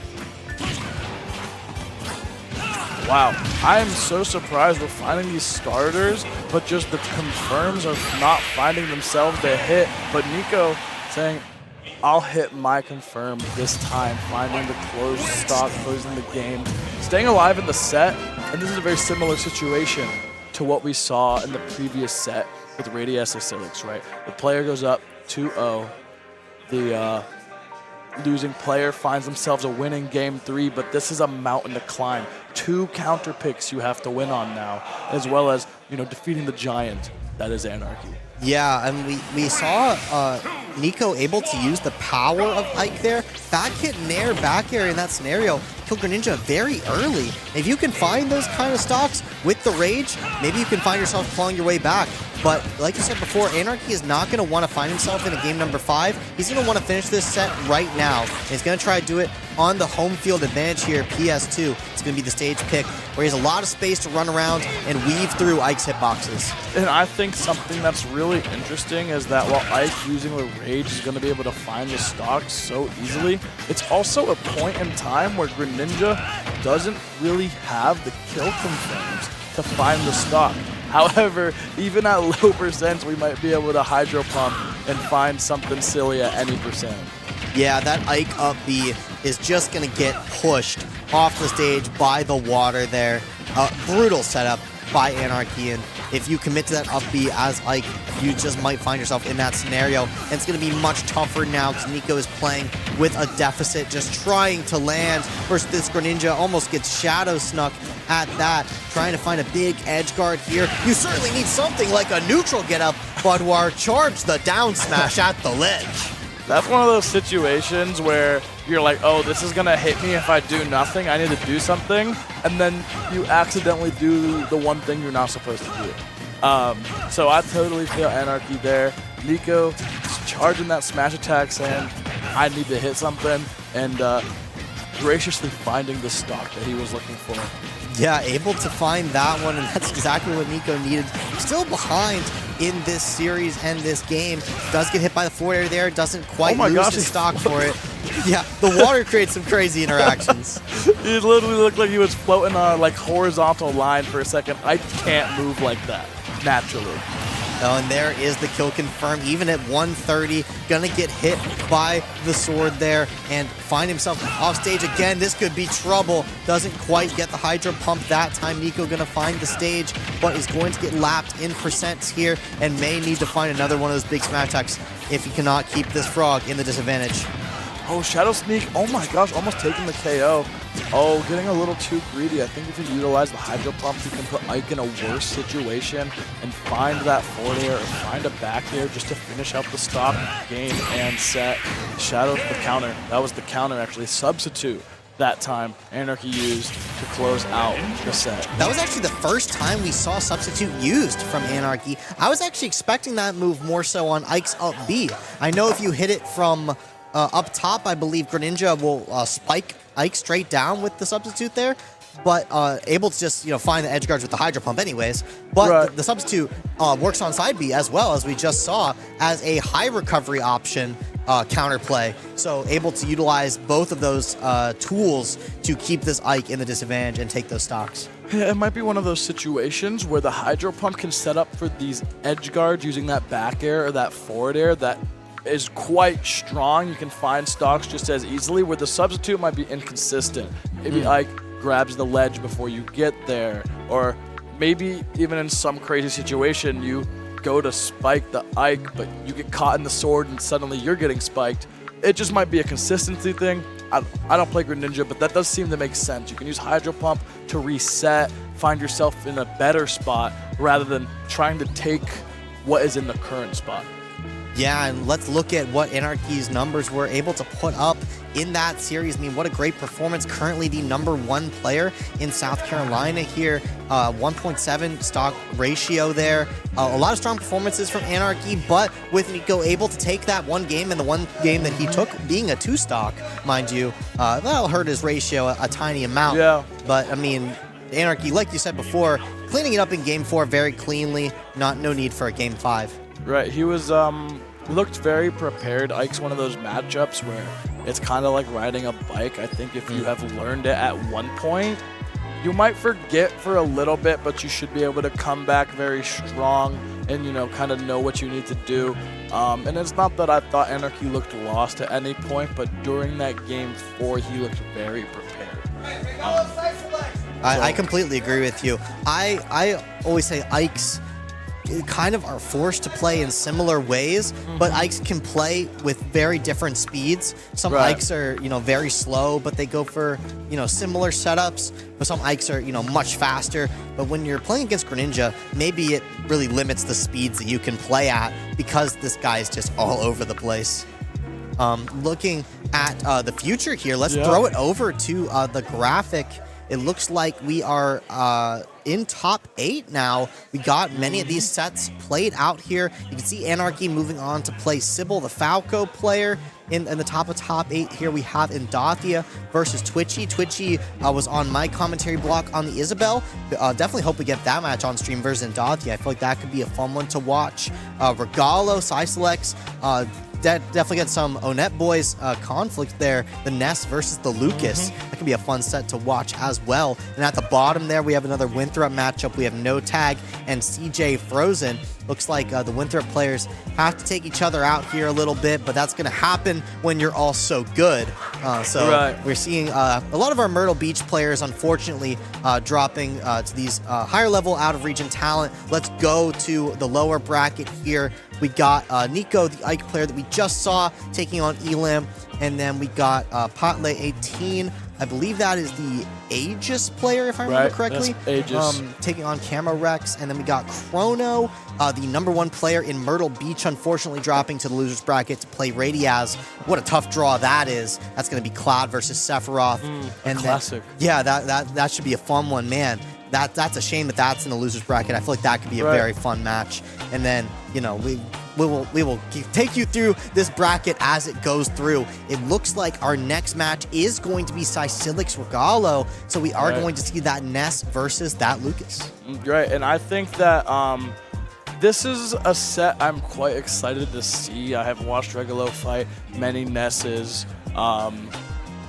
Wow, I am so surprised we're finding these starters, but just the confirms are not finding themselves to hit. But Nico saying, I'll hit my confirm this time, finding the closed stock, closing the game, staying alive in the set. And this is a very similar situation to what we saw in the previous set with Radius Acylics, right? The player goes up 2-0. The losing player finds themselves a winning game 3, but this is a mountain to climb. 2 counter picks you have to win on now, as well as, defeating the giant that is Anarchy. Yeah, and we saw Nico able to use the power of Ike there. Back hit Nair, back air in that scenario, kill Greninja very early. If you can find those kind of stocks with the rage, maybe you can find yourself clawing your way back. But like you said before, Anarchy is not going to want to find himself in a game number 5. He's going to want to finish this set right now. And he's going to try to do it on the home field advantage here, PS2. It's going to be the stage pick, where he has a lot of space to run around and weave through Ike's hitboxes. And I think something that's really interesting is that while Ike using the rage is going to be able to find the stocks so easily, it's also a point in time where Greninja doesn't really have the kill confirms to find the stock. However, even at low percents, we might be able to hydro pump and find something silly at any percent. Yeah, that Ike up B is just going to get pushed off the stage by the water there. Brutal setup by Anarchy, and if you commit to that up B as Ike, you just might find yourself in that scenario. And it's going to be much tougher now because Nico is playing with a deficit, just trying to land versus this Greninja. Almost gets shadow snuck at that, trying to find a big edge guard here. You certainly need something like a neutral get up, Budwar. Charge the down smash at the ledge. That's one of those situations where you're like, oh, this is going to hit me if I do nothing. I need to do something. And then you accidentally do the one thing you're not supposed to do. So I totally feel Anarchy there. Nico is charging that smash attack, saying, I need to hit something, and graciously finding the stock that he was looking for. Yeah, able to find that one, and that's exactly what Nico needed. Still behind in this series and this game. Does get hit by the forward air there, doesn't quite lose his stock for it. Yeah, the water creates some crazy interactions. It literally looked like he was floating on a horizontal line for a second. I can't move like that, naturally. Oh, and there is the kill confirmed, even at 130. Gonna get hit by the sword there and find himself off stage again. This could be trouble. Doesn't quite get the Hydro Pump that time. Nico gonna find the stage, but is going to get lapped in percents here and may need to find another one of those big smash attacks if he cannot keep this frog in the disadvantage. Oh, Shadow Sneak. Oh my gosh, almost taking the KO. Oh, getting a little too greedy. I think if you utilize the Hydro Pump, you can put Ike in a worse situation and find that forward air or find a back air just to finish out the stock, game, and set. Shadow the counter. That was the counter, actually. Substitute that time Anarchy used to close out the set. That was actually the first time we saw Substitute used from Anarchy. I was actually expecting that move more so on Ike's up B. I know if you hit it from up top, I believe Greninja will spike Ike straight down with the Substitute there, but able to just find the edge guards with the Hydro Pump anyways. But right. the Substitute works on side B as well, as we just saw, as a high recovery option counterplay. So able to utilize both of those tools to keep this Ike in the disadvantage and take those stocks. Yeah, it might be one of those situations where the Hydro Pump can set up for these edge guards using that back air or that forward air that is quite strong. You can find stocks just as easily, where the Substitute might be inconsistent. Maybe Ike grabs the ledge before you get there, or maybe even in some crazy situation, you go to spike the Ike, but you get caught in the sword and suddenly you're getting spiked. It just might be a consistency thing. I don't play Greninja, but that does seem to make sense. You can use Hydro Pump to reset, find yourself in a better spot rather than trying to take what is in the current spot. Yeah, and let's look at what Anarchy's numbers were able to put up in that series. I mean, what a great performance. Currently the #1 player in South Carolina here. 1.7 stock ratio there. A lot of strong performances from Anarchy, but with Nico able to take that one game, and the one game that he took being a 2 stock, mind you, that'll hurt his ratio a tiny amount. Yeah. But, I mean, Anarchy, like you said before, cleaning it up in Game 4 very cleanly. No need for a Game 5. Right, he was looked very prepared. Ike's one of those matchups where it's kind of like riding a bike. I think if you have learned it at one point, you might forget for a little bit, but you should be able to come back very strong and, you know, kind of know what you need to do. And it's not that I thought Anarchy looked lost at any point, but during that Game 4, he looked very prepared. I completely agree with you. I always say Ike's kind of are forced to play in similar ways, but Ikes can play with very different speeds. Some Ikes are, you know, very slow, but they go for, you know, similar setups. But some Ikes are, you know, much faster. But when you're playing against Greninja, maybe it really limits the speeds that you can play at because this guy is just all over the place. Looking at the future here, let's throw it over to the graphic. It looks like we are in top 8 now. We got many of these sets played out here. You can see Anarchy moving on to play Sybil, the Falco player. In the top 8 here, we have Endothia versus Twitchy. Twitchy was on my commentary block on the Isabel. Definitely hope we get that match on stream versus Endothia. I feel like that could be a fun one to watch. Regalo, Siselex, definitely get some Onet Boys conflict there. The Ness versus the Lucas. That could be a fun set to watch as well. And at the bottom there, we have another Winthrop matchup. We have No Tag and CJ Frozen. Looks like the Winthrop players have to take each other out here a little bit, but that's going to happen when you're all so good. We're seeing a lot of our Myrtle Beach players, unfortunately, dropping to these higher level out-of-region talent. Let's go to the lower bracket here. We got Nico, the Ike player that we just saw, taking on Elam. And then we got Potley 18. I believe that is the Aegis player, if I remember correctly. Aegis. Taking on Camo Rex. And then we got Chrono, the #1 player in Myrtle Beach, unfortunately dropping to the losers bracket to play Radiaz. What a tough draw that is. That's going to be Cloud versus Sephiroth. And classic. That should be a fun one, man. That's a shame that that's in the losers bracket. I feel like that could be a very fun match. And then, you know, we will take you through this bracket as it goes through. It looks like our next match is going to be Siselex Regalo, so we are going to see that Ness versus that Lucas. Right, and I think that this is a set I'm quite excited to see. I have watched Regalo fight many Nesses.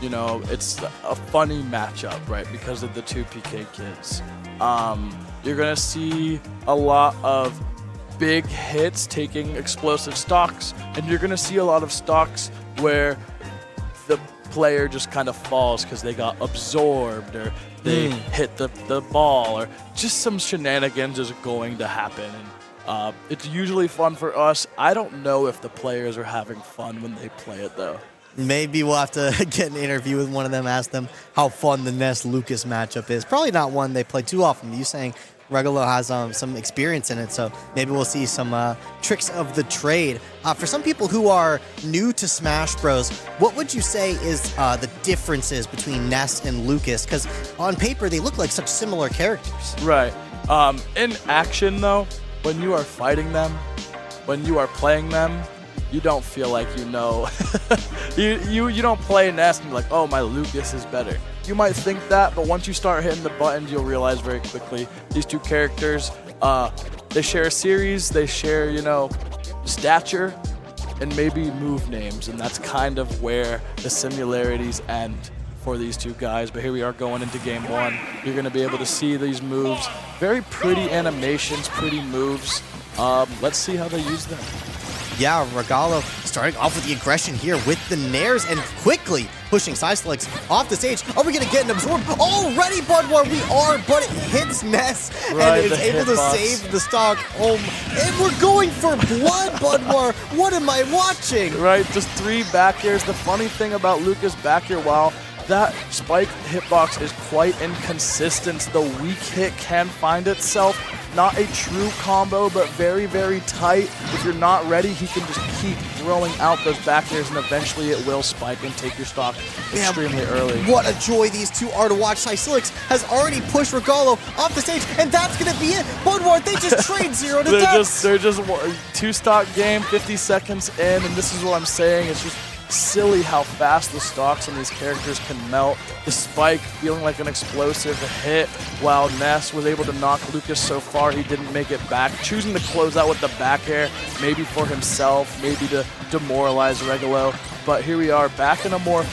You know, it's a funny matchup, right, because of the 2 PK kids. You're going to see a lot of big hits taking explosive stocks, and you're going to see a lot of stocks where the player just kind of falls because they got absorbed or they hit the ball, or just some shenanigans is going to happen. And it's usually fun for us. I don't know if the players are having fun when they play it, though. Maybe we'll have to get an interview with one of them, ask them how fun the Ness-Lucas matchup is. Probably not one they play too often. You saying Regalo has some experience in it, so maybe we'll see some tricks of the trade. For some people who are new to Smash Bros, what would you say is the differences between Ness and Lucas? Because on paper, they look like such similar characters. Right. In action, though, when you are fighting them, when you are playing them, you don't feel like you know. you don't play Ness and be like, oh, my Lucas is better. You might think that, but once you start hitting the buttons, you'll realize very quickly these 2 characters, they share a series, they share, you know, stature, and maybe move names, and that's kind of where the similarities end for these 2 guys. But here we are going into Game 1. You're going to be able to see these moves. Very pretty animations, pretty moves. Let's see how they use them. Yeah, Regalo starting off with the aggression here with the Nairs, and quickly pushing Cyclix off the stage. Are we going to get an absorb? Already, Budwar, we are, but it hits Ness Right, and is the able to hitbox. save the stock home. And we're going for blood, Budwar. What am I watching? Right, just 3 back airs. The funny thing about Lucas back air, while that spike hitbox is quite inconsistent, the weak hit can find itself. Not a true combo, but very, very tight. If you're not ready, he can just keep throwing out those back airs, and eventually it will spike and take your stock extremely early. What a joy these two are to watch. Cyclix has already pushed Regalo off the stage, and that's going to be it. Budwar, they just trade 0 to death. They're just 2-stock game, 50 seconds in, and this is what I'm saying. It's just silly how fast the stocks on these characters can melt. The spike feeling like an explosive hit, while Ness was able to knock Lucas so far he didn't make it back. Choosing to close out with the back air, maybe for himself, maybe to demoralize Regalo. But here we are back in a more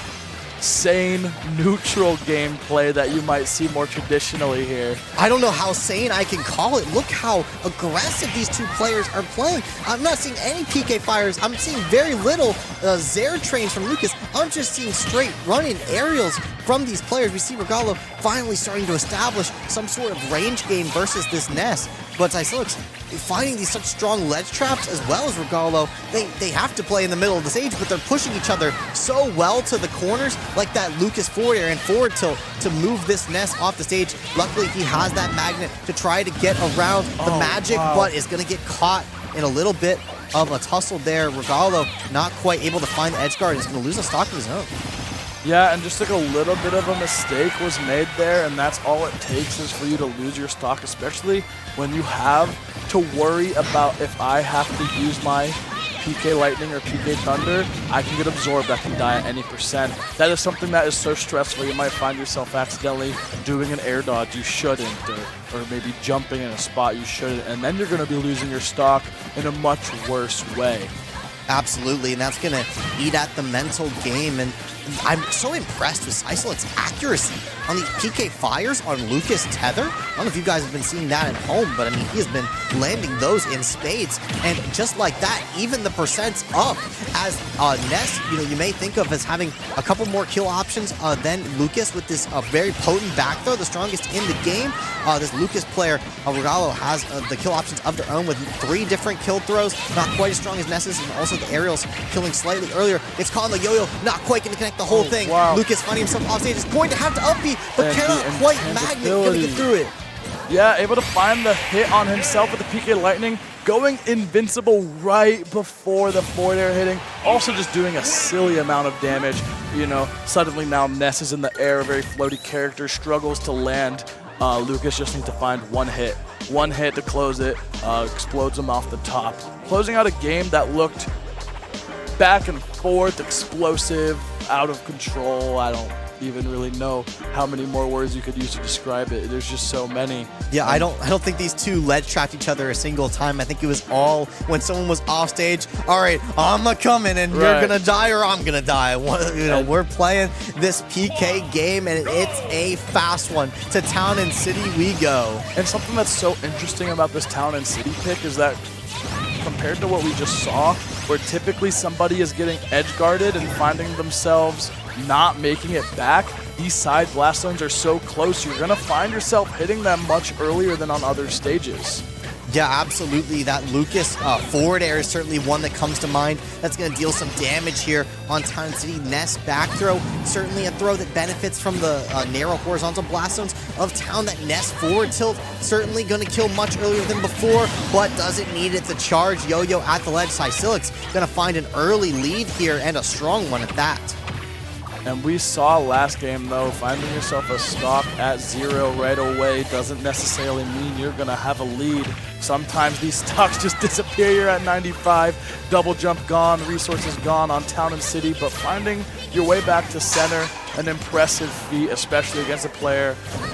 sane, neutral gameplay that you might see more traditionally here. I don't know how sane I can call it. Look how aggressive these two players are playing. I'm not seeing any PK fires. I'm seeing very little Zair trains from Lucas. I'm just seeing straight running aerials from these players. We see Regalo finally starting to establish some sort of range game versus this Ness. But Cyclix finding these such strong ledge traps as well as Regalo. They have to play in the middle of the stage, but they're pushing each other so well to the corners, like that Lucas forward air and forward tilt to move this Ness off the stage. Luckily, he has that magnet to try to get around the magic, but is going to get caught in a little bit of a tussle there. Regalo not quite able to find the edge guard. He's going to lose a stock of his own. Yeah, and just like a little bit of a mistake was made there, and that's all it takes is for you to lose your stock, especially when you have to worry about if I have to use my PK Lightning or PK Thunder, I can get absorbed, I can die at any percent. That is something that is so stressful. You might find yourself accidentally doing an air dodge you shouldn't, or maybe jumping in a spot you shouldn't, and then you're going to be losing your stock in a much worse way. Absolutely, and that's going to eat at the mental game. And I'm so impressed with Cyclix's accuracy on these PK fires on Lucas Tether. I don't know if you guys have been seeing that at home, but I mean, he has been landing those in spades. And just like that, even the percent's up. As Ness, you may think of as having a couple more kill options than Lucas with this very potent back throw, the strongest in the game. This Lucas player, Regalo, has the kill options of their own with 3 different kill throws, not quite as strong as Ness's, and also the aerials killing slightly earlier. It's caught on the yo-yo, not quite going to connect the whole thing. Wow. Lucas finding himself off stage is going to have to up B, but And cannot the quite magnet going to get through it. Yeah, able to find the hit on himself with the PK Lightning, going invincible right before the forward air hitting. Also just doing a silly amount of damage. Suddenly now Ness is in the air, a very floaty character, struggles to land. Lucas just needs to find one hit to close it, explodes him off the top. Closing out a game that looked back and forth, explosive, out of control. I don't even really know how many more words you could use to describe it. There's just so many. Yeah, I don't think these two ledge trapped each other a single time. I think it was all when someone was off stage. All right, I'm coming, and you're gonna die or I'm gonna die. We're playing this PK game, and it's a fast one. To Town and City we go. And something that's so interesting about this Town and City pick is that compared to what we just saw, where typically somebody is getting edge guarded and finding themselves not making it back, these side blast zones are so close, you're going to find yourself hitting them much earlier than on other stages. Yeah, absolutely. That Lucas forward air is certainly one that comes to mind. That's going to deal some damage here on Town City. Ness back throw, certainly a throw that benefits from the narrow horizontal blast zones of Town. That Ness forward tilt, certainly going to kill much earlier than before, but doesn't need it to charge. Yo-Yo at the ledge. Cyclix going to find an early lead here, and a strong one at that. And we saw last game, though, finding yourself a stock at 0 right away doesn't necessarily mean you're going to have a lead. Sometimes these stocks just disappear. You're at 95, double jump gone, resources gone on Town and City, but finding your way back to center, an impressive feat, especially against a player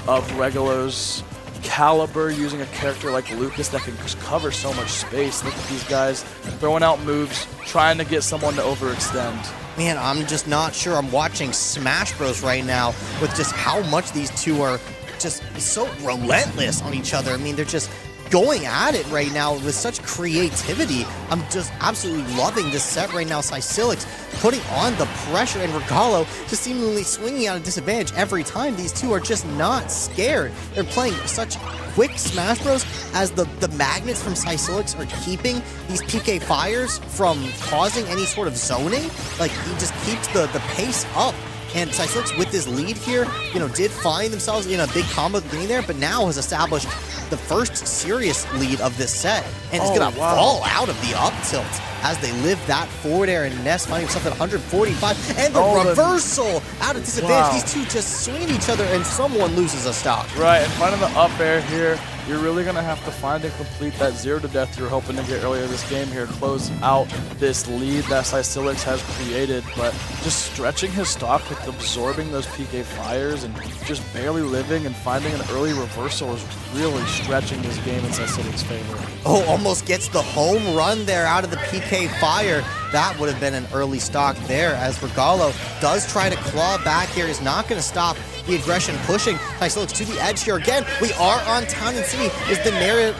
of Regalo's caliber, using a character like Lucas that can just cover so much space. Look at these guys throwing out moves, trying to get someone to overextend. Man, I'm just not sure. I'm watching Smash Bros right now with just how much these two are just so relentless on each other. I mean, they're just going at it right now with such creativity. I'm just absolutely loving this set right now. Cysilix putting on the pressure, and Regalo just seemingly swinging out a disadvantage every time. These two are just not scared. They're playing such quick Smash Bros. As the magnets from Cysilix are keeping these PK fires from causing any sort of zoning. Like, he just keeps the pace up. And Cysilix, with this lead here, did find themselves in a big combo at the beginning there, but now has established the first serious lead of this set. And it's going to fall out of the up tilt as they live that forward air, and Ness finding himself at 145. And the reversal out of disadvantage. These two just swing each other, and someone loses a stock. Right, and finding the up air here, you're really going to have to find and complete that 0 to death you were hoping to get earlier this game here, close out this lead that Cysilix has created, but just stretching his stock with absorbing those PK fires and just barely living and finding an early reversal is really stretching this game in Cysilix's favor. Oh, almost gets the home run there out of the PK fire. That would have been an early stock there, as Regalo does try to claw back here. Is not going to stop the aggression pushing Cysilix to the edge here again. We are on Town and City, is the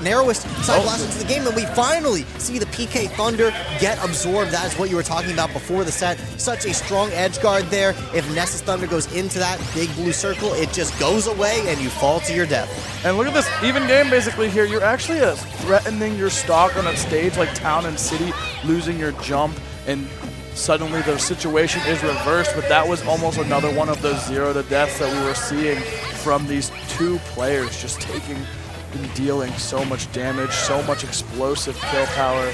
narrowest side blast into the game, and we finally see the PK Thunder get absorbed. That is what you were talking about before the set. Such a strong edge guard there. If Ness's Thunder goes into that big blue circle, it just goes away and you fall to your death. And look at this even game basically here. You're actually threatening your stock on a stage like Town and City, losing your jump, and suddenly the situation is reversed. But that was almost another one of those 0 to deaths that we were seeing from these two players, just taking and dealing so much damage, so much explosive kill power.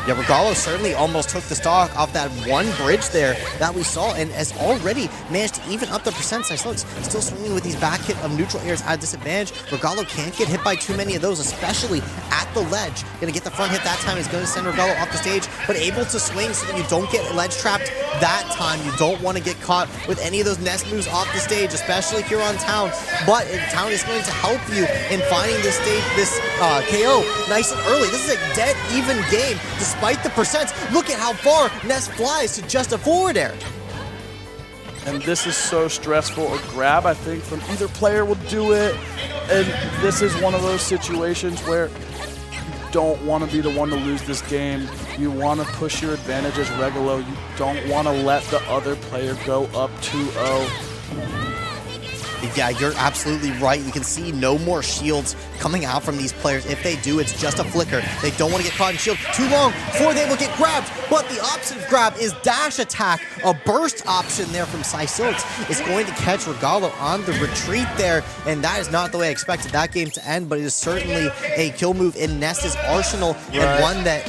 Yeah, Regalo certainly almost took the stock off that one bridge there that we saw, and has already managed to even up the percent. Cysilix still swinging with these back hit of neutral airs at a disadvantage. Regalo can't get hit by too many of those, especially at the ledge. Gonna get the front hit that time. He's gonna send Regalo off the stage, but able to swing so that you don't get ledge trapped that time. You don't want to get caught with any of those nest moves off the stage, especially here on Town. But Town is going to help you in finding this stage, this KO nice and early. This is a dead even game. Despite the percents, look at how far Ness flies to just a forward air. And this is so stressful. A grab, I think, from either player will do it. And this is one of those situations where you don't want to be the one to lose this game. You want to push your advantage as Regalo. You don't want to let the other player go up 2-0. Yeah, you're absolutely right. You can see no more shields coming out from these players. If they do, it's just a flicker. They don't want to get caught in shield too long before they will get grabbed. But the opposite of grab is dash attack. A burst option there from Cysilix is going to catch Regalo on the retreat there. And that is not the way I expected that game to end, but it is certainly a kill move in Ness's arsenal, and one that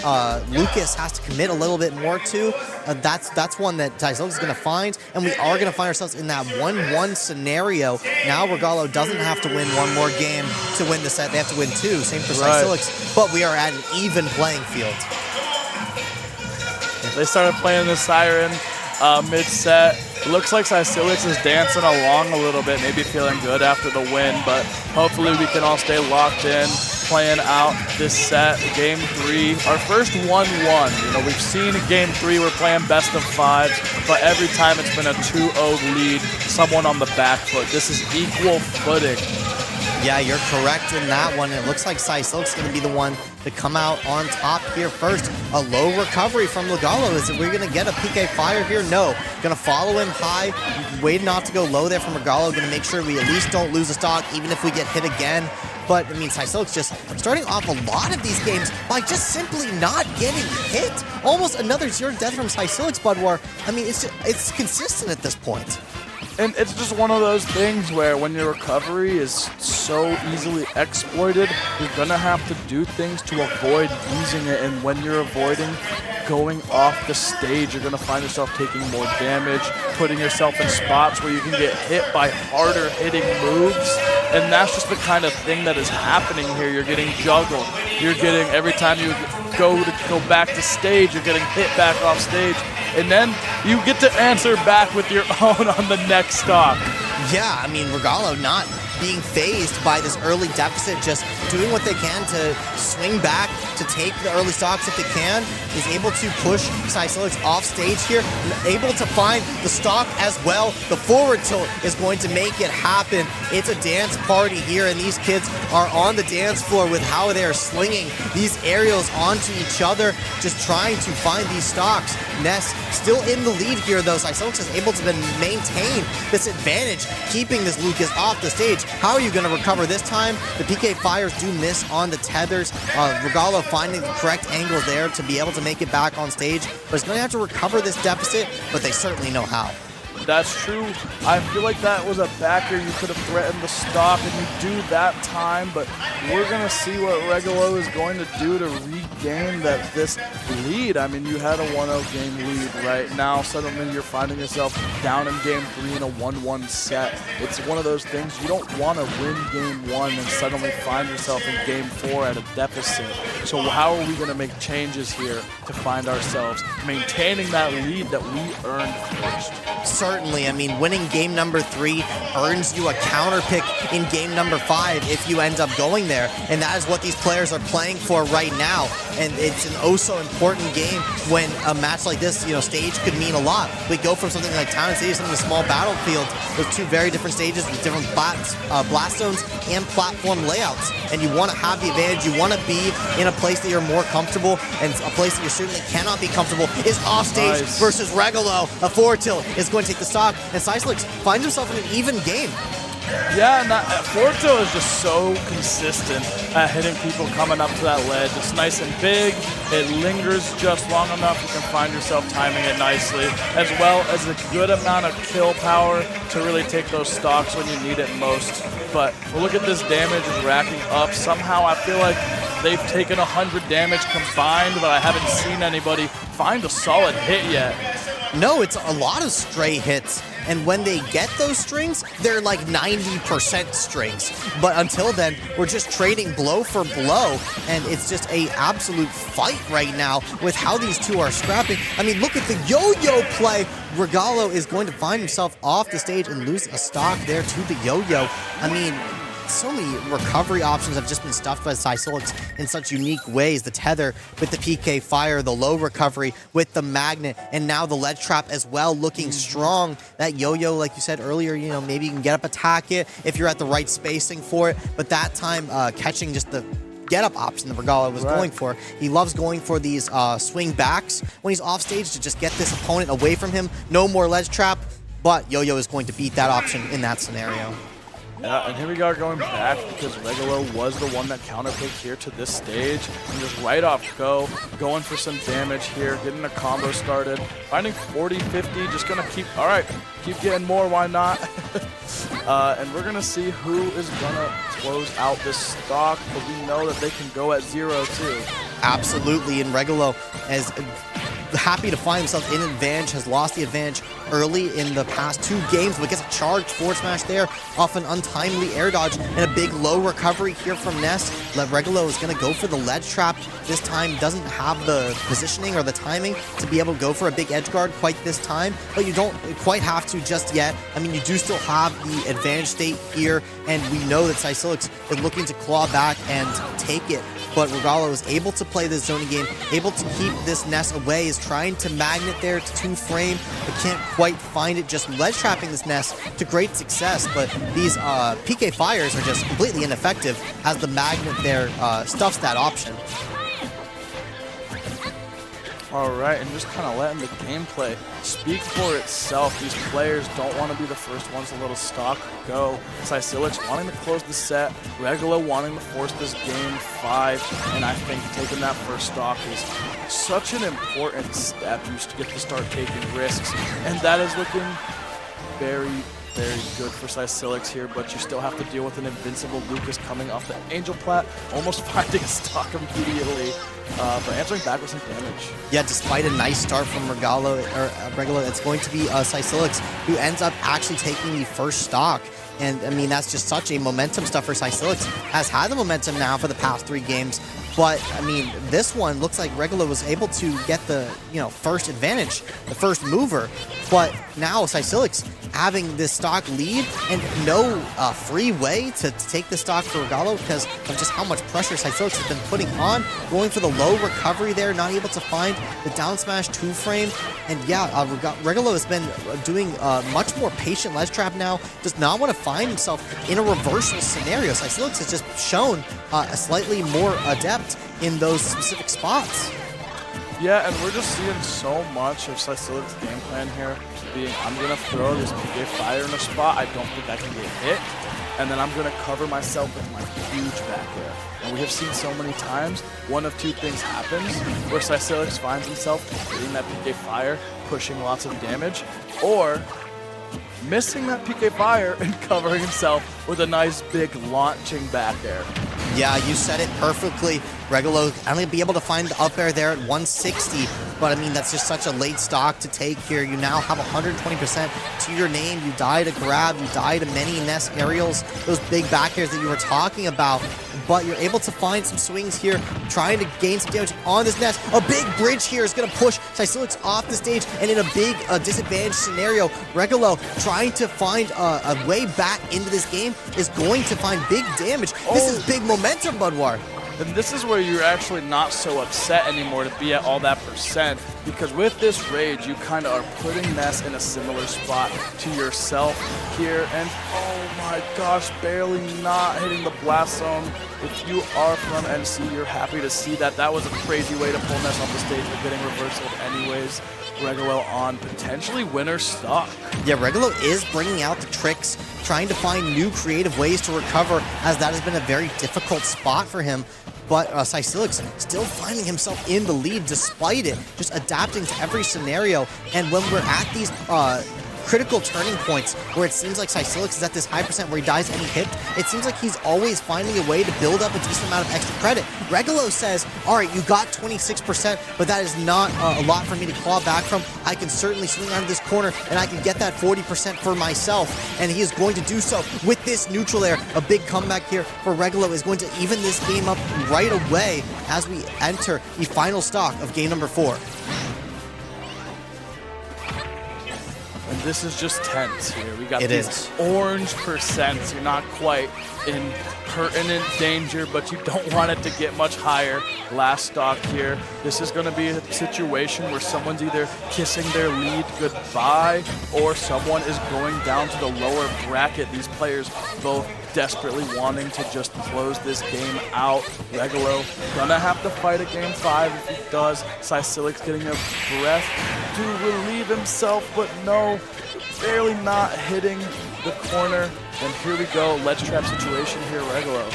Lucas has to commit a little bit more to. That's one that Cysilix is going to find, and we are going to find ourselves in that 1-1 scenario. Now Regalo doesn't have to win one more game to win the set. They have to win two. Same for Cysilix, but we are at an even playing field. They started playing the Siren mid-set. It looks like Cysilix is dancing along a little bit, maybe feeling good after the win, but hopefully we can all stay locked in, playing out this set. Game 3, our first 1-1. We've seen Game 3, we're playing best of 5s, but every time it's been a 2-0 lead, someone on the back foot. This is equal footing. Yeah, you're correct in that one. It looks like Cysilix is going to be the one to come out on top here first. A low recovery from Regalo. Is it we're going to get a PK fire here? No. Going to follow him high. Wait not to go low there from Regalo. Going to make sure we at least don't lose a stock, even if we get hit again. But, I mean, Cysilix just starting off a lot of these games by just simply not getting hit. Almost another 0 death from Cysilix, Budwar. I mean, it's consistent at this point. And it's just one of those things where when your recovery is so easily exploited, you're going to have to do things to avoid using it. And when you're avoiding going off the stage, you're going to find yourself taking more damage, putting yourself in spots where you can get hit by harder hitting moves. And that's just the kind of thing that is happening here. You're getting juggled. You're getting, every time you go back to stage, you're getting hit back off stage. And then you get to answer back with your own on the next stock. Yeah, I mean, Regalo not being phased by this early deficit, just doing what they can to swing back, to take the early stocks if they can, is able to push Cycilics off stage here, able to find the stock as well. The forward tilt is going to make it happen. It's a dance party here, and these kids are on the dance floor with how they are slinging these aerials onto each other, just trying to find these stocks. Ness still in the lead here, though. Cycilics is able to then maintain this advantage, keeping this Lucas off the stage. How are you going to recover this time? The PK Fires do miss on the tethers. Regalo finding the correct angle there to be able to make it back on stage, but it's going to have to recover this deficit, but they certainly know how. That's true. I feel like that was a backer. You could have threatened the stock and you do that time, but we're going to see what Regalo is going to do to regain this lead. I mean, you had a 1-0 game lead right now. Suddenly you're finding yourself down in game 3 in a 1-1 set. It's one of those things you don't want to win game 1 and suddenly find yourself in game 4 at a deficit. So how are we going to make changes here to find ourselves maintaining that lead that we earned first? Certainly, I mean, winning game number 3 earns you a counter pick in game number 5 if you end up going there, and that is what these players are playing for right now. And it's an oh so important game when a match like this, you know, stage could mean a lot. We go from something like Town and City, something like a small battlefield with 2 very different stages with different blast zones and platform layouts, and you want to have the advantage. You want to be in a place that you're more comfortable, and a place that you certainly cannot be comfortable is off stage versus Regalo. A forward tilt is going to take the stock, and Cycilics finds himself in an even game. Yeah, and Forto is just so consistent at hitting people coming up to that ledge. It's nice and big. It lingers just long enough. You can find yourself timing it nicely, as well as a good amount of kill power to really take those stocks when you need it most. But look at this damage is racking up. Somehow I feel like they've taken 100 damage combined, but I haven't seen anybody find a solid hit yet. No, it's a lot of stray hits, and when they get those strings, they're like 90% strings. But until then, we're just trading blow for blow, and it's just a absolute fight right now with how these two are scrapping. I mean, look at the yo-yo play. Regalo is going to find himself off the stage and lose a stock there to the yo-yo. I mean, so many recovery options have just been stuffed by Cycilics in such unique ways. The tether with the PK Fire, the low recovery with the magnet, and now the ledge trap as well, looking strong. That yo-yo, like you said earlier, you know, maybe you can get up, attack it if you're at the right spacing for it, but that time catching just the get-up option that Regalo was going for. He loves going for these swing backs when he's off stage to just get this opponent away from him. No more ledge trap, but yo-yo is going to beat that option in that scenario. Yeah, and here we are going back because Regalo was the one that counterpicked here to this stage. And just right off go, going for some damage here, getting a combo started, finding 40, 50, just going to keep getting more, why not? And we're going to see who is going to close out this stock, but we know that they can go at 0 too. Absolutely, and Regalo is happy to find himself in advantage, has lost the advantage early in the past 2 games, but gets a charged forward smash there off an untimely air dodge and a big low recovery here from Ness. Regalo is going to go for the ledge trap. This time doesn't have the positioning or the timing to be able to go for a big edge guard quite this time, but you don't quite have to just yet. I mean, you do still have the advantage state here, and we know that Cycilics is looking to claw back and take it, but Regalo is able to play this zoning game, able to keep this Ness away, is trying to magnet there to 2-frame, but can't quite find it, just ledge trapping this Ness to great success, but these PK Fires are just completely ineffective as the magnet there stuffs that option. All right, and just kind of letting the gameplay speak for itself. These players don't want to be the first ones to let a stock go. Cycilics wanting to close the set, Regalo wanting to force this game 5, and I think taking that first stock is such an important step. You get to start taking risks, and that is looking very, very good for Cycilics here, but you still have to deal with an invincible Lucas coming off the Angel Plat, almost finding a stock immediately, but answering back with some damage. Yeah, despite a nice start from Regalo, it's going to be Cycilics who ends up actually taking the first stock. And I mean, that's just such a momentum stuff for Cycilics. Has had the momentum now for the past 3 games. But, I mean, this one looks like Regula was able to get the, first advantage, the first mover. But now Sysilix having this stock lead and no free way to take the stock for Regalo because of just how much pressure Sysilix has been putting on, going for the low recovery there, not able to find the down smash 2-frame. And yeah, Regalo has been doing much more patient ledge trap now, does not want to find himself in a reversal scenario. Sysilix has just shown a slightly more adept in those specific spots. Yeah, and we're just seeing so much of Sysilix's game plan here being, I'm going to throw this PK Fire in a spot I don't think I can get hit, and then I'm going to cover myself with my huge back air. And we have seen so many times, one of two things happens, where Sysilix finds himself hitting that PK Fire, pushing lots of damage, or missing that PK Fire and covering himself with a nice big launching back air. Yeah, you said it perfectly. Regalo only be able to find the up air there at 160, but I mean, that's just such a late stock to take here. You now have 120% to your name. You die to grab, you die to many Ness aerials, those big back airs that you were talking about, but you're able to find some swings here, trying to gain some damage on this Ness. A big bridge here is going to push Sysilix off the stage, and in a big disadvantage scenario, Regalo trying to find a way back into this game is going to find big damage. This is big momentum, Budwar. And this is where you're actually not so upset anymore to be at all that percent, because with this rage, you kind of are putting Ness in a similar spot to yourself here, and oh my gosh, barely not hitting the blast zone. If you are from NC, you're happy to see that. That was a crazy way to pull Ness off the stage, but getting reversal anyways. Regalo on potentially winner stock. Yeah, Regalo is bringing out the tricks, trying to find new creative ways to recover, as that has been a very difficult spot for him. But Sysilix still finding himself in the lead despite it, just adapting to every scenario. And when we're at these critical turning points where it seems like Sysilix is at this high percent where he dies any hit, it seems like he's always finding a way to build up a decent amount of extra credit. Regalo says, all right, you got 26%, but that is not a lot for me to claw back from. I can certainly swing out of this corner and I can get that 40% for myself. And he is going to do so with this neutral air. A big comeback here for Regalo is going to even this game up right away as we enter the final stock of game number 4. And this is just tense here. We got these orange percents. You're not quite in pertinent danger, but you don't want it to get much higher. Last stock here. This is going to be a situation where someone's either kissing their lead goodbye or someone is going down to the lower bracket. These players both desperately wanting to just close this game out. Regalo gonna have to fight a game 5 if he does. Sysilix getting a breath to relieve himself, but no, barely not hitting the corner. And here we go, ledge trap situation here, Regalo.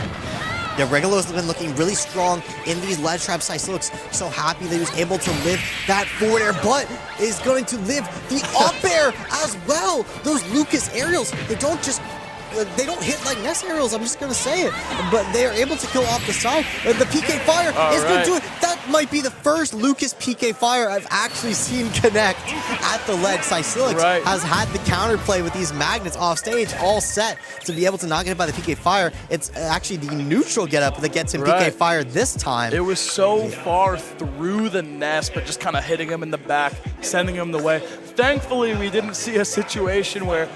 Yeah, Regalo has been looking really strong in these ledge traps. Sysilix so happy that he was able to live that forward air, but is going to live the up air as well. Those Lucas aerials, they don't hit like Ness aerials, I'm just going to say it, but they are able to kill off the side. The PK Fire is going to do it. That might be the first Lucas PK Fire I've actually seen connect at the ledge. Sysilix has had the counterplay with these magnets off stage all set to be able to not get hit by the PK Fire. It's actually the neutral getup that gets him PK Fire this time. It was so far through the Ness, but just kind of hitting him in the back, sending him the way. Thankfully, we didn't see a situation where,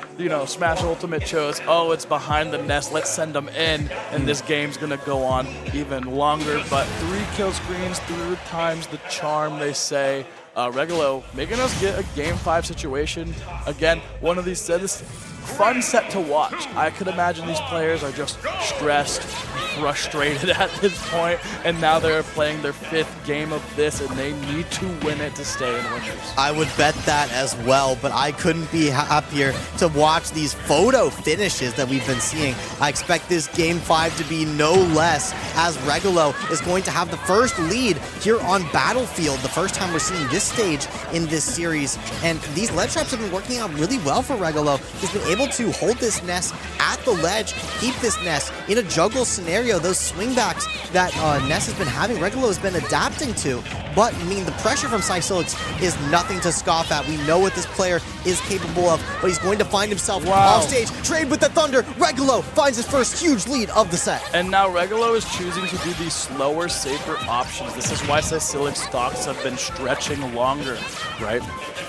Smash Ultimate chose, oh, it's behind the Ness, let's send them in, and this game's going to go on even longer. But 3 kill screens, 3 times the charm, they say. Regalo making us get a game 5 situation. Again, one of these sets, fun set to watch. I could imagine these players are just stressed, frustrated at this point, and now they're playing their 5th game of this, and they need to win it to stay in winners. I would bet that as well, but I couldn't be happier to watch these photo finishes that we've been seeing. I expect this game 5 to be no less, as Regalo is going to have the first lead here on Battlefield, the first time we're seeing this stage in this series. And these ledge traps have been working out really well for Regalo. He's been able able to hold this Ness at the ledge, keep this Ness in a juggle scenario. Those swingbacks that Ness has been having, Regulo has been adapting to. But, I mean, the pressure from Cysilix is nothing to scoff at. We know what this player is capable of, but he's going to find himself off stage. Trade with the Thunder. Regulo finds his first huge lead of the set. And now Regulo is choosing to do these slower, safer options. This is why Cysilix stocks have been stretching longer, right?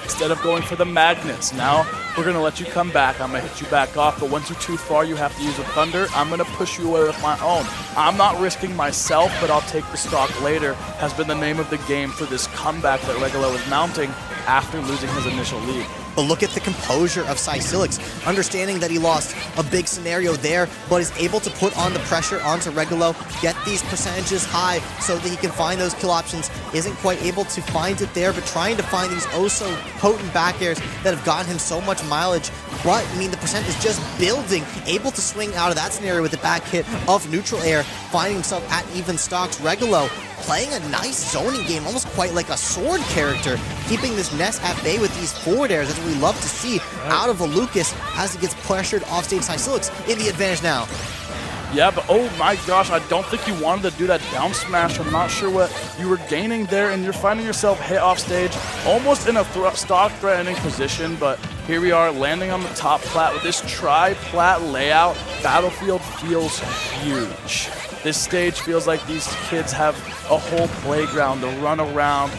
Instead of going for the magnets, now we're going to let you come back. I'm going to hit you back off, but once you're too far, you have to use a Thunder. I'm going to push you away with my own. I'm not risking myself, but I'll take the stock later, has been the name of the game for this comeback that Regulo is mounting after losing his initial lead. But look at the composure of Cysilix, understanding that he lost a big scenario there, but is able to put on the pressure onto Regulo, get these percentages high so that he can find those kill options. Isn't quite able to find it there, but trying to find these oh so potent back airs that have gotten him so much mileage. But, I mean, the percent is just building, able to swing out of that scenario with the back hit of neutral air, finding himself at even stocks. Regulo playing a nice zoning game, almost quite like a sword character, keeping this Ness at bay with these forward airs. That's what we love to see out of a Lucas as he gets pressured off stage. Cysilix in the advantage now. Yeah, but oh my gosh, I don't think you wanted to do that down smash. I'm not sure what you were gaining there, and you're finding yourself hit off stage, almost in a stock threatening position, but here we are landing on the top plat with this tri-plat layout. Battlefield feels huge. This stage feels like these kids have a whole playground to run around,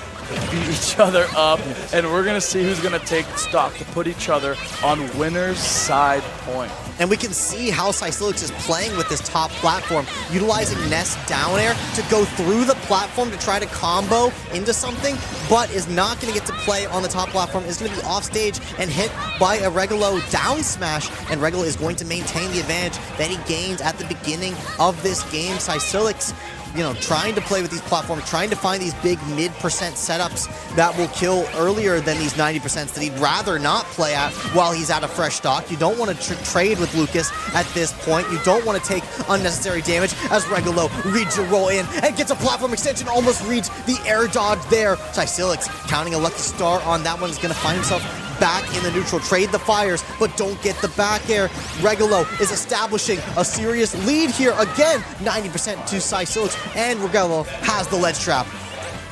beat each other up, and we're going to see who's going to take stock to put each other on winner's side point. And we can see how Cysilix is playing with this top platform, utilizing Ness down air to go through the platform to try to combo into something, but is not going to get to play on the top platform, is going to be off stage and hit by a Regulo down smash, and Regulo is going to maintain the advantage that he gained at the beginning of this game. Cysilix, you know, trying to play with these platforms, trying to find these big mid-percent setups that will kill earlier than these 90% that he'd rather not play at while he's out of fresh stock. You don't want to trade with Lucas at this point. You don't want to take unnecessary damage as Regulo reads your roll in and gets a platform extension, almost reads the air dodge there. Cysilix counting a lucky star on that one, is going to find himself back in the neutral. Trade the fires, but don't get the back air. Regulo is establishing a serious lead here. Again, 90% to Cysilix, and Regulo has the ledge trap.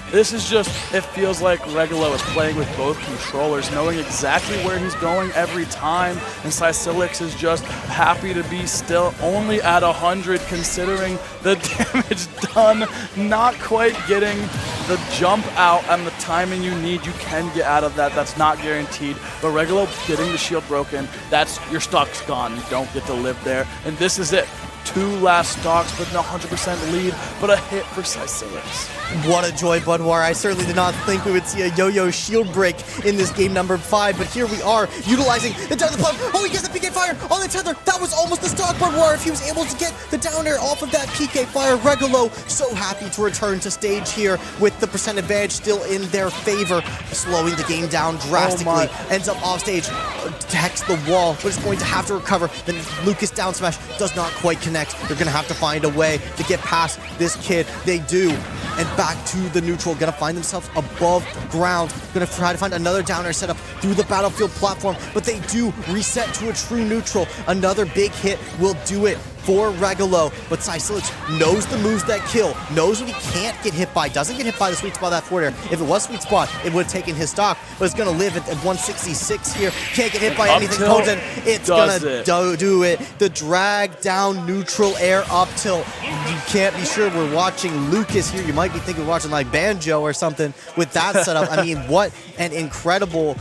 This is just, it feels like Regulo is playing with both controllers, knowing exactly where he's going every time, and Cysilix is just happy to be still only at 100, considering the damage done, not quite getting the jump out and the timing you need. You can get out of that, that's not guaranteed, but Regulo getting the shield broken, that's, your stock's gone, you don't get to live there, and this is it. 2 last stocks with an 100% lead, but a hit for Cysilix. What a joy, Budwar. I certainly did not think we would see a yo-yo shield break in this game number 5, but here we are, utilizing the down the pump. Oh, he gets the PK fire on the tether. That was almost the stock, Budwar. If he was able to get the down air off of that PK fire, Regulo so happy to return to stage here with the percent advantage still in their favor, slowing the game down drastically. Ends up off stage, attacks the wall, but is going to have to recover. Then Lucas down smash does not quite connect. They're going to have to find a way to get past this kid. They do. And back to the neutral. Going to find themselves above ground. Going to try to find another down air setup through the battlefield platform. But they do reset to a true neutral. Another big hit will do it for Regulo, but Cysilix knows the moves that kill, knows what he can't get hit by, doesn't get hit by the sweet spot of that forward air. If it was sweet spot, it would have taken his stock, but it's going to live at 166 here. Can't get hit by anything potent. It's going to do it. The drag down neutral air up tilt. You can't be sure we're watching Lucas here. You might be thinking we're watching like Banjo or something with that setup. I mean, what an incredible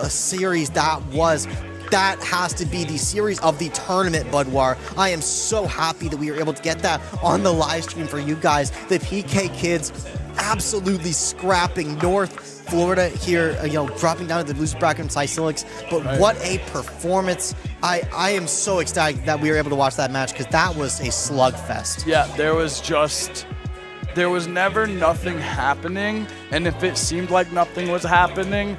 series that was. That has to be the series of the tournament, Budwar. I am so happy that we were able to get that on the live stream for you guys. The PK kids absolutely scrapping North Florida here, you know, dropping down to the loser bracket in Cysilix. But what a performance. I am so ecstatic that we were able to watch that match, because that was a slugfest. Yeah, there was never nothing happening, and if it seemed like nothing was happening,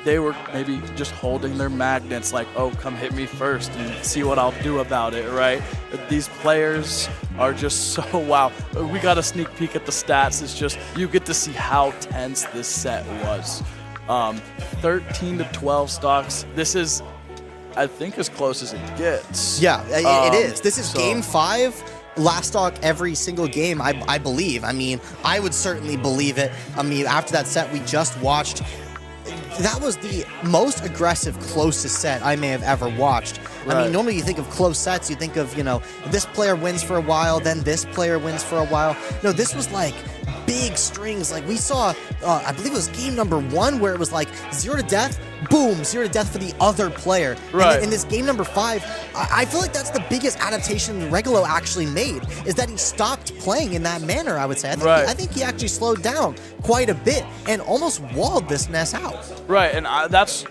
they were maybe just holding their magnets like, oh, come hit me first and see what I'll do about it, right? These players are just so, wow. We got a sneak peek at the stats. It's just, you get to see how tense this set was. 13 to 12 stocks. This is I think, as close as it gets. Yeah, it is. This is so- game 5. Last stock every single game, I believe. I mean, I would certainly believe it. I mean, after that set we just watched, that was the most aggressive, closest set I may have ever watched. I Right. mean, normally you think of close sets, you think of, this player wins for a while, then this player wins for a while. No, this was like big strings. Like we saw, I believe it was game number 1 where it was like 0 to death, boom, 0 to death for the other player. Right. And in this game number 5, I feel like that's the biggest adaptation Regulo actually made, is that he stopped playing in that manner, I would say. I think he actually slowed down quite a bit and almost walled this Ness out. Right, and that's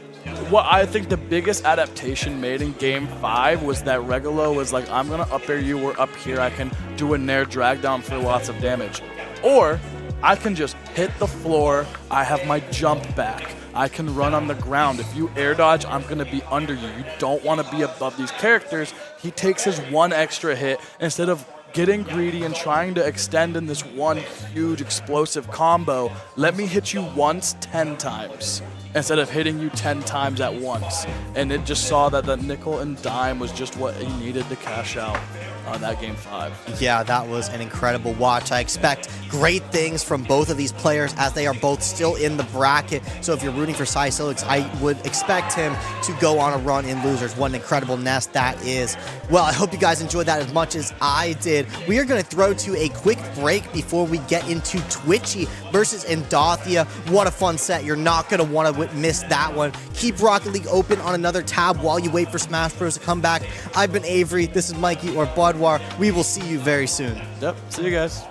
what I think the biggest adaptation made in Game 5 was that Regulo was like, I'm going to up air you, we're up here, I can do a Nair drag down for lots of damage. Or I can just hit the floor, I have my jump back. I can run on the ground. If you air dodge, I'm going to be under you. You don't want to be above these characters. He takes his one extra hit instead of getting greedy and trying to extend in this one huge explosive combo. Let me hit you once 10 times instead of hitting you 10 times at once. And it just saw that the nickel and dime was just what he needed to cash out on that Game 5. Yeah, that was an incredible watch. I expect great things from both of these players as they are both still in the bracket. So if you're rooting for Psy-Silix, I would expect him to go on a run in losers. What an incredible Ness that is. Well, I hope you guys enjoyed that as much as I did. We are going to throw to a quick break before we get into Twitchy versus Endothia. What a fun set. You're not going to want to miss that one. Keep Rocket League open on another tab while you wait for Smash Bros to come back. I've been Avery. This is Mikey or Budwar. We will see you very soon. Yep, see you guys.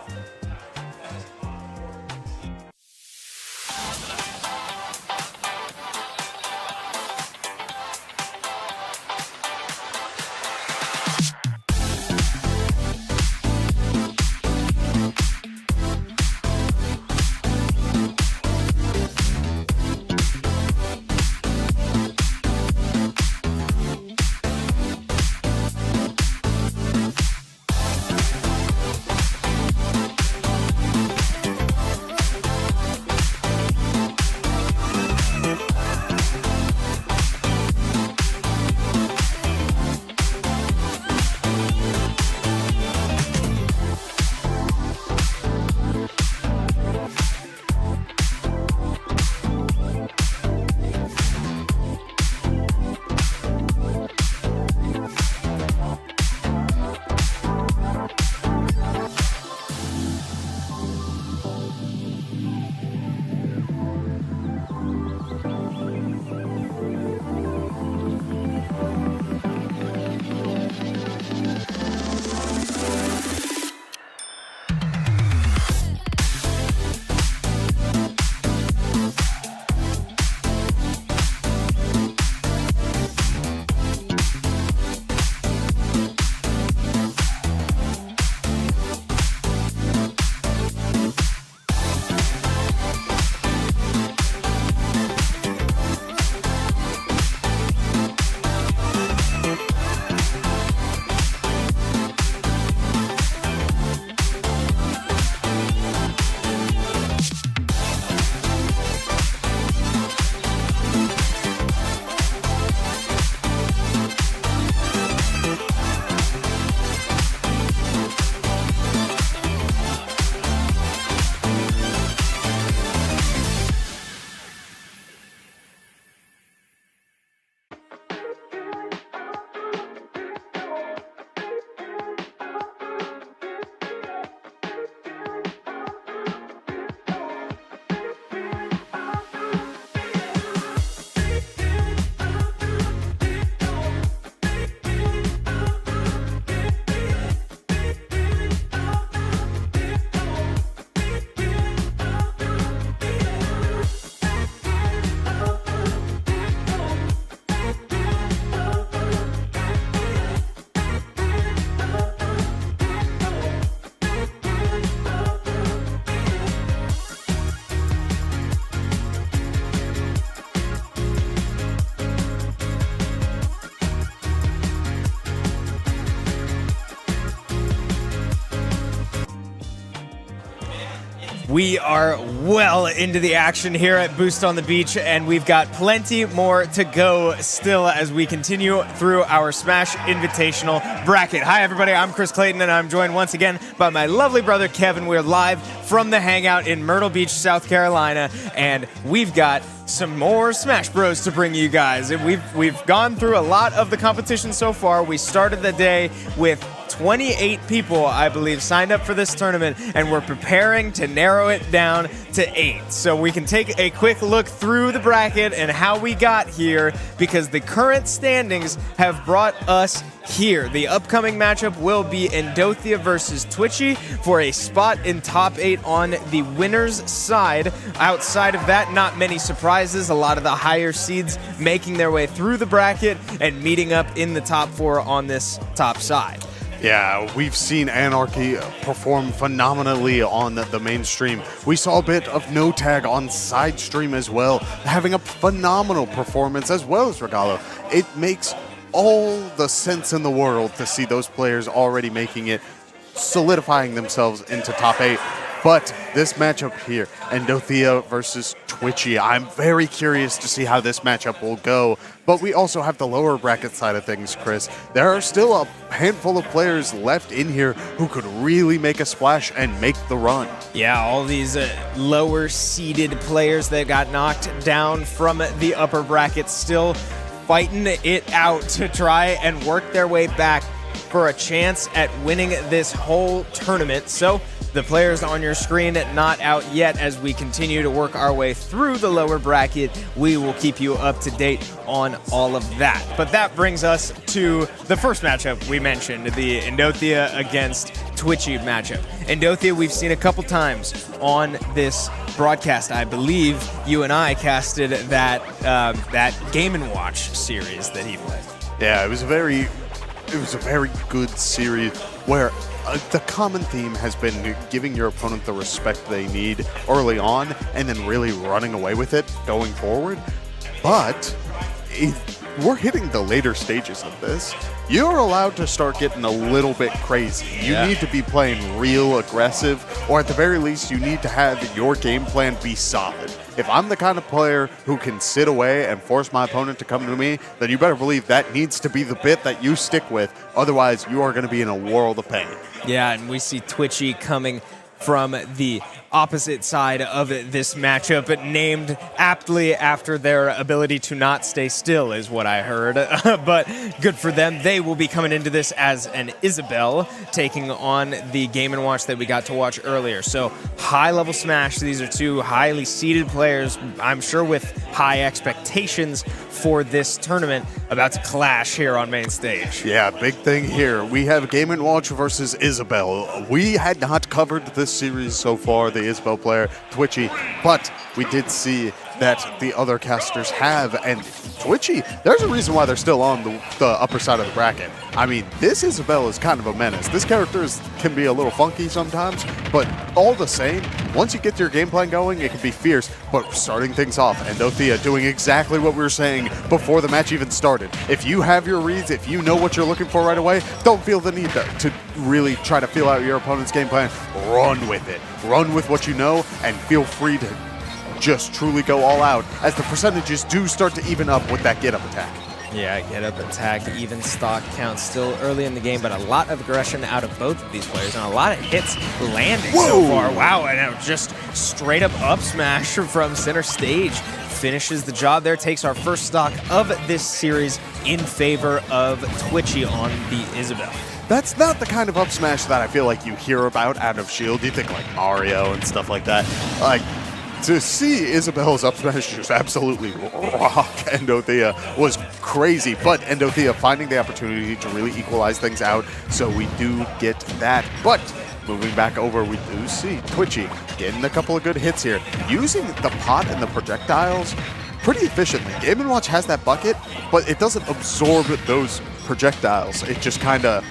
We are well into the action here at Boost on the Beach, and we've got plenty more to go still as we continue through our Smash Invitational bracket. Hi, everybody. I'm Chris Clayton, and I'm joined once again by my lovely brother, Kevin. We're live from the Hangout in Myrtle Beach, South Carolina, and we've got some more Smash Bros to bring you guys. We've gone through a lot of the competition so far. We started the day with 28 people, I believe, signed up for this tournament, and we're preparing to narrow it down to 8. So we can take a quick look through the bracket and how we got here, because the current standings have brought us here. The upcoming matchup will be Endothia versus Twitchy for a spot in top 8 on the winner's side. Outside of that, not many surprises. A lot of the higher seeds making their way through the bracket and meeting up in the top 4 on this top side. Yeah, we've seen Anarchy perform phenomenally on the mainstream. We saw a bit of No Tag on side stream as well, having a phenomenal performance, as well as Regalo. It makes all the sense in the world to see those players already making it, solidifying themselves into top 8. But this matchup here, Endothia versus Twitchy, I'm very curious to see how this matchup will go. But we also have the lower bracket side of things, Chris. There are still a handful of players left in here who could really make a splash and make the run. Yeah, all these lower seeded players that got knocked down from the upper bracket still fighting it out to try and work their way back for a chance at winning this whole tournament. So the players on your screen not out yet. As we continue to work our way through the lower bracket, we will keep you up to date on all of that. But that brings us to the first matchup we mentioned, the Endothia against Twitchy matchup. Endothia, we've seen a couple times on this broadcast. I believe you and I casted that Game & Watch series that he played. Yeah, it was a very good series where the common theme has been giving your opponent the respect they need early on and then really running away with it going forward. But we're hitting the later stages of this. You're allowed to start getting a little bit crazy. You need to be playing real aggressive, or at the very least, you need to have your game plan be solid. If I'm the kind of player who can sit away and force my opponent to come to me, then you better believe that needs to be the bit that you stick with. Otherwise, you are going to be in a world of pain. Yeah, and we see Twitchy coming from the opposite side of this matchup, named aptly after their ability to not stay still, is what I heard. But good for them. They will be coming into this as an Isabel, taking on the Game & Watch that we got to watch earlier. So high-level Smash. These are two highly seeded players, I'm sure with high expectations for this tournament, about to clash here on main stage. Yeah, big thing here. We have Game & Watch versus Isabel. We had not covered this series so far, the Isabel player, Twitchy, but we did see that the other casters have, and Twitchy, there's a reason why they're still on the upper side of the bracket. I mean, this Isabel is kind of a menace. This character can be a little funky sometimes, but all the same, once you get your game plan going, it can be fierce. But starting things off, Endothia doing exactly what we were saying before the match even started. If you have your reads, if you know what you're looking for right away, don't feel the need to really try to feel out your opponent's game plan. Run with it. Run with what you know, and feel free to just truly go all out as the percentages do start to even up with that get-up attack. Yeah, get-up attack, even stock count, still early in the game, but a lot of aggression out of both of these players, and a lot of hits landing so far. Wow, and just straight-up up smash from center stage finishes the job there, takes our first stock of this series in favor of Twitchy on the Isabel. That's not the kind of up smash that I feel like you hear about out of Shield. You think like Mario and stuff like that. Like, to see Isabel's up smash just absolutely rock Endothia was crazy, but Endothia finding the opportunity to really equalize things out, so we do get that. But moving back over, we do see Twitchy getting a couple of good hits here, using the pot and the projectiles pretty efficiently. Game & Watch has that bucket, but it doesn't absorb those projectiles. It just kind of,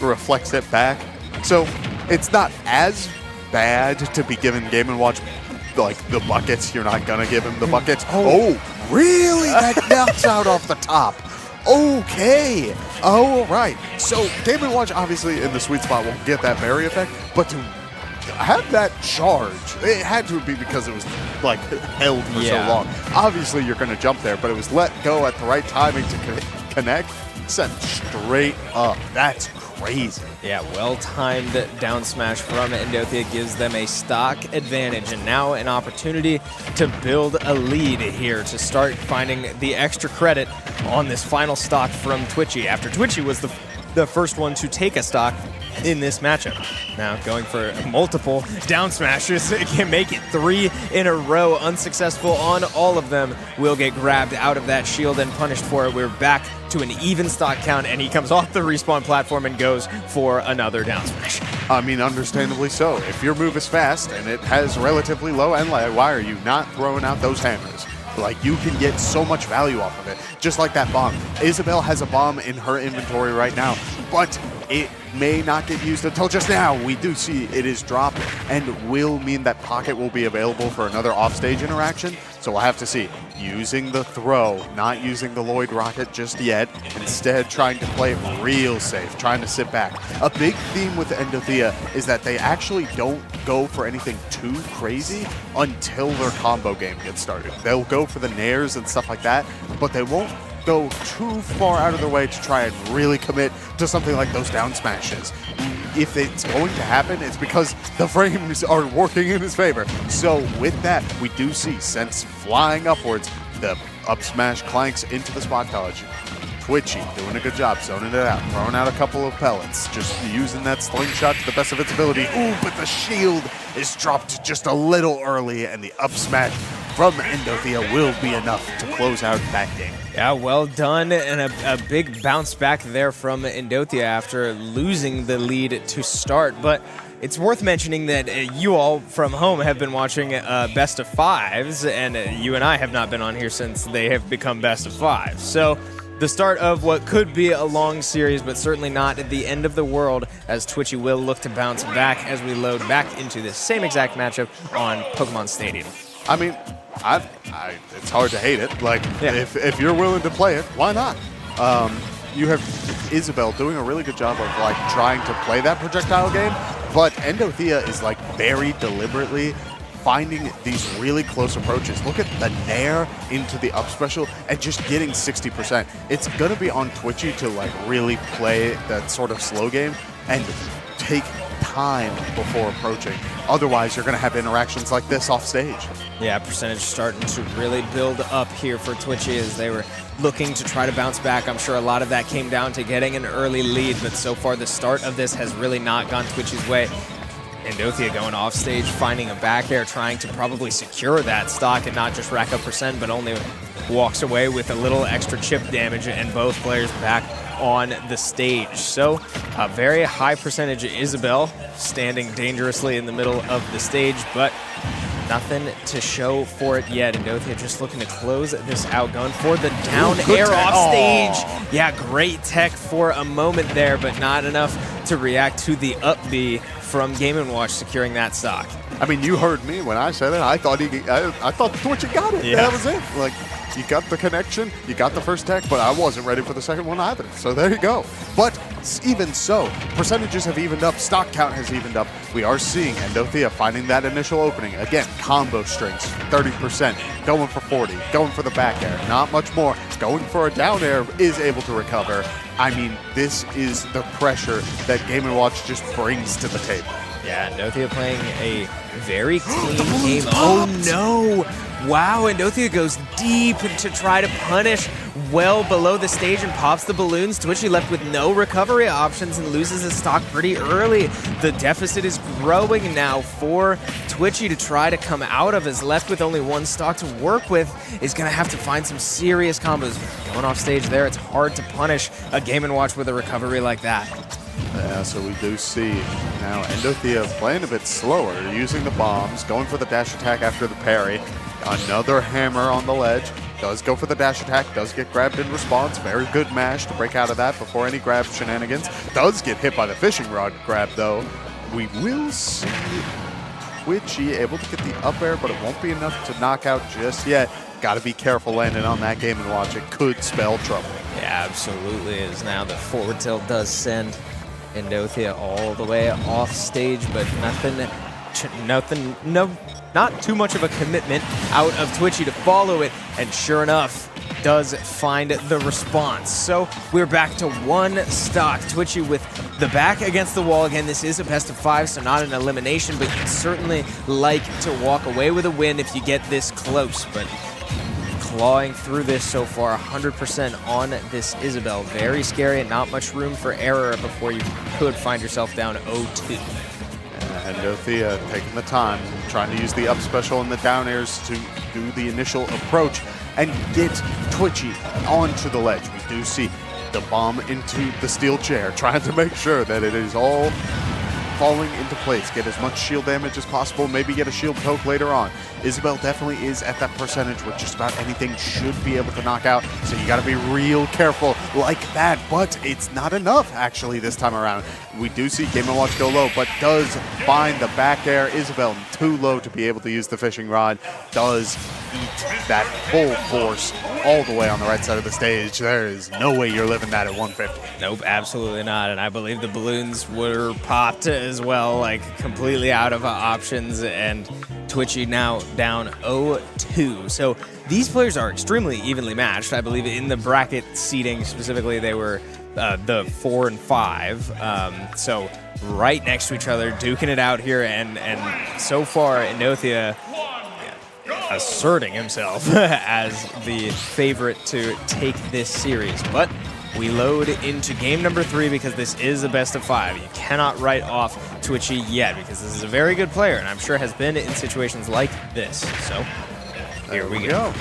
reflects it back. So it's not as bad to be given Game & Watch like the buckets. You're not gonna give him the buckets. Oh, really? That knocks out off the top. Okay. Oh, right. So Game & Watch obviously in the sweet spot won't get that berry effect, but to have that charge. It had to be because it was like held for so long. Obviously, you're going to jump there, but it was let go at the right timing to connect, sent straight up. That's crazy. Yeah, well-timed down smash from Endothia gives them a stock advantage, and now an opportunity to build a lead here to start finding the extra credit on this final stock from Twitchy, after Twitchy was the first one to take a stock in this matchup. Now going for multiple down smashes, it can make it 3 in a row, unsuccessful on all of them. Will get grabbed out of that shield and punished for it. We're back to an even stock count, and he comes off the respawn platform and goes for another down smash. I mean, understandably so. If your move is fast and it has relatively low end lag, why are you not throwing out those hammers? Like, you can get so much value off of it, just like that bomb. Isabel has a bomb in her inventory right now, but it may not get used until just now. We do see it is dropped and will mean that Pocket will be available for another offstage interaction. So we'll have to see. Using the throw, not using the Lloyd Rocket just yet. Instead, trying to play it real safe, trying to sit back. A big theme with Endothia is that they actually don't go for anything too crazy until their combo game gets started. They'll go for the nairs and stuff like that, but they won't go too far out of their way to try and really commit to something like those down smashes. If it's going to happen, it's because the frames are working in his favor. So with that, we do see Sense flying upwards, the up smash clanks into the spot dodge. Twitchy doing a good job zoning it out, throwing out a couple of pellets, just using that slingshot to the best of its ability. Ooh, but the shield is dropped just a little early, and the up smash from Endothia will be enough to close out that game. Yeah, well done, and a big bounce back there from Endothia after losing the lead to start. But it's worth mentioning that you all from home have been watching Best of Fives, and you and I have not been on here since they have become Best of Fives. So the start of what could be a long series, but certainly not at the end of the world, as Twitchy will look to bounce back as we load back into this same exact matchup on Pokemon Stadium. I mean, it's hard to hate it. Like, if you're willing to play it, why not? You have Isabel doing a really good job of like trying to play that projectile game, but Endothia is like very deliberately finding these really close approaches. Look at the nair into the up special and just getting 60%. It's gonna be on Twitchy to like really play that sort of slow game and take time before approaching. Otherwise, you're going to have interactions like this off stage. Yeah, percentage starting to really build up here for Twitchy as they were looking to try to bounce back. I'm sure a lot of that came down to getting an early lead, but so far the start of this has really not gone Twitchy's way. Endothia going off stage, finding a back air, trying to probably secure that stock and not just rack up percent, but only walks away with a little extra chip damage, and both players back on the stage. So a very high percentage Isabel standing dangerously in the middle of the stage, but nothing to show for it yet. Endothia just looking to close this out, going for the down air off stage. Yeah, great tech for a moment there, but not enough to react to the up B from Game & Watch securing that stock. I mean, you heard me when I said it. I thought I thought Twitchy got it. Yeah. That was it. Like, you got the connection, you got the first tech, but I wasn't ready for the second one either. So there you go. But even so, percentages have evened up, stock count has evened up. We are seeing Endothia finding that initial opening. Again, combo strings, 30%, going for 40, going for the back air, not much more. Going for a down air, is able to recover. I mean, this is the pressure that Game & Watch just brings to the table. Yeah, Endothia playing a very clean game. Oh no! Wow, Endothia goes deep to try to punish well below the stage and pops the balloons. Twitchy left with no recovery options and loses his stock pretty early. The deficit is growing now for Twitchy to try to come out of. Is left with only one stock to work with. Is going to have to find some serious combos. Going off stage there, it's hard to punish a Game & Watch with a recovery like that. Yeah, so we do see now Endothia playing a bit slower, using the bombs, going for the dash attack after the parry. Another hammer on the ledge. Does go for the dash attack, does get grabbed in response. Very good mash to break out of that before any grab shenanigans. Does get hit by the fishing rod grab, though. We will see Twitchy able to get the up air, but it won't be enough to knock out just yet. Got to be careful landing on that Game & Watch. It could spell trouble. Yeah, absolutely. As now the forward tilt does send Endothia all the way off stage, but nothing not too much of a commitment out of Twitchy to follow it, and sure enough, does find the response. So we're back to one stock. Twitchy with the back against the wall. Again, this is a best of 5, so not an elimination, but you'd certainly like to walk away with a win if you get this close. But clawing through this so far, 100% on this Isabel. Very scary and not much room for error before you could find yourself down 0-2. Endothia taking the time, trying to use the up special and the down airs to do the initial approach and get Twitchy onto the ledge. We do see the bomb into the steel chair, trying to make sure that it is all falling into place. Get as much shield damage as possible, maybe get a shield poke later on. Isabel definitely is at that percentage where just about anything should be able to knock out, so you gotta be real careful like that, but it's not enough actually this time around. We do see Game & Watch go low, but does find the back air. Isabel too low to be able to use the fishing rod, does eat that full force all the way on the right side of the stage. There is no way you're living that at 150. Nope, absolutely not. And I believe the balloons were popped as well, like completely out of options, and Twitchy now down 0-2. So these players are extremely evenly matched. I believe in the bracket seating specifically, they were the 4 and 5. So right next to each other, duking it out here, and so far Endothia asserting himself as the favorite to take this series. But we load into game number 3 because this is a best of 5. You cannot write off Twitchy yet because this is a very good player and I'm sure has been in situations like this. So here we go.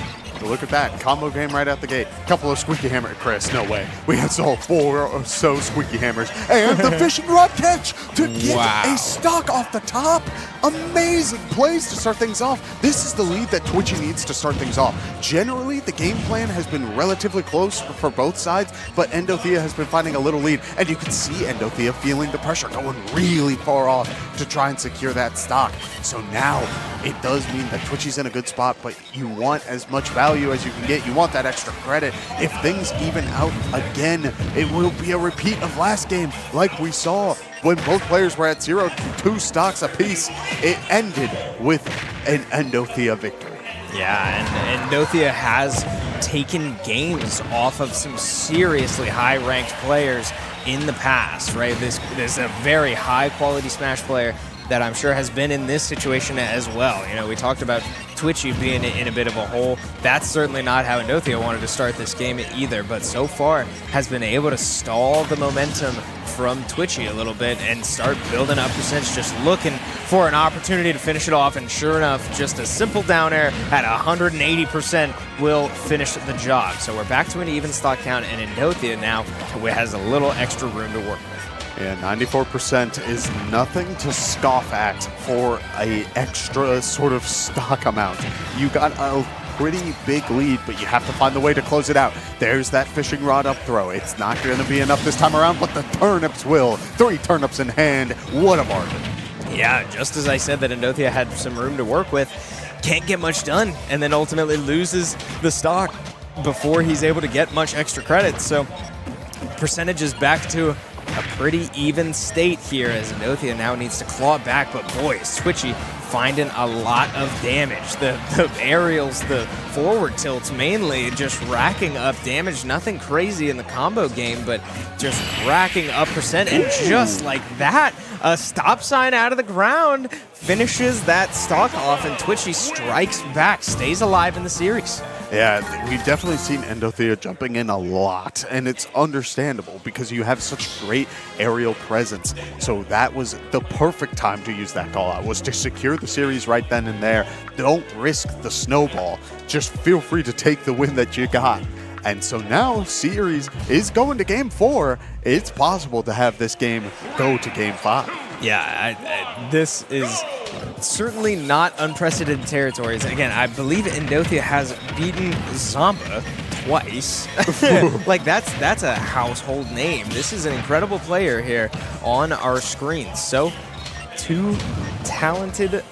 Look at that combo game right out the gate. Couple of squeaky hammer, Chris. No way. We had so 4 or so squeaky hammers, and the fishing rod catch to get a stock off the top. Amazing plays to start things off. This is the lead that Twitchy needs to start things off. Generally, the game plan has been relatively close for both sides, but Endothia has been finding a little lead, and you can see Endothia feeling the pressure, going really far off to try and secure that stock. So now it does mean that Twitchy's in a good spot, but you want as much value as you can get. You want that extra credit. If things even out again, it will be a repeat of last game like we saw when both players were at 0-2 stocks apiece. It ended with an Endothia victory. Yeah, and Endothia has taken games off of some seriously high-ranked players in the past, right? This is a very high-quality Smash player that I'm sure has been in this situation as well. You know, we talked about Twitchy being in a bit of a hole. That's certainly not how Endothia wanted to start this game either, but so far has been able to stall the momentum from Twitchy a little bit and start building up percentage, just looking for an opportunity to finish it off, and sure enough, just a simple down air at 180% will finish the job. So we're back to an even stock count, and Endothia now has a little extra room to work with. Yeah, 94% is nothing to scoff at for a extra sort of stock amount. You got a pretty big lead, but you have to find the way to close it out. There's that fishing rod up throw. It's not going to be enough this time around, but the turnips will. 3 turnips in hand. What a bargain. Yeah, just as I said that Endothia had some room to work with, can't get much done, and then ultimately loses the stock before he's able to get much extra credit. So percentage is back to a pretty even state here as Endothia now needs to claw back, but boy, is Twitchy finding a lot of damage. The aerials, the forward tilts mainly, just racking up damage. Nothing crazy in the combo game, but just racking up percent, and just like that, a stop sign out of the ground finishes that stock off, and Twitchy strikes back, stays alive in the series. Yeah, we've definitely seen Endothia jumping in a lot, and it's understandable because you have such great aerial presence. So that was the perfect time to use that call out, was to secure the series right then and there. Don't risk the snowball. Just feel free to take the win that you got. And so now series is going to game 4. It's possible to have this game go to game 5. Yeah, this is certainly not unprecedented territories. Again, I believe Endothia has beaten Zamba twice. Like, that's a household name. This is an incredible player here on our screens. So, 2 talented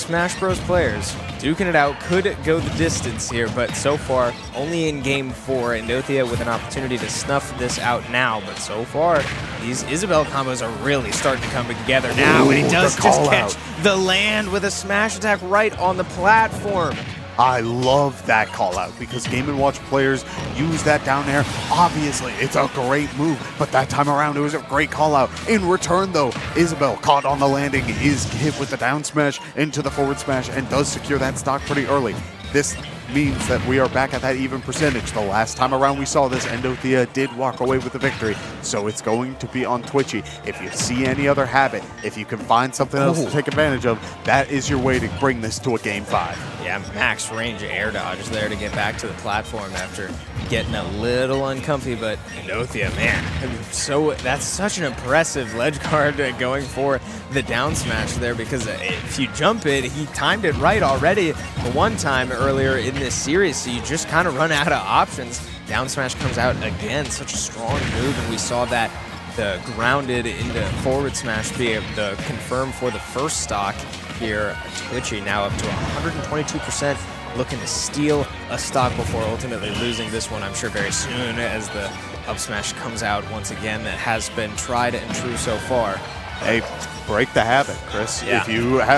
Smash Bros. Players duking it out, could go the distance here, but so far, only in Game 4, Endothia with an opportunity to snuff this out now, but so far, these Isabel combos are really starting to come together now, and he does just catch the land with a smash attack right on the platform. I love that call out because Game & Watch players use that down air. Obviously, it's a great move, but that time around, it was a great call out. In return, though, Isabel caught on the landing, is hit with the down smash into the forward smash, and does secure that stock pretty early. This means that we are back at that even percentage. The last time around we saw this, Endothia did walk away with the victory, so it's going to be on Twitchy. If you see any other habit, if you can find something else to take advantage of, that is your way to bring this to a Game 5. Yeah, max range air dodge there to get back to the platform after getting a little uncomfy, but Endothia, man, so that's such an impressive ledge guard going for the down smash there, because if you jump it, he timed it right already the one time earlier in this series, so you just kind of run out of options. Down smash comes out again, such a strong move, and we saw that the grounded into forward smash be able to confirm for the first stock here. Twitchy now up to 122%, looking to steal a stock before ultimately losing this one, I'm sure, very soon, as the up smash comes out once again. That has been tried and true so far. Hey, break the habit, Chris. Yeah.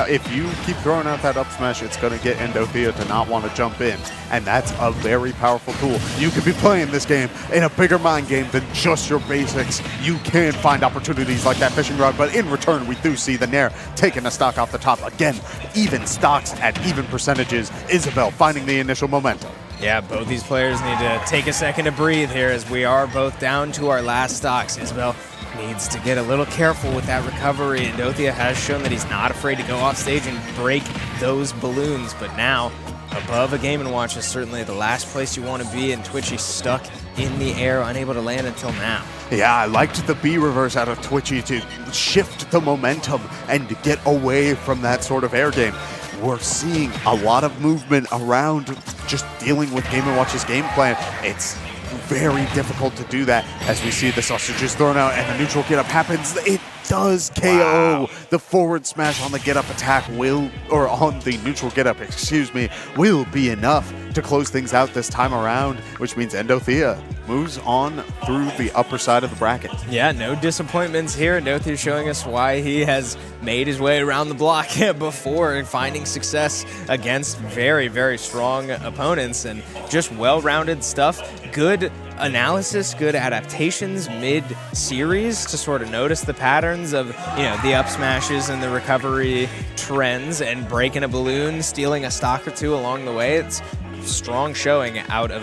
If you keep throwing out that up smash, it's going to get Endothia to not want to jump in, and that's a very powerful tool. You could be playing this game in a bigger mind game than just your basics. You can find opportunities like that fishing rod, but in return, we do see the Nair taking a stock off the top. Again, even stocks at even percentages. Isabel finding the initial momentum. Yeah, both these players need to take a second to breathe here, as we are both down to our last stocks. Isabel needs to get a little careful with that recovery. Endothia has shown that he's not afraid to go off stage and break those balloons, but now above a Game & Watch is certainly the last place you want to be, and Twitchy stuck in the air, unable to land until now. Yeah, I liked the B reverse out of Twitchy to shift the momentum and to get away from that sort of air game. We're seeing a lot of movement around just dealing with Game & Watch's game plan. It's very difficult to do that as we see the sausages thrown out and the neutral get up happens. It does KO. Wow. The forward smash on the get up attack on the neutral get up, will be enough to close things out this time around, which means Endothia moves on through the upper side of the bracket. Yeah, no disappointments here. Endothia showing us why he has made his way around the block before, finding success against very, very strong opponents, and just well-rounded stuff. Good analysis, good adaptations mid-series to sort of notice the patterns of, the up smashes and the recovery trends, and breaking a balloon, stealing a stock or two along the way. It's strong showing out of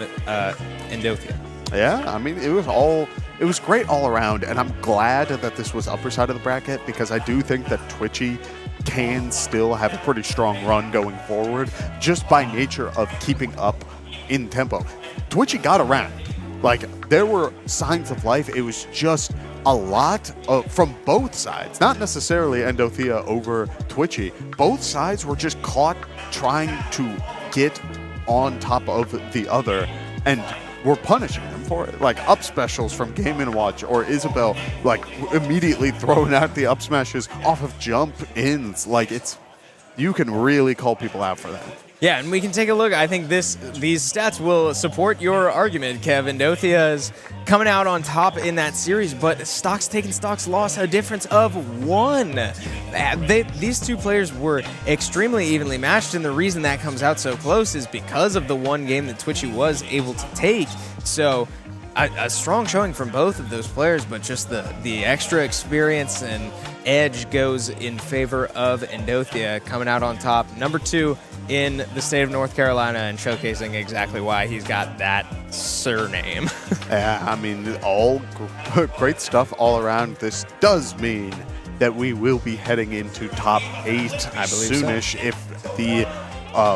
Endothia. Yeah, I mean, it was great all around, and I'm glad that this was upper side of the bracket, because I do think that Twitchy can still have a pretty strong run going forward, just by nature of keeping up in tempo. Twitchy got around. Like, there were signs of life. It was just a lot from both sides. Not necessarily Endothia over Twitchy. Both sides were just caught trying to get on top of the other, and we're punishing them for it. Like, up specials from Game & Watch or Isabel, like, immediately throwing out the up smashes off of jump ins. Like, you can really call people out for that. Yeah, and we can take a look. I think these stats will support your argument, Kev. Endothia is coming out on top in that series, but stocks taken, stocks lost, a difference of 1. These two players were extremely evenly matched, and the reason that comes out so close is because of the one game that Twitchy was able to take. So a strong showing from both of those players, but just the extra experience and edge goes in favor of Endothia, coming out on top. Number 2 in the state of North Carolina, and showcasing exactly why he's got that surname. Yeah, I mean, all great stuff all around. This does mean that we will be heading into top 8 soonish, so, if the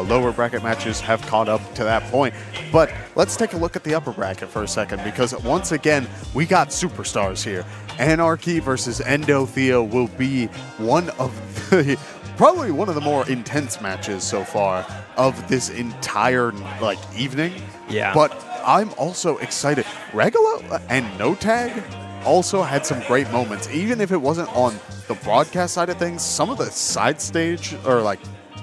lower bracket matches have caught up to that point. But let's take a look at the upper bracket for a second, because once again, we got superstars here. Anarchy versus Endothia will be probably one of the more intense matches so far of this entire evening. Yeah. But I'm also excited. Regula and No Tag also had some great moments. Even if it wasn't on the broadcast side of things, some of the side stage or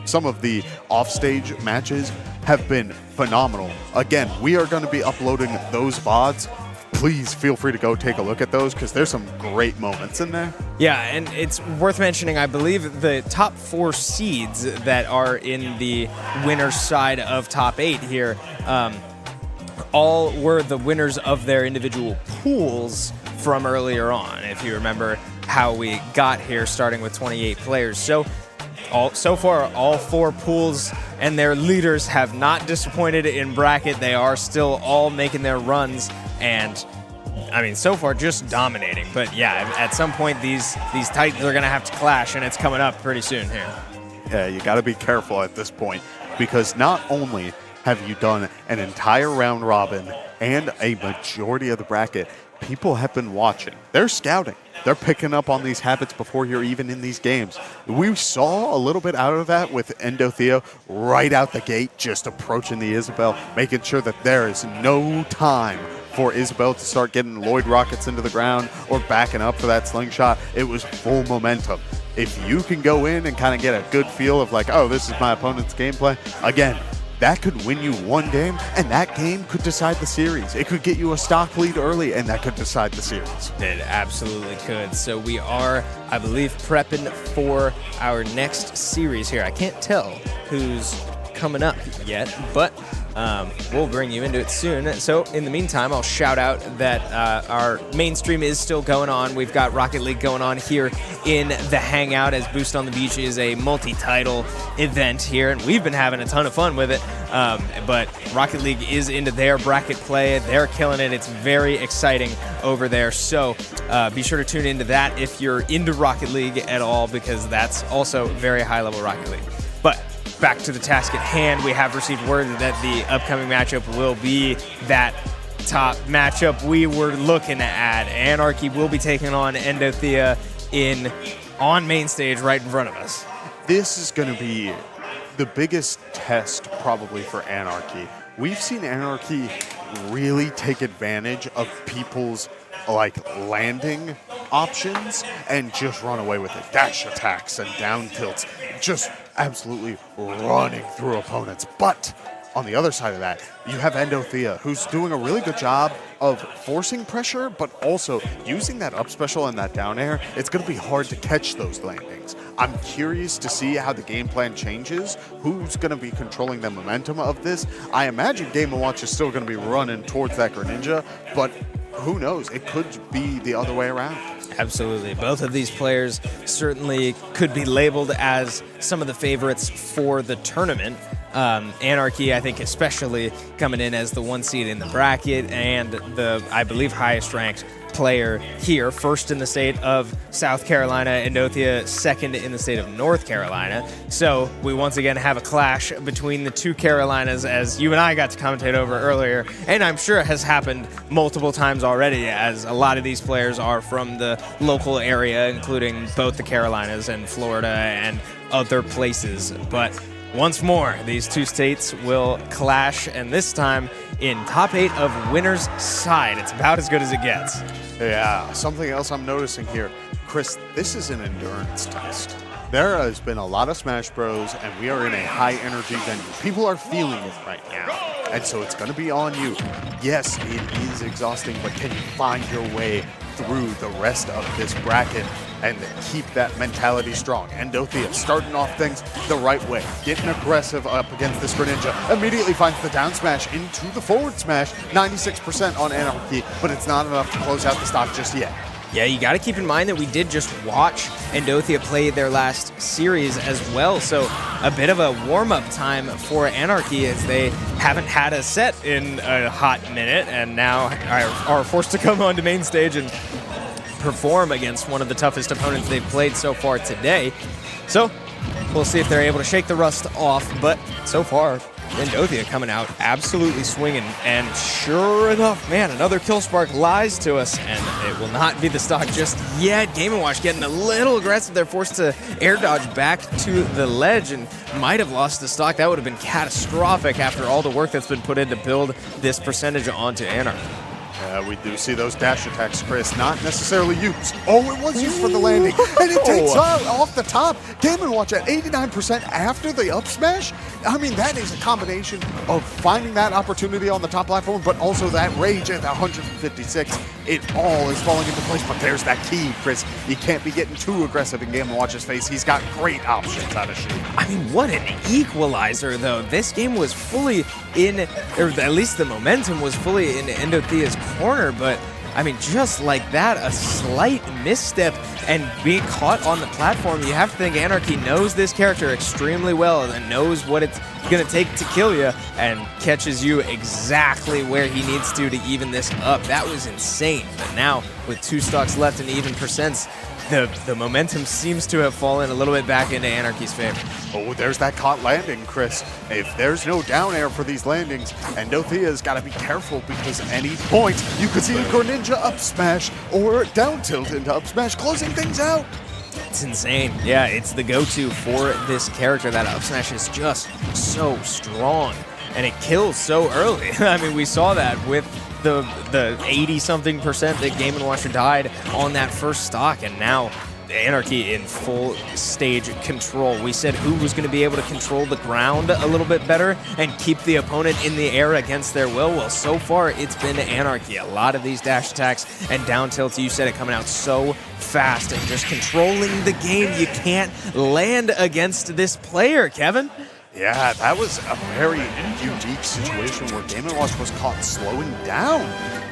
some of the offstage matches have been phenomenal. Again, we are going to be uploading those VODs. Please feel free to go take a look at those because there's some great moments in there. Yeah, and it's worth mentioning, I believe the top 4 seeds that are in the winner's side of top 8 here all were the winners of their individual pools from earlier on, if you remember how we got here, starting with 28 players. So far, all 4 pools and their leaders have not disappointed in bracket. They are still all making their runs, and I mean, so far just dominating. But yeah, at some point these titans are gonna have to clash, and it's coming up pretty soon here. Yeah, you got to be careful at this point because not only have you done an entire round robin and a majority of the bracket, people have been watching. They're scouting. They're picking up on these habits before you're even in these games. We saw a little bit out of that with Endothia right out the gate, just approaching the Isabel, making sure that there is no time for Isabel to start getting Lloyd rockets into the ground or backing up for that slingshot. It was full momentum. If you can go in and kind of get a good feel of like, oh, this is my opponent's gameplay, again, that could win you one game, and that game could decide the series. It could get you a stock lead early, and that could decide the series. It absolutely could. So we are, I believe, prepping for our next series here. I can't tell who's coming up yet, but we'll bring you into it soon. So in the meantime, I'll shout out that our main stream is still going on. We've got Rocket League going on here in the Hangout, as Boost on the Beach is a multi-title event here, and we've been having a ton of fun with it. But Rocket League is into their bracket play. They're killing it. It's very exciting over there. So be sure to tune into that if you're into Rocket League at all, because that's also very high-level Rocket League. But back to the task at hand, we have received word that the upcoming matchup will be that top matchup we were looking at. Anarchy will be taking on Endothia on main stage right in front of us. This is going to be the biggest test probably for Anarchy. We've seen Anarchy really take advantage of people's landing options and just run away with it. Dash attacks and down tilts, just absolutely running through opponents. But on the other side of that, you have Endothia, who's doing a really good job of forcing pressure, but also using that up special and that down air. It's going to be hard to catch those landings. I'm curious to see how the game plan changes, who's going to be controlling the momentum of this. I imagine Game & Watch is still going to be running towards that Greninja, but who knows? It could be the other way around. Absolutely. Both of these players certainly could be labeled as some of the favorites for the tournament. Anarchy, I think, especially coming in as the 1 seed in the bracket and the, I believe, highest ranked player here, first in the state of South Carolina, Endothia second in the state of North Carolina. So we once again have a clash between the two Carolinas, as you and I got to commentate over earlier, and I'm sure it has happened multiple times already, as a lot of these players are from the local area, including both the Carolinas and Florida and other places. But once more, these two states will clash, and this time in top 8 of winner's side. It's about as good as it gets. Yeah, something else I'm noticing here. Chris, this is an endurance test. There has been a lot of Smash Bros, and we are in a high-energy venue. People are feeling it right now, and so it's going to be on you. Yes, it is exhausting, but can you find your way through the rest of this bracket and keep that mentality strong? Endothia starting off things the right way, getting aggressive up against this Greninja, immediately finds the down smash into the forward smash, 96% on Anarchy, but it's not enough to close out the stock just yet. Yeah, you got to keep in mind that we did just watch Endothia play their last series as well, so a bit of a warm-up time for Anarchy, as they haven't had a set in a hot minute and now are forced to come onto main stage and perform against one of the toughest opponents they've played so far today. So we'll see if they're able to shake the rust off, but so far Endothia coming out absolutely swinging, and sure enough, man, another kill spark lies to us, and it will not be the stock just yet. Game & Watch getting a little aggressive. They're forced to air dodge back to the ledge and might have lost the stock. That would have been catastrophic after all the work that's been put in to build this percentage onto Anarchy. We do see those dash attacks, Chris, not necessarily used. Oh, it was used for the landing. And it takes out off the top. Game & Watch at 89% after the up smash. I mean, that is a combination of finding that opportunity on the top platform, but also that rage at 156. It all is falling into place, but there's that key, Chris. You can't be getting too aggressive in Game & Watch's face. He's got great options out of shoot. I mean, what an equalizer, though. This game was fully in, or at least the momentum was fully in Endothia's corner, but I mean, just like that, a slight misstep and being caught on the platform. You have to think Anarchy knows this character extremely well and knows what it's going to take to kill you and catches you exactly where he needs to even this up. That was insane. But now, with 2 stocks left and even percents, the momentum seems to have fallen a little bit back into Anarchy's favor. Oh, there's that caught landing, Chris. If there's no down air for these landings, Endothia's got to be careful because at any point you could see a Greninja up smash or down tilt into up smash, closing things out. It's insane. Yeah, it's the go-to for this character. That up smash is just so strong, and it kills so early. I mean, we saw that with the 80-something% that Game & Watch died on that first stock, and now Anarchy in full stage control. We said who was going to be able to control the ground a little bit better and keep the opponent in the air against their will. Well, so far it's been Anarchy. A lot of these dash attacks and down tilts, you said it, coming out so fast and just controlling the game. You can't land against this player, Kevin. Yeah, that was a very unique situation where Game & Watch was caught slowing down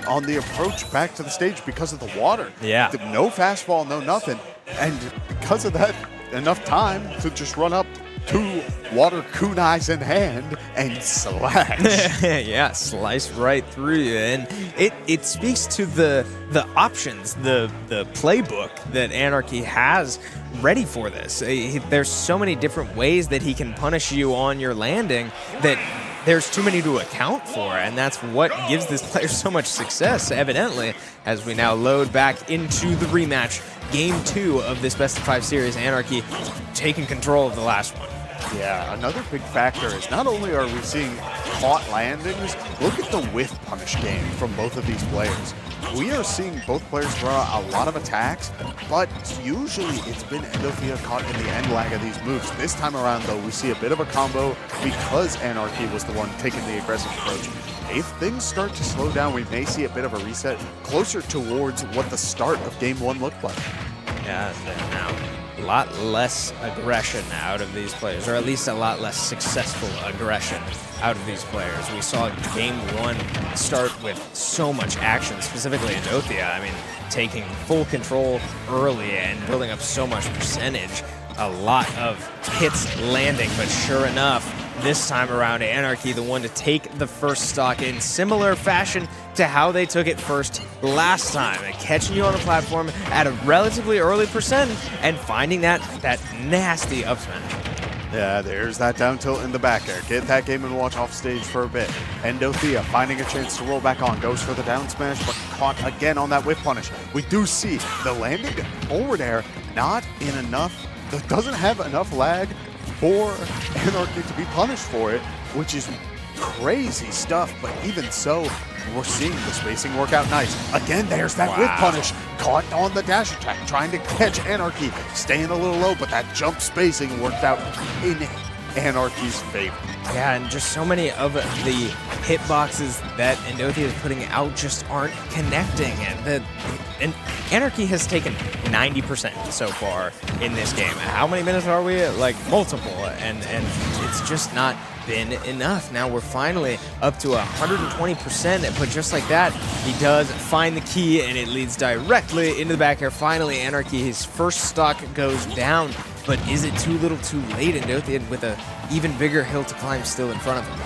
on the approach back to the stage because of the water. Yeah. No fastball, no nothing. And because of that, enough time to just run up 2 water kunais in hand and slash. Yeah, slice right through you. And it speaks to the options, the playbook that Anarchy has ready for this. There's so many different ways that he can punish you on your landing that there's too many to account for, and that's what gives this player so much success, evidently, as we now load back into the rematch. Game 2 of this best-of-5 series, Anarchy taking control of the last one. Yeah, another big factor is not only are we seeing caught landings, look at the whiff punish game from both of these players. We are seeing both players throw out a lot of attacks, but usually it's been Endothia caught in the end lag of these moves. This time around, though, we see a bit of a combo because Anarchy was the one taking the aggressive approach. If things start to slow down, we may see a bit of a reset closer towards what the start of Game 1 looked like. Yeah, now a lot less aggression out of these players, or at least a lot less successful aggression out of these players. We saw Game 1 start with so much action, specifically Endothia. I mean, taking full control early and building up so much percentage. A lot of hits landing, but sure enough, this time around, Anarchy, the one to take the first stock in similar fashion to how they took it first last time, and catching you on the platform at a relatively early percent and finding that nasty up smash. Yeah, there's that down tilt in the back air. Get that Game & Watch off stage for a bit. Endothia finding a chance to roll back on. Goes for the down smash, but caught again on that whip punish. We do see the landing forward air not in enough, doesn't have enough lag for Anarchy to be punished for it, which is crazy stuff, but even so, we're seeing the spacing work out nice. Again, there's that whip punish, caught on the dash attack, trying to catch Anarchy, staying a little low, but that jump spacing worked out in Anarchy's favor. Yeah, and just so many of the hitboxes that Endothia is putting out just aren't connecting. And Anarchy has taken 90% so far in this game. How many minutes are we at? Like, multiple. And it's just not been enough. Now we're finally up to 120%, but just like that, he does find the key, and it leads directly into the back air. Finally, Anarchy, his first stock goes down, but is it too little too late? Endothia with an even bigger hill to climb still in front of him.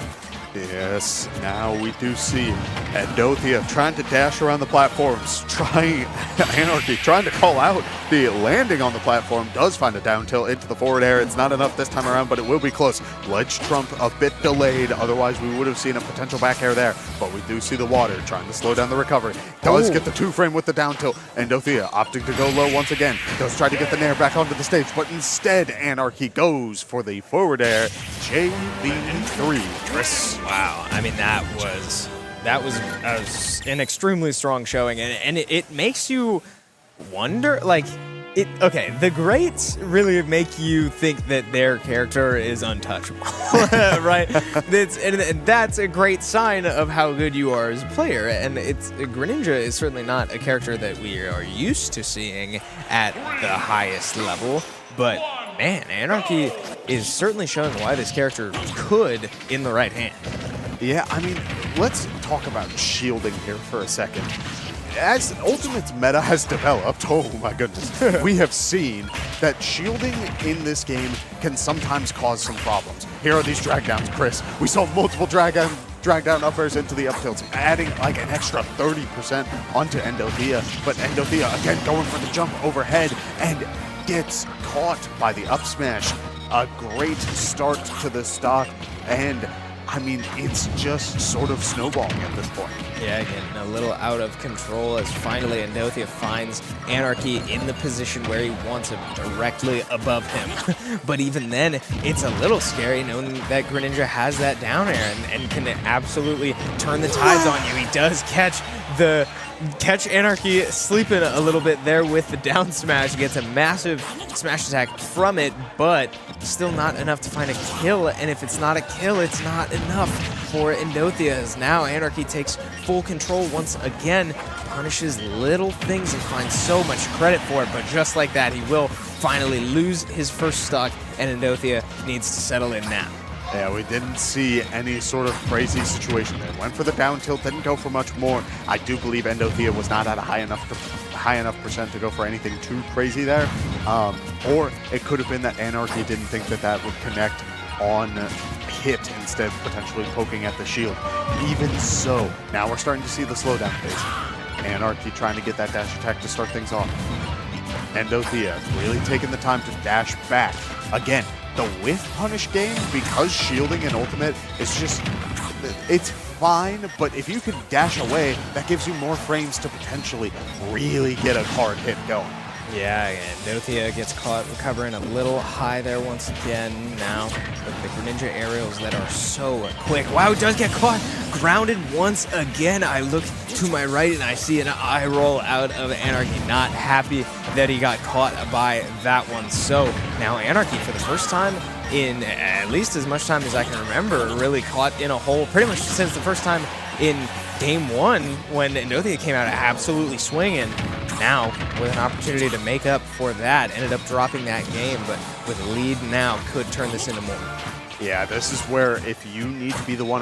Yes, now we do see Endothia trying to dash around the platforms, Anarchy trying to call out the landing on the platform, does find a down tilt into the forward air. It's not enough this time around, but it will be close. Ledge trump a bit delayed, otherwise we would have seen a potential back air there, but we do see the water trying to slow down the recovery. Does get the 2-frame with the down tilt. Endothia opting to go low once again, does try to get the nair back onto the stage, but instead Anarchy goes for the forward air. JV3, Chris. Wow, I mean, that was that was an extremely strong showing, and it makes you wonder, like, okay, the greats really make you think that their character is untouchable, right? And that's a great sign of how good you are as a player. And Greninja is certainly not a character that we are used to seeing at the highest level, but man, Anarchy is certainly showing why this character could in the right hand. Yeah, I mean, let's talk about shielding here for a second. As Ultimate's meta has developed, oh my goodness, we have seen that shielding in this game can sometimes cause some problems. Here are these drag downs, Chris. We saw multiple drag down uppers into the up tilts, adding like an extra 30% onto Endothia, but Endothia again going for the jump overhead and gets caught by the up smash. A great start to the stock, and I mean, it's just sort of snowballing at this point. Yeah, getting a little out of control as finally Endothia finds Anarchy in the position where he wants him, directly above him. But even then, it's a little scary knowing that Greninja has that down air and can absolutely turn the tides on you. He does catch Anarchy sleeping a little bit there with the down smash, gets a massive smash attack from it, but still not enough to find a kill. And if it's not a kill, it's not enough for Endothia, as now Anarchy takes full control once again, punishes little things and finds so much credit for it, but just like that, he will finally lose his first stock, and Endothia needs to settle in now. Yeah, we didn't see any sort of crazy situation there. Went for the down tilt, didn't go for much more. I do believe Endothia was not at a high enough percent to go for anything too crazy there. Or it could have been that Anarchy didn't think that would connect on hit, instead potentially poking at the shield. Even so, now we're starting to see the slowdown phase. Anarchy trying to get that dash attack to start things off. Endothia really taking the time to dash back. Again, the whiff punish game, because shielding and ultimate is just, it's fine, but if you can dash away, that gives you more frames to potentially really get a hard hit going. Yeah, and Endothia gets caught recovering a little high there once again now with the Greninja aerials that are so quick. Wow, it does get caught, grounded once again. I look to my right and I see an eye roll out of Anarchy, not happy that he got caught by that one. So now Anarchy, for the first time in at least as much time as I can remember, really caught in a hole pretty much since the first time in Game 1 when Endothia came out absolutely swinging. Now, with an opportunity to make up for that, ended up dropping that game, but with a lead now, could turn this into more. Yeah, this is where if you need to be the one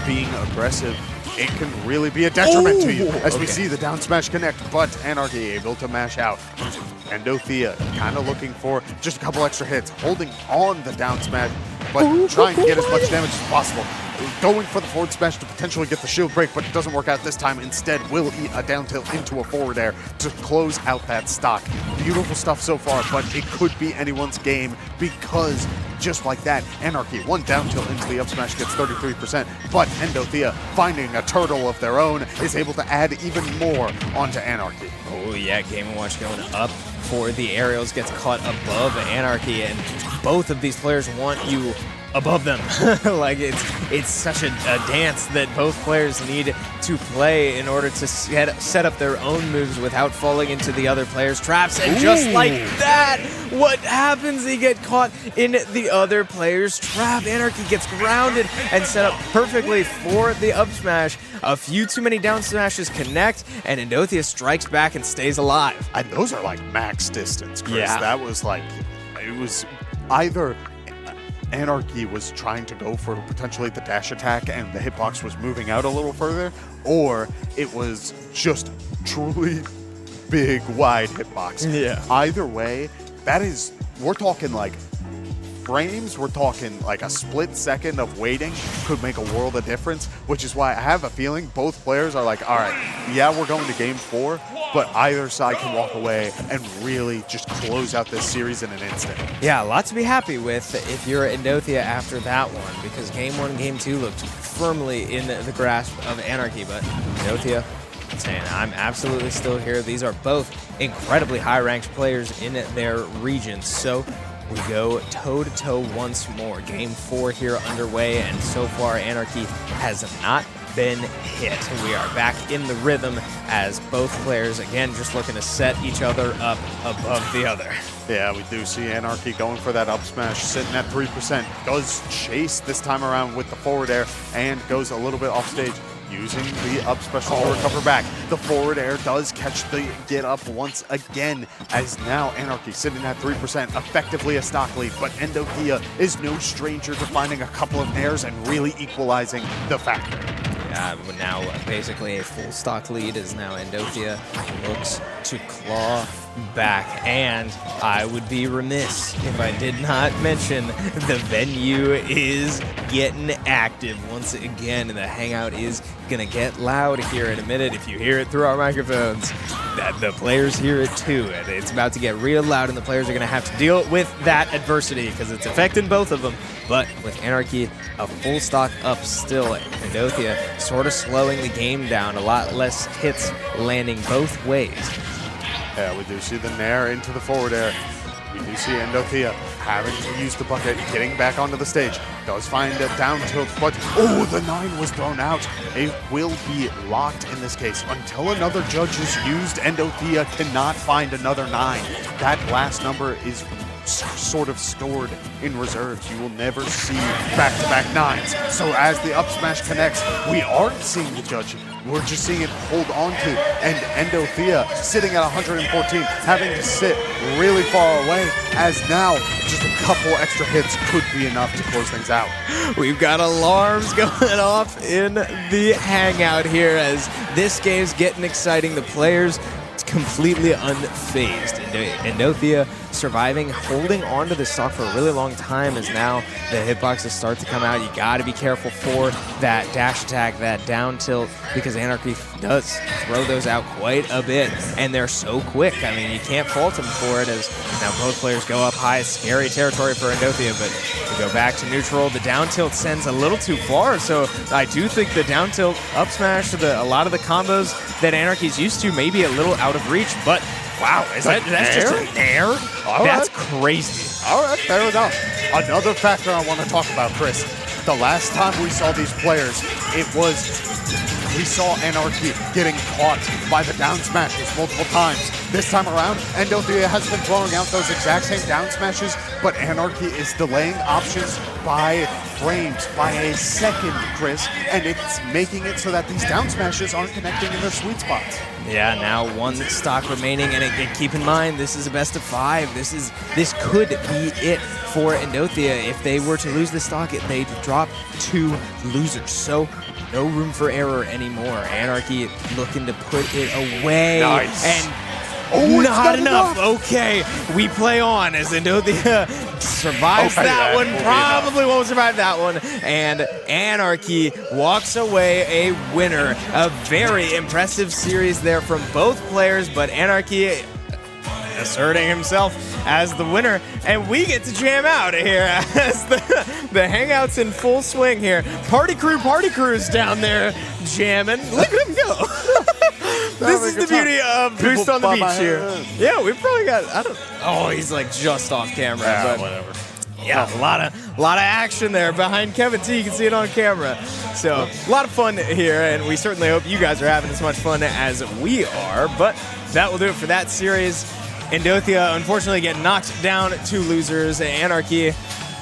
being aggressive, it can really be a detriment to you. As we see the down smash connect, but Anarchy able to mash out. Endothia kind of looking for just a couple extra hits, holding on the down smash, but trying to get as much damage as possible. Going for the forward smash to potentially get the shield break, but it doesn't work out this time. Instead, will eat a down tilt into a forward air to close out that stock. Beautiful stuff so far, but it could be anyone's game because just like that, Anarchy, one down tilt into the up smash gets 33%, but Endothia, finding a turtle of their own, is able to add even more onto Anarchy. Oh yeah, Game & Watch going up for the aerials, gets caught above Anarchy, and both of these players want you above them. Like, it's such a dance that both players need to play in order to set up their own moves without falling into the other player's traps. And just like that, what happens? They get caught in the other player's trap. Anarchy gets grounded and set up perfectly for the up smash. A few too many down smashes connect, and Endothia strikes back and stays alive. And those are like max distance, Chris. Yeah. That was like, it was either Anarchy was trying to go for potentially the dash attack and the hitbox was moving out a little further, or it was just truly big, wide hitbox. Yeah. Either way, that is, we're talking like frames, we're talking like a split second of waiting could make a world of difference, which is why I have a feeling both players are like, all right, yeah, we're going to game 4, but either side can walk away and really just close out this series in an instant. Yeah, a lot to be happy with if you're Endothia after that one, because Game 1, Game 2 looked firmly in the grasp of Anarchy, but Endothia saying, I'm absolutely still here. These are both incredibly high-ranked players in their regions, so we go toe-to-toe once more. Game 4 here underway, and so far Anarchy has not been hit. We are back in the rhythm as both players, again, just looking to set each other up above the other. Yeah, we do see Anarchy going for that up smash, sitting at 3%. Does chase this time around with the forward air and goes a little bit off stage, using the up special to recover back. The forward air does catch the get up once again, as now Anarchy sitting at 3%, effectively a stock lead, but Endothia is no stranger to finding a couple of airs and really equalizing the factor. Now basically a full stock lead as now Endothia looks to claw back, and I would be remiss if I did not mention the venue is getting active once again. The hangout is gonna get loud here in a minute. If you hear it through our microphones, that the players hear it too, and it's about to get real loud, and the players are gonna have to deal with that adversity because it's affecting both of them. But with Anarchy a full stock up still, Endothia sort of slowing the game down, a lot less hits landing both ways. Yeah, we do see the nair into the forward air. We do see Endothia having to use the bucket, getting back onto the stage. Does find a down tilt, but the 9 was thrown out. It will be locked in this case until another judge is used. Endothia cannot find another 9. That last number is sort of stored in reserves. You will never see back-to-back 9s. So as the up smash connects, we aren't seeing the judge. We're just seeing it hold on to, and Endothia sitting at 114, having to sit really far away, as now just a couple extra hits could be enough to close things out. We've got alarms going off in the hangout here as this game's getting exciting. The players completely unfazed. Endothia surviving, holding on to this stock for a really long time, as now the hitboxes start to come out. You got to be careful for that dash attack, that down tilt, because Anarchy does throw those out quite a bit, and they're so quick. I mean, you can't fault them for it, as now both players go up high. Scary territory for Endothia, but we go back to neutral. The down tilt sends a little too far, so I do think the down tilt up smash, a lot of the combos that Anarchy's used to, maybe a little out of reach, but wow, that's just an air? That's crazy. All right, fair enough. Another factor I want to talk about, Chris. The last time we saw these players, we saw Anarchy getting caught by the down smashes multiple times. This time around, Endothia has been throwing out those exact same down smashes, but Anarchy is delaying options by frames, by a second, Chris, and it's making it so that these down smashes aren't connecting in their sweet spots. Yeah, now one stock remaining, and again, keep in mind, this is a best of 5. This could be it for Endothia. If they were to lose this stock, they'd drop 2 losers. So no room for error anymore. Anarchy looking to put it away. Nice. And not enough. Okay, we play on as Endothia survives that one. Probably won't survive that one. And Anarchy walks away a winner. A very impressive series there from both players, but Anarchy asserting himself as the winner, and we get to jam out here as the hangout's in full swing here. Party crew's down there jamming. Look at him go. This is the beauty of Boost on the Beach here. Yeah, we've probably got, he's like just off camera. But whatever. Yeah, a lot of action there behind Kevin T. You can see it on camera. So a lot of fun here, and we certainly hope you guys are having as much fun as we are. But that will do it for that series. Endothia unfortunately get knocked down 2 losers. Anarchy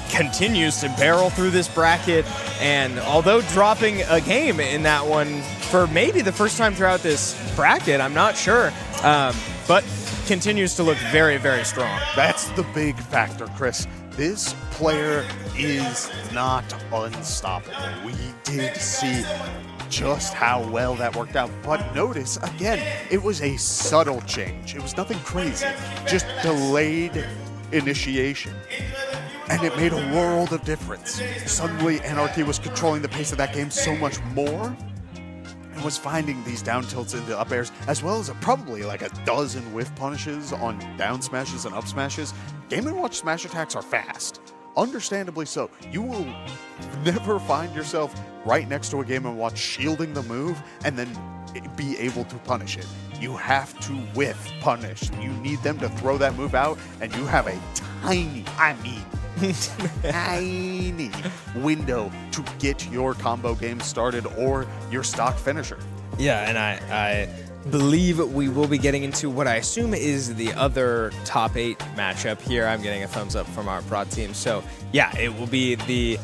continues to barrel through this bracket, and although dropping a game in that one for maybe the first time throughout this bracket, I'm not sure, but continues to look very, very strong. That's the big factor, Chris. This player is not unstoppable. We did see just how well that worked out. But notice, again, it was a subtle change. It was nothing crazy, just delayed initiation. And it made a world of difference. Suddenly, Anarchy was controlling the pace of that game so much more, and was finding these down tilts into up airs, as well as probably like a dozen whiff punishes on down smashes and up smashes. Game & Watch smash attacks are fast. Understandably so. You will never find yourself right next to a Game & Watch shielding the move and then be able to punish it. You have to whiff punish. You need them to throw that move out, and you have a tiny, tiny window to get your combo game started or your stock finisher. Yeah, and I believe we will be getting into what I assume is the other top 8 matchup here. I'm getting a thumbs up from our prod team. So, yeah, it will be the,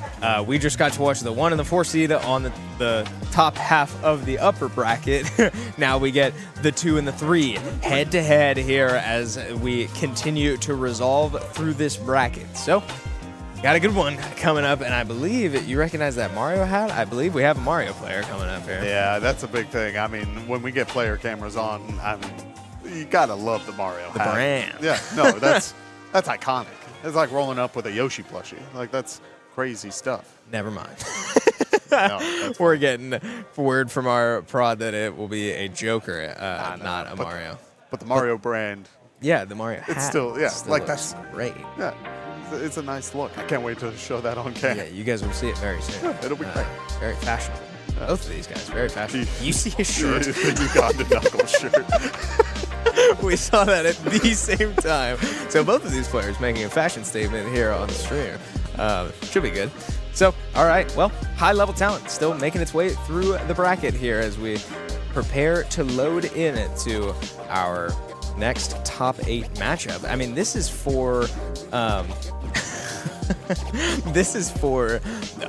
we just got to watch the 1 and the 4 seed on the top half of the upper bracket. Now we get the 2 and the 3 head-to-head here as we continue to resolve through this bracket. So, got a good one coming up, and I believe you recognize that Mario hat? I believe we have a Mario player coming up here. Yeah, that's a big thing. I mean, when we get player cameras on, I mean, you gotta love the Mario The hat. brand. Yeah, no, that's iconic. It's like rolling up with a Yoshi plushie. Like, that's crazy stuff. Never mind. No, that's We're getting word from our prod that it will be a Joker, not a Mario. But the Mario brand, Yeah, the Mario hat. it's still, yeah, like looks that's, great. yeah, it's a nice look. I can't wait to show that on Yeah, camera. you guys will see it very soon. Yeah, it'll be great. Very fashionable. Both of these guys, very fashionable. You see his shirt? The Ugandan Knuckles shirt. We saw that at the same time. So both of these players making a fashion statement here on the stream. Should be good. So, all right, well, high-level talent still making its way through the bracket here as we prepare to load in to our next top 8 matchup. I mean, this is for this is for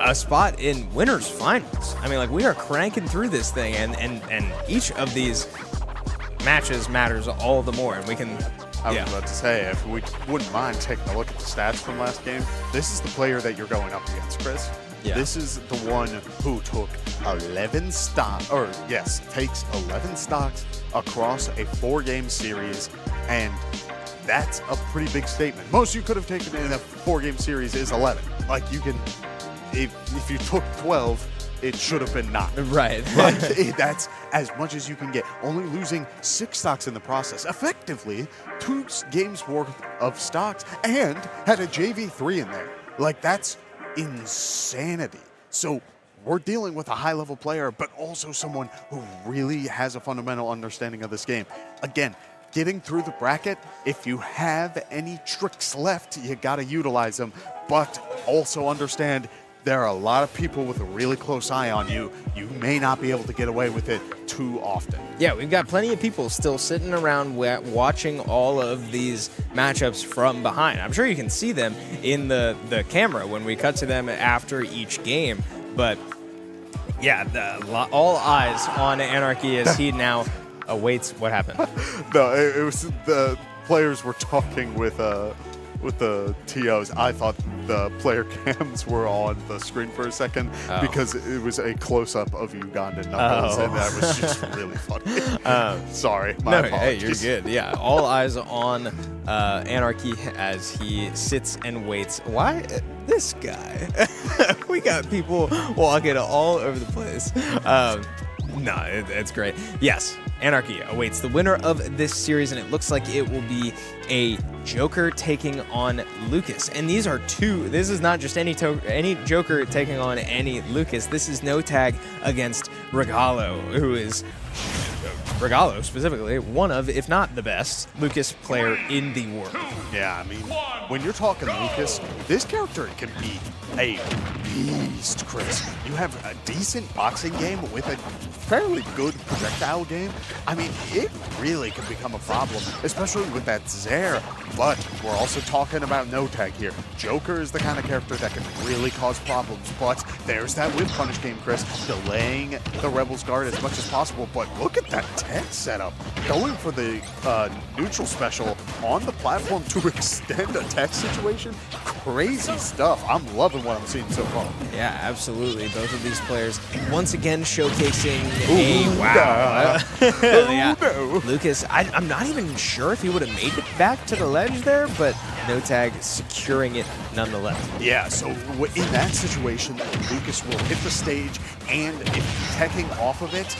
a spot in winners finals. I mean, like, we are cranking through this thing, and each of these matches matters all the more, and we can. I was about to say, if we wouldn't mind taking a look at the stats from last game, this is the player that you're going up against, Chris. Yeah. This is the one who took 11 stocks, or yes, takes 11 stocks across a 4-game series, and that's a pretty big statement. Most you could have taken in a 4-game series is 11. Like, you can, if you took 12, it should have been 9. Right. Like, that's as much as you can get. Only losing 6 stocks in the process. Effectively, 2 games worth of stocks, and had a JV3 in there. Like, that's insanity. So we're dealing with a high-level player, but also someone who really has a fundamental understanding of this game. Again, getting through the bracket, if you have any tricks left, you got to utilize them, but also understand there are a lot of people with a really close eye on you. You may not be able to get away with it too often. Yeah, we've got plenty of people still sitting around watching all of these matchups from behind. I'm sure you can see them in the camera when we cut to them after each game. But yeah, all eyes on Anarchy as he now awaits what happened. No, it was the players were talking with the TOs. I thought the player cams were on the screen for a second because it was a close-up of Ugandan Knuckles, and that was just really funny. Sorry, my apologies. Hey, you're good. Yeah, all eyes on Anarchy as he sits and waits. Why this guy? We got people walking all over the place. No, it's great. Yes, Anarchy awaits the winner of this series, and it looks like it will be a Joker taking on Lucas. And these are 2. This is not just any Joker taking on any Lucas. This is no tag against Regalo, who is Regalo specifically one of, if not the best, Lucas player in the world. Yeah, I mean, when you're talking Lucas, this character can be a beast, Chris. You have a decent boxing game with a fairly good projectile game. I mean, it really can become a problem, especially with that Zaire. But we're also talking about no tag here. Joker is the kind of character that can really cause problems, but there's that whip punish game, Chris, delaying the Rebels guard as much as possible. But look at that tech setup, going for the neutral special on the platform to extend a tech situation. Crazy stuff. I'm loving what I'm seeing so far. Yeah, absolutely. Both of these players once again showcasing a wow. Yeah. No. Lucas, I'm not even sure if he would have made it back to the ledge there, but no tag securing it nonetheless. Yeah, so in that situation, Lucas will hit the stage, and if teching off of it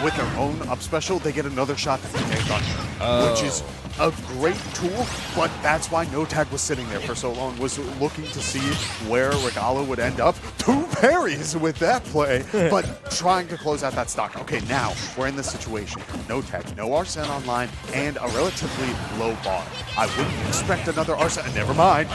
with their own up special, they get another shot to take on him, which is a great tool, but that's why No Tag was sitting there for so long, was looking to see where Regalo would end up. 2 parries with that play, but trying to close out that stock. Okay, now we're in this situation. No Tag, no Arsene online, and a relatively low bar. I wouldn't expect another Arsene. Never mind,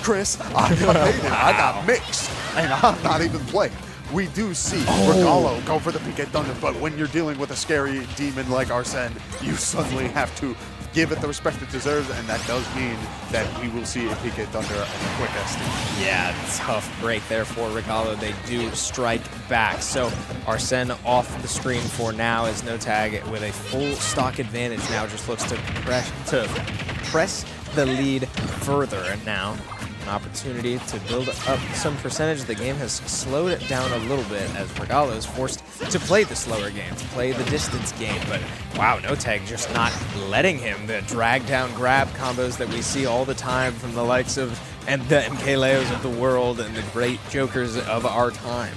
Chris. I got baited, I got mixed, and I'm not even playing. We do see Regalo go for the PK Thunder, but when you're dealing with a scary demon like Arsene, you suddenly have to give it the respect it deserves, and that does mean that we will see a PK Thunder at the quickest. Yeah, tough break there for Regalo. They do strike back. So Arsene off the screen for now as No Tag with a full stock advantage now just looks to press the lead further. And now an opportunity to build up some percentage. The game has slowed it down a little bit as Regalo is forced to play the slower game, to play the distance game. But wow, No Tag just not letting him. The drag down grab combos that we see all the time from the likes of and the MK Leos of the world and the great jokers of our time.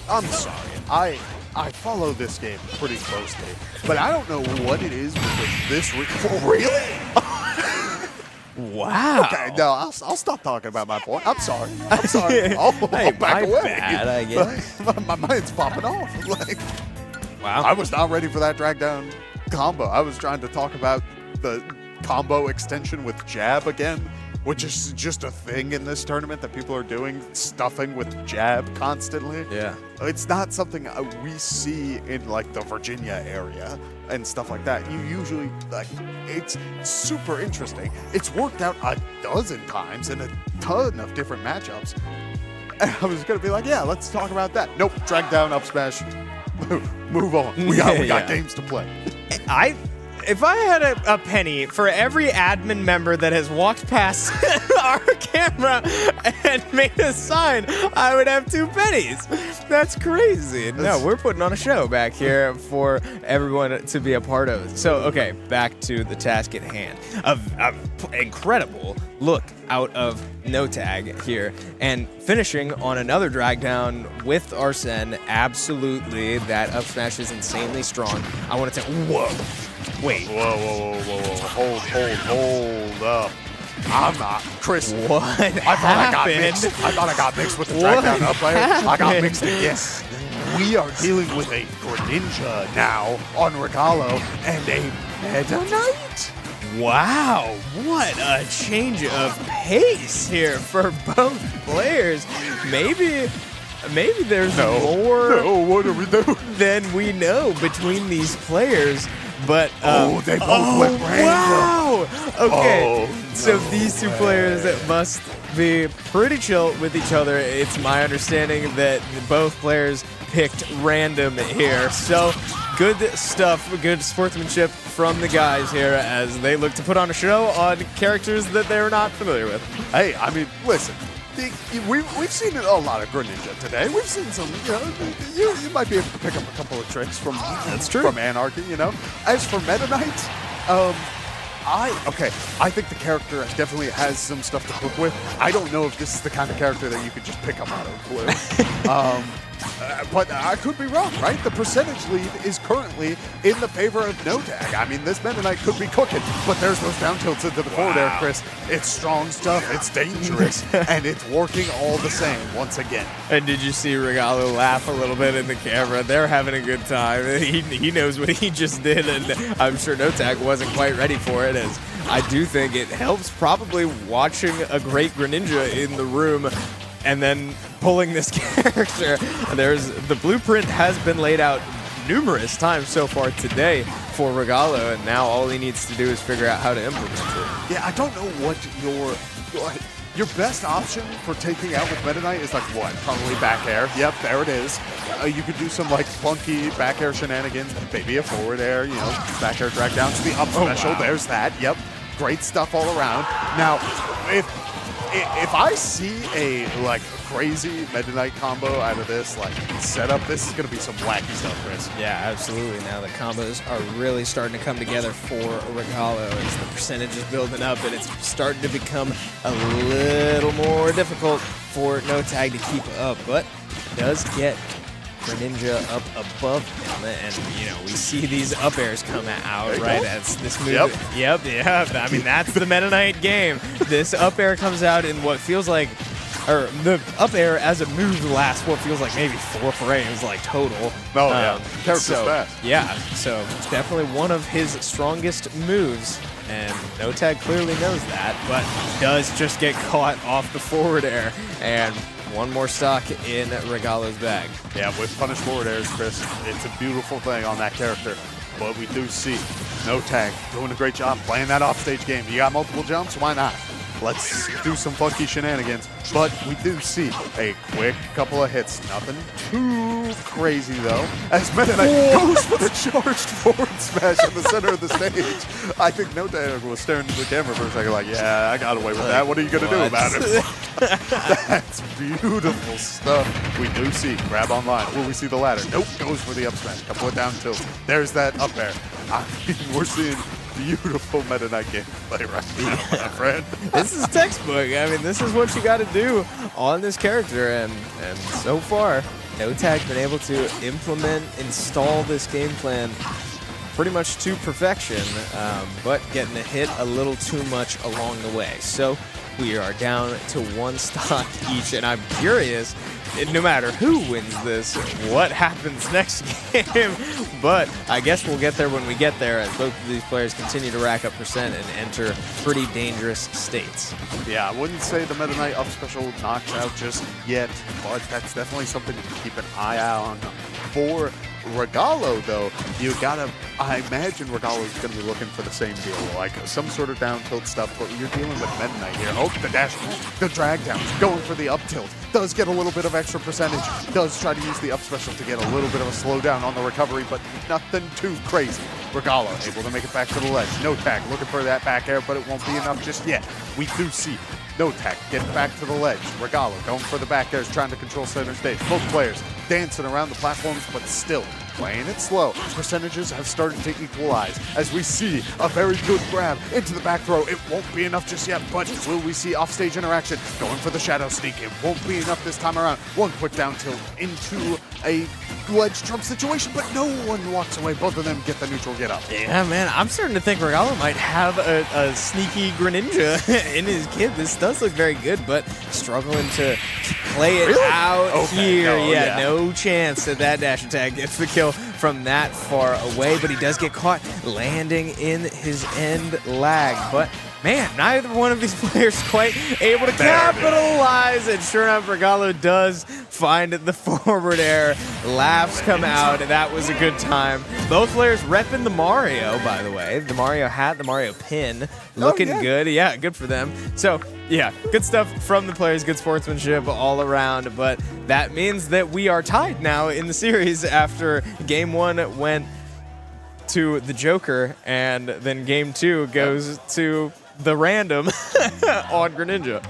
I'm sorry. I follow this game pretty closely, but I don't know what it is with this. Really? Wow. Okay, no, I'll stop talking about my point. I'm sorry. I'll Hey, back my away. bad, I guess. my mind's popping off. Like, Wow. I was not ready for that drag down combo. I was trying to talk about the combo extension with jab again, which is just a thing in this tournament that people are doing, stuffing with jab constantly. Yeah. It's not something we see in like the Virginia area and stuff like that. You usually, like, it's super interesting. It's worked out a dozen times in a ton of different matchups. And I was gonna be like, yeah, let's talk about that. Nope, drag down, up smash, move on. We got games to play. If I had a penny for every admin member that has walked past our camera and made a sign, I would have 2 pennies. That's crazy. No, we're putting on a show back here for everyone to be a part of. So, okay, back to the task at hand. An incredible look out of No Tag here, and finishing on another drag down with Arsene. Absolutely, that up smash is insanely strong. I want to say, whoa. Wait. Whoa. Hold up. I'm not. Chris. What I thought I got mixed with the drag down up player. I got mixed again. We are dealing with a Greninja now on Regalo and a Meta Knight. Wow, what a change of pace here for both players. Maybe there's more what are we doing? than we know between these players. But they both went random. Wow. Okay, Oh, so no these 2 way. players must be pretty chill with each other. It's my understanding that both players picked random here. So good stuff, good sportsmanship from the guys here as they look to put on a show on characters that they're not familiar with. Hey, I mean, listen. We've seen a lot of Greninja today. We've seen some, you might be able to pick up a couple of tricks from Anarchy, As for Meta Knight, I think the character definitely has some stuff to cook with. I don't know if this is the kind of character that you could just pick up out of the blue. But I could be wrong, right? The percentage lead is currently in the favor of No Tag. I mean, this Meta Knight could be cooking, but there's those down tilts into the forward air, Chris. It's strong stuff, it's dangerous, and it's working all the same once again. And did you see Regalo laugh a little bit in the camera? They're having a good time. He knows what he just did, and I'm sure No Tag wasn't quite ready for it, as I do think it helps probably watching a great Greninja in the room and then pulling this character. The blueprint has been laid out numerous times so far today for Regalo, and now all he needs to do is figure out how to implement it. Yeah, I don't know what your best option for taking out with Meta Knight is like what? Probably back air. Yep, there it is. You could do some like funky back air shenanigans, maybe a forward air, back air drag down to the up special. Wow. There's that. Yep, great stuff all around. Now, if I see a like crazy Meta Knight combo out of this like setup, this is gonna be some wacky stuff, Chris. Yeah, absolutely. Now the combos are really starting to come together for Regalo as the percentage is building up, and it's starting to become a little more difficult for No Tag to keep up, but does get Greninja up above him, and we see these up airs come out right as this move. Yep. I mean, that's the Meta Knight game. This up air comes out in what feels like, or the up air as a move lasts what feels like maybe 4 frames, like total. Oh yeah, character's fast. Yeah, so definitely one of his strongest moves. And No Tag clearly knows that, but does just get caught off the forward air. And one more stock in Regalo's bag. Yeah, with punish forward airs, Chris, it's a beautiful thing on that character. But we do see No Tag doing a great job playing that offstage game. You got multiple jumps, why not? Let's do some funky shenanigans. But we do see a quick couple of hits. Nothing too crazy, though. As Meta Knight goes for the charged forward smash in the center of the stage. I think No Tag was staring into the camera for a second like, yeah, I got away with that. What are you going to do about it? That's beautiful stuff. We do see grab online. Will we see the ladder? Nope, goes for the up smash. Couple of down tilts. There's that up air. I mean, we're seeing beautiful Meta Knight gameplay right now, my friend. This is textbook. I mean, this is what you got to do on this character, and so far, No Tag's been able to install this game plan pretty much to perfection, but getting a hit a little too much along the way. So we are down to 1 stock each, and I'm curious, no matter who wins this, what happens next game. But I guess we'll get there when we get there, as both of these players continue to rack up percent and enter pretty dangerous states. Yeah, I wouldn't say the Meta Knight up special knocks out just yet, but that's definitely something to keep an eye out on. For Regalo, though, you gotta, I imagine Regalo's gonna be looking for the same deal, like some sort of down tilt stuff, but you're dealing with Meta Knight here. Oh, the dash, the drag down, going for the up tilt. Does get a little bit of extra percentage, does try to use the up special to get a little bit of a slowdown on the recovery, but nothing too crazy. Regalo able to make it back to the ledge. No Tag looking for that back air, but it won't be enough just yet. We do see No Tag getting back to the ledge. Regalo going for the back airs, trying to control center stage. Both players dancing around the platforms, but still playing it slow. Percentages have started to equalize as we see a very good grab into the back throw. It won't be enough just yet, but will we see offstage interaction? Going for the shadow sneak. It won't be enough this time around. One quick down tilt into a ledge trump situation, but no one walks away. Both of them get the neutral get up. Yeah, man, I'm starting to think Regalo might have a sneaky Greninja in his kit. This does look very good, but struggling to play it out here. Yeah, no chance that that dash attack gets the kill from that far away, but he does get caught landing in his end lag. But man, neither one of these players quite able to capitalize, and sure enough, Regalo does find the forward air. Laughs come out, and that was a good time. Both players repping the Mario, by the way. The Mario hat, the Mario pin, looking good. Yeah, good for them. So, yeah, good stuff from the players, good sportsmanship all around, but that means that we are tied now in the series after Game 1 went to the Joker, and then Game 2 goes to the random on Greninja.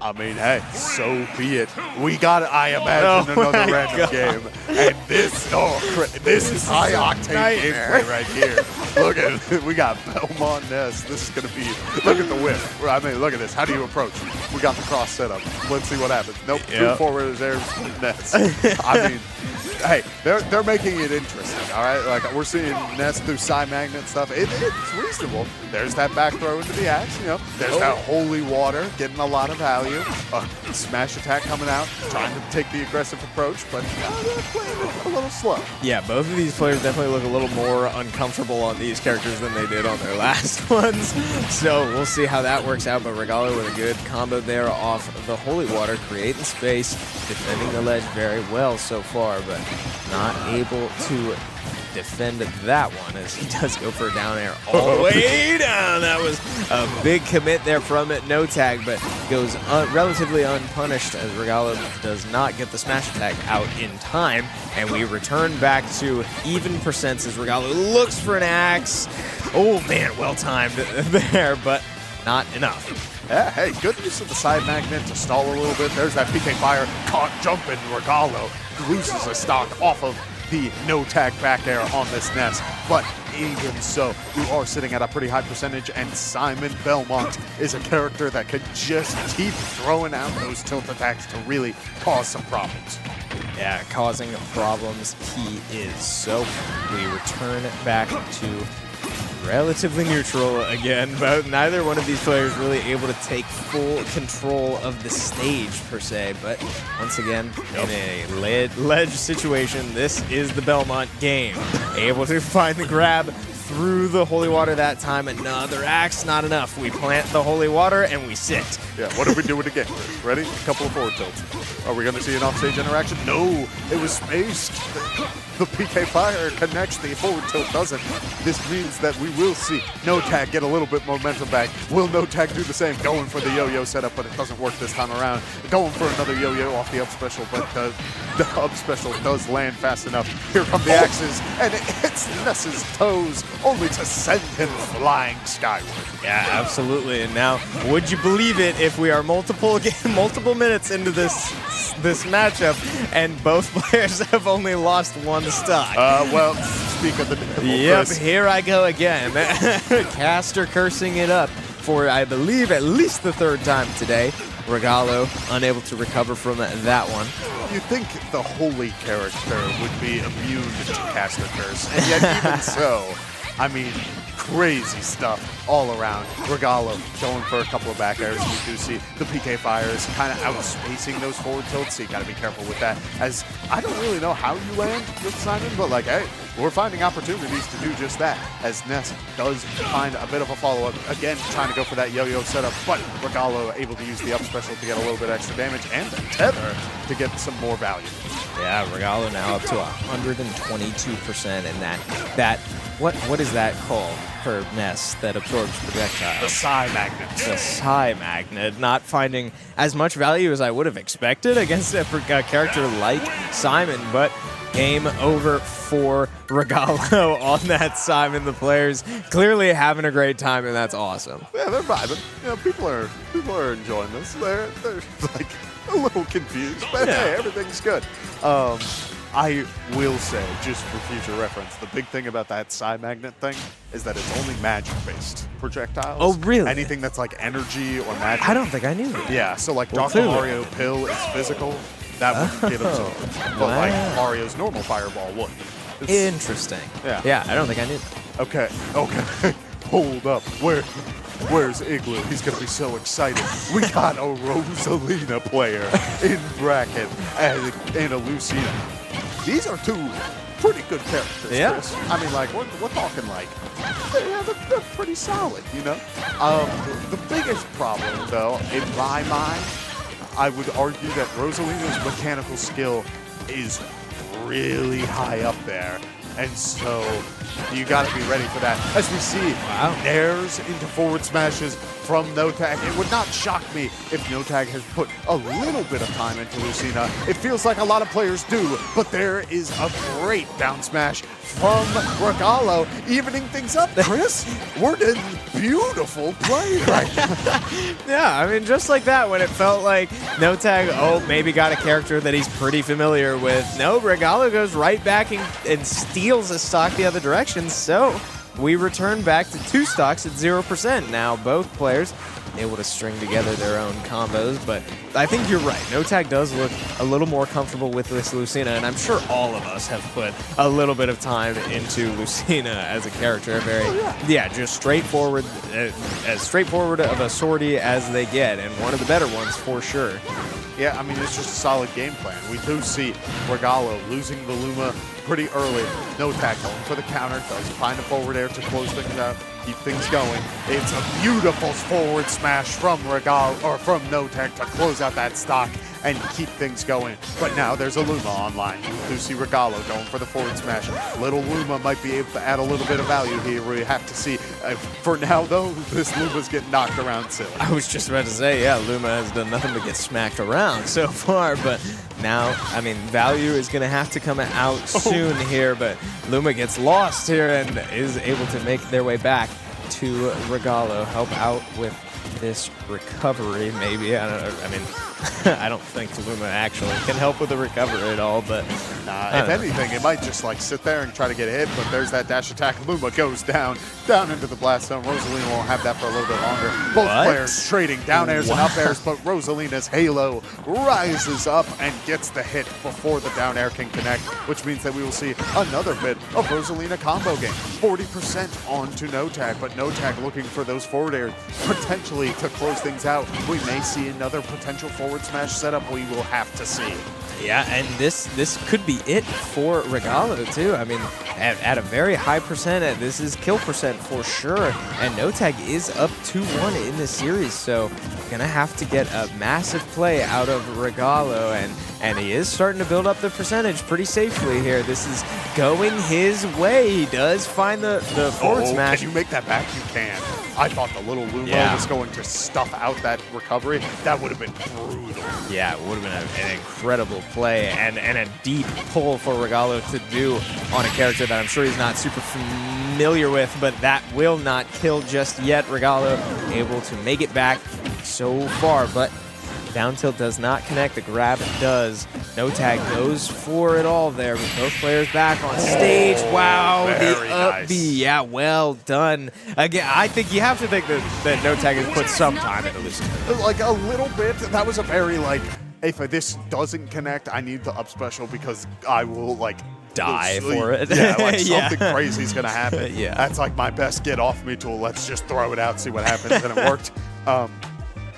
I mean, hey, so be it. We got, I imagine, another random game. And this is high octane gameplay right here. Look at it. We got Belmont Ness. This is going to be, look at the whip. I mean, look at this. How do you approach? We got the cross set up. Let's see what happens. Nope, two forward there's Ness. I mean, hey, they're making it interesting, all right? Like, we're seeing Ness do side magnet stuff. It's reasonable. There's that back throw into the axe, you know. There's that holy water, getting a lot of value. Smash attack coming out, trying to take the aggressive approach, but they're playing it a little slow. Yeah, both of these players definitely look a little more uncomfortable on these characters than they did on their last ones. So we'll see how that works out, but Regalo with a good combo there off the holy water, creating space, defending the ledge very well so far, but not able to defend that one as he does go for a down air all the way down. That was a big commit there from it. No Tag, but goes relatively unpunished as Regalo does not get the smash attack out in time. And we return back to even percents as Regalo looks for an axe. Oh man, well timed there, but not enough. Yeah, hey, good use of the side magnet to stall a little bit. There's that PK fire, caught jumping. Regalo loses a stock off of the No Tag back air on this Ness, but even so, you are sitting at a pretty high percentage, and Simon Belmont is a character that could just keep throwing out those tilt attacks to really cause some problems. Yeah, causing problems he is. So we return back to relatively neutral again, but neither one of these players really able to take full control of the stage per se. But once again, in a ledge situation, this is the Belmont game. Able to find the grab through the holy water that time. Another axe, not enough. We plant the holy water and we sit. Yeah, what did we do it again, Chris? Ready? A couple of forward tilts. Are we going to see an offstage interaction? No, it was spaced. The PK Fire connects, the forward tilt doesn't. This means that we will see No Tag get a little bit momentum back. Will No Tag do the same? Going for the yo-yo setup, but it doesn't work this time around. Going for another yo-yo off the up special, but the up special does land fast enough. Here come the axes, and it hits Ness's toes, only to send him flying skyward. Yeah, absolutely. And now, would you believe it if we are multiple minutes into this matchup, and both players have only lost one stock? Well, speak of the devil, Yep, Chris. here I go again. Caster cursing it up for, I believe, at least the third time today. Regalo unable to recover from that one. You think the holy character would be immune to Caster Curse, and yet even so, I mean, crazy stuff all around. Regalo going for a couple of back airs. You do see the PK Fires kind of outspacing those forward tilts, so you got to be careful with that. As I don't really know how you land with Simon, but like, hey, we're finding opportunities to do just that. As Ness does find a bit of a follow-up, again, trying to go for that yo-yo setup, but Regalo able to use the up special to get a little bit extra damage, and the tether to get some more value. Yeah, Regalo now up to 122%, and that what is that called for Ness that absorbs projectiles? The Psi Magnet. The Psi Magnet, not finding as much value as I would have expected against a character like Simon, but game over for Regalo on that Simon. The players clearly having a great time, and that's awesome. Yeah, they're vibing. You know, people are enjoying this. They're like a little confused, but hey, everything's good. I will say, just for future reference, the big thing about that Psi Magnet thing is that it's only magic-based projectiles. Oh, really? Anything that's like energy or magic. I don't think I knew that. Yeah, so like Well, Dr. clearly. Mario Pill is physical. That would get absorbed. But like Mario's normal fireball would. It's- Interesting. Yeah. I don't think I knew that. Okay. Hold up. Where's Igloo? He's going to be so excited. We got a Rosalina player in bracket and a Lucina. These are two pretty good characters, Yeah. Chris. I mean, like, we're talking like, they're pretty solid, you know? The biggest problem, though, in my mind, I would argue that Rosalina's mechanical skill is really high up there. And so you got to be ready for that. As we see, airs into forward smashes from No Tag. It would not shock me if No Tag has put a little bit of time into Lucina. It feels like a lot of players do, but there is a great down smash from Regalo, evening things up. Chris, we're in beautiful play right now. Yeah, I mean, just like that, when it felt like No Tag, maybe got a character that he's pretty familiar with. No, Regalo goes right back and steals a stock the other direction. So we return back to 2 stocks at 0%. Now both players able to string together their own combos, but I think you're right. No Tag does look a little more comfortable with this Lucina, and I'm sure all of us have put a little bit of time into Lucina as a character. Just straightforward, as straightforward of a sortie as they get, and one of the better ones for sure. Yeah, I mean, it's just a solid game plan. We do see Regalo losing the Luma pretty early. No Tag going for the counter, does find a forward air to close things out, keep things going. It's a beautiful forward smash from Regalo, or from No Tag, to close out that stock and keep things going. But now there's a Luma online. You do see Regalo going for the forward smash. Little Luma might be able to add a little bit of value here. We have to see. For now, though, this Luma's getting knocked around silly. I was just about to say, yeah, Luma has done nothing but get smacked around so far, but now, I mean, value is going to have to come out soon here, but Luma gets lost here and is able to make their way back. to Regalo. Help out with this recovery, maybe. I don't know. I mean, I don't think Luma actually can help with the recovery at all, but if anything, it might just like sit there and try to get hit, but there's that dash attack. Luma goes down into the blast zone. Rosalina won't have that for a little bit longer. Both players trading down airs and up airs, but Rosalina's Halo rises up and gets the hit before the down air can connect, which means that we will see another bit of Rosalina combo game. 40% onto No Tag, but No Tag looking for those forward airs potentially to close things out. We may see another potential forward smash setup. We will have to see. Yeah, and this could be it for Regalo too. I mean, at a very high percent, this is kill percent for sure. And No Tag is up 2-1 in this series, so gonna have to get a massive play out of Regalo, and he is starting to build up the percentage pretty safely here. This is going his way. He does find the forward smash. Can you make that back? You can. I thought the little Luma was going to stuff out that recovery. That would have been brutal. Yeah, it would have been an incredible play and a deep pull for Regalo to do on a character that I'm sure he's not super familiar with, but that will not kill just yet. Regalo able to make it back so far, but down tilt does not connect. The grab does. No Tag goes for it all there with both players back on stage. Wow, the up B. Yeah, well done. Again, I think you have to think that No Tag has put some time into this. Like a little bit. That was a very like, if this doesn't connect, I need the up special because I will like die for it. Yeah, like something crazy is gonna happen. Yeah, that's like my best get off me tool. Let's just throw it out, see what happens, and it worked.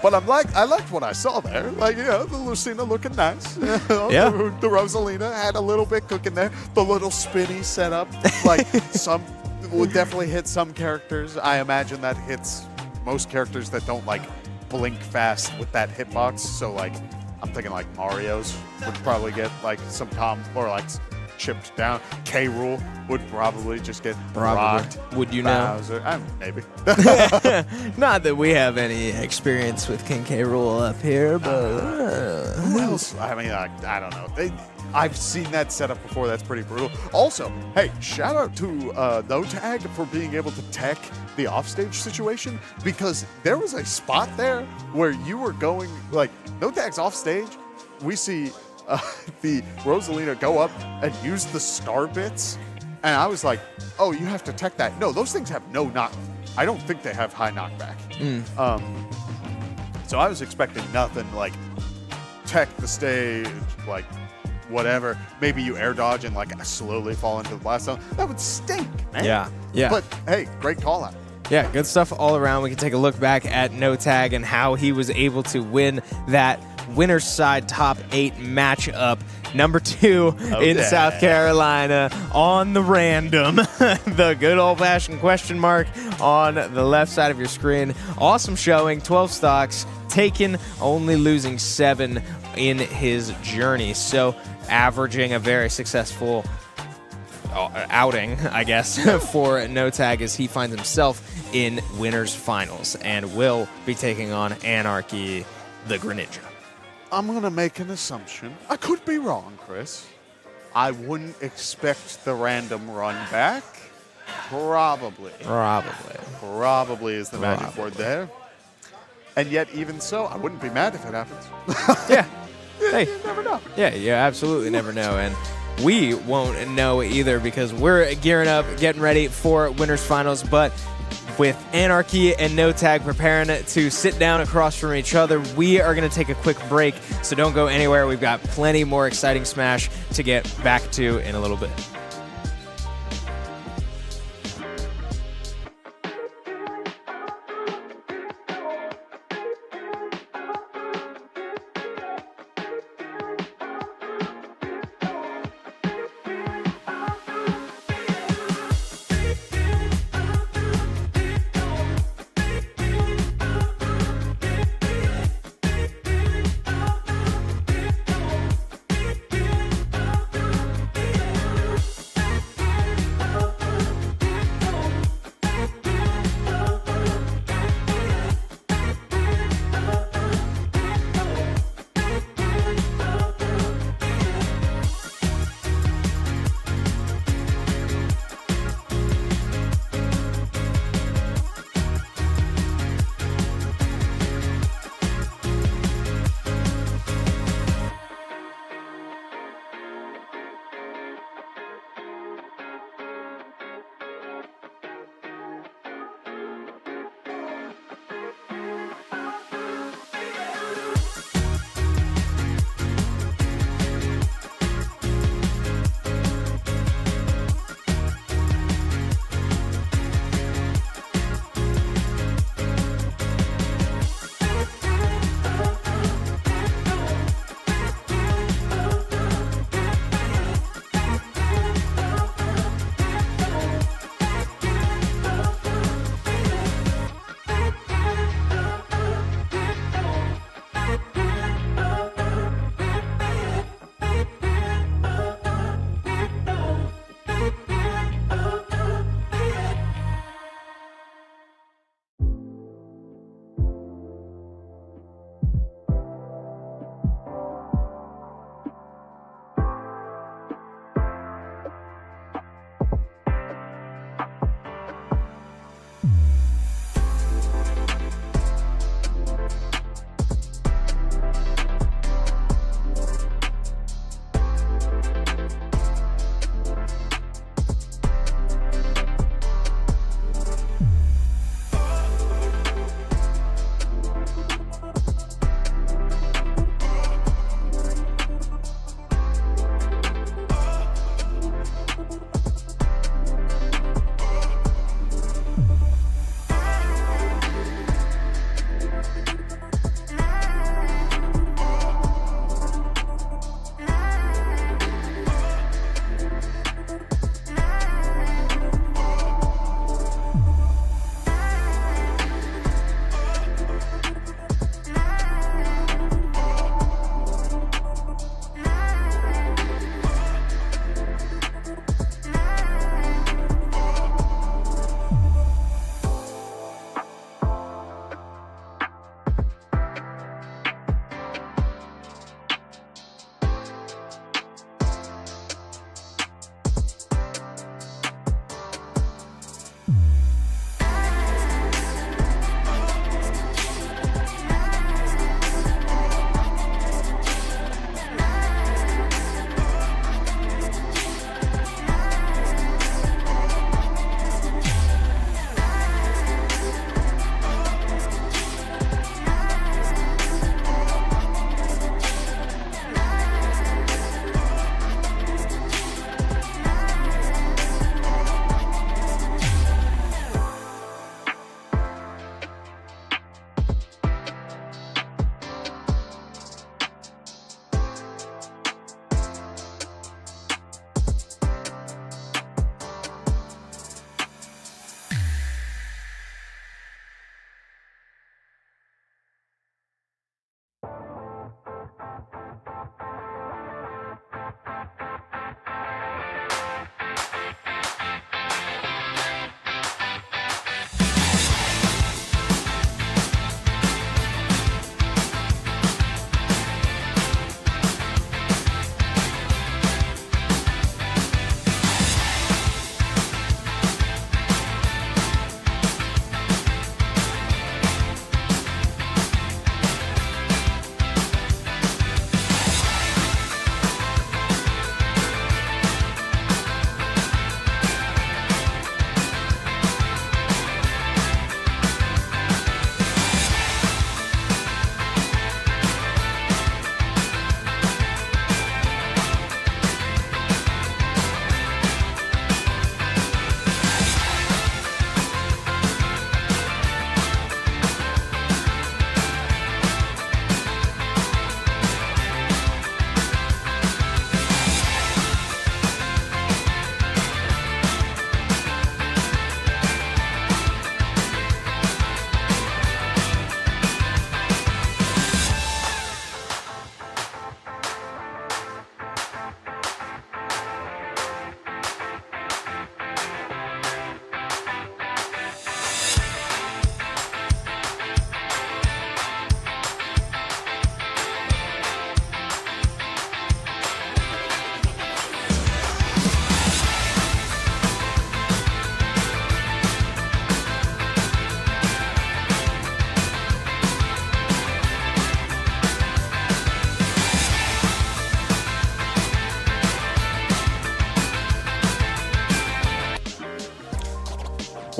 But I liked what I saw there. Like, you know, the Lucina looking nice. Yeah. The Rosalina had a little bit cooking there. The little spinny setup, like some would definitely hit some characters. I imagine that hits most characters that don't like blink fast with that hitbox. So like, I'm thinking like Mario's would probably get like some or like chipped down. K. Rool would probably just get rocked. Would you know? Maybe. Not that we have any experience with King K. Rool up here, but who else? I mean, I don't know. I've seen that setup before. That's pretty brutal. Also, hey, shout out to No Tag for being able to tech the offstage situation, because there was a spot there where you were going like No Tag's offstage. We see the Rosalina go up and use the star bits, and I was like, oh, you have to tech that. No, those things have no knock. I don't think they have high knockback. So I was expecting nothing like tech the stage, like whatever. Maybe you air dodge and like slowly fall into the blast zone. That would stink, man. Yeah. But hey, great call out. Yeah, good stuff all around. We can take a look back at No Tag and how he was able to win that winner's side top 8 matchup. Number 2 in South Carolina on the random. The good old-fashioned question mark on the left side of your screen. Awesome showing, 12 stocks, taken, only losing 7 in his journey. So averaging a very successful outing, I guess, for No Tag as he finds himself in winners finals and will be taking on Anarchy, the Greninja. I'm going to make an assumption. I could be wrong, Chris. I wouldn't expect the random run back. Probably is the magic word there. And yet, even so, I wouldn't be mad if it happens. Yeah. Hey. You never know. Yeah, you absolutely never know. And we won't know either because we're gearing up, getting ready for winners finals. But with Anarchy and No Tag preparing to sit down across from each other, we are going to take a quick break. So don't go anywhere. We've got plenty more exciting Smash to get back to in a little bit.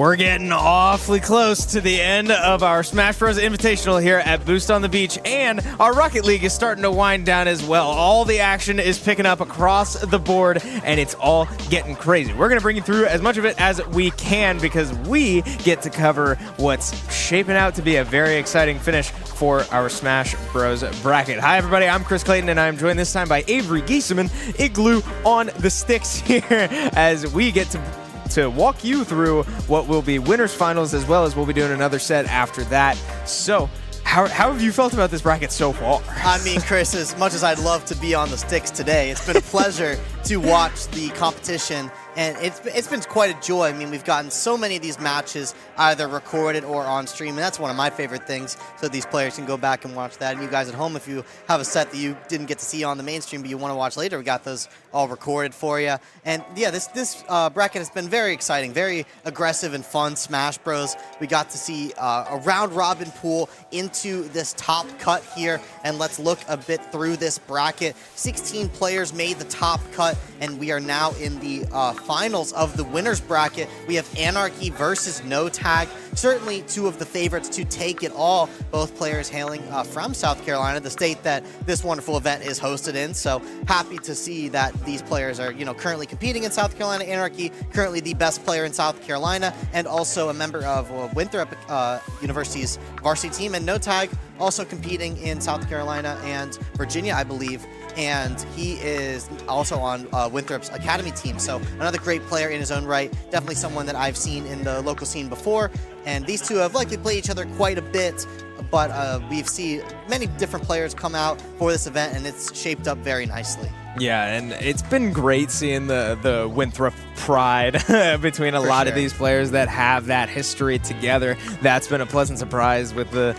We're getting awfully close to the end of our Smash Bros. Invitational here at Boost on the Beach, and our Rocket League is starting to wind down as well. All the action is picking up across the board, and it's all getting crazy. We're going to bring you through as much of it as we can because we get to cover what's shaping out to be a very exciting finish for our Smash Bros. Bracket. Hi, everybody. I'm Chris Clayton, and I'm joined this time by Avery Giesemann, Igloo on the sticks here, as we get to walk you through what will be winners finals, as well as we'll be doing another set after that. So how have you felt about this bracket so far? I mean, Chris, as much as I'd love to be on the sticks today, it's been a pleasure to watch the competition, and it's been quite a joy. I mean, we've gotten so many of these matches either recorded or on stream, and that's one of my favorite things, so these players can go back and watch that. And you guys at home, if you have a set that you didn't get to see on the mainstream but you want to watch later, we got those all recorded for you. And yeah, this bracket has been very exciting, very aggressive and fun Smash Bros. We got to see a round-robin pool into this top cut here, and let's look a bit through this bracket. 16 players made the top cut, and we are now in the finals of the winners bracket. We have Anarchy versus No Tag. Certainly two of the favorites to take it all. Both players hailing from South Carolina, the state that this wonderful event is hosted in. So happy to see that these players are, currently competing in South Carolina. Anarchy, currently the best player in South Carolina, and also a member of Winthrop University's varsity team. And No Tag also competing in South Carolina and Virginia, I believe. And he is also on Winthrop's academy team. So another great player in his own right. Definitely someone that I've seen in the local scene before. And these two have likely played each other quite a bit, but we've seen many different players come out for this event, and it's shaped up very nicely. Yeah, and it's been great seeing the Winthrop pride between a lot of these players that have that history together. That's been a pleasant surprise with the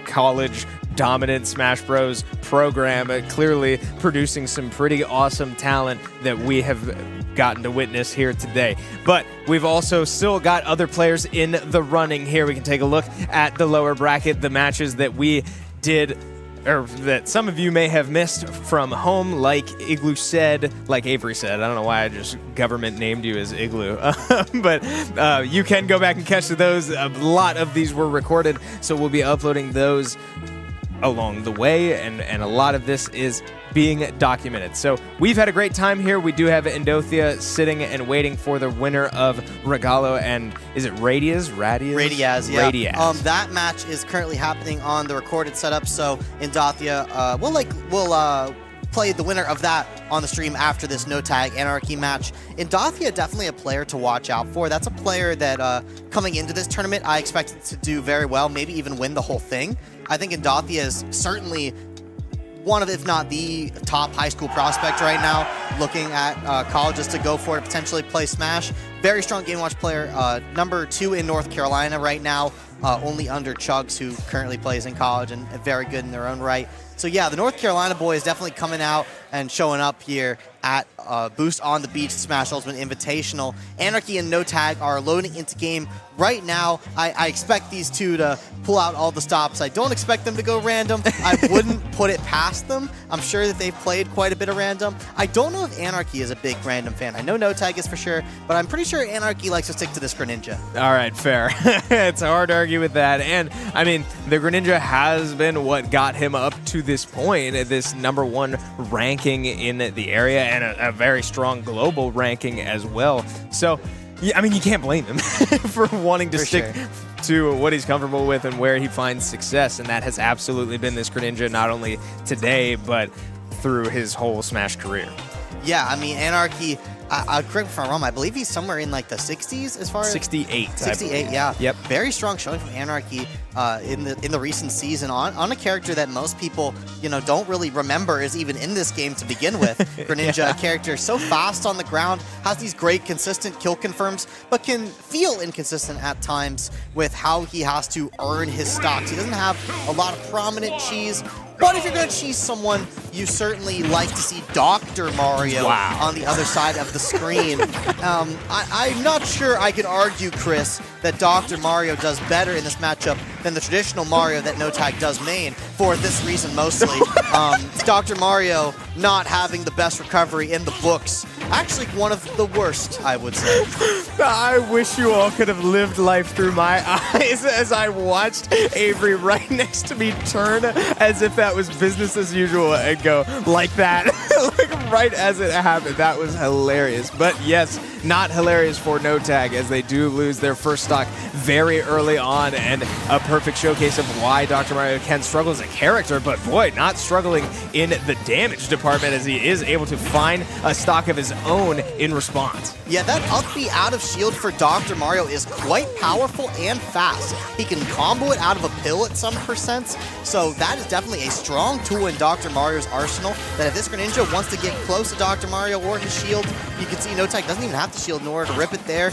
college dominant Smash Bros. Program, clearly producing some pretty awesome talent that we have gotten to witness here today. But we've also still got other players in the running here. We can take a look at the lower bracket, the matches that we did, or that some of you may have missed from home, like Igloo said, like Avery said. I don't know why I just government named you as Igloo. But you can go back and catch those. A lot of these were recorded, so we'll be uploading those along the way, and a lot of this is being documented. So we've had a great time here. We do have Endothia sitting and waiting for the winner of Regalo, and is it Radiaz, yeah. Radiaz. That match is currently happening on the recorded setup, so Endothia we'll play the winner of that on the stream after this No Tag Anarchy match. Endothia, definitely a player to watch out for. That's a player that coming into this tournament I expected to do very well, maybe even win the whole thing. I think Endothia is certainly one of, if not the top high school prospect right now, looking at colleges to go for it, potentially play Smash. Very strong Game Watch player, number 2 in North Carolina right now, only under Chugs, who currently plays in college, and very good in their own right. So yeah, the North Carolina boy is definitely coming out and showing up here at Boost on the Beach Smash Ultimate Invitational. Anarchy and No Tag are loading into game right now. I expect these two to pull out all the stops. I don't expect them to go random. I wouldn't put it past them. I'm sure that they've played quite a bit of random. I don't know if Anarchy is a big random fan. I know No Tag is for sure, but I'm pretty sure Anarchy likes to stick to this Greninja. All right, fair. It's hard to argue with that. And, I mean, the Greninja has been what got him up to this point, this #1 ranking in the area, and a very strong global ranking as well. So, yeah, I mean, you can't blame him for wanting to stick to what he's comfortable with and where he finds success, and that has absolutely been this Greninja, not only today, but through his whole Smash career. Yeah, I mean, Anarchy, correct me if I'm wrong, I believe he's somewhere in like the 60s as far as... 68. 68, yeah. Yep. Very strong showing from Anarchy in the recent season on a character that most people, don't really remember is even in this game to begin with. Greninja, a character so fast on the ground, has these great consistent kill confirms, but can feel inconsistent at times with how he has to earn his stocks. He doesn't have a lot of prominent cheese, but if you're going to cheese someone, you certainly like to see Dr. Mario on the other side of the screen. I'm not sure I could argue, Chris, that Dr. Mario does better in this matchup than the traditional Mario that No Tag does main, for this reason mostly. Dr. Mario not having the best recovery in the books Actually, one of the worst, I would say. I wish you all could have lived life through my eyes as I watched Avery right next to me turn as if that was business as usual and go like that. Like right as it happened. That was hilarious. But yes, not hilarious for No Tag as they do lose their first stock very early on, and a perfect showcase of why Dr. Mario can struggle as a character, but boy, not struggling in the damage department as he is able to find a stock of his own in response. Yeah, that up B out of shield for Dr. Mario is quite powerful and fast. He can combo it out of a pill at some percents, so that is definitely a strong tool in Dr. Mario's arsenal, that if this Greninja wants to get close to Dr. Mario or his shield, you can see No Tag doesn't even have the shield in order to rip it there.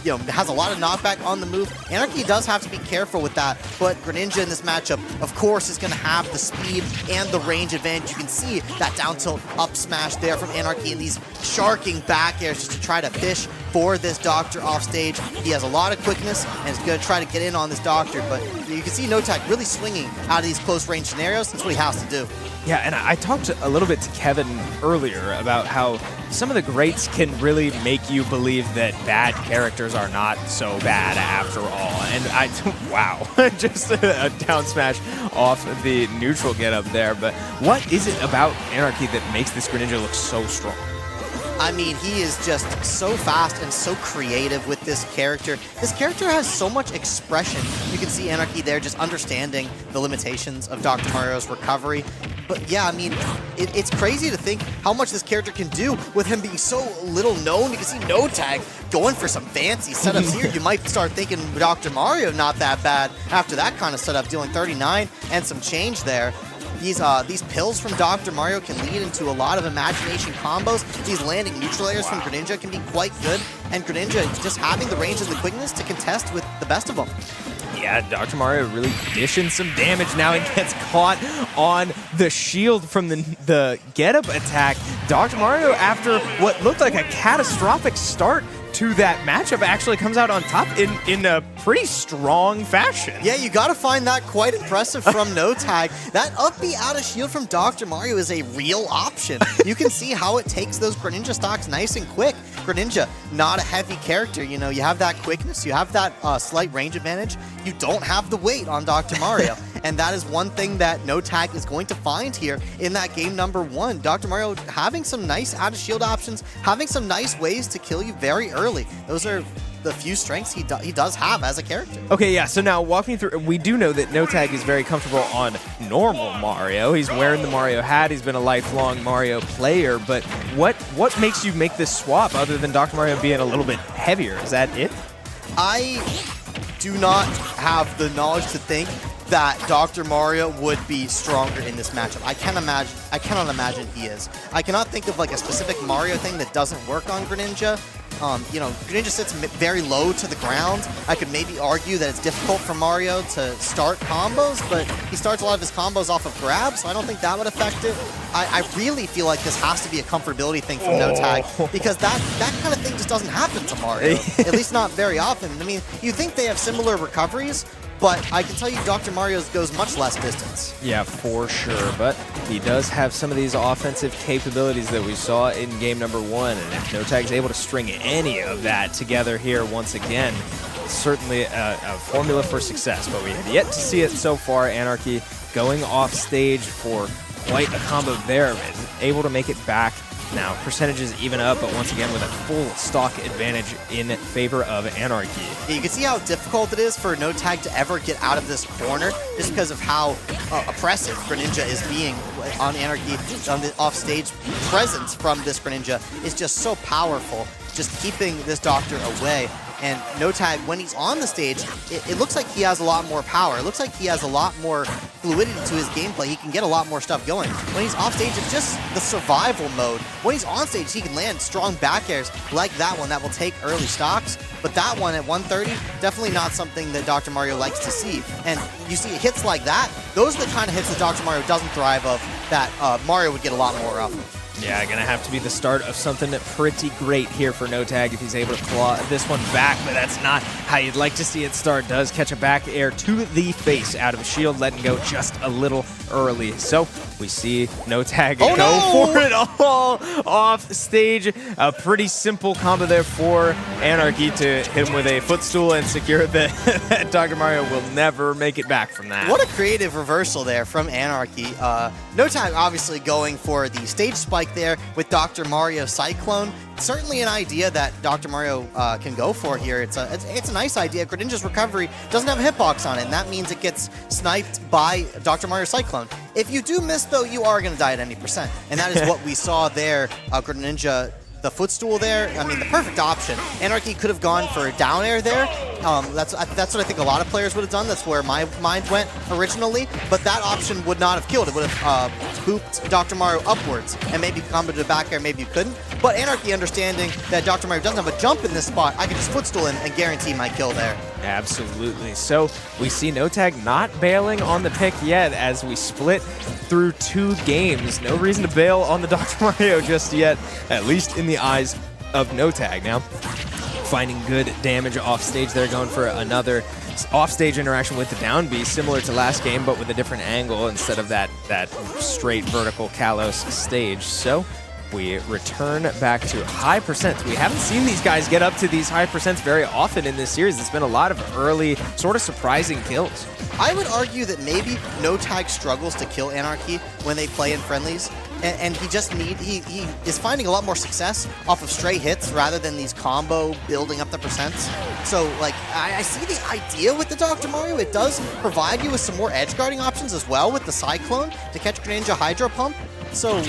You know, has a lot of knockback on the move. Anarchy does have to be careful with that, but Greninja in this matchup, of course, is going to have the speed and the range advantage. You can see that down tilt up smash there from Anarchy and these sharking back airs just to try to fish for this Doctor off stage. He has a lot of quickness and is going to try to get in on this Doctor, but you can see No Tag really swinging out of these close range scenarios. That's what he has to do. Yeah, and I talked a little bit to Kevin earlier about how some of the greats can really make you believe that bad characters are not so bad after all. And wow, just a down smash off the neutral get up there. But what is it about Anarchy that makes this Greninja look so strong? I mean, he is just so fast and so creative with this character. This character has so much expression. You can see Anarchy there just understanding the limitations of Dr. Mario's recovery. But yeah, I mean, it's crazy to think how much this character can do with him being so little known. You can see No Tag going for some fancy setups here. You might start thinking Dr. Mario not that bad after that kind of setup, dealing 39 and some change there. These pills from Dr. Mario can lead into a lot of imagination combos. These landing neutral airs from Greninja can be quite good, and Greninja just having the range and the quickness to contest with the best of them. Yeah, Dr. Mario really dishing some damage now and gets caught on the shield from the get-up attack. Dr. Mario, after what looked like a catastrophic start to that matchup, actually comes out on top in a pretty strong fashion. Yeah, you gotta find that quite impressive from No Tag. That up B out of shield from Dr. Mario is a real option. You can see how it takes those Greninja stocks nice and quick. Greninja, not a heavy character, you know, you have that quickness, you have that slight range advantage, you don't have the weight on Dr. Mario. And that is one thing that No Tag is going to find here in that game number 1. Dr. Mario having some nice out of shield options, having some nice ways to kill you very early. Those are the few strengths he does have as a character. Okay, yeah, so now walking through, we do know that No Tag is very comfortable on normal Mario. He's wearing the Mario hat, he's been a lifelong Mario player, but what makes you make this swap other than Dr. Mario being a little bit heavier? Is that it? I do not have the knowledge to think that Dr. Mario would be stronger in this matchup. I cannot imagine he is. I cannot think of like a specific Mario thing that doesn't work on Greninja. You know, Greninja sits very low to the ground. I could maybe argue that it's difficult for Mario to start combos, but he starts a lot of his combos off of grabs, so I don't think that would affect it. I really feel like this has to be a comfortability thing from No Tag, because that kind of thing just doesn't happen to Mario, at least not very often. I mean, you think they have similar recoveries, but I can tell you Dr. Mario's goes much less distance. Yeah, for sure, but he does have some of these offensive capabilities that we saw in game number 1, and if No Tag's able to string any of that together here once again, certainly a formula for success, but we have yet to see it so far. Anarchy going off stage for quite a combo there, able to make it back. Now, percentages even up, but once again with a full stock advantage in favor of Anarchy. Yeah, you can see how difficult it is for No Tag to ever get out of this corner just because of how oppressive Greninja is being on Anarchy. On the offstage presence from this Greninja is just so powerful, just keeping this Doctor away. And No Tag, when he's on the stage, it looks like he has a lot more power. It looks like he has a lot more fluidity to his gameplay. He can get a lot more stuff going. When he's off stage, it's just the survival mode. When he's on stage, he can land strong back airs like that one that will take early stocks. But that one at 130, definitely not something that Dr. Mario likes to see. And you see hits like that, those are the kind of hits that Dr. Mario doesn't thrive of, that Mario would get a lot more of. Yeah, gonna have to be the start of something pretty great here for No Tag if he's able to claw this one back, but that's not how you'd like to see it start. Does catch a back air to the face out of shield, letting go just a little early. So we see No Tag go for it all off stage. A pretty simple combo there for Anarchy to hit him with a footstool and secure that Dr. Mario will never make it back from that. What a creative reversal there from Anarchy. No Tag obviously going for the stage spike there with Dr. Mario Cyclone. Certainly an idea that Dr. Mario can go for here. It's a nice idea. Greninja's recovery doesn't have a hitbox on it, and that means it gets sniped by Dr. Mario Cyclone. If you do miss, though, you are going to die at any percent, and that is what we saw there. Greninja, the footstool there, I mean, the perfect option. Anarchy could have gone for a down air there. That's what I think a lot of players would have done. That's where my mind went originally, but that option would not have killed. It would have booped Dr. Mario upwards, and maybe comboed to back air, maybe you couldn't. But Anarchy understanding that Dr. Mario doesn't have a jump in this spot, I can just footstool in and guarantee my kill there. Absolutely. So we see No Tag not bailing on the pick yet as we split through 2 games. No reason to bail on the Dr. Mario just yet, at least in the eyes of No Tag. Now, finding good damage off stage there, going for another off-stage interaction with the down B, similar to last game, but with a different angle instead of that straight vertical Kalos stage. So we return back to high percents. We haven't seen these guys get up to these high percents very often in this series. It's been a lot of early, sort of surprising kills. I would argue that maybe No Tag struggles to kill Anarchy when they play in friendlies, and he is finding a lot more success off of stray hits rather than these combo building up the percents. So, like, I see the idea with the Dr. Mario. It does provide you with some more edge guarding options as well with the Cyclone to catch Greninja Hydro Pump. So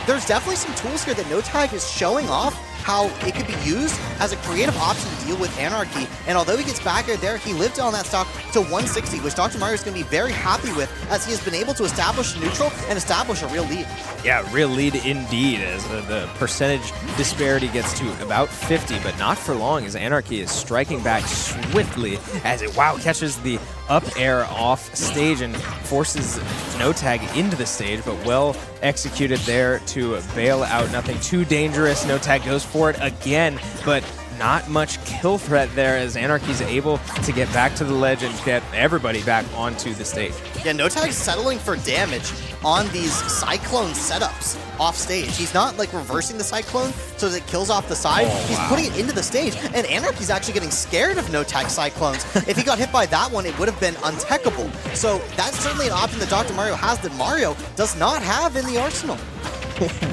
there's definitely some tools here that No Tag is showing off how it could be used as a creative option to deal with Anarchy. And although he gets back there, he lived on that stock to 160, which Dr. Mario is going to be very happy with, as he has been able to establish a neutral and establish a real lead. Yeah, real lead indeed, as the percentage disparity gets to about 50, but not for long, as Anarchy is striking back swiftly as it, catches the up air off stage and forces No Tag into the stage, but well executed there to bail out. Nothing too dangerous. No Tag goes for it again, but not much kill threat there as Anarchy's able to get back to the ledge and get everybody back onto the stage. Yeah, No Tag's settling for damage on these Cyclone setups off stage. He's not like reversing the Cyclone so that it kills off the side. He's putting it into the stage, and Anarchy's actually getting scared of No Tag Cyclones. If he got hit by that one, it would have been untechable. So that's certainly an option that Dr. Mario has that Mario does not have in the arsenal.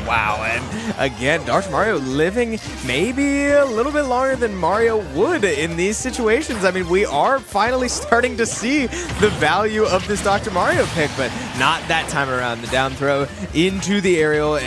Wow, and again, Dr. Mario living maybe a little bit longer than Mario would in these situations. I mean, we are finally starting to see the value of this Dr. Mario pick, but not that time around. The down throw into the aerial,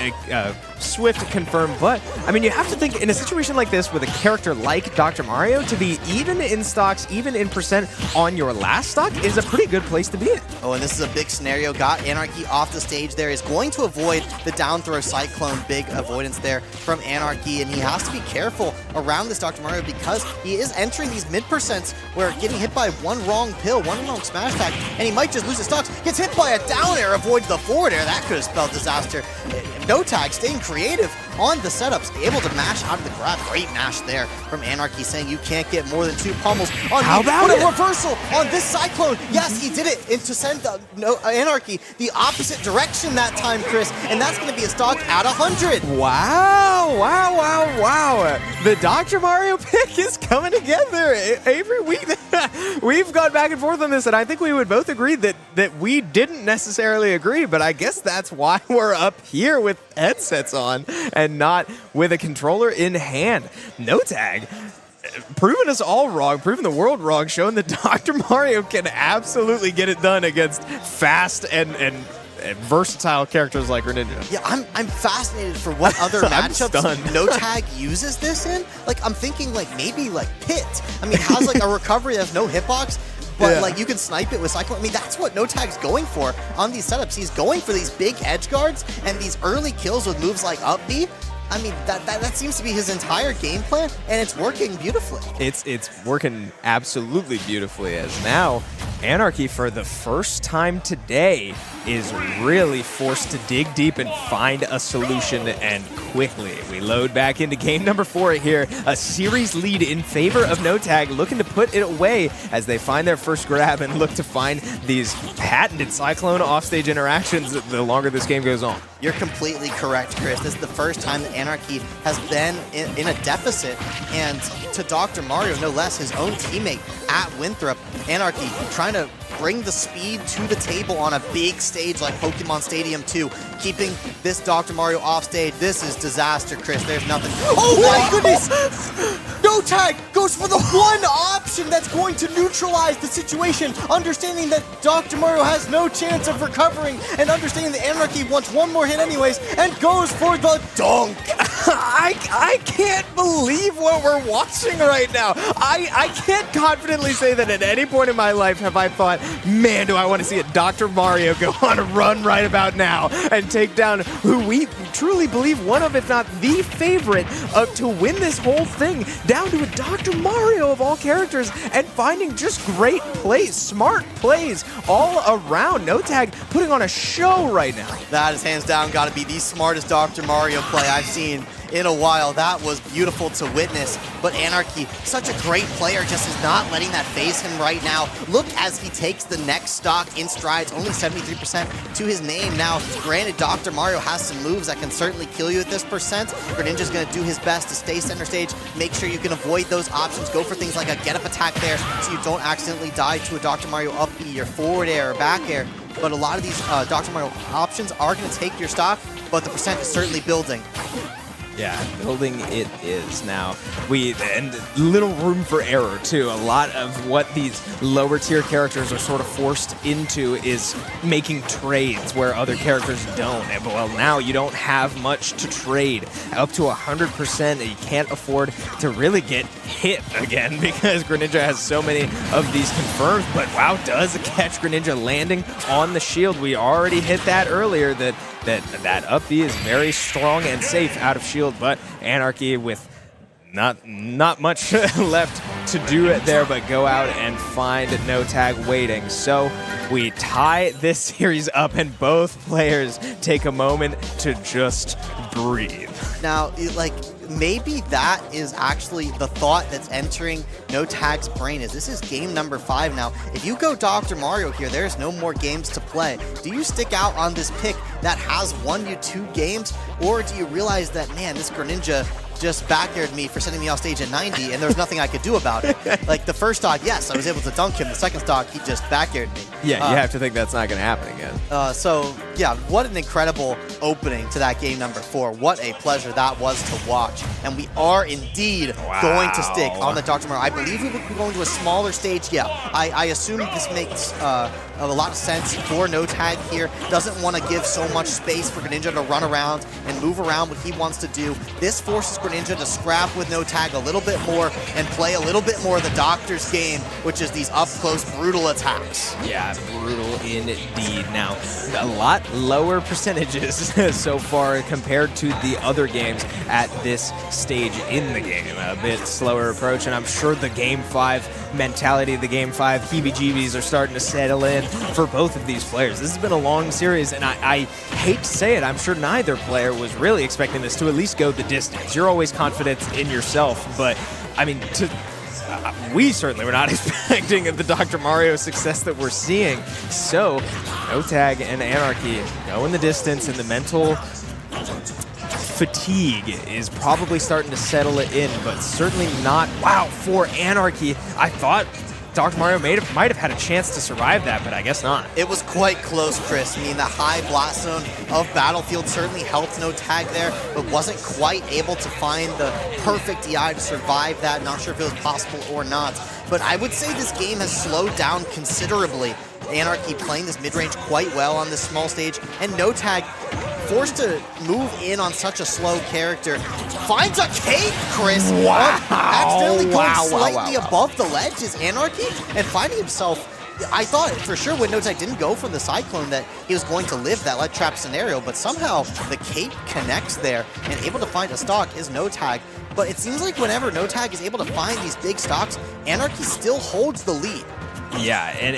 swift confirm, but I mean, you have to think in a situation like this with a character like Dr. Mario, to be even in stocks, even in percent on your last stock is a pretty good place to be in. Oh, and this is a big scenario. Got Anarchy off the stage there. Is going to avoid the down throw Cyclone. Big avoidance there from Anarchy, and he has to be careful around this Dr. Mario because he is entering these mid percents where getting hit by one wrong pill, one wrong smash attack, and he might just lose his stocks. Gets hit by a down air, avoids the forward air. That could have spelled disaster. No Tag staying creative on the setups, able to mash out of the grab. Great mash there from Anarchy, saying you can't get more than 2 pummels on How about a reversal on this Cyclone. Yes, he did it, and to send Anarchy the opposite direction that time, Chris, and that's going to be a stock at 100. Wow, wow, wow, wow. The Dr. Mario pick is coming together. Avery, we've gone back and forth on this, and I think we would both agree that we didn't necessarily agree, but I guess that's why we're up here with headsets on and not with a controller in hand. No Tag proving us all wrong, proving the world wrong, showing that Dr. Mario can absolutely get it done against fast and versatile characters like Greninja. Yeah, I'm fascinated for what other matchups No Tag uses this in. Like, I'm thinking like maybe like Pit. I mean, has like a recovery that has no hitbox, but like you can snipe it with Cyclone. I mean, that's what No Tag's going for on these setups. He's going for these big edge guards and these early kills with moves like up B. I mean, that seems to be his entire game plan, and it's working beautifully. It's working absolutely beautifully, as now Anarchy, for the first time today, is really forced to dig deep and find a solution, and quickly. We load back into game number 4 here. A series lead in favor of NoTag, looking to put it away as they find their first grab and look to find these patented Cyclone offstage interactions the longer this game goes on. You're completely correct, Chris. This is the first time that Anarchy has been in a deficit, and to Dr. Mario, no less, his own teammate at Winthrop, Anarchy trying to bring the speed to the table on a big stage like Pokemon Stadium 2, keeping this Dr. Mario off stage. This is disaster, Chris. There's nothing. Oh my goodness! NoTag goes for the one option that's going to neutralize the situation, understanding that Dr. Mario has no chance of recovering, and understanding that Anarchy wants one more hit anyways, and goes for the dunk. I can't believe what we're watching right now. I can't confidently say that at any point in my life have I thought, man, do I want to see a Dr. Mario go on a run right about now and take down who we truly believe one of, if not the favorite, to win this whole thing, down to a Dr. Mario of all characters, and finding just great plays, smart plays all around. NoTag putting on a show right now. That is hands down got to be the smartest Dr. Mario play I've seen in a while. That was beautiful to witness, but Anarchy, such a great player, just is not letting that phase him right now. Look as he takes the next stock in strides, only 73% to his name. Now, granted, Dr. Mario has some moves that can certainly kill you at this percent. Greninja's going to do his best to stay center stage, make sure you can avoid those options, go for things like a get-up attack there so you don't accidentally die to a Dr. Mario up B or forward air or back air. But a lot of these Dr. Mario options are going to take your stock, but the percent is certainly building. Yeah, building it is now. And little room for error too. A lot of what these lower tier characters are sort of forced into is making trades where other characters don't. And well, now you don't have much to trade. Up to 100%, you can't afford to really get hit again because Greninja has so many of these confirmed. But wow, does catch Greninja landing on the shield. We already hit that earlier, that up B is very strong and safe out of shield, but Anarchy with not much left to do it there, but go out and find NoTag waiting. So we tie this series up, and both players take a moment to just breathe. Now, maybe that is actually the thought that's entering NoTag's brain. Is this is game number 5 now. If you go Dr. Mario here, there's no more games to play. Do you stick out on this pick that has won you 2 games, or do you realize that, man, this Greninja just back-aired me for sending me off stage at 90, and there's nothing I could do about it? Like, the first stock, yes, I was able to dunk him. The second stock, he just back-aired me. Yeah, you have to think that's not going to happen again. So, yeah, what an incredible opening to that game number 4. What a pleasure that was to watch. And we are indeed going to stick on the Dr. Mario. I believe we will be going to a smaller stage. Yeah, I assume this makes a lot of sense for NoTag here. Doesn't want to give so much space for Greninja to run around and move around what he wants to do. This forces Greninja to scrap with NoTag a little bit more and play a little bit more of the Doctor's game, which is these up-close, brutal attacks. Yeah, brutal indeed. Now, a lot lower percentages so far compared to the other games at this stage in the game. A bit slower approach, and I'm sure the Game 5 mentality, the Game 5 heebie-jeebies are starting to settle in for both of these players. This has been a long series, and I hate to say it, I'm sure neither player was really expecting this to at least go the distance. You're always confident in yourself, but I mean, we certainly were not expecting the Dr. Mario success that we're seeing. So, NoTag and Anarchy going the distance, and the mental fatigue is probably starting to settle it in, but certainly not, for Anarchy. I thought Dr. Mario might have had a chance to survive that, but I guess not. It was quite close, Chris. I mean, the high blast zone of Battlefield certainly helped NoTag there, but wasn't quite able to find the perfect DI to survive that. Not sure if it was possible or not, but I would say this game has slowed down considerably. Anarchy playing this mid-range quite well on this small stage, and NoTag forced to move in on such a slow character. Finds a cape, Chris! Accidentally going slightly above the ledge is Anarchy, and finding himself... I thought for sure when NoTag didn't go from the Cyclone that he was going to live that ledge trap scenario, but somehow the cape connects there, and able to find a stock is NoTag. But it seems like whenever NoTag is able to find these big stocks, Anarchy still holds the lead. Yeah, and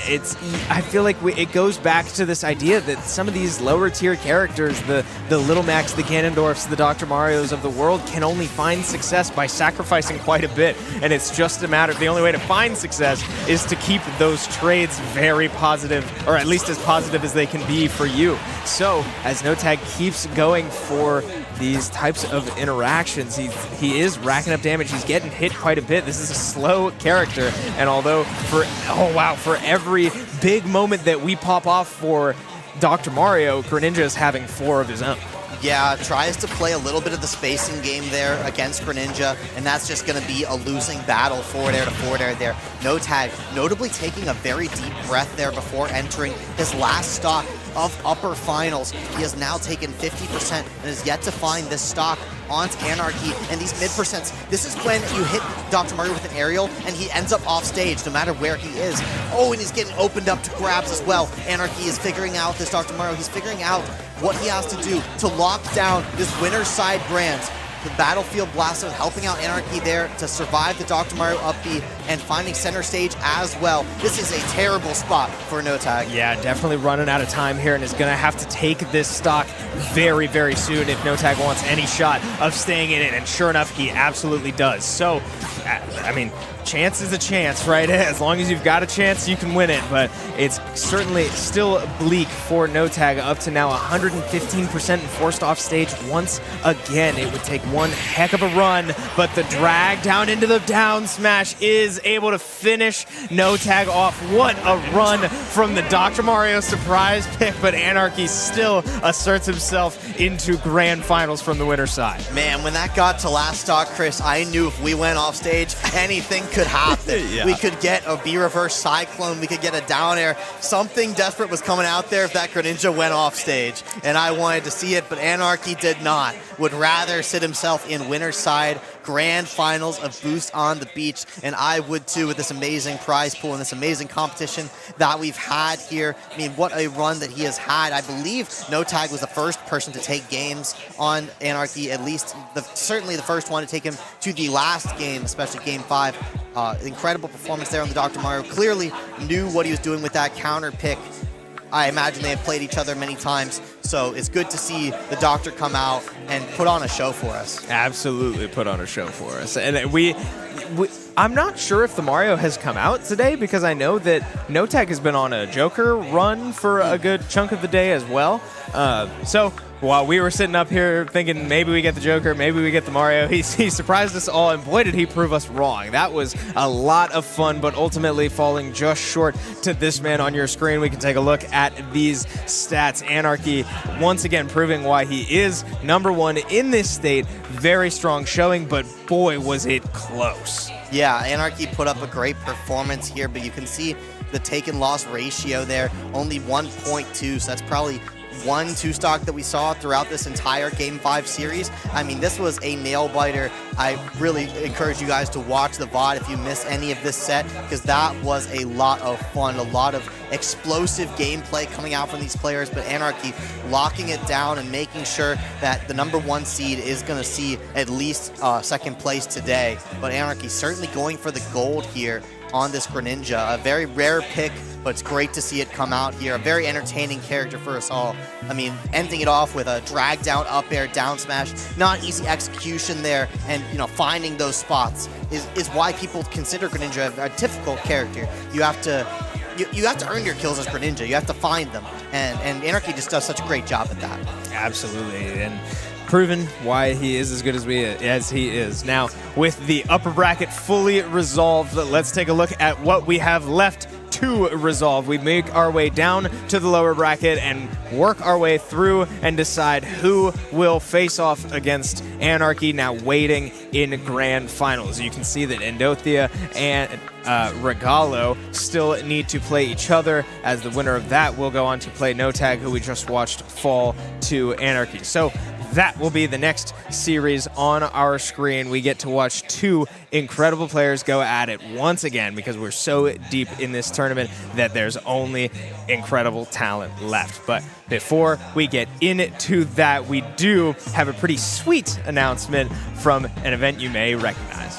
I feel like it goes back to this idea that some of these lower tier characters, the Little Macs, the Ganondorfs, the Dr. Marios of the world, can only find success by sacrificing quite a bit. And it's just a matter, the only way to find success is to keep those trades very positive, or at least as positive as they can be for you. So as NoTag keeps going for these types of interactions, he is racking up damage. He's getting hit quite a bit. This is a slow character, and although for every big moment that we pop off for Dr. Mario, Greninja is having 4 of his own. Yeah, tries to play a little bit of the spacing game there against Greninja, and that's just going to be a losing battle forward air to forward air there. NoTag notably taking a very deep breath there before entering his last stock of upper finals. He has now taken 50% and has yet to find this stock onto Anarchy, and these mid percents, this is when you hit Dr. Mario with an aerial and he ends up off stage no matter where he is. Oh, and he's getting opened up to grabs as well. Anarchy is figuring out this Dr. Mario. He's figuring out what he has to do to lock down this winner's side Brands. The Battlefield Blaster helping out Anarchy there to survive the Dr. Mario up B and finding center stage as well. This is a terrible spot for NoTag. Yeah, definitely running out of time here and is going to have to take this stock very, very soon if NoTag wants any shot of staying in it, and sure enough, he absolutely does. So, I mean, chance is a chance, right? As long as you've got a chance, you can win it, but it's certainly still bleak for NoTag, up to now 115% and forced off stage once again. It would take one heck of a run, but the drag down into the down smash is able to finish NoTag off. What a run from the Dr. Mario surprise pick, but Anarchy still asserts himself into grand finals from the winner's side. Man, when that got to last stock, Chris, I knew if we went off stage, anything could happen. Yeah. We could get a B-reverse Cyclone, we could get a down air. Something desperate was coming out there if that Greninja went off stage, and I wanted to see it, but Anarchy did not. Would rather sit himself in winner's side grand finals of Boost on the Beach, and I would too with this amazing prize pool and this amazing competition that we've had here. I mean, what a run that he has had. I believe NoTag was the first person to take games on Anarchy, at least certainly the first one to take him to the last game, especially game 5. Incredible performance there on the Dr. Mario. Clearly knew what he was doing with that counter pick. I imagine they have played each other many times, so it's good to see the Doctor come out and put on a show for us. Absolutely put on a show for us. And I'm not sure if the Mario has come out today, because I know that NoTag has been on a Joker run for a good chunk of the day as well. So while we were sitting up here thinking maybe we get the Joker, maybe we get the Mario, he surprised us all, and boy did he prove us wrong. That was a lot of fun, but ultimately falling just short to this man on your screen. We can take a look at these stats. Anarchy once again proving why he is #1 in this state. Very strong showing, but boy was it close. Yeah, Anarchy put up a great performance here, but you can see the taken loss ratio there, only 1.2, so that's probably 1-2 stock that we saw throughout this entire Game 5 series. I mean, this was a nail-biter. I really encourage you guys to watch the VOD if you miss any of this set, because that was a lot of fun, a lot of explosive gameplay coming out from these players, but Anarchy locking it down and making sure that the #1 seed is going to see at least second place today. But Anarchy certainly going for the gold here on this Greninja. A very rare pick, but it's great to see it come out here. A very entertaining character for us all. I mean, ending it off with a drag down, up air, down smash. Not easy execution there, and finding those spots is why people consider Greninja a difficult character. You have to earn your kills as Greninja. You have to find them, and Anarchy just does such a great job at that. Absolutely, and proven why he is as good as he is. Now, with the upper bracket fully resolved, let's take a look at what we have left to resolve. We make our way down to the lower bracket and work our way through and decide who will face off against Anarchy, now waiting in grand finals. You can see that Endothia and Regalo still need to play each other, as the winner of that will go on to play NoTag, who we just watched fall to Anarchy. So that will be the next series on our screen. We get to watch 2 incredible players go at it once again, because we're so deep in this tournament that there's only incredible talent left. But before we get into that, we do have a pretty sweet announcement from an event you may recognize.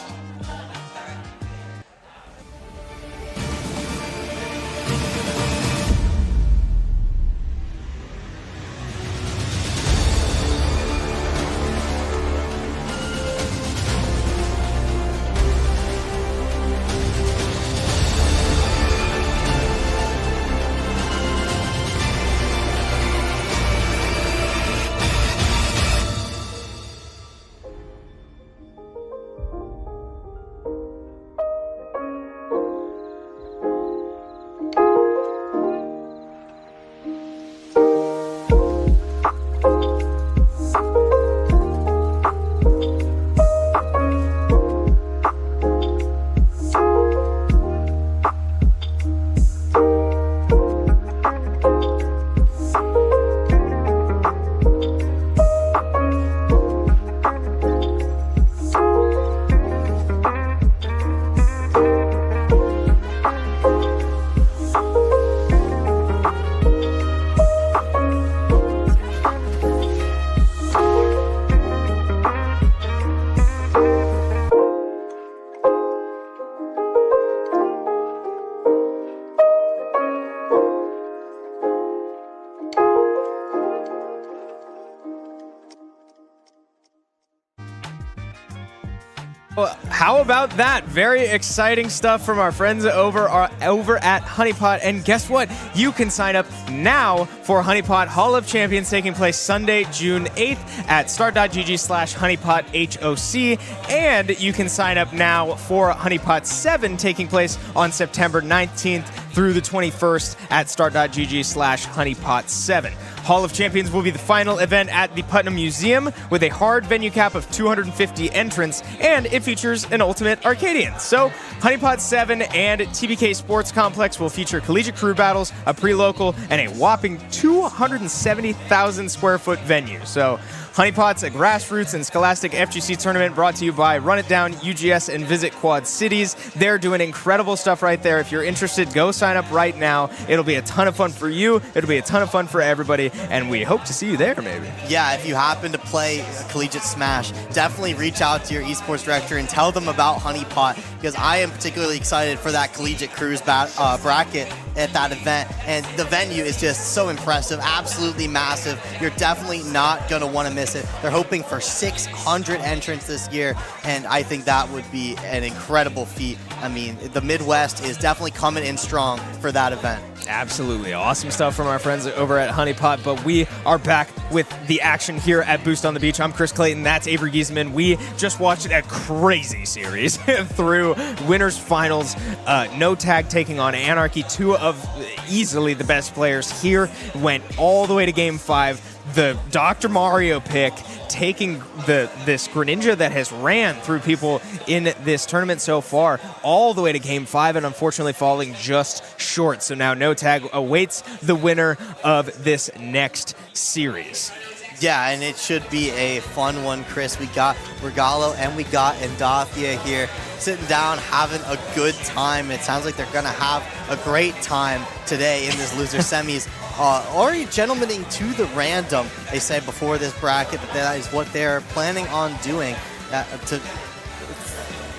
Well, how about that? Very exciting stuff from our friends over at Honeypot. And guess what? You can sign up now for Honeypot Hall of Champions taking place Sunday, June 8th at start.gg/honeypothoc. And you can sign up now for Honeypot 7 taking place on September 19th through the 21st at start.gg/honeypot7. Hall of Champions will be the final event at the Putnam Museum with a hard venue cap of 250 entrants, and it features an Ultimate Arcadian. So, Honeypot 7 and TBK Sports Complex will feature collegiate crew battles, a pre-local, and a whopping 270,000 square foot venue. So, Honeypot's a grassroots and scholastic FGC tournament brought to you by Run It Down, UGS, and Visit Quad Cities. They're doing incredible stuff right there. If you're interested, go sign up right now. It'll be a ton of fun for you. It'll be a ton of fun for everybody, and we hope to see you there, maybe. Yeah, if you happen to play Collegiate Smash, definitely reach out to your esports director and tell them about Honeypot, because I am particularly excited for that Collegiate Cruise bracket at that event, and the venue is just so impressive, absolutely massive. You're definitely not going to want to miss it. They're hoping for 600 entrants this year, and I think that would be an incredible feat. I mean, the Midwest is definitely coming in strong for that event. Absolutely. Awesome stuff from our friends over at Honeypot, but we are back with the action here at Boost on the Beach. I'm Chris Clayton. That's Avery Giesemann. We just watched a crazy series through winners finals. No Tag taking on Anarchy, two of easily the best players here. Went all the way to Game 5. The Dr. Mario pick taking this Greninja that has ran through people in this tournament so far all the way to Game 5 and unfortunately falling just short. So now No Tag awaits the winner of this next series. Yeah, and it should be a fun one, Chris. We got Regalo and we got Endothia here sitting down, having a good time. It sounds like they're going to have a great time today in this loser semis. Already gentlemaning to the random, they said before this bracket that is what they're planning on doing to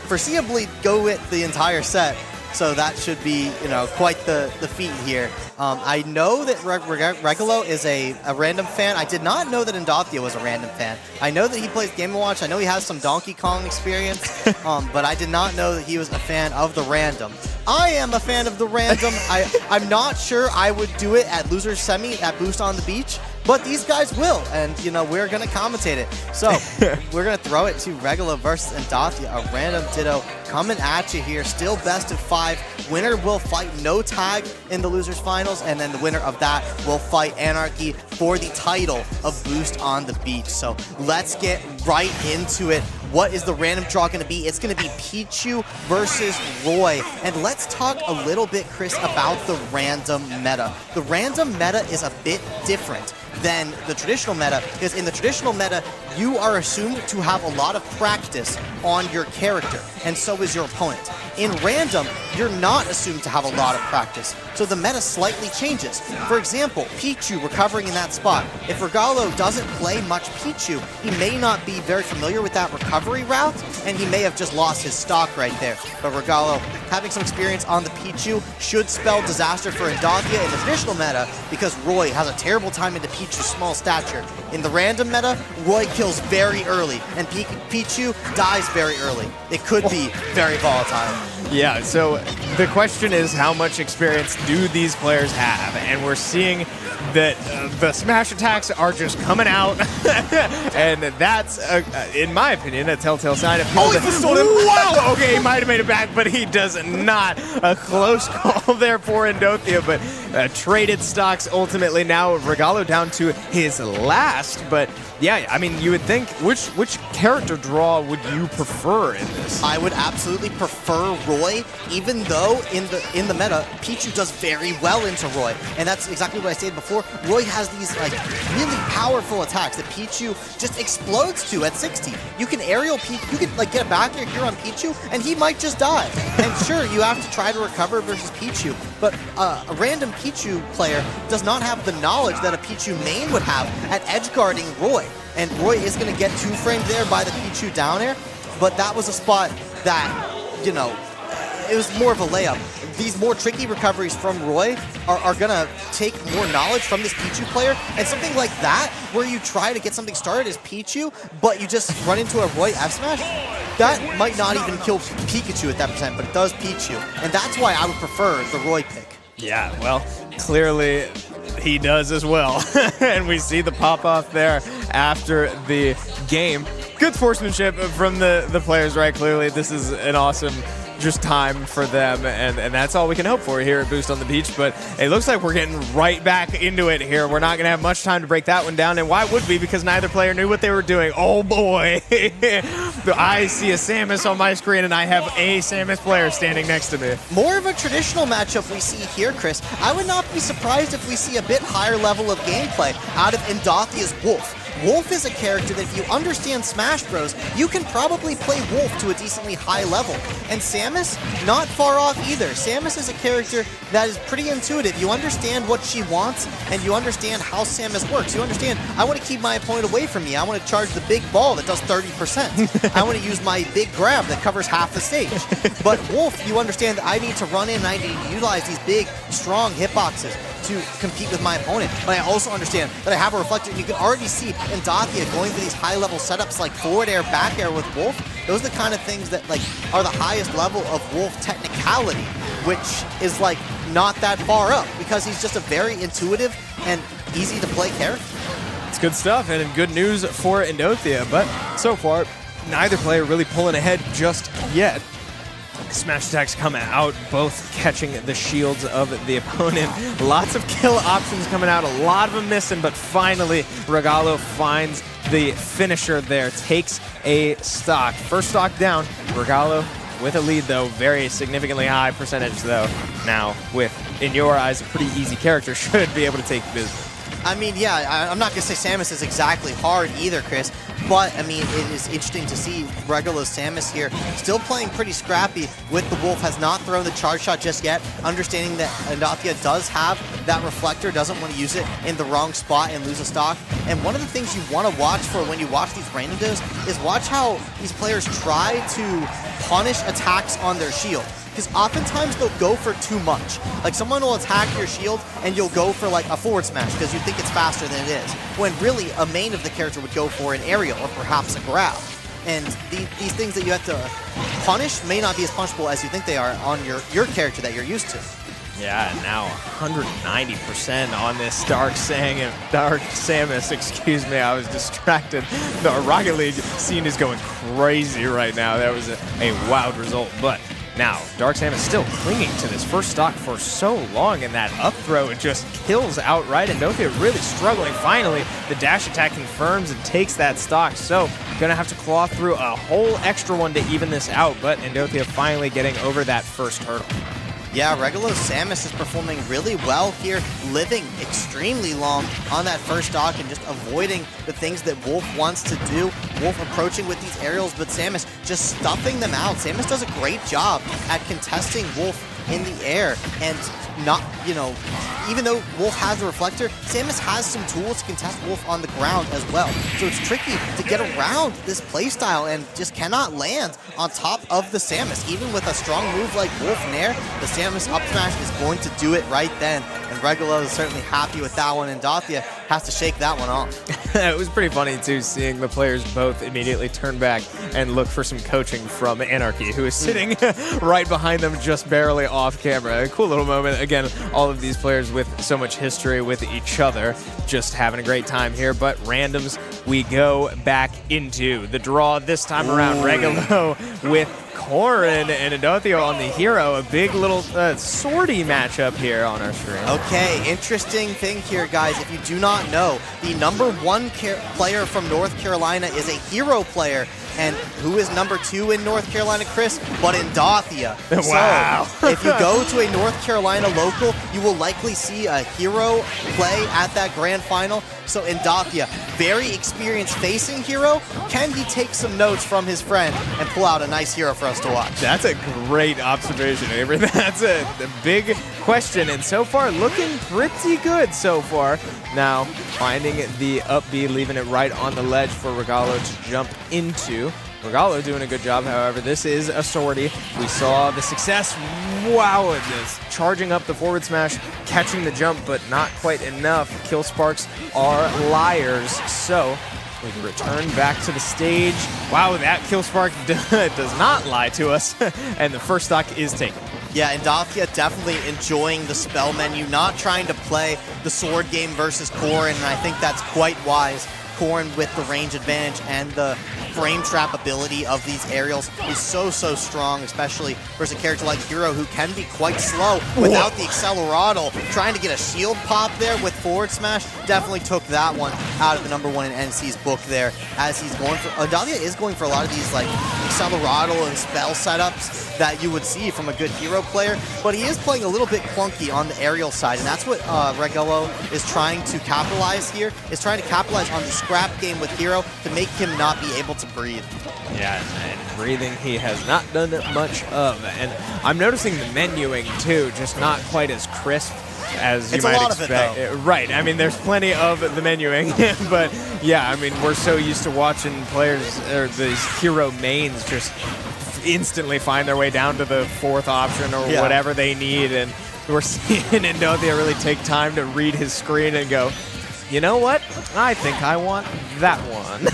foreseeably go with the entire set. So that should be, quite the feat here. I know that Regalo is a random fan. I did not know that Endothia was a random fan. I know that he plays Game & Watch. I know he has some Donkey Kong experience, but I did not know that he was a fan of the random. I am a fan of the random. I'm not sure I would do it at Loser Semi at Boost on the Beach, but these guys will, and we're going to commentate it. So we're going to throw it to Regalo versus Endothia, a random ditto coming at you here. Still best of 5. Winner will fight No Tag in the losers finals, and then the winner of that will fight Anarchy for the title of Boost on the Beach. So let's get right into it. What is the random draw going to be? It's going to be Pichu versus Roy. And let's talk a little bit, Chris, about the random meta. The random meta is a bit different than the traditional meta, because in the traditional meta, you are assumed to have a lot of practice on your character, and so is your opponent. In random, you're not assumed to have a lot of practice, so the meta slightly changes. For example, Pichu recovering in that spot. If Regalo doesn't play much Pichu, he may not be very familiar with that recovery route, and he may have just lost his stock right there. But Regalo, having some experience on the Pichu, should spell disaster for Endothia in the traditional meta, because Roy has a terrible time into Pichu's small stature. In the random meta, Roy kills very early, and Pichu dies very early. It could be very volatile. Yeah, so the question is, how much experience do these players have? And we're seeing that the smash attacks are just coming out, and that's, in my opinion, a telltale sign of people that, wow! Okay, he might have made it back, but he does not. A close call there for Endothia, but traded stocks ultimately. Now Regalo down to his last, but yeah, I mean, you would think, which character draw would you prefer in this? I would absolutely prefer Roy, even though in the meta, Pichu does very well into Roy, and that's exactly what I said before. Roy has these really powerful attacks that Pichu just explodes to at 60. You can aerial Pichu, you can get a back air here on Pichu, and he might just die. And sure, you have to try to recover versus Pichu, but a random Pichu player does not have the knowledge that a Pichu main would have at edge guarding Roy. And Roy is going to get 2-framed there by the Pichu down air, but that was a spot that, it was more of a layup. These more tricky recoveries from Roy are going to take more knowledge from this Pichu player, and something like that, where you try to get something started as Pichu, but you just run into a Roy F smash, that might not even kill Pikachu at that percent, but it does Pichu. And that's why I would prefer the Roy pick. Yeah, well, clearly he does as well. And we see the pop-off there after the game. Good sportsmanship from the players, right? Clearly, this is an awesome just time for them, and that's all we can hope for here at Boost on the Beach. But it looks like we're getting right back into it here. We're not going to have much time to break that one down, and why would we? Because neither player knew what they were doing. Oh boy. I see a Samus on my screen, and I have a Samus player standing next to me. More of a traditional matchup we see here, Chris. I would not be surprised if we see a bit higher level of gameplay out of Endothia's Wolf. Wolf is a character that if you understand Smash Bros, you can probably play Wolf to a decently high level. And Samus, not far off either. Samus is a character that is pretty intuitive. You understand what she wants, and you understand how Samus works. You understand, I want to keep my opponent away from me. I want to charge the big ball that does 30%. I want to use my big grab that covers half the stage. But Wolf, you understand that I need to run in and I need to utilize these big, strong hitboxes to compete with my opponent. But I also understand that I have a reflector, and you can already see Endothia going for these high-level setups like forward air, back air with Wolf. Those are the kind of things that like are the highest level of Wolf technicality, which is like not that far up because he's just a very intuitive and easy to play character. It's good stuff and good news for Endothia, but so far, neither player really pulling ahead just yet. Smash attacks come out, both catching the shields of the opponent. Lots of kill options coming out, a lot of them missing, but finally Regalo finds the finisher there, takes a stock. First stock down, Regalo with a lead though, very significantly high percentage though. Now with, in your eyes, a pretty easy character should be able to take business. I mean, yeah, I'm not going to say Samus is exactly hard either, Chris, but, I mean, it is interesting to see Regalo's Samus here still playing pretty scrappy with the Wolf, has not thrown the charge shot just yet, understanding that Endothia does have that reflector, doesn't want to use it in the wrong spot and lose a stock. And one of the things you want to watch for when you watch these randoms is watch how these players try to punish attacks on their shield. Because oftentimes they'll go for too much. Like someone will attack your shield and you'll go for like a forward smash because you think it's faster than it is. When really a main of the character would go for an aerial or perhaps a grab. And these things that you have to punish may not be as punishable as you think they are on your character that you're used to. Yeah, now 190% on this Dark Samus, excuse me, I was distracted. The Rocket League scene is going crazy right now. That was a wild result, but now, Dark Samus still clinging to this first stock for so long, and that up throw, it just kills outright. Endothia really struggling. Finally, the dash attack confirms and takes that stock, so gonna have to claw through a whole extra one to even this out, but Endothia finally getting over that first hurdle. Yeah, Regalo's Samus is performing really well here, living extremely long on that first stock and just avoiding the things that Wolf wants to do. Wolf approaching with these aerials, but Samus just stuffing them out. Samus does a great job at contesting Wolf in the air and not, you know, even though Wolf has a reflector, Samus has some tools to contest Wolf on the ground as well. So it's tricky to get around this playstyle and just cannot land on top of the Samus. Even with a strong move like Wolf Nair, the Samus up smash is going to do it right then. And Regalo is certainly happy with that one, and Endothia has to shake that one off. It was pretty funny too, seeing the players both immediately turn back and look for some coaching from Anarchy, who is sitting right behind them just barely off camera. A cool little moment. Again, all of these players with so much history with each other, just having a great time here. But randoms, we go back into the draw this time around. Regalo with Corrin and Endothia on the hero. A big little sortie matchup here on our screen. Okay, interesting thing here, guys. If you do not know, the #1 player from North Carolina is a hero player. And who is #2 in North Carolina, Chris? But Endothia. Wow. So, if you go to a North Carolina local, you will likely see a hero play at that grand final. So Endothia, very experienced facing hero. Can he take some notes from his friend and pull out a nice hero for us to watch? That's a great observation, Avery. That's a big question, and so far looking pretty good so far. Now finding the up B, leaving it right on the ledge for Regalo to jump into. Regalo doing a good job, however. This is a sortie. We saw the success. Wow, this charging up the forward smash, catching the jump, but not quite enough. Kill sparks are liars, so We return back to the stage. Wow, that kill spark does not lie to us. And the first stock is taken. Yeah, Endothia definitely enjoying the spell menu, not trying to play the sword game versus Corrin, and I think that's quite wise. Corrin with the range advantage and the frame trap ability of these aerials is so strong, especially versus a character like Hero who can be quite slow without the Accelerado. Trying to get a shield pop there with forward smash definitely took that one out of the #1 in NC's book there, as he's going for, Endothia is going for a lot of these like Accelerado and spell setups that you would see from a good Hero player, but he is playing a little bit clunky on the aerial side, and that's what Regulo is trying to capitalize here, is trying to capitalize on the scrap game with Hero to make him not be able to breathe. Yeah, and breathing he has not done much of. And I'm noticing the menuing too, just not quite as crisp as you might expect. It's a lot of it, though. Right, I mean, there's plenty of the menuing, but yeah, I mean, we're so used to watching players, or these Hero mains just instantly find their way down to the 4th option or whatever they need, and we're seeing Endothia really take time to read his screen and go, you know what? I think I want that one.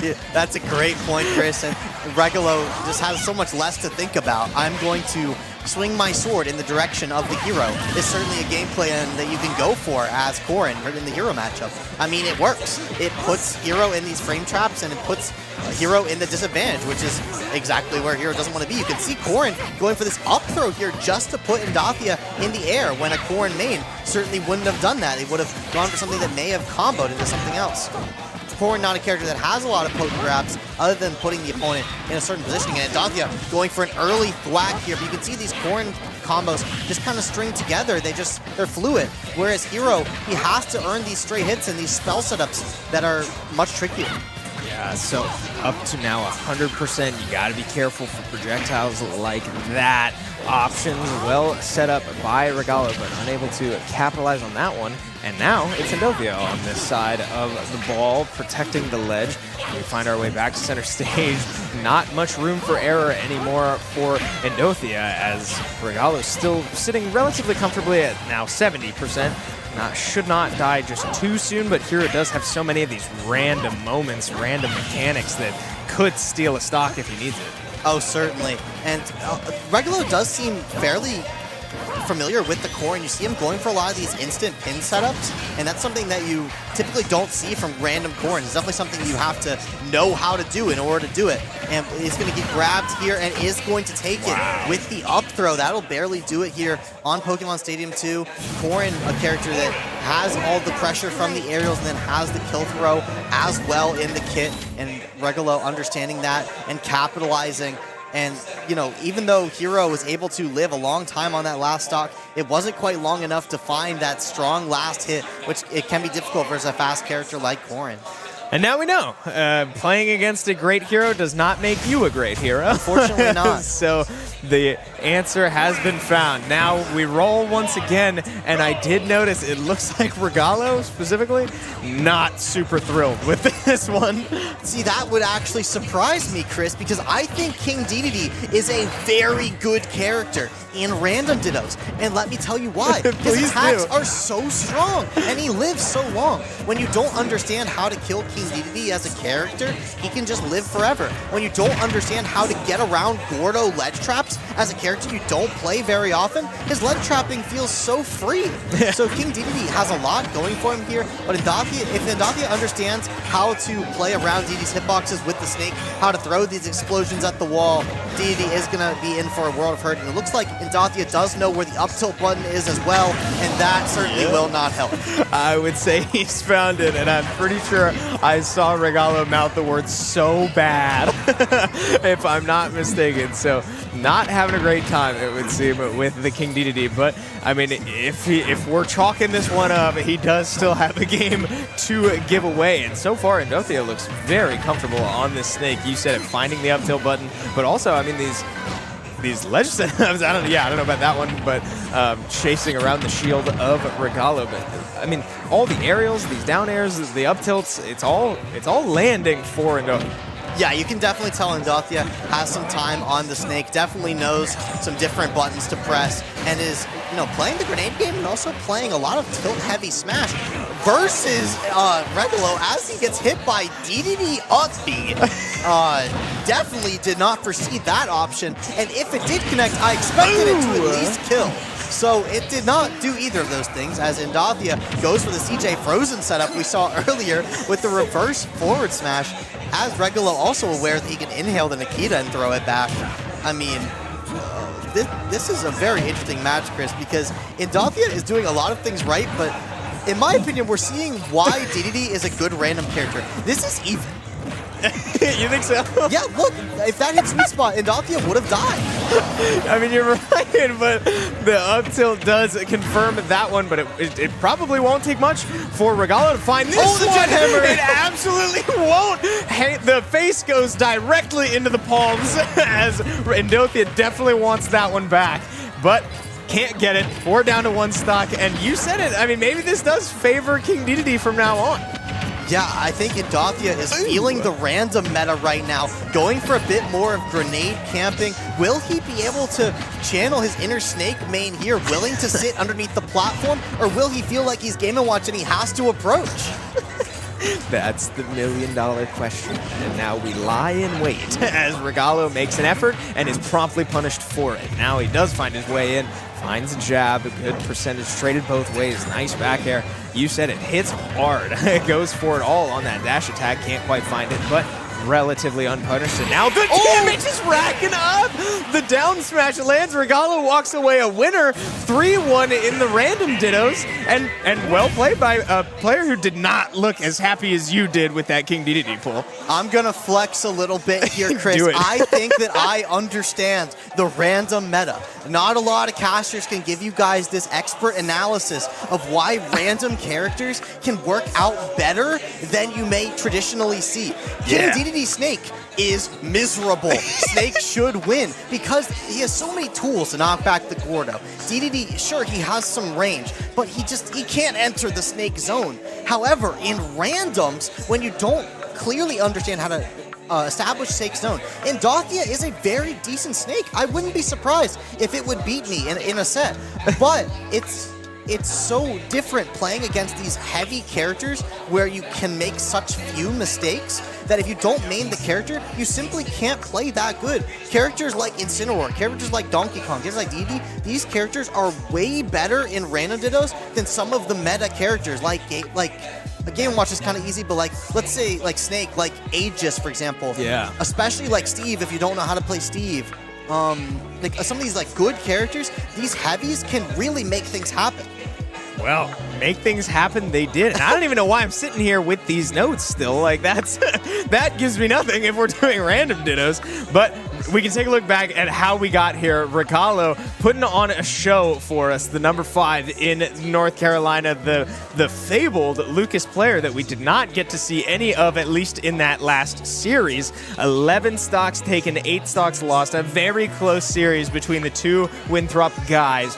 Yeah, that's a great point, Chris. And Regulo just has so much less to think about. I'm going to swing my sword in the direction of the Hero. It's certainly a game plan that you can go for as Corrin in the Hero matchup. I mean, it works. It puts Hero in these frame traps, and it puts Hero in the disadvantage, which is exactly where Hero doesn't want to be. You can see Corrin going for this up throw here just to put Endothia in the air, when a Corrin main certainly wouldn't have done that. They would have gone for something that may have comboed into something else. Corrin not a character that has a lot of potent grabs other than putting the opponent in a certain positioning, and Endothia going for an early thwack here, but you can see these Corrin combos just kind of string together. They're fluid, whereas Hero, he has to earn these stray hits and these spell setups that are much trickier. Yeah, so up to now 100%, you gotta be careful for projectiles like that. Options well set up by Regalo, but unable to capitalize on that one. And now it's Endothia on this side of the ball, protecting the ledge. We find our way back to center stage. Not much room for error anymore for Endothia, as Regalo's still sitting relatively comfortably at now 70%. Should not die just too soon, but Hero does have so many of these random moments, random mechanics that could steal a stock if he needs it. Oh, certainly. And Regulo does seem fairly familiar with the core, and you see him going for a lot of these instant pin setups, and that's something that you typically don't see from random core, and it's definitely something you have to know how to do in order to do it. And he's going to get grabbed here and is going to take it with the up throw. That'll barely do it here on Pokemon Stadium 2. Corrin, a character that has all the pressure from the aerials and then has the kill throw as well in the kit, and Regulo understanding that and capitalizing. And, you know, even though Hero was able to live a long time on that last stock, it wasn't quite long enough to find that strong last hit, which it can be difficult versus a fast character like Corrin. And now we know, playing against a great hero does not make you a great hero. Unfortunately not. So the answer has been found. Now we roll once again, and I did notice it looks like Regalo, specifically, not super thrilled with this one. See, that would actually surprise me, Chris, because I think King Dedede is a very good character in random dittos. And let me tell you why. His attacks are so strong, and he lives so long. When you don't understand how to kill King Dedede as a character, he can just live forever. When you don't understand how to get around Gordo ledge traps as a character you don't play very often, his ledge trapping feels so free. So King Dedede has a lot going for him here, but if Endothia understands how to play around Dedede's hitboxes with the snake, how to throw these explosions at the wall, Dedede is going to be in for a world of hurt. And it looks like Endothia does know where the up tilt button is as well, and that certainly will not help. I would say he's found it, and I'm pretty sure I saw Regalo mouth the word "so bad," if I'm not mistaken. So not having a great time, it would seem, with the King Dedede. But I mean, if we're chalking this one up, he does still have a game to give away. And so far, Endothia looks very comfortable on this snake. You said it, finding the up tilt button, but also, I mean, these ledge setups, I don't know about that one, but chasing around the shield of Regalo. But I mean, all the aerials, these down airs, the up tilts, it's all landing for Endothia. Yeah, you can definitely tell Endothia has some time on the snake, definitely knows some different buttons to press, and is, you know, playing the grenade game and also playing a lot of tilt-heavy smash. versus Regalo as he gets hit by DDD up B. Definitely did not foresee that option, and if it did connect, I expected it to at least kill. So it did not do either of those things as Endothia goes for the CJ Frozen setup we saw earlier with the reverse forward smash, as Regalo also aware that he can inhale the Nikita and throw it back. I mean, this is a very interesting match, Chris, because Endothia is doing a lot of things right, but in my opinion, we're seeing why DDD is a good random character. This is even. You think so? Yeah, look, if that hit sweet spot, Endothia would have died. I mean, you're right, but the up tilt does confirm that one, but it probably won't take much for Regalo to find this the one. jet hammer! It absolutely won't. Hey, the face goes directly into the palms as Endothia definitely wants that one back, but can't get it. We're down to one stock, and you said it. I mean, maybe this does favor King Dedede from now on. Yeah, I think Endothia is feeling the random meta right now, going for a bit more of grenade camping. Will he be able to channel his inner Snake main here, willing to sit underneath the platform, or will he feel like he's Game & Watch and he has to approach? That's the $1,000,000 question. And now we lie in wait as Regalo makes an effort and is promptly punished for it. Now he does find his way in, finds a jab, a good percentage, traded both ways. Nice back air. You said it, hits hard. It goes for it all on that dash attack. Can't quite find it, but relatively unpunished. And now the damage is racking up. The down smash lands. Regalo walks away a winner. 3-1 in the random dittos. And well played by a player who did not look as happy as you did with that King Dedede pull. I'm going to flex a little bit here, Chris. Do it. I think that I understand the random meta. Not a lot of casters can give you guys this expert analysis of why random characters can work out better than you may traditionally see. King Dedede Snake is miserable. Snake should win because he has so many tools to knock back the Gordo. Dedede, sure, he has some range, but he can't enter the Snake zone. However, in randoms, when you don't clearly understand how to establish Snake zone, Endothia is a very decent Snake. I wouldn't be surprised if it would beat me in a set, but it's so different playing against these heavy characters where you can make such few mistakes that if you don't main the character, you simply can't play that good. Characters like Incineroar, characters like Donkey Kong, characters like Dedede, these characters are way better in random dittos than some of the meta characters like a Game & Watch is kind of easy, but let's say like Snake, like Aegis, for example. Yeah. Especially like Steve, if you don't know how to play Steve. Like some of these like good characters, these heavies can really make things happen. Well, make things happen, they did. And I don't even know why I'm sitting here with these notes still. Like, that gives me nothing if we're doing random dittos. But we can take a look back at how we got here. Regalo putting on a show for us, the number 5 in North Carolina, the fabled Lucas player that we did not get to see any of, at least in that last series. 11 stocks taken, 8 stocks lost. A very close series between the two Winthrop guys,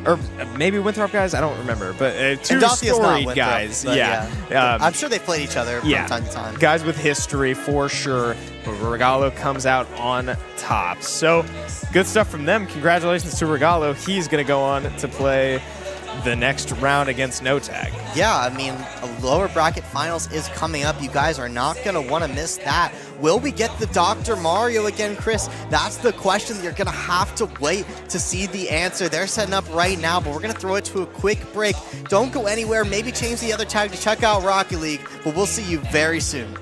or maybe Winthrop guys, I don't remember, but two storied guys. Yeah. I'm sure they played each other from time to time. Guys with history for sure, but Regalo comes out on top. So good stuff from them. Congratulations to Regalo. He's going to go on to play the next round against No Tag. Yeah, I mean, a lower bracket finals is coming up. You guys are not going to want to miss that. Will we get the Dr. Mario again, Chris? That's the question that you're going to have to wait to see the answer. They're setting up right now, but we're going to throw it to a quick break. Don't go anywhere. Maybe change the other tag to check out Rocket League, but we'll see you very soon.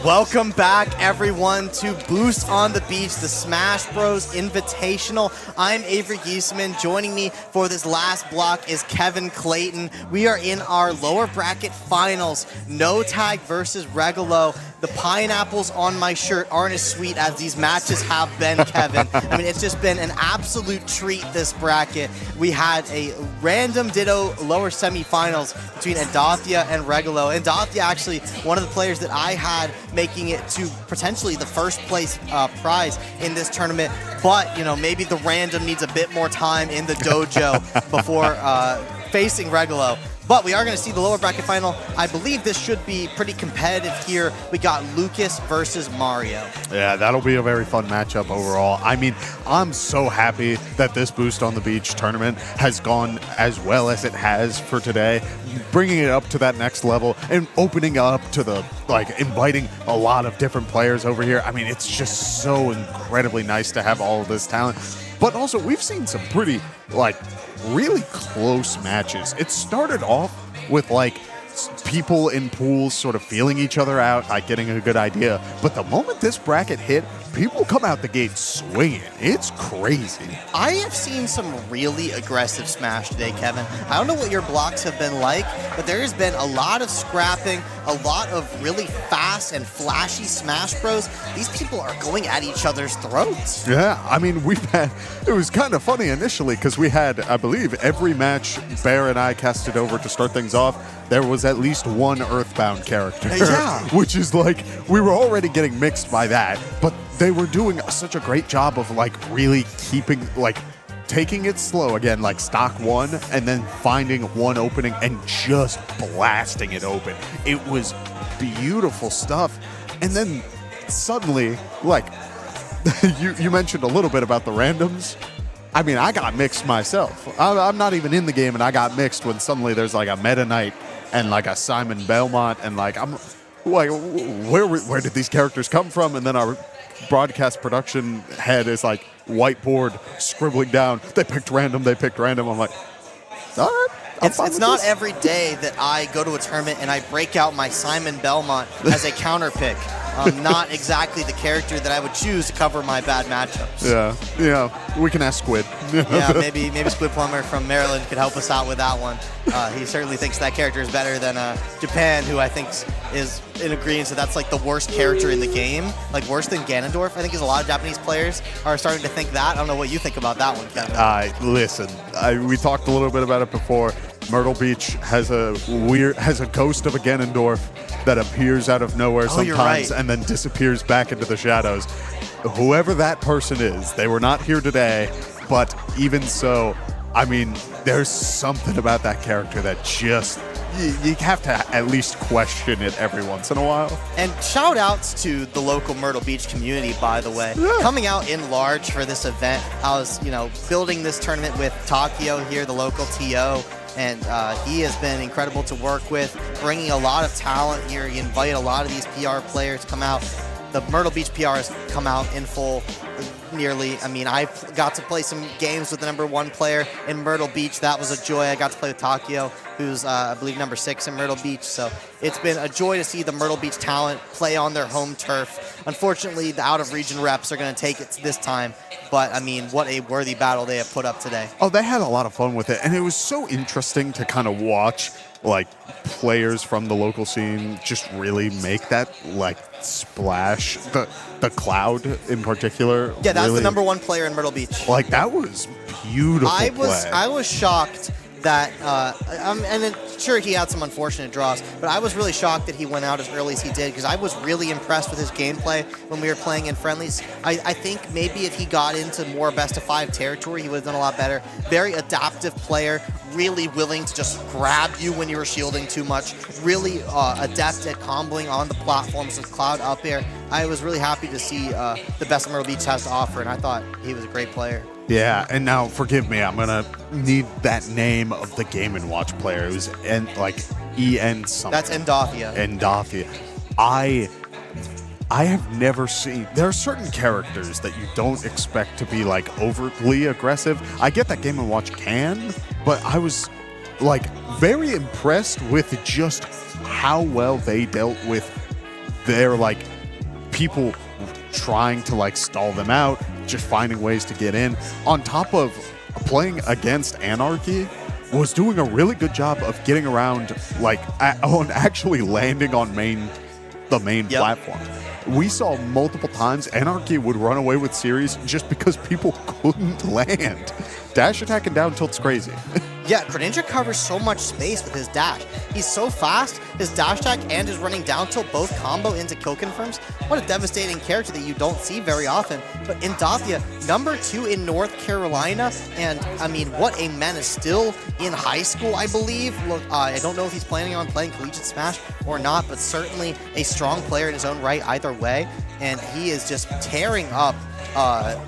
Welcome back, everyone, to Boost on the Beach, the Smash Bros. Invitational. I'm Avery Giesemann. Joining me for this last block is Kevin Clayton. We are in our lower bracket finals. No Tag versus Regalo. The pineapples on my shirt aren't as sweet as these matches have been, Kevin. I mean, it's just been an absolute treat, this bracket. We had a random ditto lower semifinals between Endothia and Regalo. Endothia, actually, one of the players that I had making it to potentially the first place prize in this tournament. But, you know, maybe the random needs a bit more time in the dojo before facing Regalo. But we are going to see the lower bracket final. I believe this should be pretty competitive here. We got Lucas versus Mario. Yeah, that'll be a very fun matchup overall. I mean, I'm so happy that this Boost on the Beach tournament has gone as well as it has for today, bringing it up to that next level and opening up to the, like, inviting a lot of different players over here. I mean, it's just so incredibly nice to have all of this talent. But also, we've seen some pretty, like, really close matches. It started off with, like, people in pools sort of feeling each other out, like getting a good idea. But the moment this bracket hit, people come out the gate swinging. It's crazy. I have seen some really aggressive Smash today, Kevin. I don't know what your blocks have been like, but there has been a lot of scrapping, a lot of really fast and flashy Smash Bros. These people are going at each other's throats. Yeah, I mean, it was kind of funny initially because we had, I believe, every match Bear and I casted over to start things off, there was at least one Earthbound character. Yeah. Which is like, we were already getting mixed by that, but they were doing such a great job of, like, really keeping, like, taking it slow again, like stock one, and then finding one opening and just blasting it open. It was beautiful stuff. And then suddenly, like, you mentioned a little bit about the randoms. I mean, I got mixed myself. I'm not even in the game, and I got mixed when suddenly there's, like, a Meta Knight and, like, a Simon Belmont, and, like, I'm like, where did these characters come from? And then our broadcast production head is, like, whiteboard scribbling down, they picked random. I'm like, all right. It's not every day that I go to a tournament and I break out my Simon Belmont as a counter pick. Not exactly the character that I would choose to cover my bad matchups. Yeah, we can ask Squid. Yeah, maybe Squid Plumber from Maryland could help us out with that one. He certainly thinks that character is better than Japan, who I think is in agreement that that's, like, the worst character in the game, like worse than Ganondorf. I think there's a lot of Japanese players are starting to think that. I don't know what you think about that one, Kevin. Listen, we talked a little bit about it before. Myrtle Beach has a ghost of a Ganondorf that appears out of nowhere sometimes and then disappears back into the shadows. Whoever that person is, they were not here today, but even so, I mean, there's something about that character that just, you have to at least question it every once in a while. And shout outs to the local Myrtle Beach community, by the way. Yeah. Coming out in large for this event. I was, building this tournament with Takio here, the local TO. And he has been incredible to work with, bringing a lot of talent here. He invited a lot of these PR players to come out. The Myrtle Beach PR has come out in full, nearly. I mean, I got to play some games with the #1 player in Myrtle Beach. That was a joy. I got to play with Takio, who's, I believe, #6 in Myrtle Beach. So it's been a joy to see the Myrtle Beach talent play on their home turf. Unfortunately, the out-of-region reps are going to take it this time. But, I mean, what a worthy battle they have put up today. Oh, they had a lot of fun with it. And it was so interesting to kind of watch, like, players from the local scene just really make that, like, splash. The Cloud in particular. Yeah, that's really, the #1 player in Myrtle Beach. Like, that was beautiful I was shocked that, and sure, he had some unfortunate draws, but I was really shocked that he went out as early as he did, because I was really impressed with his gameplay when we were playing in friendlies. I think maybe if he got into more best-of-5 territory, he would have done a lot better. Very adaptive player, really willing to just grab you when you were shielding too much, really adept at comboing on the platforms with Cloud up air. I was really happy to see the best Myrtle Beach has to offer, and I thought he was a great player. Yeah, and now, forgive me, I'm going to need that name of the Game & Watch player. It was E-N something. That's Endothia. Endothia. I have never seen... There are certain characters that you don't expect to be, like, overtly aggressive. I get that Game & Watch can, but I was, like, very impressed with just how well they dealt with they're like people trying to like stall them out, just finding ways to get in. On top of playing against Anarchy, was doing a really good job of getting around, like on actually landing on the main platform. We saw multiple times Anarchy would run away with series just because people couldn't land. Dash attack and down tilt's crazy. Yeah, Greninja covers so much space with his dash. He's so fast, his dash attack and his running down tilt both combo into kill confirms. What a devastating character that you don't see very often. But Endothia, #2 in North Carolina, and I mean, what a menace. Still in high school, I believe. Look, I don't know if he's planning on playing Collegiate Smash or not, but certainly a strong player in his own right either way. And he is just tearing up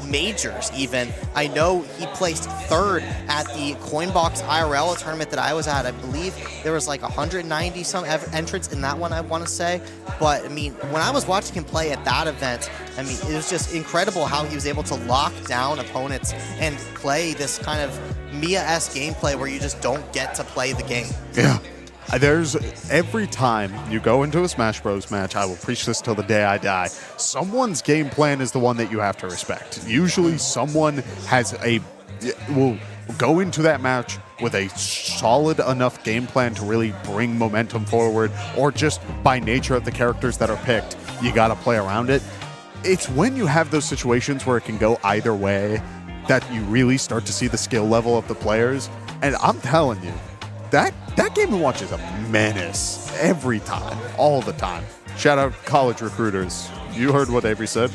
majors even. I know he placed 3rd at the Coinbox IRL tournament that I was at. I believe there was like 190 some entrants in that one, I want to say. But I mean, when I was watching him play at that event, I mean, it was just incredible how he was able to lock down opponents and play this kind of Mia-esque gameplay where you just don't get to play the game. Yeah. There's every time you go into a Smash Bros match, I will preach this till the day I die. Someone's game plan is the one that you have to respect. Usually someone will go into that match with a solid enough game plan to really bring momentum forward, or just by nature of the characters that are picked, you got to play around it. It's when you have those situations where it can go either way that you really start to see the skill level of the players. And I'm telling you, that Game & Watch is a menace every time, all the time. Shout out college recruiters. You heard what Avery said.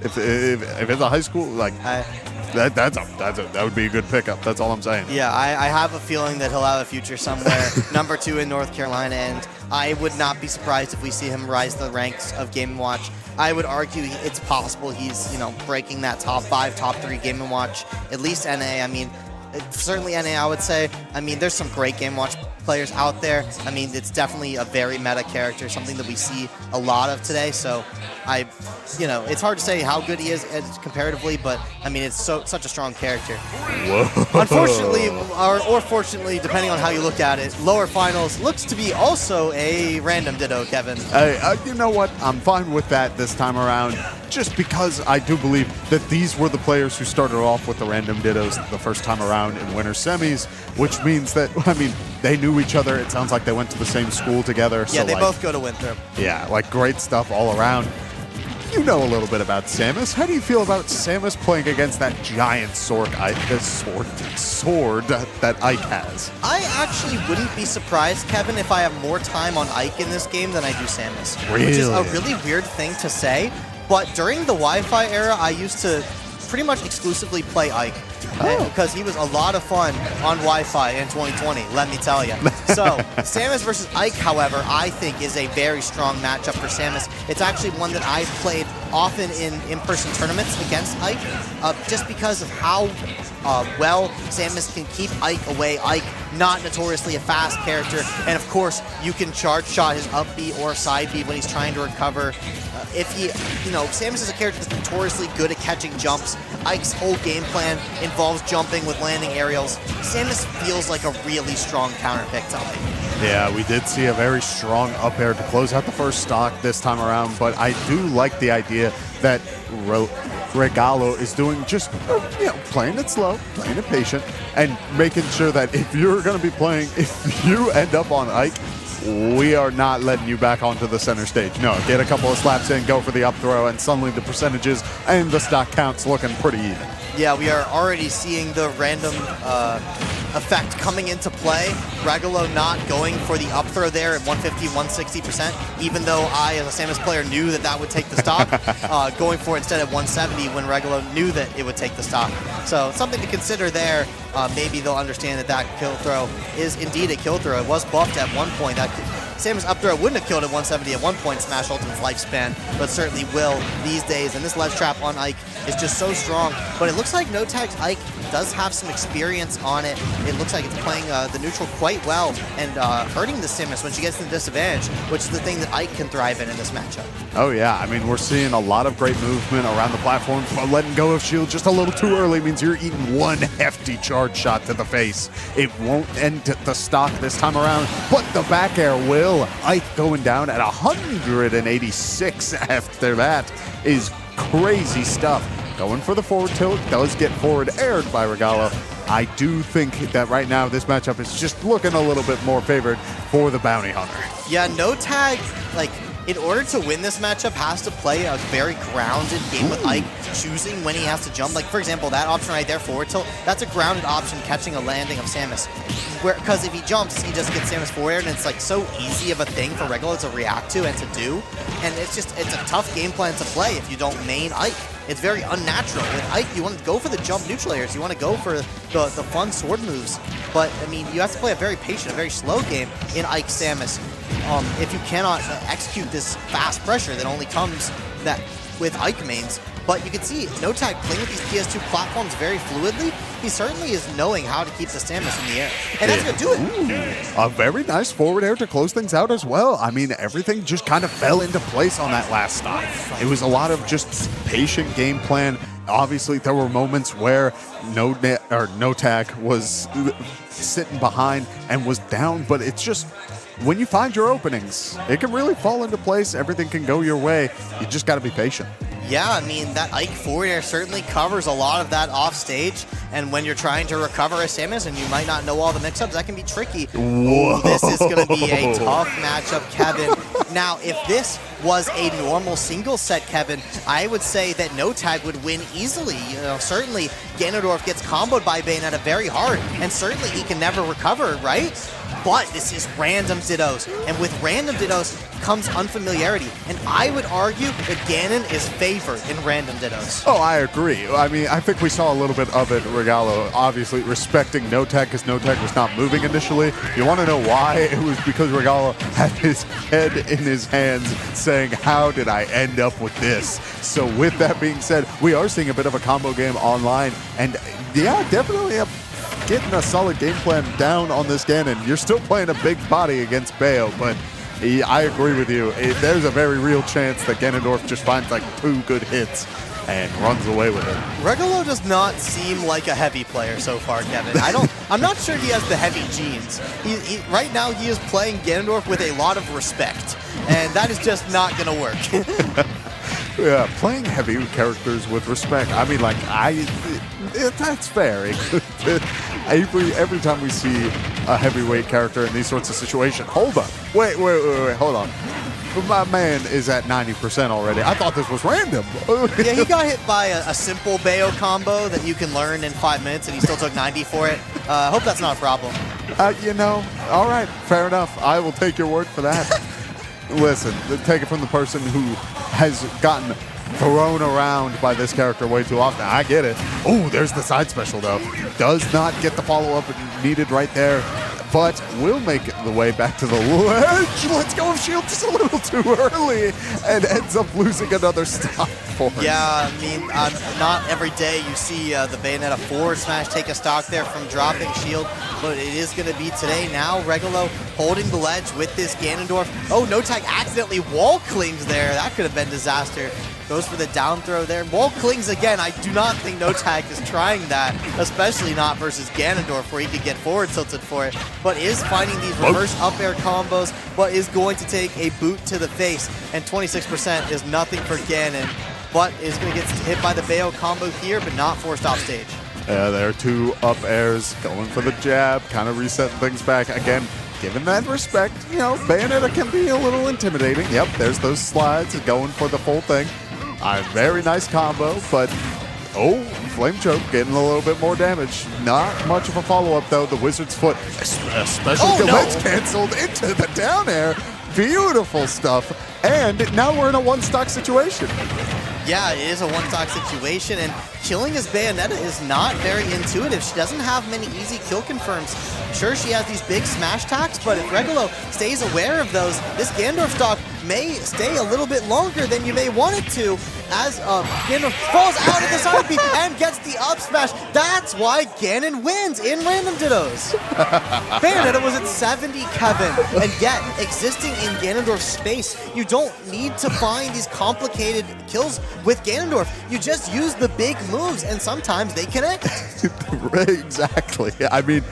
If it's a high school, like that would be a good pickup. That's all I'm saying. Yeah, I have a feeling that he'll have a future somewhere. #2 in North Carolina, and I would not be surprised if we see him rise the ranks of Game & Watch. I would argue it's possible he's, breaking that top 5, top 3 Game & Watch, at least NA. I mean, certainly NA, I would say. I mean, there's some great Game & Watch players out there. I mean, it's definitely a very meta character, something that we see a lot of today. So it's hard to say how good he is comparatively, but I mean, it's such a strong character. Whoa. Unfortunately, or fortunately, depending on how you look at it, lower finals looks to be also a random ditto, Kevin. You know what? I'm fine with that this time around, just because I do believe that these were the players who started off with the random dittos the first time around in winter semis, which means that, I mean, they knew each other. It sounds like they went to the same school together. Yeah, so they both go to Winthrop. Yeah, like great stuff all around. You know a little bit about Samus. How do you feel about Samus playing against that giant sword that Ike has? I actually wouldn't be surprised, Kevin, if I have more time on Ike in this game than I do Samus. Really? Which is a really weird thing to say, but during the Wi-Fi era, I used to pretty much exclusively play Ike. Because he was a lot of fun on Wi-Fi in 2020, let me tell you. So, Samus versus Ike, however, I think is a very strong matchup for Samus. It's actually one that I've played often in in-person tournaments against Ike, just because of how well Samus can keep Ike away. Ike, not notoriously a fast character, and of course, you can charge shot his up B or side B when he's trying to recover. Samus is a character that's notoriously good at catching jumps. Ike's whole game plan involves jumping with landing aerials. Samus feels like a really strong counter pick to Ike. Yeah, we did see a very strong up air to close out the first stock this time around, but I do like the idea that Regalo is doing just, playing it slow, playing it patient, and making sure that if you're going to be playing, if you end up on Ike, we are not letting you back onto the center stage. No, get a couple of slaps in, go for the up throw, and suddenly the percentages and the stock counts looking pretty even. Yeah, we are already seeing the random effect coming into play. Regalo not going for the up throw there at 150, 160%, even though I, as a Samus player, knew that would take the stock. Going for it instead of 170 when Regalo knew that it would take the stock. So something to consider there. Maybe they'll understand that kill throw is indeed a kill throw. It was buffed at one point. That Samus up throw wouldn't have killed at 170 at one point, Smash Ultimate's lifespan, but certainly will these days. And this ledge trap on Ike is just so strong. But it looks like No Tag's Ike does have some experience on it. It looks like it's playing the neutral quite well and hurting the Samus when she gets in the disadvantage, which is the thing that Ike can thrive in this matchup. Oh yeah, I mean, we're seeing a lot of great movement around the platform, but letting go of shield just a little too early means you're eating one hefty charge shot to the face. It won't end the stock this time around, but the back air will. Ike going down at 186 after that is crazy stuff. Going for the forward tilt, does get forward aired by Regalo. I do think that right now this matchup is just looking a little bit more favored for the Bounty Hunter. Yeah, no tag, like, in order to win this matchup, has to play a very grounded game with Ike, choosing when he has to jump. Like, for example, that option right there, forward tilt, that's a grounded option, catching a landing of Samus. Because if he jumps, he just gets Samus forward, and it's like so easy of a thing for Regalo to react to and to do. And it's a tough game plan to play if you don't main Ike. It's very unnatural. With Ike, you want to go for the jump neutral airs. You want to go for the fun sword moves. But, I mean, you have to play a very patient, a very slow game in Ike Samus. If you cannot execute this fast pressure that only comes with Ike mains. But you can see No Tag playing with these PS2 platforms very fluidly. He certainly is knowing how to keep the Samus in the air. And that's going to do it. A very nice forward air to close things out as well. I mean, everything just kind of fell into place on that last stop. It was a lot of just patient game plan. Obviously, there were moments where No Tag was sitting behind and was down, but it's just when you find your openings, it can really fall into place. Everything can go your way. You just got to be patient. Yeah, I mean, that Ike forward air certainly covers a lot of that off stage. And when you're trying to recover a Samus and you might not know all the mix-ups, that can be tricky. Whoa. This is going to be a tough matchup, Kevin. Now, if this was a normal single set, Kevin, I would say that No Tag would win easily. You know, certainly Ganondorf gets comboed by Bayonetta very hard, and certainly he can never recover, right? But this is random Dittos, and with random Dittos comes unfamiliarity. And I would argue that Ganon is favored in random Dittos. Oh, I agree. I mean, I think we saw a little bit of it. Regalo obviously respecting No Tag because No Tag was not moving initially. You want to know why? It was because Regalo had his head in his hands saying, how did I end up with this? So with that being said, we are seeing a bit of a combo game online. And yeah, definitely getting a solid game plan down on this Ganon. You're still playing a big body against Bayo, but I agree with you. There's a very real chance that Ganondorf just finds like 2 good hits and runs away with it. Regalo does not seem like a heavy player so far, Kevin. I'm not sure he has the heavy genes. Right now he is playing Ganondorf with a lot of respect, and that is just not going to work. Yeah, playing heavy characters with respect. I mean, like, that's fair. Every time we see a heavyweight character in these sorts of situations, hold up. Wait, hold on. My man is at 90% already. I thought this was random. Yeah, he got hit by a simple Bayo combo that you can learn in 5 minutes, and he still took 90 for it. I hope that's not a problem. You know, all right, fair enough. I will take your word for that. Listen, take it from the person who has gotten thrown around by this character way too often. I get it. Oh, there's the side special, though. Does not get the follow-up needed right there, but will make the way back to the ledge. Let's go with shield just a little too early and ends up losing another stop for him. Yeah, I mean, not every day you see the Bayonetta forward smash take a stock there from dropping shield, but it is going to be today. Now Regalo holding the ledge with this Ganondorf. Oh, No Tag accidentally wall clings there. That could have been disaster. Goes for the down throw there. Wall clings again. I do not think No Tag is trying that, especially not versus Ganondorf, where he could get forward tilted for it, but is finding these reverse up air combos, but is going to take a boot to the face, and 26% is nothing for Ganon, but is going to get hit by the Bayo combo here, but not forced off stage. Yeah, there are 2 up airs, going for the jab, kind of resetting things back. Again, given that respect, you know, Bayonetta can be a little intimidating. Yep, there's those slides, going for the full thing. A very nice combo, but oh, flame choke getting a little bit more damage. Not much of a follow-up, though. The Wizard's Foot, especially let's canceled into the down air. Beautiful stuff. And now we're in a one-stock situation. Yeah, it is a one-stock situation, and killing as Bayonetta is not very intuitive. She doesn't have many easy kill confirms. Sure, she has these big smash attacks, but if Regulo stays aware of those, this Gandorf stock may stay a little bit longer than you may want it to, as Gandorf falls out of the side B and gets the up smash. That's why Ganon wins in Random Dittos. Bayonetta was at 70, Kevin, and yet existing in Ganondorf's space, you don't need to find these complicated kills with Ganondorf. You just use the big moves, and sometimes they connect. Exactly. I mean,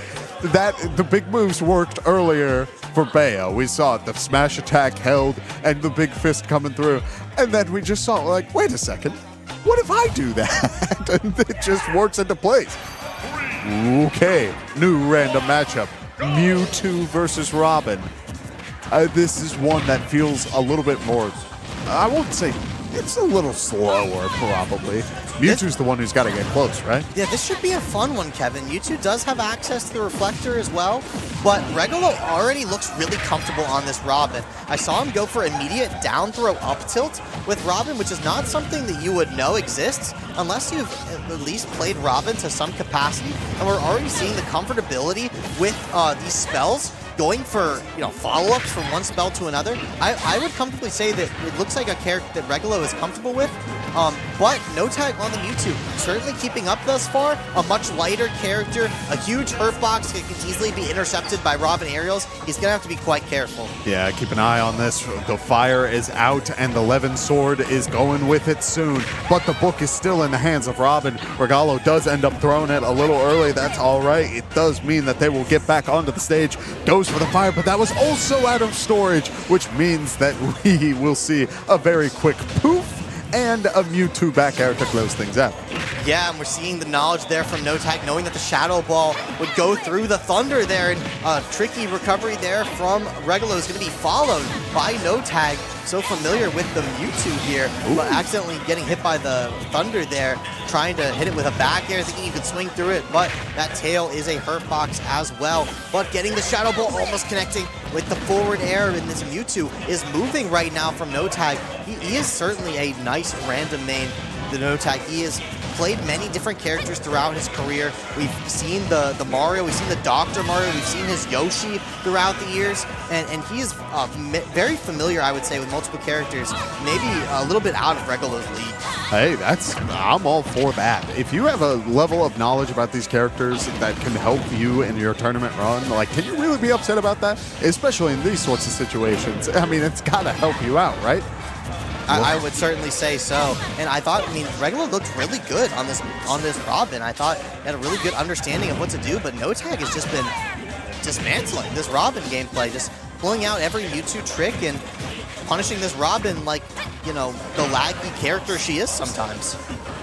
the big moves worked earlier for Bayo. We saw it, the smash attack held and the big fist coming through. And then we just saw, like, wait a second, what if I do that? And it just works into place. Okay, new random matchup. Mewtwo versus Robin. This is one that feels a little bit more, I won't say, it's a little slower probably. Mewtwo's the one who's got to get close, right? Yeah, this should be a fun one, Kevin. Mewtwo does have access to the Reflector as well, but Regulo already looks really comfortable on this Robin. I saw him go for immediate down throw up tilt with Robin, which is not something that you would know exists unless you've at least played Robin to some capacity, and we're already seeing the comfortability with these spells going for, follow-ups from one spell to another. I would comfortably say that it looks like a character that Regulo is comfortable with, but no tag on the Mewtwo. Certainly keeping up thus far, a much lighter character, a huge hurt box that can easily be intercepted by Robin aerials. He's going to have to be quite careful. Yeah, keep an eye on this. The fire is out and the Levin sword is going with it soon, but the book is still in the hands of Robin. Regalo does end up throwing it a little early. That's all right. It does mean that they will get back onto the stage. Goes for the fire, but that was also out of storage, which means that we will see a very quick poof and a Mewtwo back air to close things out. Yeah, and we're seeing the knowledge there from NoTag, knowing that the Shadow Ball would go through the Thunder there, and tricky recovery there from Regulo is going to be followed by NoTag. So familiar with the Mewtwo here, but accidentally getting hit by the Thunder there, trying to hit it with a back air, thinking you could swing through it, but that tail is a hurt box as well. But getting the Shadow Ball, almost connecting with the forward air, and this Mewtwo is moving right now from NoTag. He is certainly a nice random main, the NoTag. He has played many different characters throughout his career. We've seen the Mario, we've seen the Dr. Mario, we've seen his Yoshi throughout the years, and he is very familiar, I would say, with multiple characters, maybe a little bit out of Regulo's league. Hey, I'm all for that. If you have a level of knowledge about these characters that can help you in your tournament run, like, can you really be upset about that? Especially in these sorts of situations. I mean, it's got to help you out, right? I would certainly say so. And I thought, Regulo looked really good on this Robin. I thought he had a really good understanding of what to do, but NoTag has just been dismantling this Robin gameplay, just pulling out every Mewtwo trick and punishing this Robin like, the laggy character she is sometimes.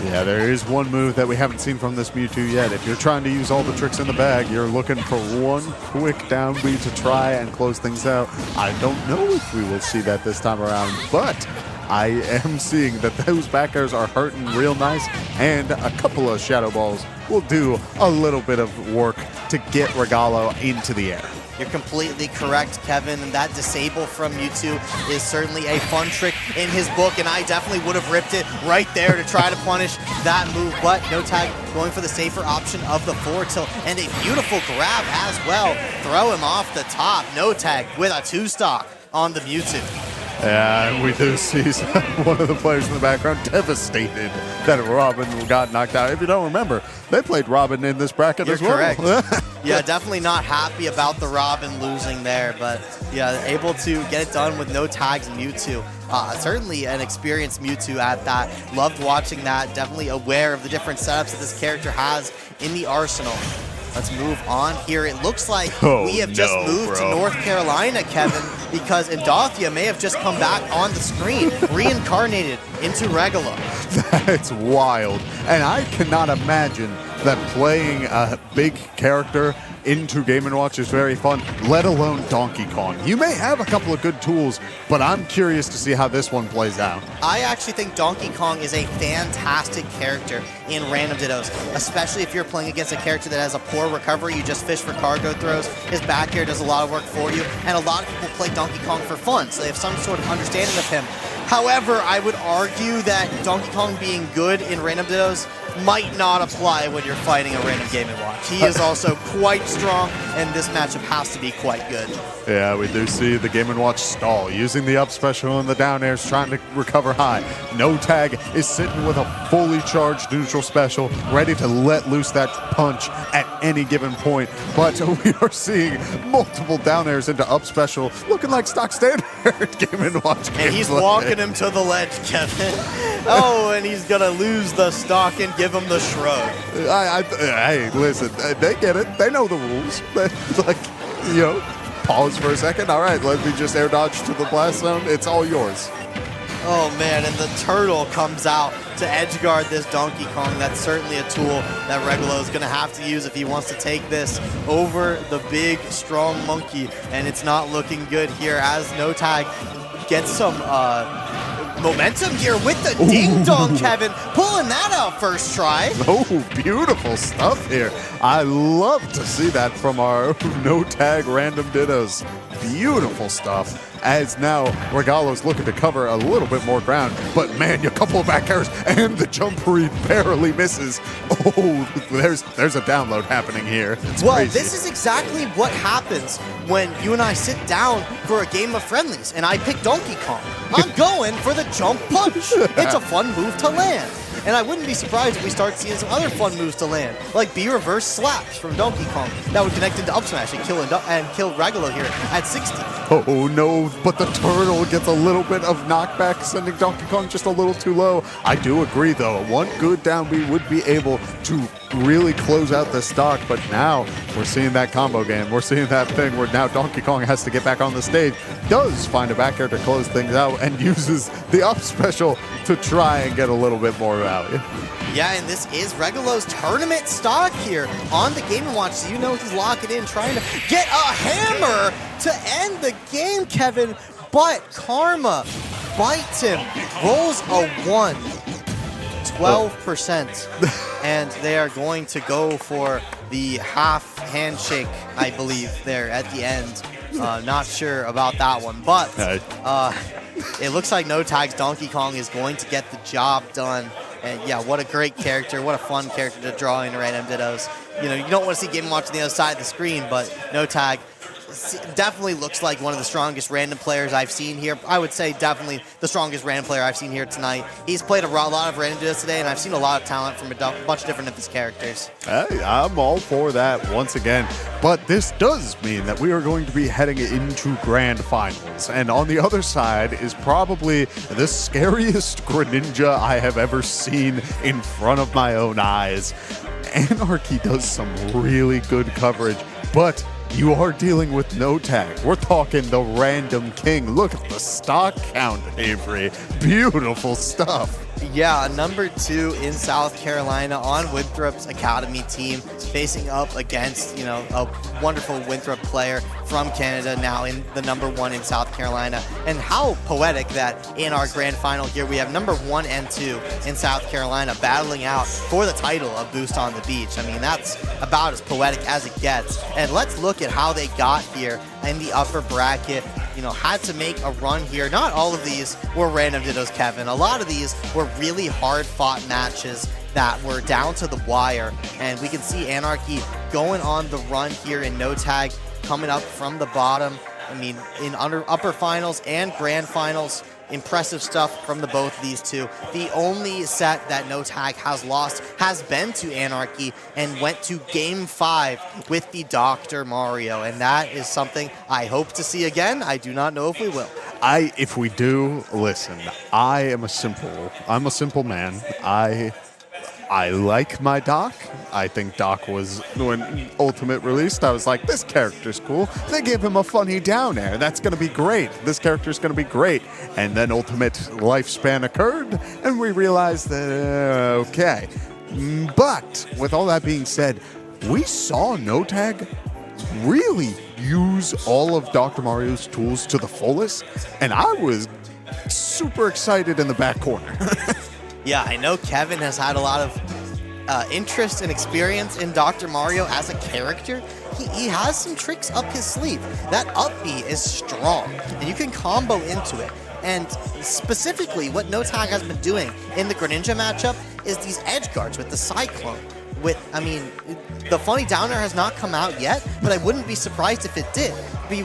Yeah, there is one move that we haven't seen from this Mewtwo yet. If you're trying to use all the tricks in the bag, you're looking for one quick down B to try and close things out. I don't know if we will see that this time around, but I am seeing that those back airs are hurting real nice, and a couple of Shadow Balls will do a little bit of work to get Regalo into the air. You're completely correct, Kevin, and that disable from Mewtwo is certainly a fun trick in his book, and I definitely would have ripped it right there to try to punish that move, but NoTag going for the safer option of the forward tilt, and a beautiful grab as well. Throw him off the top. NoTag with a 2-stock on the Mewtwo. Yeah, we do see one of the players in the background devastated that Robin got knocked out. If you don't remember, they played Robin in this bracket as well. You're correct. Yeah, definitely not happy about the Robin losing there, but yeah, able to get it done with no tags Mewtwo. Certainly an experienced Mewtwo at that. Loved watching that. Definitely aware of the different setups that this character has in the arsenal. Let's move on here. It looks like we have just moved to North Carolina, Kevin, because Endothia may have just come back on the screen, reincarnated into Regulo. That's wild. And I cannot imagine that playing a big character into Game & Watch is very fun, let alone Donkey Kong. You may have a couple of good tools, but I'm curious to see how this one plays out. I actually think Donkey Kong is a fantastic character in Random Dittos, especially if you're playing against a character that has a poor recovery. You just fish for cargo throws. His back air does a lot of work for you, and a lot of people play Donkey Kong for fun, so they have some sort of understanding of him. However, I would argue that Donkey Kong being good in Random Dittos might not apply when you're fighting a random Game & Watch. He is also quite strong, and this matchup has to be quite good. Yeah, we do see the Game & Watch stall, using the up special and the down airs, trying to recover high. No Tag is sitting with a fully charged neutral special, ready to let loose that punch at any given point. But we are seeing multiple down airs into up special, looking like stock standard Game & Watch. And he's walking him to the ledge, Kevin. Oh, and he's going to lose the stock and give him the shrug. Hey, listen, they get it. They know the rules. Like, you know, pause for a second. All right, let me just air dodge to the blast zone. It's all yours. Oh, man, and the turtle comes out to edge guard this Donkey Kong. That's certainly a tool that Regulo is going to have to use if he wants to take this over the big, strong monkey. And it's not looking good here as No Tag gets some momentum here with the ding dong, Kevin. Pulling that out first try. Oh, beautiful stuff here. I love to see that from our No Tag random dittos. Beautiful stuff. As now Regalo's looking to cover a little bit more ground, but man, a couple of back airs and the jump read barely misses. Oh, there's a download happening here. It's crazy. This is exactly what happens when you and I sit down for a game of friendlies and I pick Donkey Kong. I'm going for the jump punch. It's a fun move to land. And I wouldn't be surprised if we start seeing some other fun moves to land, like B reverse slaps from Donkey Kong that would connect into up smash and kill Regulo here at 60. Oh no, but the turtle gets a little bit of knockback, sending Donkey Kong just a little too low. I do agree though, one good down B would be able to really close out the stock, but now we're seeing that combo game. We're seeing that thing where now Donkey Kong has to get back on the stage, does find a back air to close things out, and uses the up special to try and get a little bit more value. Yeah, and this is Regulo's tournament stock here on the Game & Watch, so you know he's locking in, trying to get a hammer to end the game, Kevin, but Karma bites him, rolls a 1, 12%, and they are going to go for the half handshake, I believe, there at the end. Not sure about that one, but it looks like No Tag's Donkey Kong is going to get the job done. And yeah, what a great character, what a fun character to draw in random dittos. You know, you don't want to see Game & Watch on the other side of the screen, but No Tag definitely looks like one of the strongest random players I've seen here. I would say definitely the strongest random player I've seen here tonight. He's played a lot of random dittos today, and I've seen a lot of talent from a bunch of different of his characters. Hey, I'm all for that once again. But this does mean that we are going to be heading into grand finals. And on the other side is probably the scariest Greninja I have ever seen in front of my own eyes. Anarchy does some really good coverage, but you are dealing with No Tag. We're talking the random king. Look at the stock count, Avery. Beautiful stuff. Yeah, number 2 in South Carolina on Winthrop's academy team, facing up against, you know, a wonderful Winthrop player from Canada, now in the number 1 in South Carolina. And how poetic that in our grand final here, we have number 1 and 2 in South Carolina battling out for the title of Boost on the Beach. I mean, that's about as poetic as it gets. And let's look at how they got here in the upper bracket. You know, had to make a run here. Not all of these were random dittos, Kevin. A lot of these were really hard-fought matches that were down to the wire. And we can see Anarchy going on the run here in No Tag, coming up from the bottom. I mean, in upper finals and grand finals, impressive stuff from the both of these two. The only set that No Tag has lost has been to Anarchy and went to Game 5 with the Dr. Mario, and that is something I hope to see again. I do not know if we will. If we do, listen, I'm a simple man. I like my Doc. I think Doc was, when Ultimate released, I was like, this character's cool. They gave him a funny down air. That's going to be great. This character's going to be great. And then Ultimate lifespan occurred, and we realized that, okay. But with all that being said, we saw No Tag really use all of Dr. Mario's tools to the fullest, and I was super excited in the back corner. Yeah, I know Kevin has had a lot of interest and experience in Dr. Mario as a character. He has some tricks up his sleeve. That up B is strong, and you can combo into it. And specifically, what No Tag has been doing in the Greninja matchup is these edge guards with the Cyclone. I mean, the funny downer has not come out yet, but I wouldn't be surprised if it did,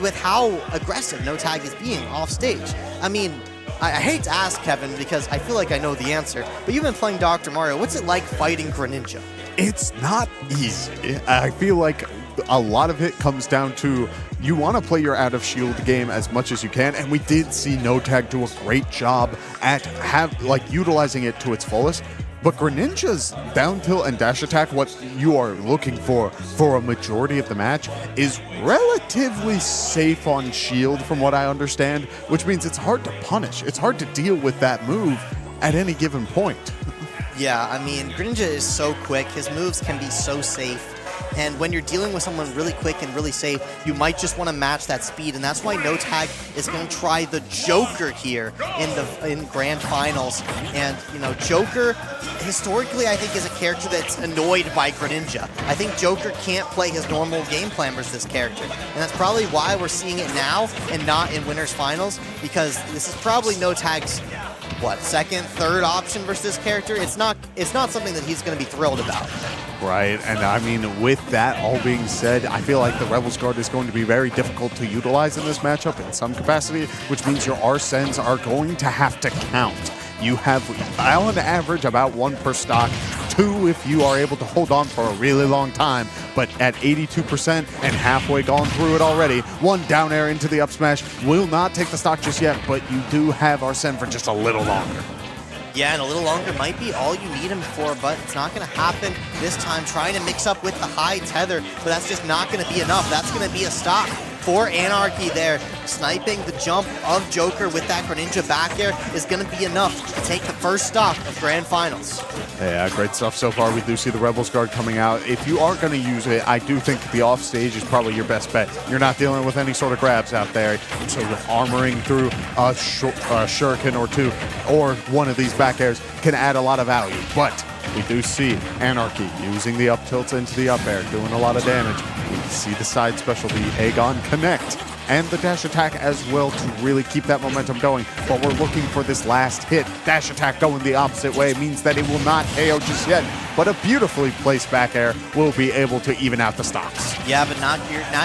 with how aggressive No Tag is being off stage. I mean, I hate to ask, Kevin, because I feel like I know the answer, but you've been playing Dr. Mario. What's it like fighting Greninja? It's not easy. I feel like a lot of it comes down to you want to play your out of shield game as much as you can, and we did see No Tag do a great job at utilizing it to its fullest. But Greninja's down tilt and dash attack, what you are looking for a majority of the match, is relatively safe on shield from what I understand, which means it's hard to punish. It's hard to deal with that move at any given point. Yeah, I mean, Greninja is so quick. His moves can be so safe. And when you're dealing with someone really quick and really safe, you might just want to match that speed. And that's why No Tag is going to try the Joker here in Grand Finals. And, you know, Joker, historically, I think is a character that's annoyed by Greninja. I think Joker can't play his normal game plan versus this character. And that's probably why we're seeing it now and not in Winners Finals, because this is probably No Tag's second, third option versus this character. It's not something that he's going to be thrilled about. Right, and I mean, with that all being said, I feel like the Rebels Guard is going to be very difficult to utilize in this matchup in some capacity, which means your Arsens are going to have to count. You have, on average, about 1 per stock, 2 if you are able to hold on for a really long time, but at 82% and halfway gone through it already, 1 down air into the up smash will not take the stock just yet, but you do have Arsene for just a little longer. Yeah, and a little longer might be all you need him for, but it's not going to happen this time. Trying to mix up with the high tether, but that's just not going to be enough. That's going to be a stock for Anarchy there. Sniping the jump of Joker with that Greninja back air is going to be enough to take the first stock of Grand Finals. Yeah, great stuff so far. We do see the Rebels Guard coming out. If you are going to use it, I do think the offstage is probably your best bet. You're not dealing with any sort of grabs out there, so armoring through a shuriken or 2 or one of these back airs can add a lot of value. But we do see Anarchy using the up tilts into the up air, doing a lot of damage. We see the side special, the Aegon Connect, and the dash attack as well to really keep that momentum going. But we're looking for this last hit. Dash attack going the opposite way means that it will not KO just yet, but a beautifully placed back air will be able to even out the stocks. Yeah, but now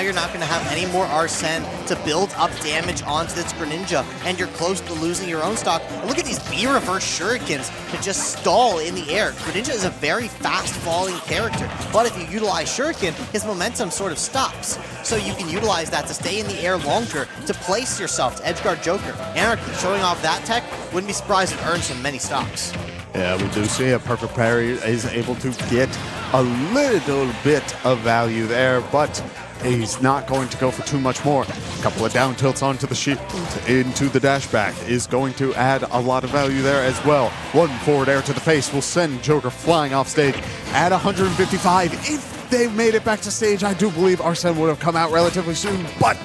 you're not going to have any more Arsene to build up damage onto this Greninja, and you're close to losing your own stock. And look at these B-reverse shurikens to just stall in the air. Greninja is a very fast-falling character, but if you utilize shuriken, his momentum sort of stops. So you can utilize that to stay in the air longer, to place yourself to edgeguard Joker. Anarchy showing off that tech, wouldn't be surprised if it earns him many stocks. Yeah, we do see a perfect parry is able to get a little bit of value there, but he's not going to go for too much more. A couple of down tilts onto the shield into the dash back is going to add a lot of value there as well. 1 forward air to the face will send Joker flying off stage at 155. If they made it back to stage, I do believe Arsene would have come out relatively soon, but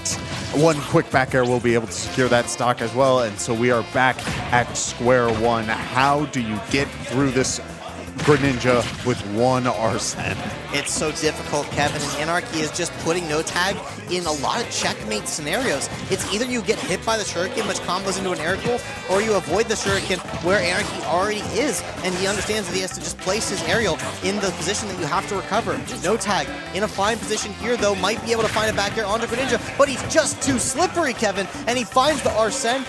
1 quick back air will be able to secure that stock as well, and so we are back at square one. How do you get through this Greninja with 1 Arsene? It's so difficult, Kevin, and Anarchy is just putting No Tag in a lot of checkmate scenarios. It's either you get hit by the shuriken, which combos into an air cool, or you avoid the shuriken where Anarchy already is, and he understands that he has to just place his aerial in the position that you have to recover. No Tag in a fine position here, though, might be able to find a back air onto Greninja, but he's just too slippery, Kevin, and he finds the Arsene,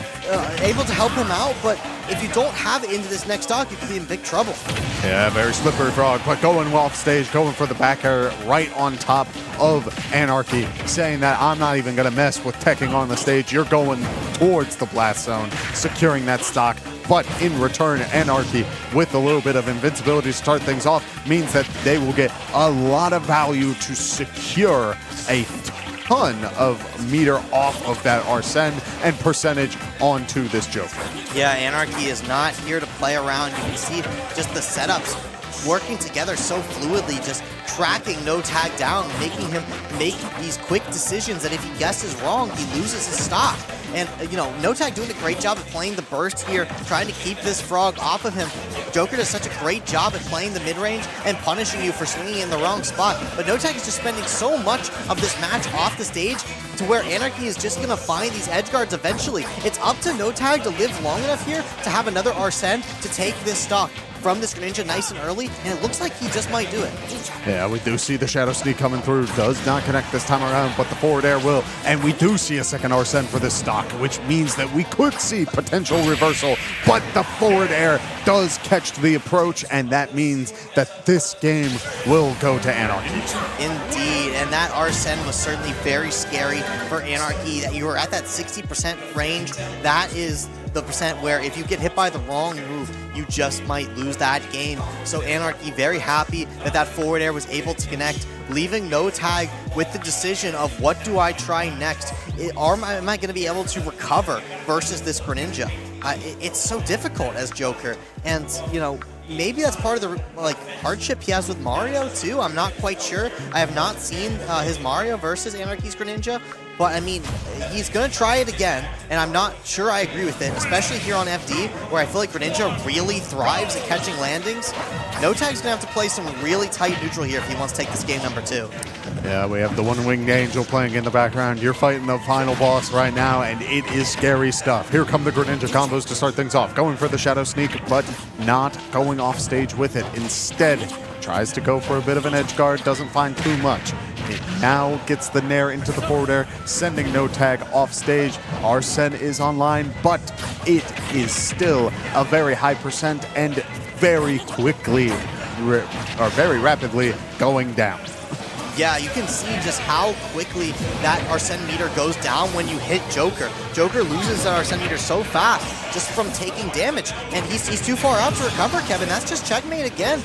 able to help him out, but if you don't have it into this next stock, you could be in big trouble. Yeah, very slippery frog, but going off stage, going for the back air right on top of Anarchy, saying that I'm not even going to mess with teching on the stage. You're going towards the blast zone, securing that stock. But in return, Anarchy, with a little bit of invincibility to start things off, means that they will get a lot of value to secure a ton of meter off of that Arsene and percentage onto this Joker. Yeah, Anarchy is not here to play around. You can see just the setups working together so fluidly, just tracking No Tag down, making him make these quick decisions that if he guesses wrong, he loses his stock. And, you know, No Tag doing a great job at playing the burst here, trying to keep this frog off of him. Joker does such a great job at playing the mid-range and punishing you for swinging in the wrong spot. But No Tag is just spending so much of this match off the stage to where Anarchy is just going to find these edge guards eventually. It's up to No Tag to live long enough here to have another Arsene to take this stock. from this Greninja nice and early, and it looks like he just might do it. Yeah, we do see the Shadow Sneak coming through. Does not connect this time around, but the forward air will. And we do see a second Arsene for this stock, which means that we could see potential reversal. But the forward air does catch the approach, and that means that this game will go to Anarchy. Indeed, and that Arsene was certainly very scary for Anarchy. That you were at that 60% range. That is the percent where if you get hit by the wrong move, you just might lose that game. So Anarchy very happy that that forward air was able to connect, leaving No Tag with the decision of what do I try next? Am I going to be able to recover versus this Greninja? It's so difficult as Joker, and you know, maybe that's part of the hardship he has with Mario too. I'm not quite sure. I have not seen his Mario versus Anarchy's Greninja, but I mean, he's gonna try it again, and I'm not sure I agree with it, especially here on FD, where I feel like Greninja really thrives at catching landings. No Tag's gonna have to play some really tight neutral here if he wants to take this game number 2. Yeah, we have the one-winged angel playing in the background. You're fighting the final boss right now, and it is scary stuff. Here come the Greninja combos to start things off. Going for the Shadow Sneak, but not going off stage with it. Instead, tries to go for a bit of an edge guard, doesn't find too much. It now gets the Nair into the forward air, sending No Tag off stage. Arsene is online, but it is still a very high percent and very quickly, or very rapidly going down. Yeah, you can see just how quickly that Arsene meter goes down when you hit Joker. Joker loses that Arsene meter so fast just from taking damage, and he's too far out to recover, Kevin. That's just checkmate again.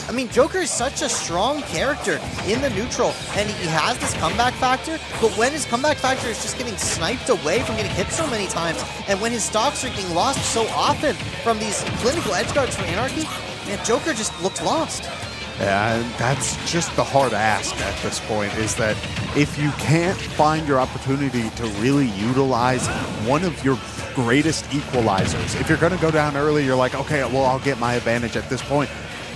I mean, Joker is such a strong character in the neutral, and he has this comeback factor, but when his comeback factor is just getting sniped away from getting hit so many times, and when his stocks are getting lost so often from these clinical edge guards from Anarchy, man, Joker just looks lost. Yeah, and that's just the hard ask at this point, is that if you can't find your opportunity to really utilize one of your greatest equalizers, if you're going to go down early, you're like, okay, well, I'll get my advantage at this point.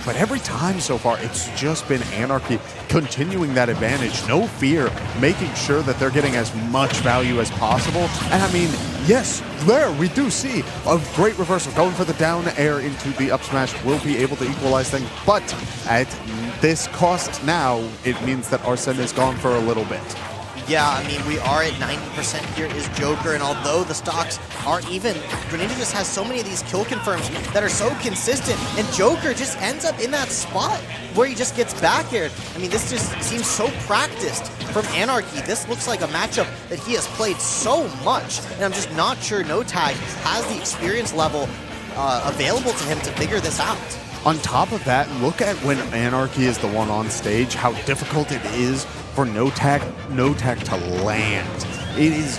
But every time so far, it's just been Anarchy continuing that advantage, no fear, making sure that they're getting as much value as possible. And I mean, yes, there we do see a great reversal. Going for the down air into the up smash will be able to equalize things, but at this cost now, it means that Arsene is gone for a little bit. Yeah, I mean, we are at 90% here is Joker, and although the stocks aren't even, Greninja just has so many of these kill confirms that are so consistent, and Joker just ends up in that spot where he just gets back aired. I mean, this just seems so practiced from Anarchy. This looks like a matchup that he has played so much, and I'm just not sure No Tag has the experience level available to him to figure this out. On top of that, look at when Anarchy is the one on stage, how difficult it is for No Tag to land. It is,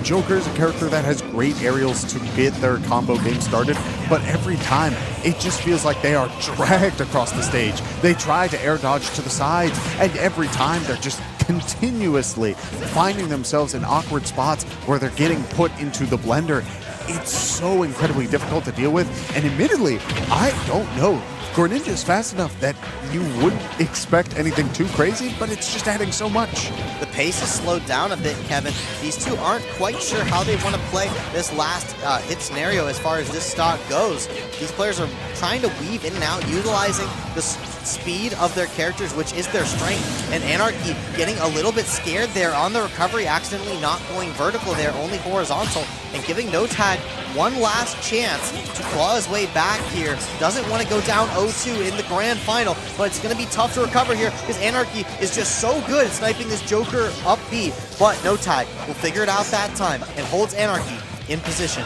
Joker is a character that has great aerials to get their combo game started, but every time it just feels like they are dragged across the stage. They try to air dodge to the sides, and every time they're just continuously finding themselves in awkward spots where they're getting put into the blender. It's so incredibly difficult to deal with, and admittedly, I don't know. Greninja is fast enough that you wouldn't expect anything too crazy, but it's just adding so much. The pace has slowed down a bit, Kevin. These two aren't quite sure how they want to play this last hit scenario as far as this stock goes. These players are trying to weave in and out, utilizing the speed of their characters, which is their strength. And Anarchy getting a little bit scared there on the recovery, accidentally not going vertical there, only horizontal, and giving No Tag one last chance to claw his way back here. Doesn't want to go down 0-2 in the grand final, but it's going to be tough to recover here because Anarchy is just so good at sniping this Joker up B. But No Tag will figure it out that time and holds Anarchy in position.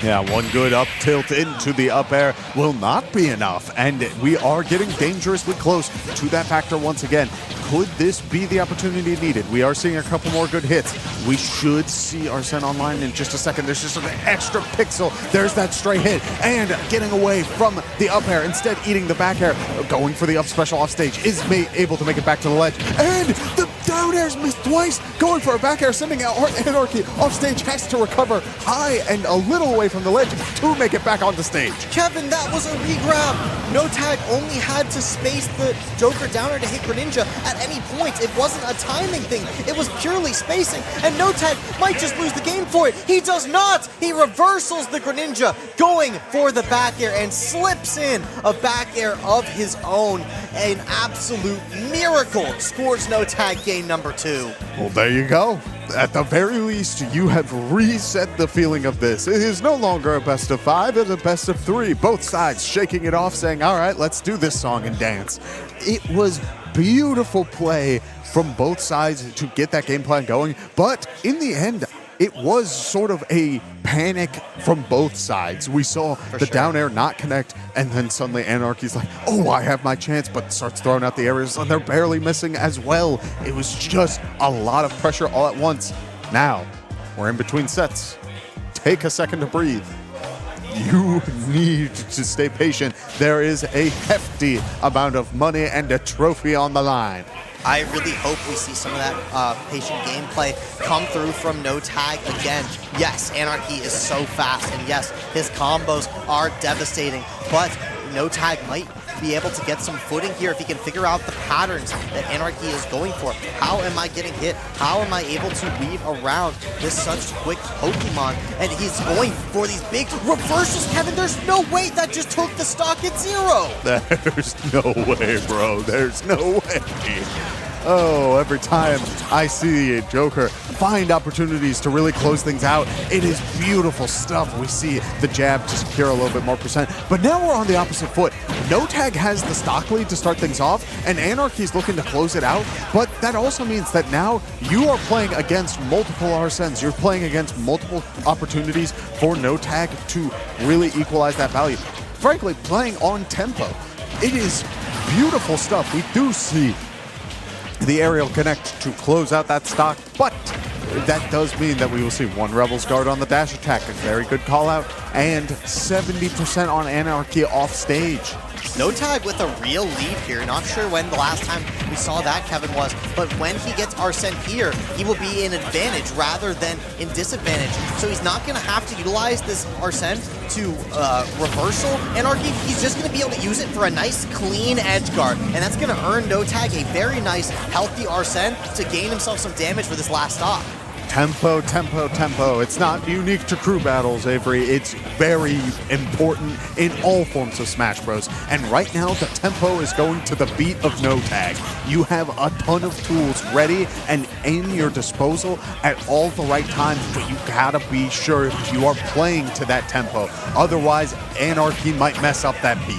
Yeah, one good up tilt into the up air will not be enough, and we are getting dangerously close to that factor once again. Could this be the opportunity needed? We are seeing a couple more good hits. We should see Arsene online in just a second. There's just an extra pixel. There's that stray hit, and getting away from the up air, instead eating the back air, going for the up special off stage, is able to make it back to the ledge, and the down airs missed twice. Going for a back air, sending out Anarchy off stage, has to recover high and a little away from the ledge to make it back on the stage. Kevin, that was a regrab. No Tag only had to space the Joker down air to hit Greninja at any point. It wasn't a timing thing. It was purely spacing, and No Tag might just lose the game for it. He does not. He reversals the Greninja, going for the back air and slips in a back air of his own. An absolute miracle. Scores No Tag game number 2. Well, there you go. At the very least, you have reset the feeling of this. It is no longer a best of 5, it's a best of 3. Both sides shaking it off, saying, all right, let's do this song and dance. It was beautiful play from both sides to get that game plan going, but in the end, it was sort of a panic from both sides. We saw the down air not connect, and then suddenly Anarchy's like, oh, I have my chance, but starts throwing out the areas, and they're barely missing as well. It was just a lot of pressure all at once. Now, we're in between sets. Take a second to breathe. You need to stay patient. There is a hefty amount of money and a trophy on the line. I really hope we see some of that patient gameplay come through from No Tag again. Yes, Anarchy is so fast, and yes, his combos are devastating, but No Tag might be able to get some footing here if he can figure out the patterns that Anarchy is going for. How am I getting hit? How am I able to weave around this such quick Pokemon? And he's going for these big reversals, Kevin. There's no way that just took the stock at 0. There's no way, bro. There's no way. Oh, every time I see a Joker find opportunities to really close things out, it is beautiful stuff. We see the jab to secure a little bit more percent, but now we're on the opposite foot. No Tag has the stock lead to start things off, and Anarchy's looking to close it out, but that also means that now you are playing against multiple Arsens. You're playing against multiple opportunities for No Tag to really equalize that value. Frankly, playing on tempo. It is beautiful stuff. We do see the aerial connect to close out that stock, but that does mean that we will see 1 Rebel's Guard on the dash attack, a very good call out, and 70% on Anarchy off stage. No Tag with a real lead here. Not sure when the last time we saw that, Kevin, was, but when he gets Arsene here, he will be in advantage rather than in disadvantage. So he's not going to have to utilize this Arsene to reversal Anarchy. He's just going to be able to use it for a nice, clean edge guard, and that's going to earn No Tag a very nice, healthy Arsene to gain himself some damage for this last stock. Tempo, tempo, tempo. It's not unique to crew battles, Avery. It's very important in all forms of Smash Bros. And right now, the tempo is going to the beat of No Tag. You have a ton of tools ready and in your disposal at all the right times, but you gotta be sure you are playing to that tempo. Otherwise, Anarchy might mess up that beat.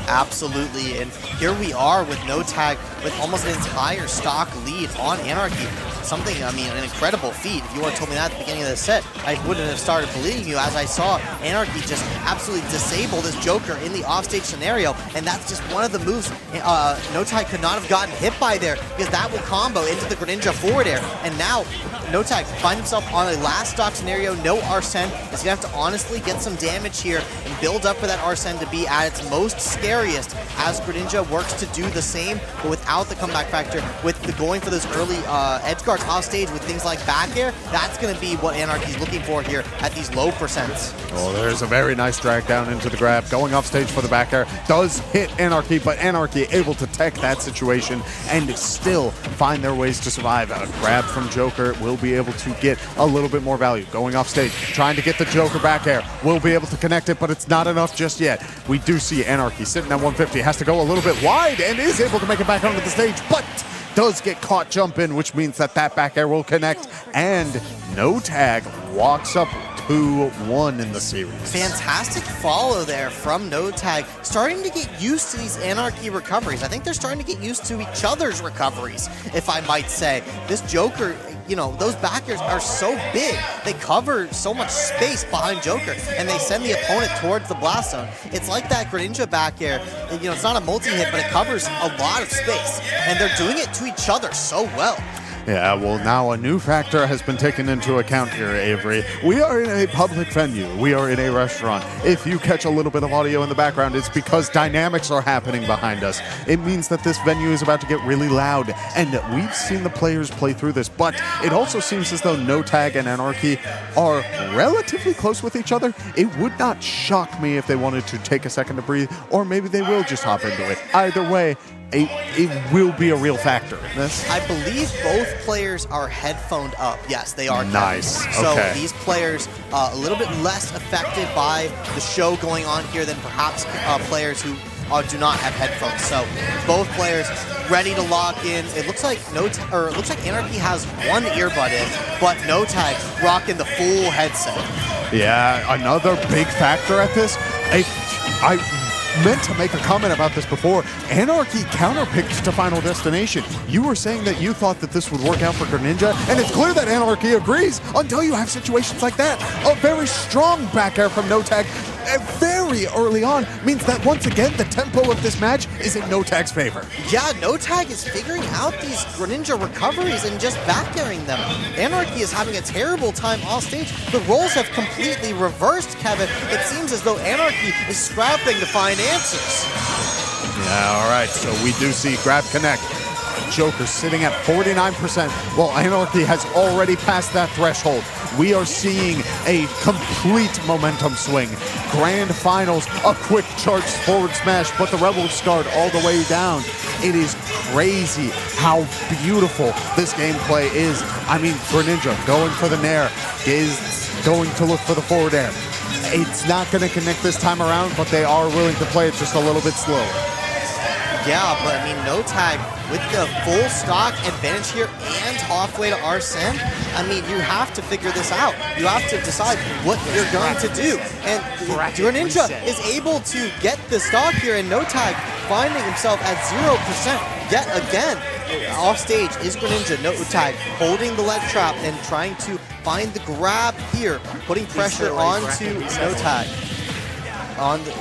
Absolutely, and here we are with No Tag with almost an entire stock lead on Anarchy. Something, I mean, an incredible feat. If you would have told me that at the beginning of the set, I wouldn't have started believing you, as I saw Anarchy just absolutely disable this Joker in the offstage scenario, and that's just one of the moves No Tag could not have gotten hit by there, because that will combo into the Greninja forward air, and now No Tag finds himself on a last stock scenario, no Arsene, is going to have to honestly get some damage here and build up for that Arsene to be at its most scariest, as Greninja works to do the same, but without the comeback factor, with the going for those early edge guards off stage with things like back air. That's going to be what Anarchy's looking for here at these low percents. Oh, there's a very nice drag down into the grab. Going off stage for the back air does hit Anarchy, but Anarchy able to tech that situation and still find their ways to survive. A grab from Joker will be able to get a little bit more value. Going off stage, trying to get the Joker back air. Will be able to connect it, but it's not enough just yet. We do see Anarchy sitting at 150. Has to go a little bit wide and is able to make it back onto the stage, but does get caught jumping, which means that that back air will connect, and No Tag walks up 2-1 in the series. Fantastic follow there from No Tag. Starting to get used to these Anarchy recoveries. I think they're starting to get used to each other's recoveries, if I might say. This Joker, you know, those back airs are so big. They cover so much space behind Joker, and they send the opponent towards the blast zone. It's like that Greninja back air. You know, it's not a multi-hit, but it covers a lot of space, and they're doing it to each other so well. Yeah, well, now a new factor has been taken into account here, Avery. We are in a public venue. We are in a restaurant. If you catch a little bit of audio in the background, it's because dynamics are happening behind us. It means that this venue is about to get really loud, and we've seen the players play through this, but it also seems as though No Tag and Anarchy are relatively close with each other. It would not shock me if they wanted to take a second to breathe, or maybe they will just hop into it. Either way, it will be a real factor in this. I believe both players are headphoned up. Yes, they are. Nice. Kevin. So okay. these players a little bit less affected by the show going on here than perhaps players who do not have headphones. So both players ready to lock in. It looks like it looks like Anarchy has one earbud in, but No Tag rocking the full headset. Yeah, another big factor at this. I meant to make a comment about this before. Anarchy counterpicked to Final Destination. You were saying that you thought that this would work out for Greninja, and it's clear that Anarchy agrees until you have situations like that. A very strong back air from No Tag very early on means that once again the tempo of this match is in No Tag's favor. Yeah, No Tag is figuring out these Greninja recoveries and just back airing them. Anarchy is having a terrible time off stage. The roles have completely reversed, Kevin. It seems as though Anarchy is scrapping to find answers. Yeah, all right, so we do see Grab Connect. Joker sitting at 49%, while Anarchy has already passed that threshold. We are seeing a complete momentum swing. Grand Finals, a quick charge forward smash, but the Rebels guard all the way down. It is crazy how beautiful this gameplay is. I mean, Greninja going for the Nair, is going to look for the forward air. It's not going to connect this time around, but they are willing to play it just a little bit slower. Yeah, but I mean, No Tag with the full stock advantage here and halfway to Arsene, I mean, you have to figure this out. You have to decide what you're going to do. And Greninja is able to get the stock here, and No Tag finding himself at 0% yet again. Off stage is Greninja. No Tag holding the ledge trap and trying to find the grab here, putting pressure onto No Tag.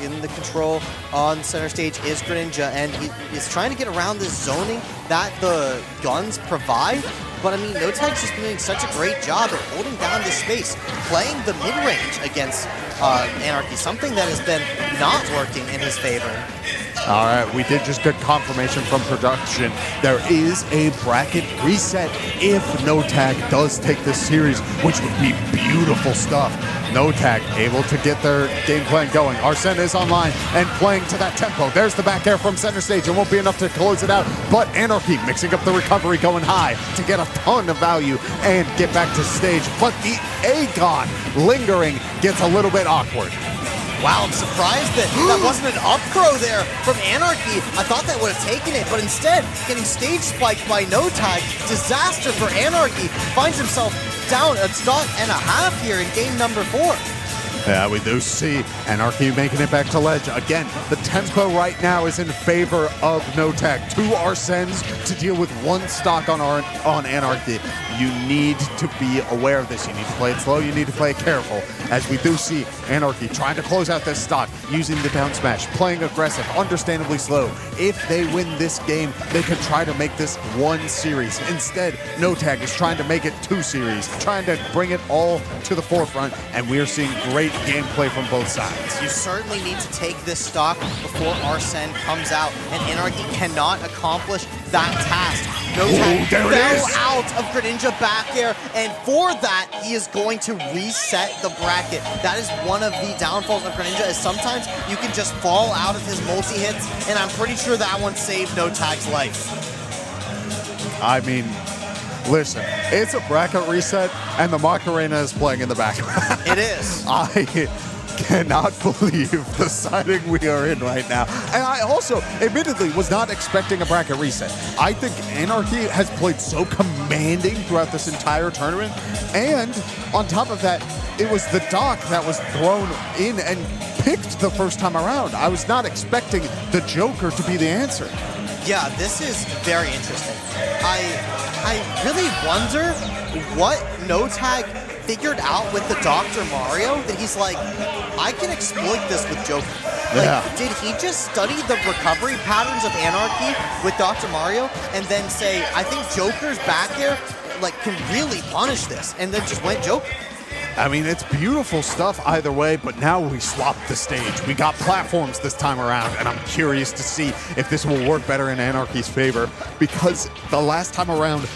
In the control on center stage is Greninja, and he is trying to get around this zoning that the guns provide. But I mean, No Tag's just doing such a great job at holding down this space, playing the mid-range against Anarchy, something that has been not working in his favor. All right, we did just get confirmation from production. There is a bracket reset if No Tag does take this series, which would be beautiful stuff. No Tag able to get their game plan going. Arsene is online and playing to that tempo. There's the back air from center stage. It won't be enough to close it out, but Anarchy mixing up the recovery, going high to get a ton of value and get back to stage. But the Aegon lingering gets a little bit awkward. Wow, I'm surprised that that wasn't an up throw there from Anarchy. I thought that would have taken it, but instead, getting stage spiked by No Tag. Disaster for Anarchy. Finds himself down a stock and a half here in game number 4. Yeah, we do see Anarchy making it back to ledge. Again, the tempo right now is in favor of No Tag. 2 Arsenes to deal with 1 stock on Anarchy. You need to be aware of this. You need to play it slow. You need to play it careful. As we do see Anarchy trying to close out this stock, using the down smash, playing aggressive, understandably slow. If they win this game, they could try to make this 1 series. Instead, No Tag is trying to make it 2 series, trying to bring it all to the forefront, and we are seeing great gameplay from both sides. You certainly need to take this stock before Arsene comes out, and Anarchy cannot accomplish that task. No Tag fell out of Greninja back air, and for that, he is going to reset the bracket. That is one of the downfalls of Greninja, is sometimes you can just fall out of his multi-hits, and I'm pretty sure that one saved No Tag's life. I mean, listen, it's a bracket reset, and the Macarena is playing in the background. It is. I cannot believe the siding we are in right now. And I also, admittedly, was not expecting a bracket reset. I think Anarchy has played so commanding throughout this entire tournament. And on top of that, it was the dock that was thrown in and picked the first time around. I was not expecting the Joker to be the answer. Yeah, this is very interesting. I really wonder what No Tag figured out with the Dr. Mario, that he's like, I can exploit this with Joker. Like, did he just study the recovery patterns of Anarchy with Dr. Mario and then say, I think Joker's back there, like, can really punish this, and then just went Joker? I mean, it's beautiful stuff either way, but now we swapped the stage. We got platforms this time around, and I'm curious to see if this will work better in Anarchy's favor, because the last time around,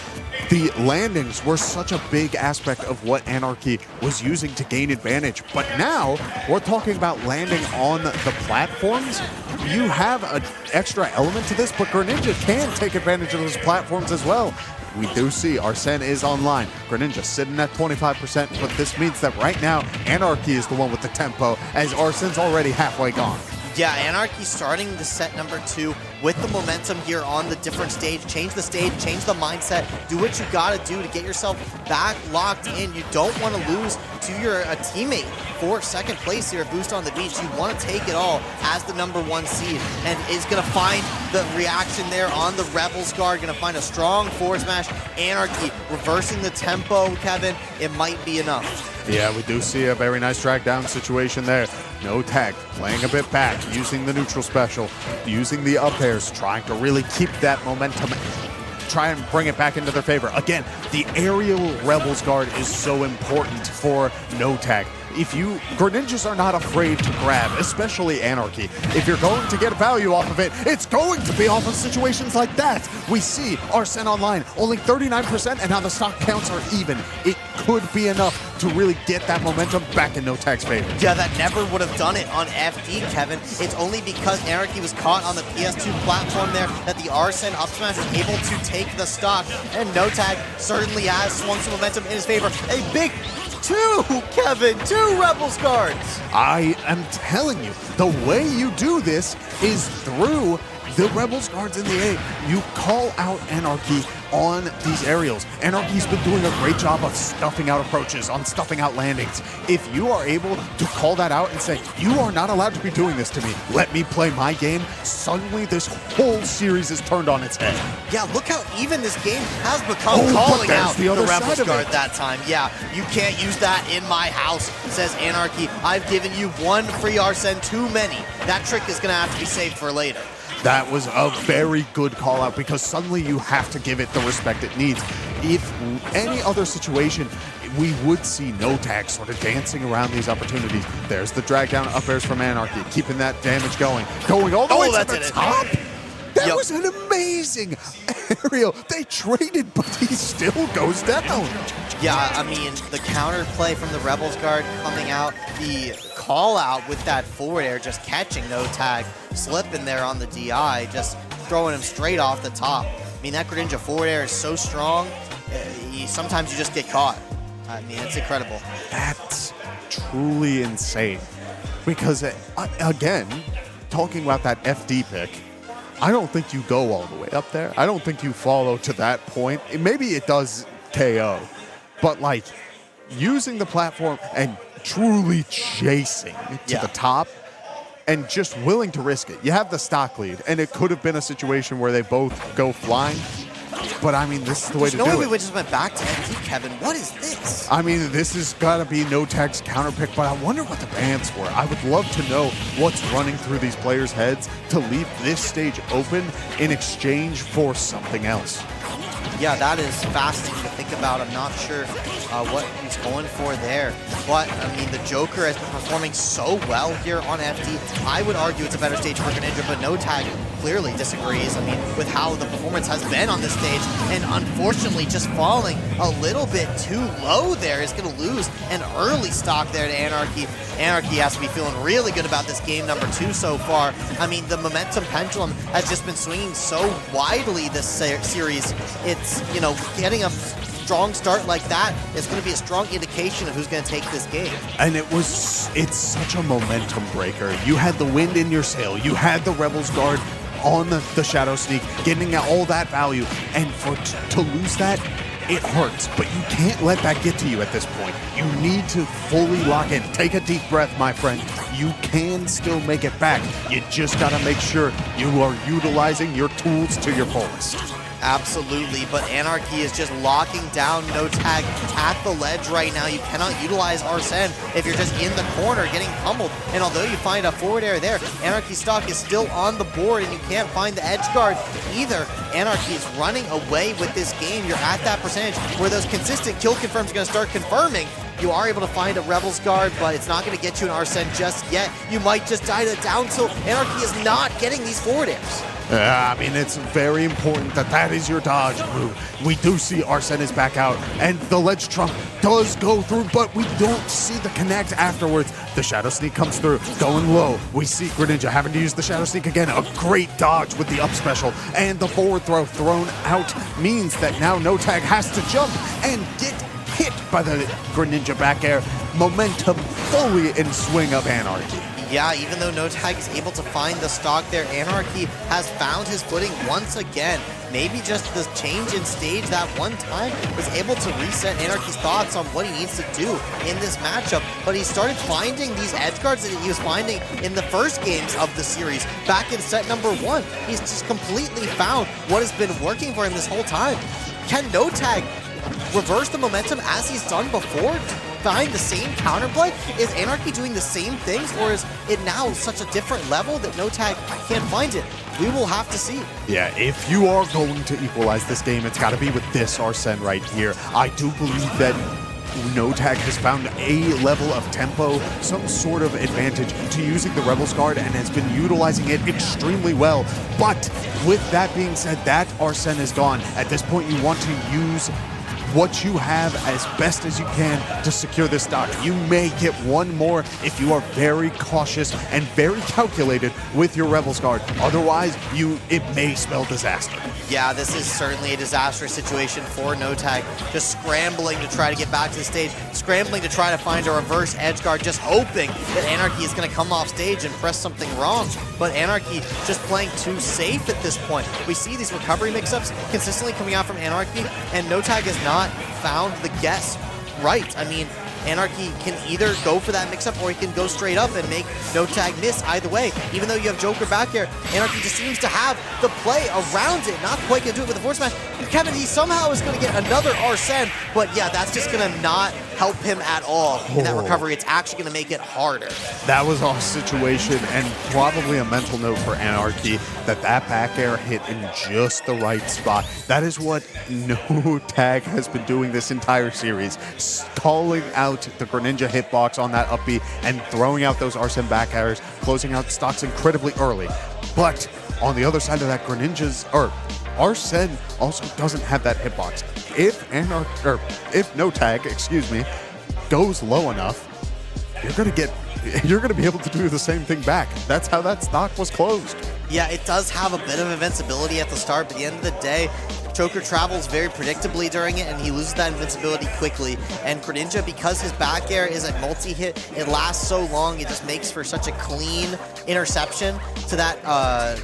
the landings were such a big aspect of what Anarchy was using to gain advantage. But now, we're talking about landing on the platforms. You have an extra element to this, but Greninja can take advantage of those platforms as well. We do see Arsene is online. Greninja sitting at 25%, but this means that right now, Anarchy is the one with the tempo, as Arsene's already halfway gone. Yeah, Anarchy starting the set number 2 with the momentum here on the different stage. Change the stage, change the mindset, do what you gotta do to get yourself back locked in. You don't want to lose to your teammate for second place here at Boost on the Beach. You want to take it all as the number 1 seed, and is gonna find the reaction there on the Rebels guard, gonna find a strong forward smash. Anarchy reversing the tempo, Kevin, it might be enough. Yeah, we do see a very nice drag down situation there. No tag, playing a bit back, using the neutral special, using the up airs, trying to really keep that momentum, try and bring it back into their favor. Again, the aerial Rebels guard is so important for no tag. Greninjas are not afraid to grab, especially Anarchy. If you're going to get value off of it, it's going to be off of situations like that. We see Arsene online, only 39%, and now the stock counts are even. It could be enough to really get that momentum back in no tag's favor. Yeah, that never would have done it on FD, Kevin. It's only because Anarchy was caught on the PS2 platform there that the Arsene up smash was able to take the stock, and no tag certainly has swung some momentum in his favor. A big 2, Kevin, 2 Rebels guards. I am telling you, the way you do this is through the Rebels guards in the A. You call out Anarchy on these aerials. Anarchy's been doing a great job of stuffing out approaches, on stuffing out landings. If you are able to call that out and say, you are not allowed to be doing this to me, let me play my game, suddenly this whole series is turned on its head. Yeah, look how even this game has become, calling out the Rebels guard that time. Yeah, you can't use that in my house, says Anarchy. I've given you 1 free Arsene too many. That trick is going to have to be saved for later. That was a very good call out, because suddenly you have to give it the respect it needs. If any other situation, we would see no tag sort of dancing around these opportunities. There's the drag down up airs from Anarchy, keeping that damage going all the way to the top. That was an amazing aerial. They traded, but he still goes down. Yeah, I mean, the counterplay from the Rebels guard coming out, the call out with that forward air, just catching no tag, slipping there on the DI, just throwing him straight off the top. I mean, that Greninja forward air is so strong, sometimes you just get caught. I mean, it's incredible. That's truly insane. Because, again, talking about that FD pick, I don't think you go all the way up there. I don't think you follow to that point. Maybe it does KO. But, like, using the platform and truly chasing to the top and just willing to risk it. You have the stock lead, and it could have been a situation where they both go flying. But, I mean, this is the way to do it. No way we just went back to FD, Kevin. What is this? I mean, this has got to be no tag's counter pick, but I wonder what the bans were. I would love to know what's running through these players' heads to leave this stage open in exchange for something else. Yeah, that is fascinating to think about. I'm not sure what he's going for there. But, I mean, the Joker has been performing so well here on FD. I would argue it's a better stage for Greninja, but no tag clearly disagrees. I mean, with how the performance has been on this stage, and unfortunately just falling a little bit too low there is going to lose an early stock there to Anarchy. Anarchy has to be feeling really good about this game number 2 so far. I mean, the momentum pendulum has just been swinging so widely this series. It's, you know, getting a strong start like that is going to be a strong indication of who's going to take this game. And it's such a momentum breaker. You had the wind in your sail. You had the Rebels guard on the Shadow Sneak, getting all that value. And to lose that, it hurts. But you can't let that get to you at this point. You need to fully lock in. Take a deep breath, my friend. You can still make it back. You just got to make sure you are utilizing your tools to your fullest. Absolutely, but Anarchy is just locking down No Tag at the ledge right now. You cannot utilize Arsene if you're just in the corner getting pummeled. And although you find a forward air there, Anarchy's stock is still on the board and you can't find the edge guard either. Anarchy is running away with this game. You're at that percentage where those consistent kill confirms are going to start confirming. You are able to find a Rebels guard, but it's not going to get you an Arsene just yet. You might just die to the down tilt. Anarchy is not getting these forward airs. I mean, it's very important that is your dodge move. We do see Arsene is back out, and the ledge trump does go through, but we don't see the connect afterwards. The Shadow Sneak comes through, going low. We see Greninja having to use the Shadow Sneak again. A great dodge with the up special, and the forward throw thrown out means that now No Tag has to jump and get hit by the Greninja back air. Momentum fully in swing of Anarchy. Yeah, even though No Tag is able to find the stock there, Anarchy has found his footing once again. Maybe just the change in stage that one time was able to reset Anarchy's thoughts on what he needs to do in this matchup. But he started finding these edge guards that he was finding in the first games of the series. Back in set number 1, he's just completely found what has been working for him this whole time. Can No Tag reverse the momentum as he's done before? Find the same counterplay? Is Anarchy doing the same things, or is it now such a different level that No Tag can't find it? We will have to see. Yeah, if you are going to equalize this game, it's got to be with this Arsene right here. I do believe that No Tag has found a level of tempo, some sort of advantage to using the Rebels guard and has been utilizing it extremely well. But with that being said, that Arsene is gone. At this point, you want to use what you have as best as you can to secure this stock. You may get one more if you are very cautious and very calculated with your Rebels guard. Otherwise, it may spell disaster. Yeah, this is certainly a disastrous situation for No Tag. Just scrambling to try to get back to the stage, scrambling to try to find a reverse edge guard, just hoping that Anarchy is going to come off stage and press something wrong. But Anarchy just playing too safe at this point. We see these recovery mix-ups consistently coming out from Anarchy, and No Tag has not found the guess right. I mean, Anarchy can either go for that mix-up or he can go straight up and make No Tag miss either way. Even though you have Joker back here, Anarchy just seems to have the play around it. Not quite going to do it with a force smash. And Kevin, he somehow is going to get another Arsene, but yeah, that's just going to not help him at all in that recovery. It's actually going to make it harder. That was our situation, and probably a mental note for Anarchy that back air hit in just the right spot. That is what No Tag has been doing this entire series, calling out the Greninja hitbox on that up B and throwing out those Arsene back airs, closing out stocks incredibly early. But on the other side of that, Arsene also doesn't have that hitbox. If No Tag, excuse me, goes low enough, you're gonna be able to do the same thing back. That's how that stock was closed. Yeah, it does have a bit of invincibility at the start, but at the end of the day, Joker travels very predictably during it, and he loses that invincibility quickly. And Greninja, because his back air is a multi-hit, it lasts so long, it just makes for such a clean interception to that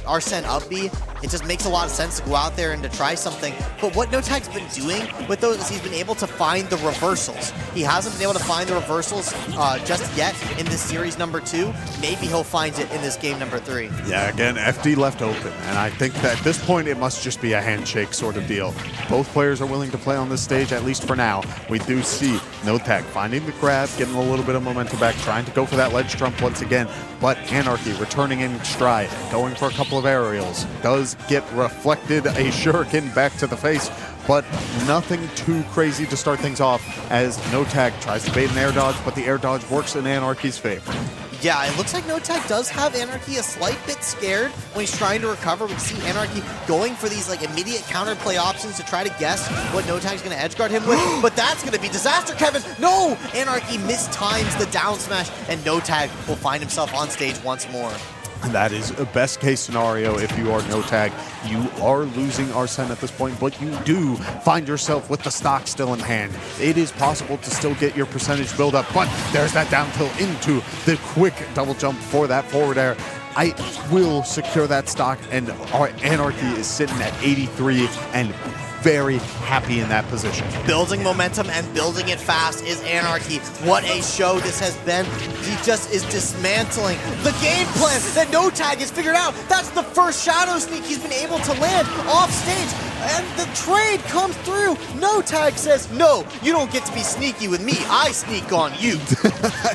Arsene up B. It just makes a lot of sense to go out there and to try something. But what No Tag's been doing with those is he's been able to find the reversals. He hasn't been able to find the reversals just yet in this series number 2. Maybe he'll find it in this game number 3. Yeah, again, FD left open, and I think that at this point it must just be a handshake sort of deal. Both players are willing to play on this stage, at least for now. We do see No Tag finding the grab, getting a little bit of momentum back, trying to go for that ledge trump once again, but Anarchy returning in stride, going for a couple of aerials, does get reflected a shuriken back to the face, but nothing too crazy to start things off as No Tag tries to bait an air dodge, but the air dodge works in Anarchy's favor. Yeah, it looks like No Tag does have Anarchy a slight bit scared when he's trying to recover. We see Anarchy going for these like immediate counterplay options to try to guess what No Tag's going to edgeguard him with, but that's going to be disaster, Kevin! No! Anarchy mistimes the down smash, and No Tag will find himself on stage once more. That is a best case scenario if you are No Tag. You are losing Arsene at this point, but you do find yourself with the stock still in hand. It is possible to still get your percentage build up, but there's that down tilt into the quick double jump for that forward air. I will secure that stock, and our Anarchy is sitting at 83 and very happy in that position. Building momentum and building it fast is Anarchy. What a show this has been. He just is dismantling the game plan that No Tag has figured out. That's the first Shadow Sneak he's been able to land off stage. And the trade comes through. No Tag says, no, you don't get to be sneaky with me. I sneak on you.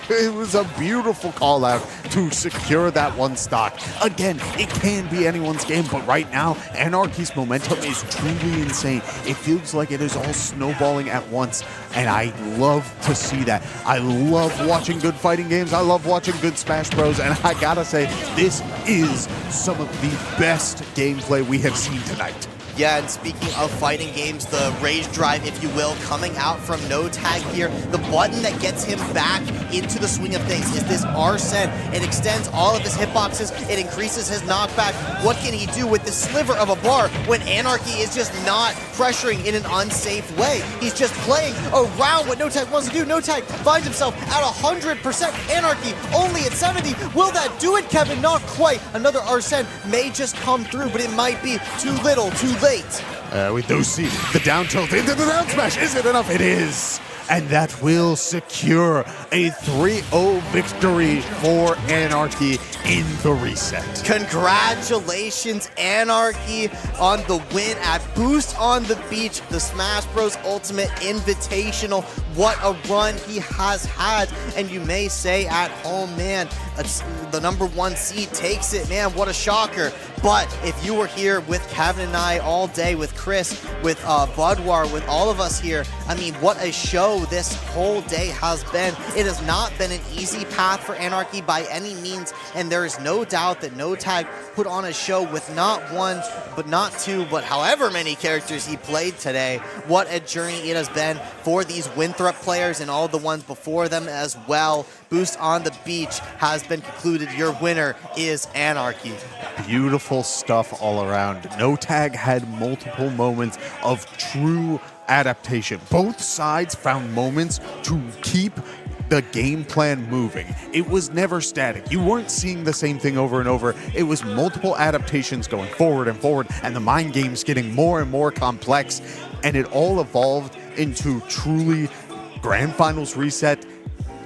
It was a beautiful call out to secure that one stock. Again, it can be anyone's game, but right now, Anarchy's momentum is truly insane. It feels like it is all snowballing at once, and I love to see that. I love watching good fighting games. I love watching good Smash Bros, and I gotta say, this is some of the best gameplay we have seen tonight. Yeah, and speaking of fighting games, the rage drive, if you will, coming out from No Tag here. The button that gets him back into the swing of things is this Arsene. It extends all of his hitboxes. It increases his knockback. What can he do with this sliver of a bar when Anarchy is just not pressuring in an unsafe way? He's just playing around what No Tag wants to do. No Tag finds himself at 100%. Anarchy only at 70. Will that do it, Kevin? Not quite. Another Arsene may just come through, but it might be too little, too late. We do see the down tilt into the down smash. Is it enough? It is. And that will secure a 3-0 victory for Anarchy in the reset. Congratulations, Anarchy, on the win at Boost on the Beach, the Smash Bros. Ultimate Invitational. What a run he has had. And you may say at home, man, it's the #1 seed takes it. Man, what a shocker. But if you were here with Kevin and I all day, with Chris, with Budwar, with all of us here, I mean, what a show this whole day has been. It has not been an easy path for Anarchy by any means, and there is no doubt that No Tag put on a show with not one, but not two, but however many characters he played today. What a journey it has been for these Winthrop players and all the ones before them as well. Boost on the Beach has been concluded. Your winner is Anarchy. Beautiful stuff all around. No Tag had multiple moments of true adaptation. Both sides found moments to keep the game plan moving. It was never static. You weren't seeing the same thing over and over. It was multiple adaptations going forward and forward, and the mind games getting more and more complex, and it all evolved into truly Grand Finals reset.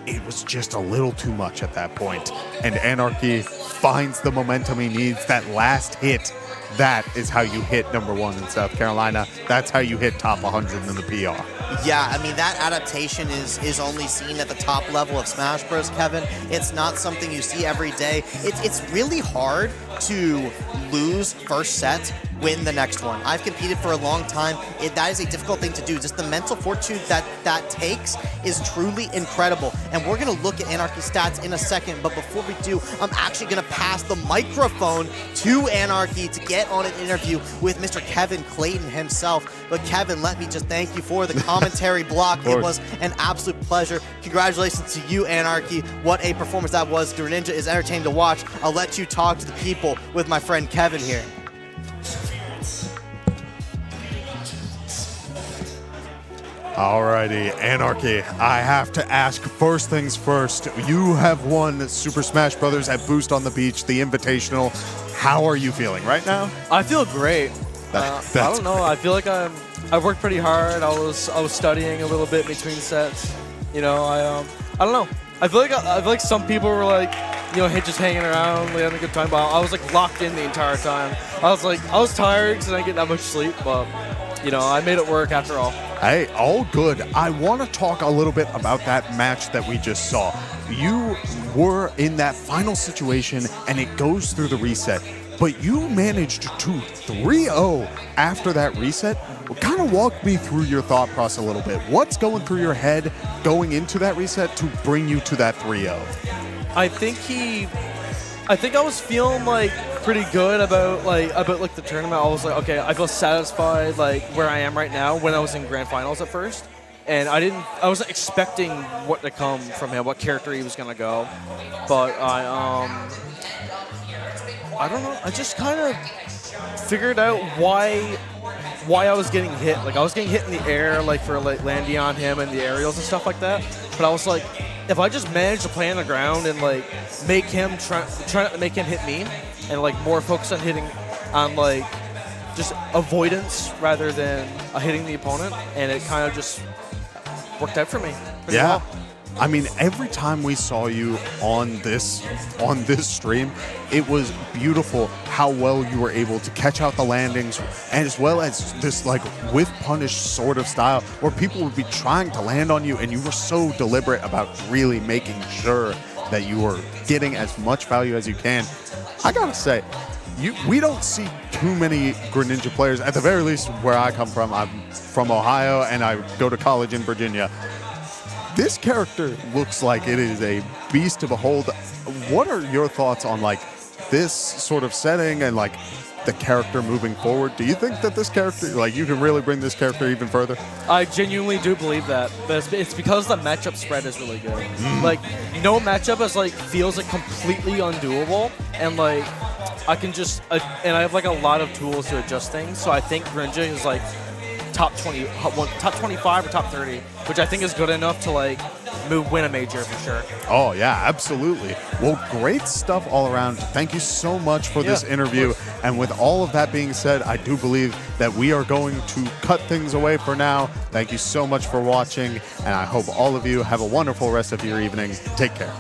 It was just a little too much at that point, and Anarchy finds the momentum he needs. That last hit, that is how you hit #1 in South Carolina. That's how you hit top 100 in the PR. Yeah, I mean, that adaptation is only seen at the top level of Smash Bros, Kevin. It's not something you see every day. It's really hard to lose first set, win the next one. I've competed for a long time. That is a difficult thing to do. Just the mental fortitude that takes is truly incredible. And we're going to look at Anarchy stats in a second, but before we do, I'm actually going to pass the microphone to Anarchy to get on an interview with Mr. Kevin Clayton himself. But Kevin, let me just thank you for the commentary block. It was an absolute pleasure. Congratulations to you, Anarchy. What a performance that was. Greninja is entertaining to watch. I'll let you talk to the people with my friend Kevin here. Alrighty, Anarchy, I have to ask first things first. You have won Super Smash Bros. At Boost on the Beach, the Invitational. How are you feeling right now? I feel great. I don't know. I feel like I worked pretty hard. I was studying a little bit between sets. You know, I don't know. I feel like some people were like, you know, just hanging around, having a good time. But I was like locked in the entire time. I was tired because I didn't get that much sleep, but you know, I made it work after all. Hey, all good. I want to talk a little bit about that match that we just saw. You were in that final situation, and it goes through the reset. But you managed to 3-0 after that reset. Well, kind of walk me through your thought process a little bit. What's going through your head going into that reset to bring you to that 3-0? I think I was feeling like pretty good about the tournament. I was like, okay, I feel satisfied like where I am right now when I was in Grand Finals at first. And I wasn't expecting what to come from him, what character he was gonna go. But I don't know. I just kind of figured out why I was getting hit. Like I was getting hit in the air, like for like landing on him and the aerials and stuff like that. But I was like, if I just manage to play on the ground and like make him try not to make him hit me, and like more focus on hitting on like just avoidance rather than hitting the opponent, and it kind of just worked out for me. pretty Yeah. well. I mean, every time we saw you on this stream, it was beautiful how well you were able to catch out the landings, and as well as this like with punish sort of style where people would be trying to land on you, and you were so deliberate about really making sure that you were getting as much value as you can. I gotta say, we don't see too many Greninja players, at the very least where I come from. I'm from Ohio and I go to college in Virginia. This character looks like it is a beast to behold. What are your thoughts on like this sort of setting and like the character moving forward? Do you think that this character, like you can really bring this character even further? I genuinely do believe that. But it's because the matchup spread is really good. Like, no matchup is like feels like completely undoable, and like I can just and I have like a lot of tools to adjust things. So I think Greninja is like top 20, top 25 or top 30, which I think is good enough to like win a major for sure. Oh yeah, absolutely. Well, great stuff all around. Thank you so much for this interview. And with all of that being said, I do believe that we are going to cut things away for now. Thank you so much for watching, and I hope all of you have a wonderful rest of your evening. Take care.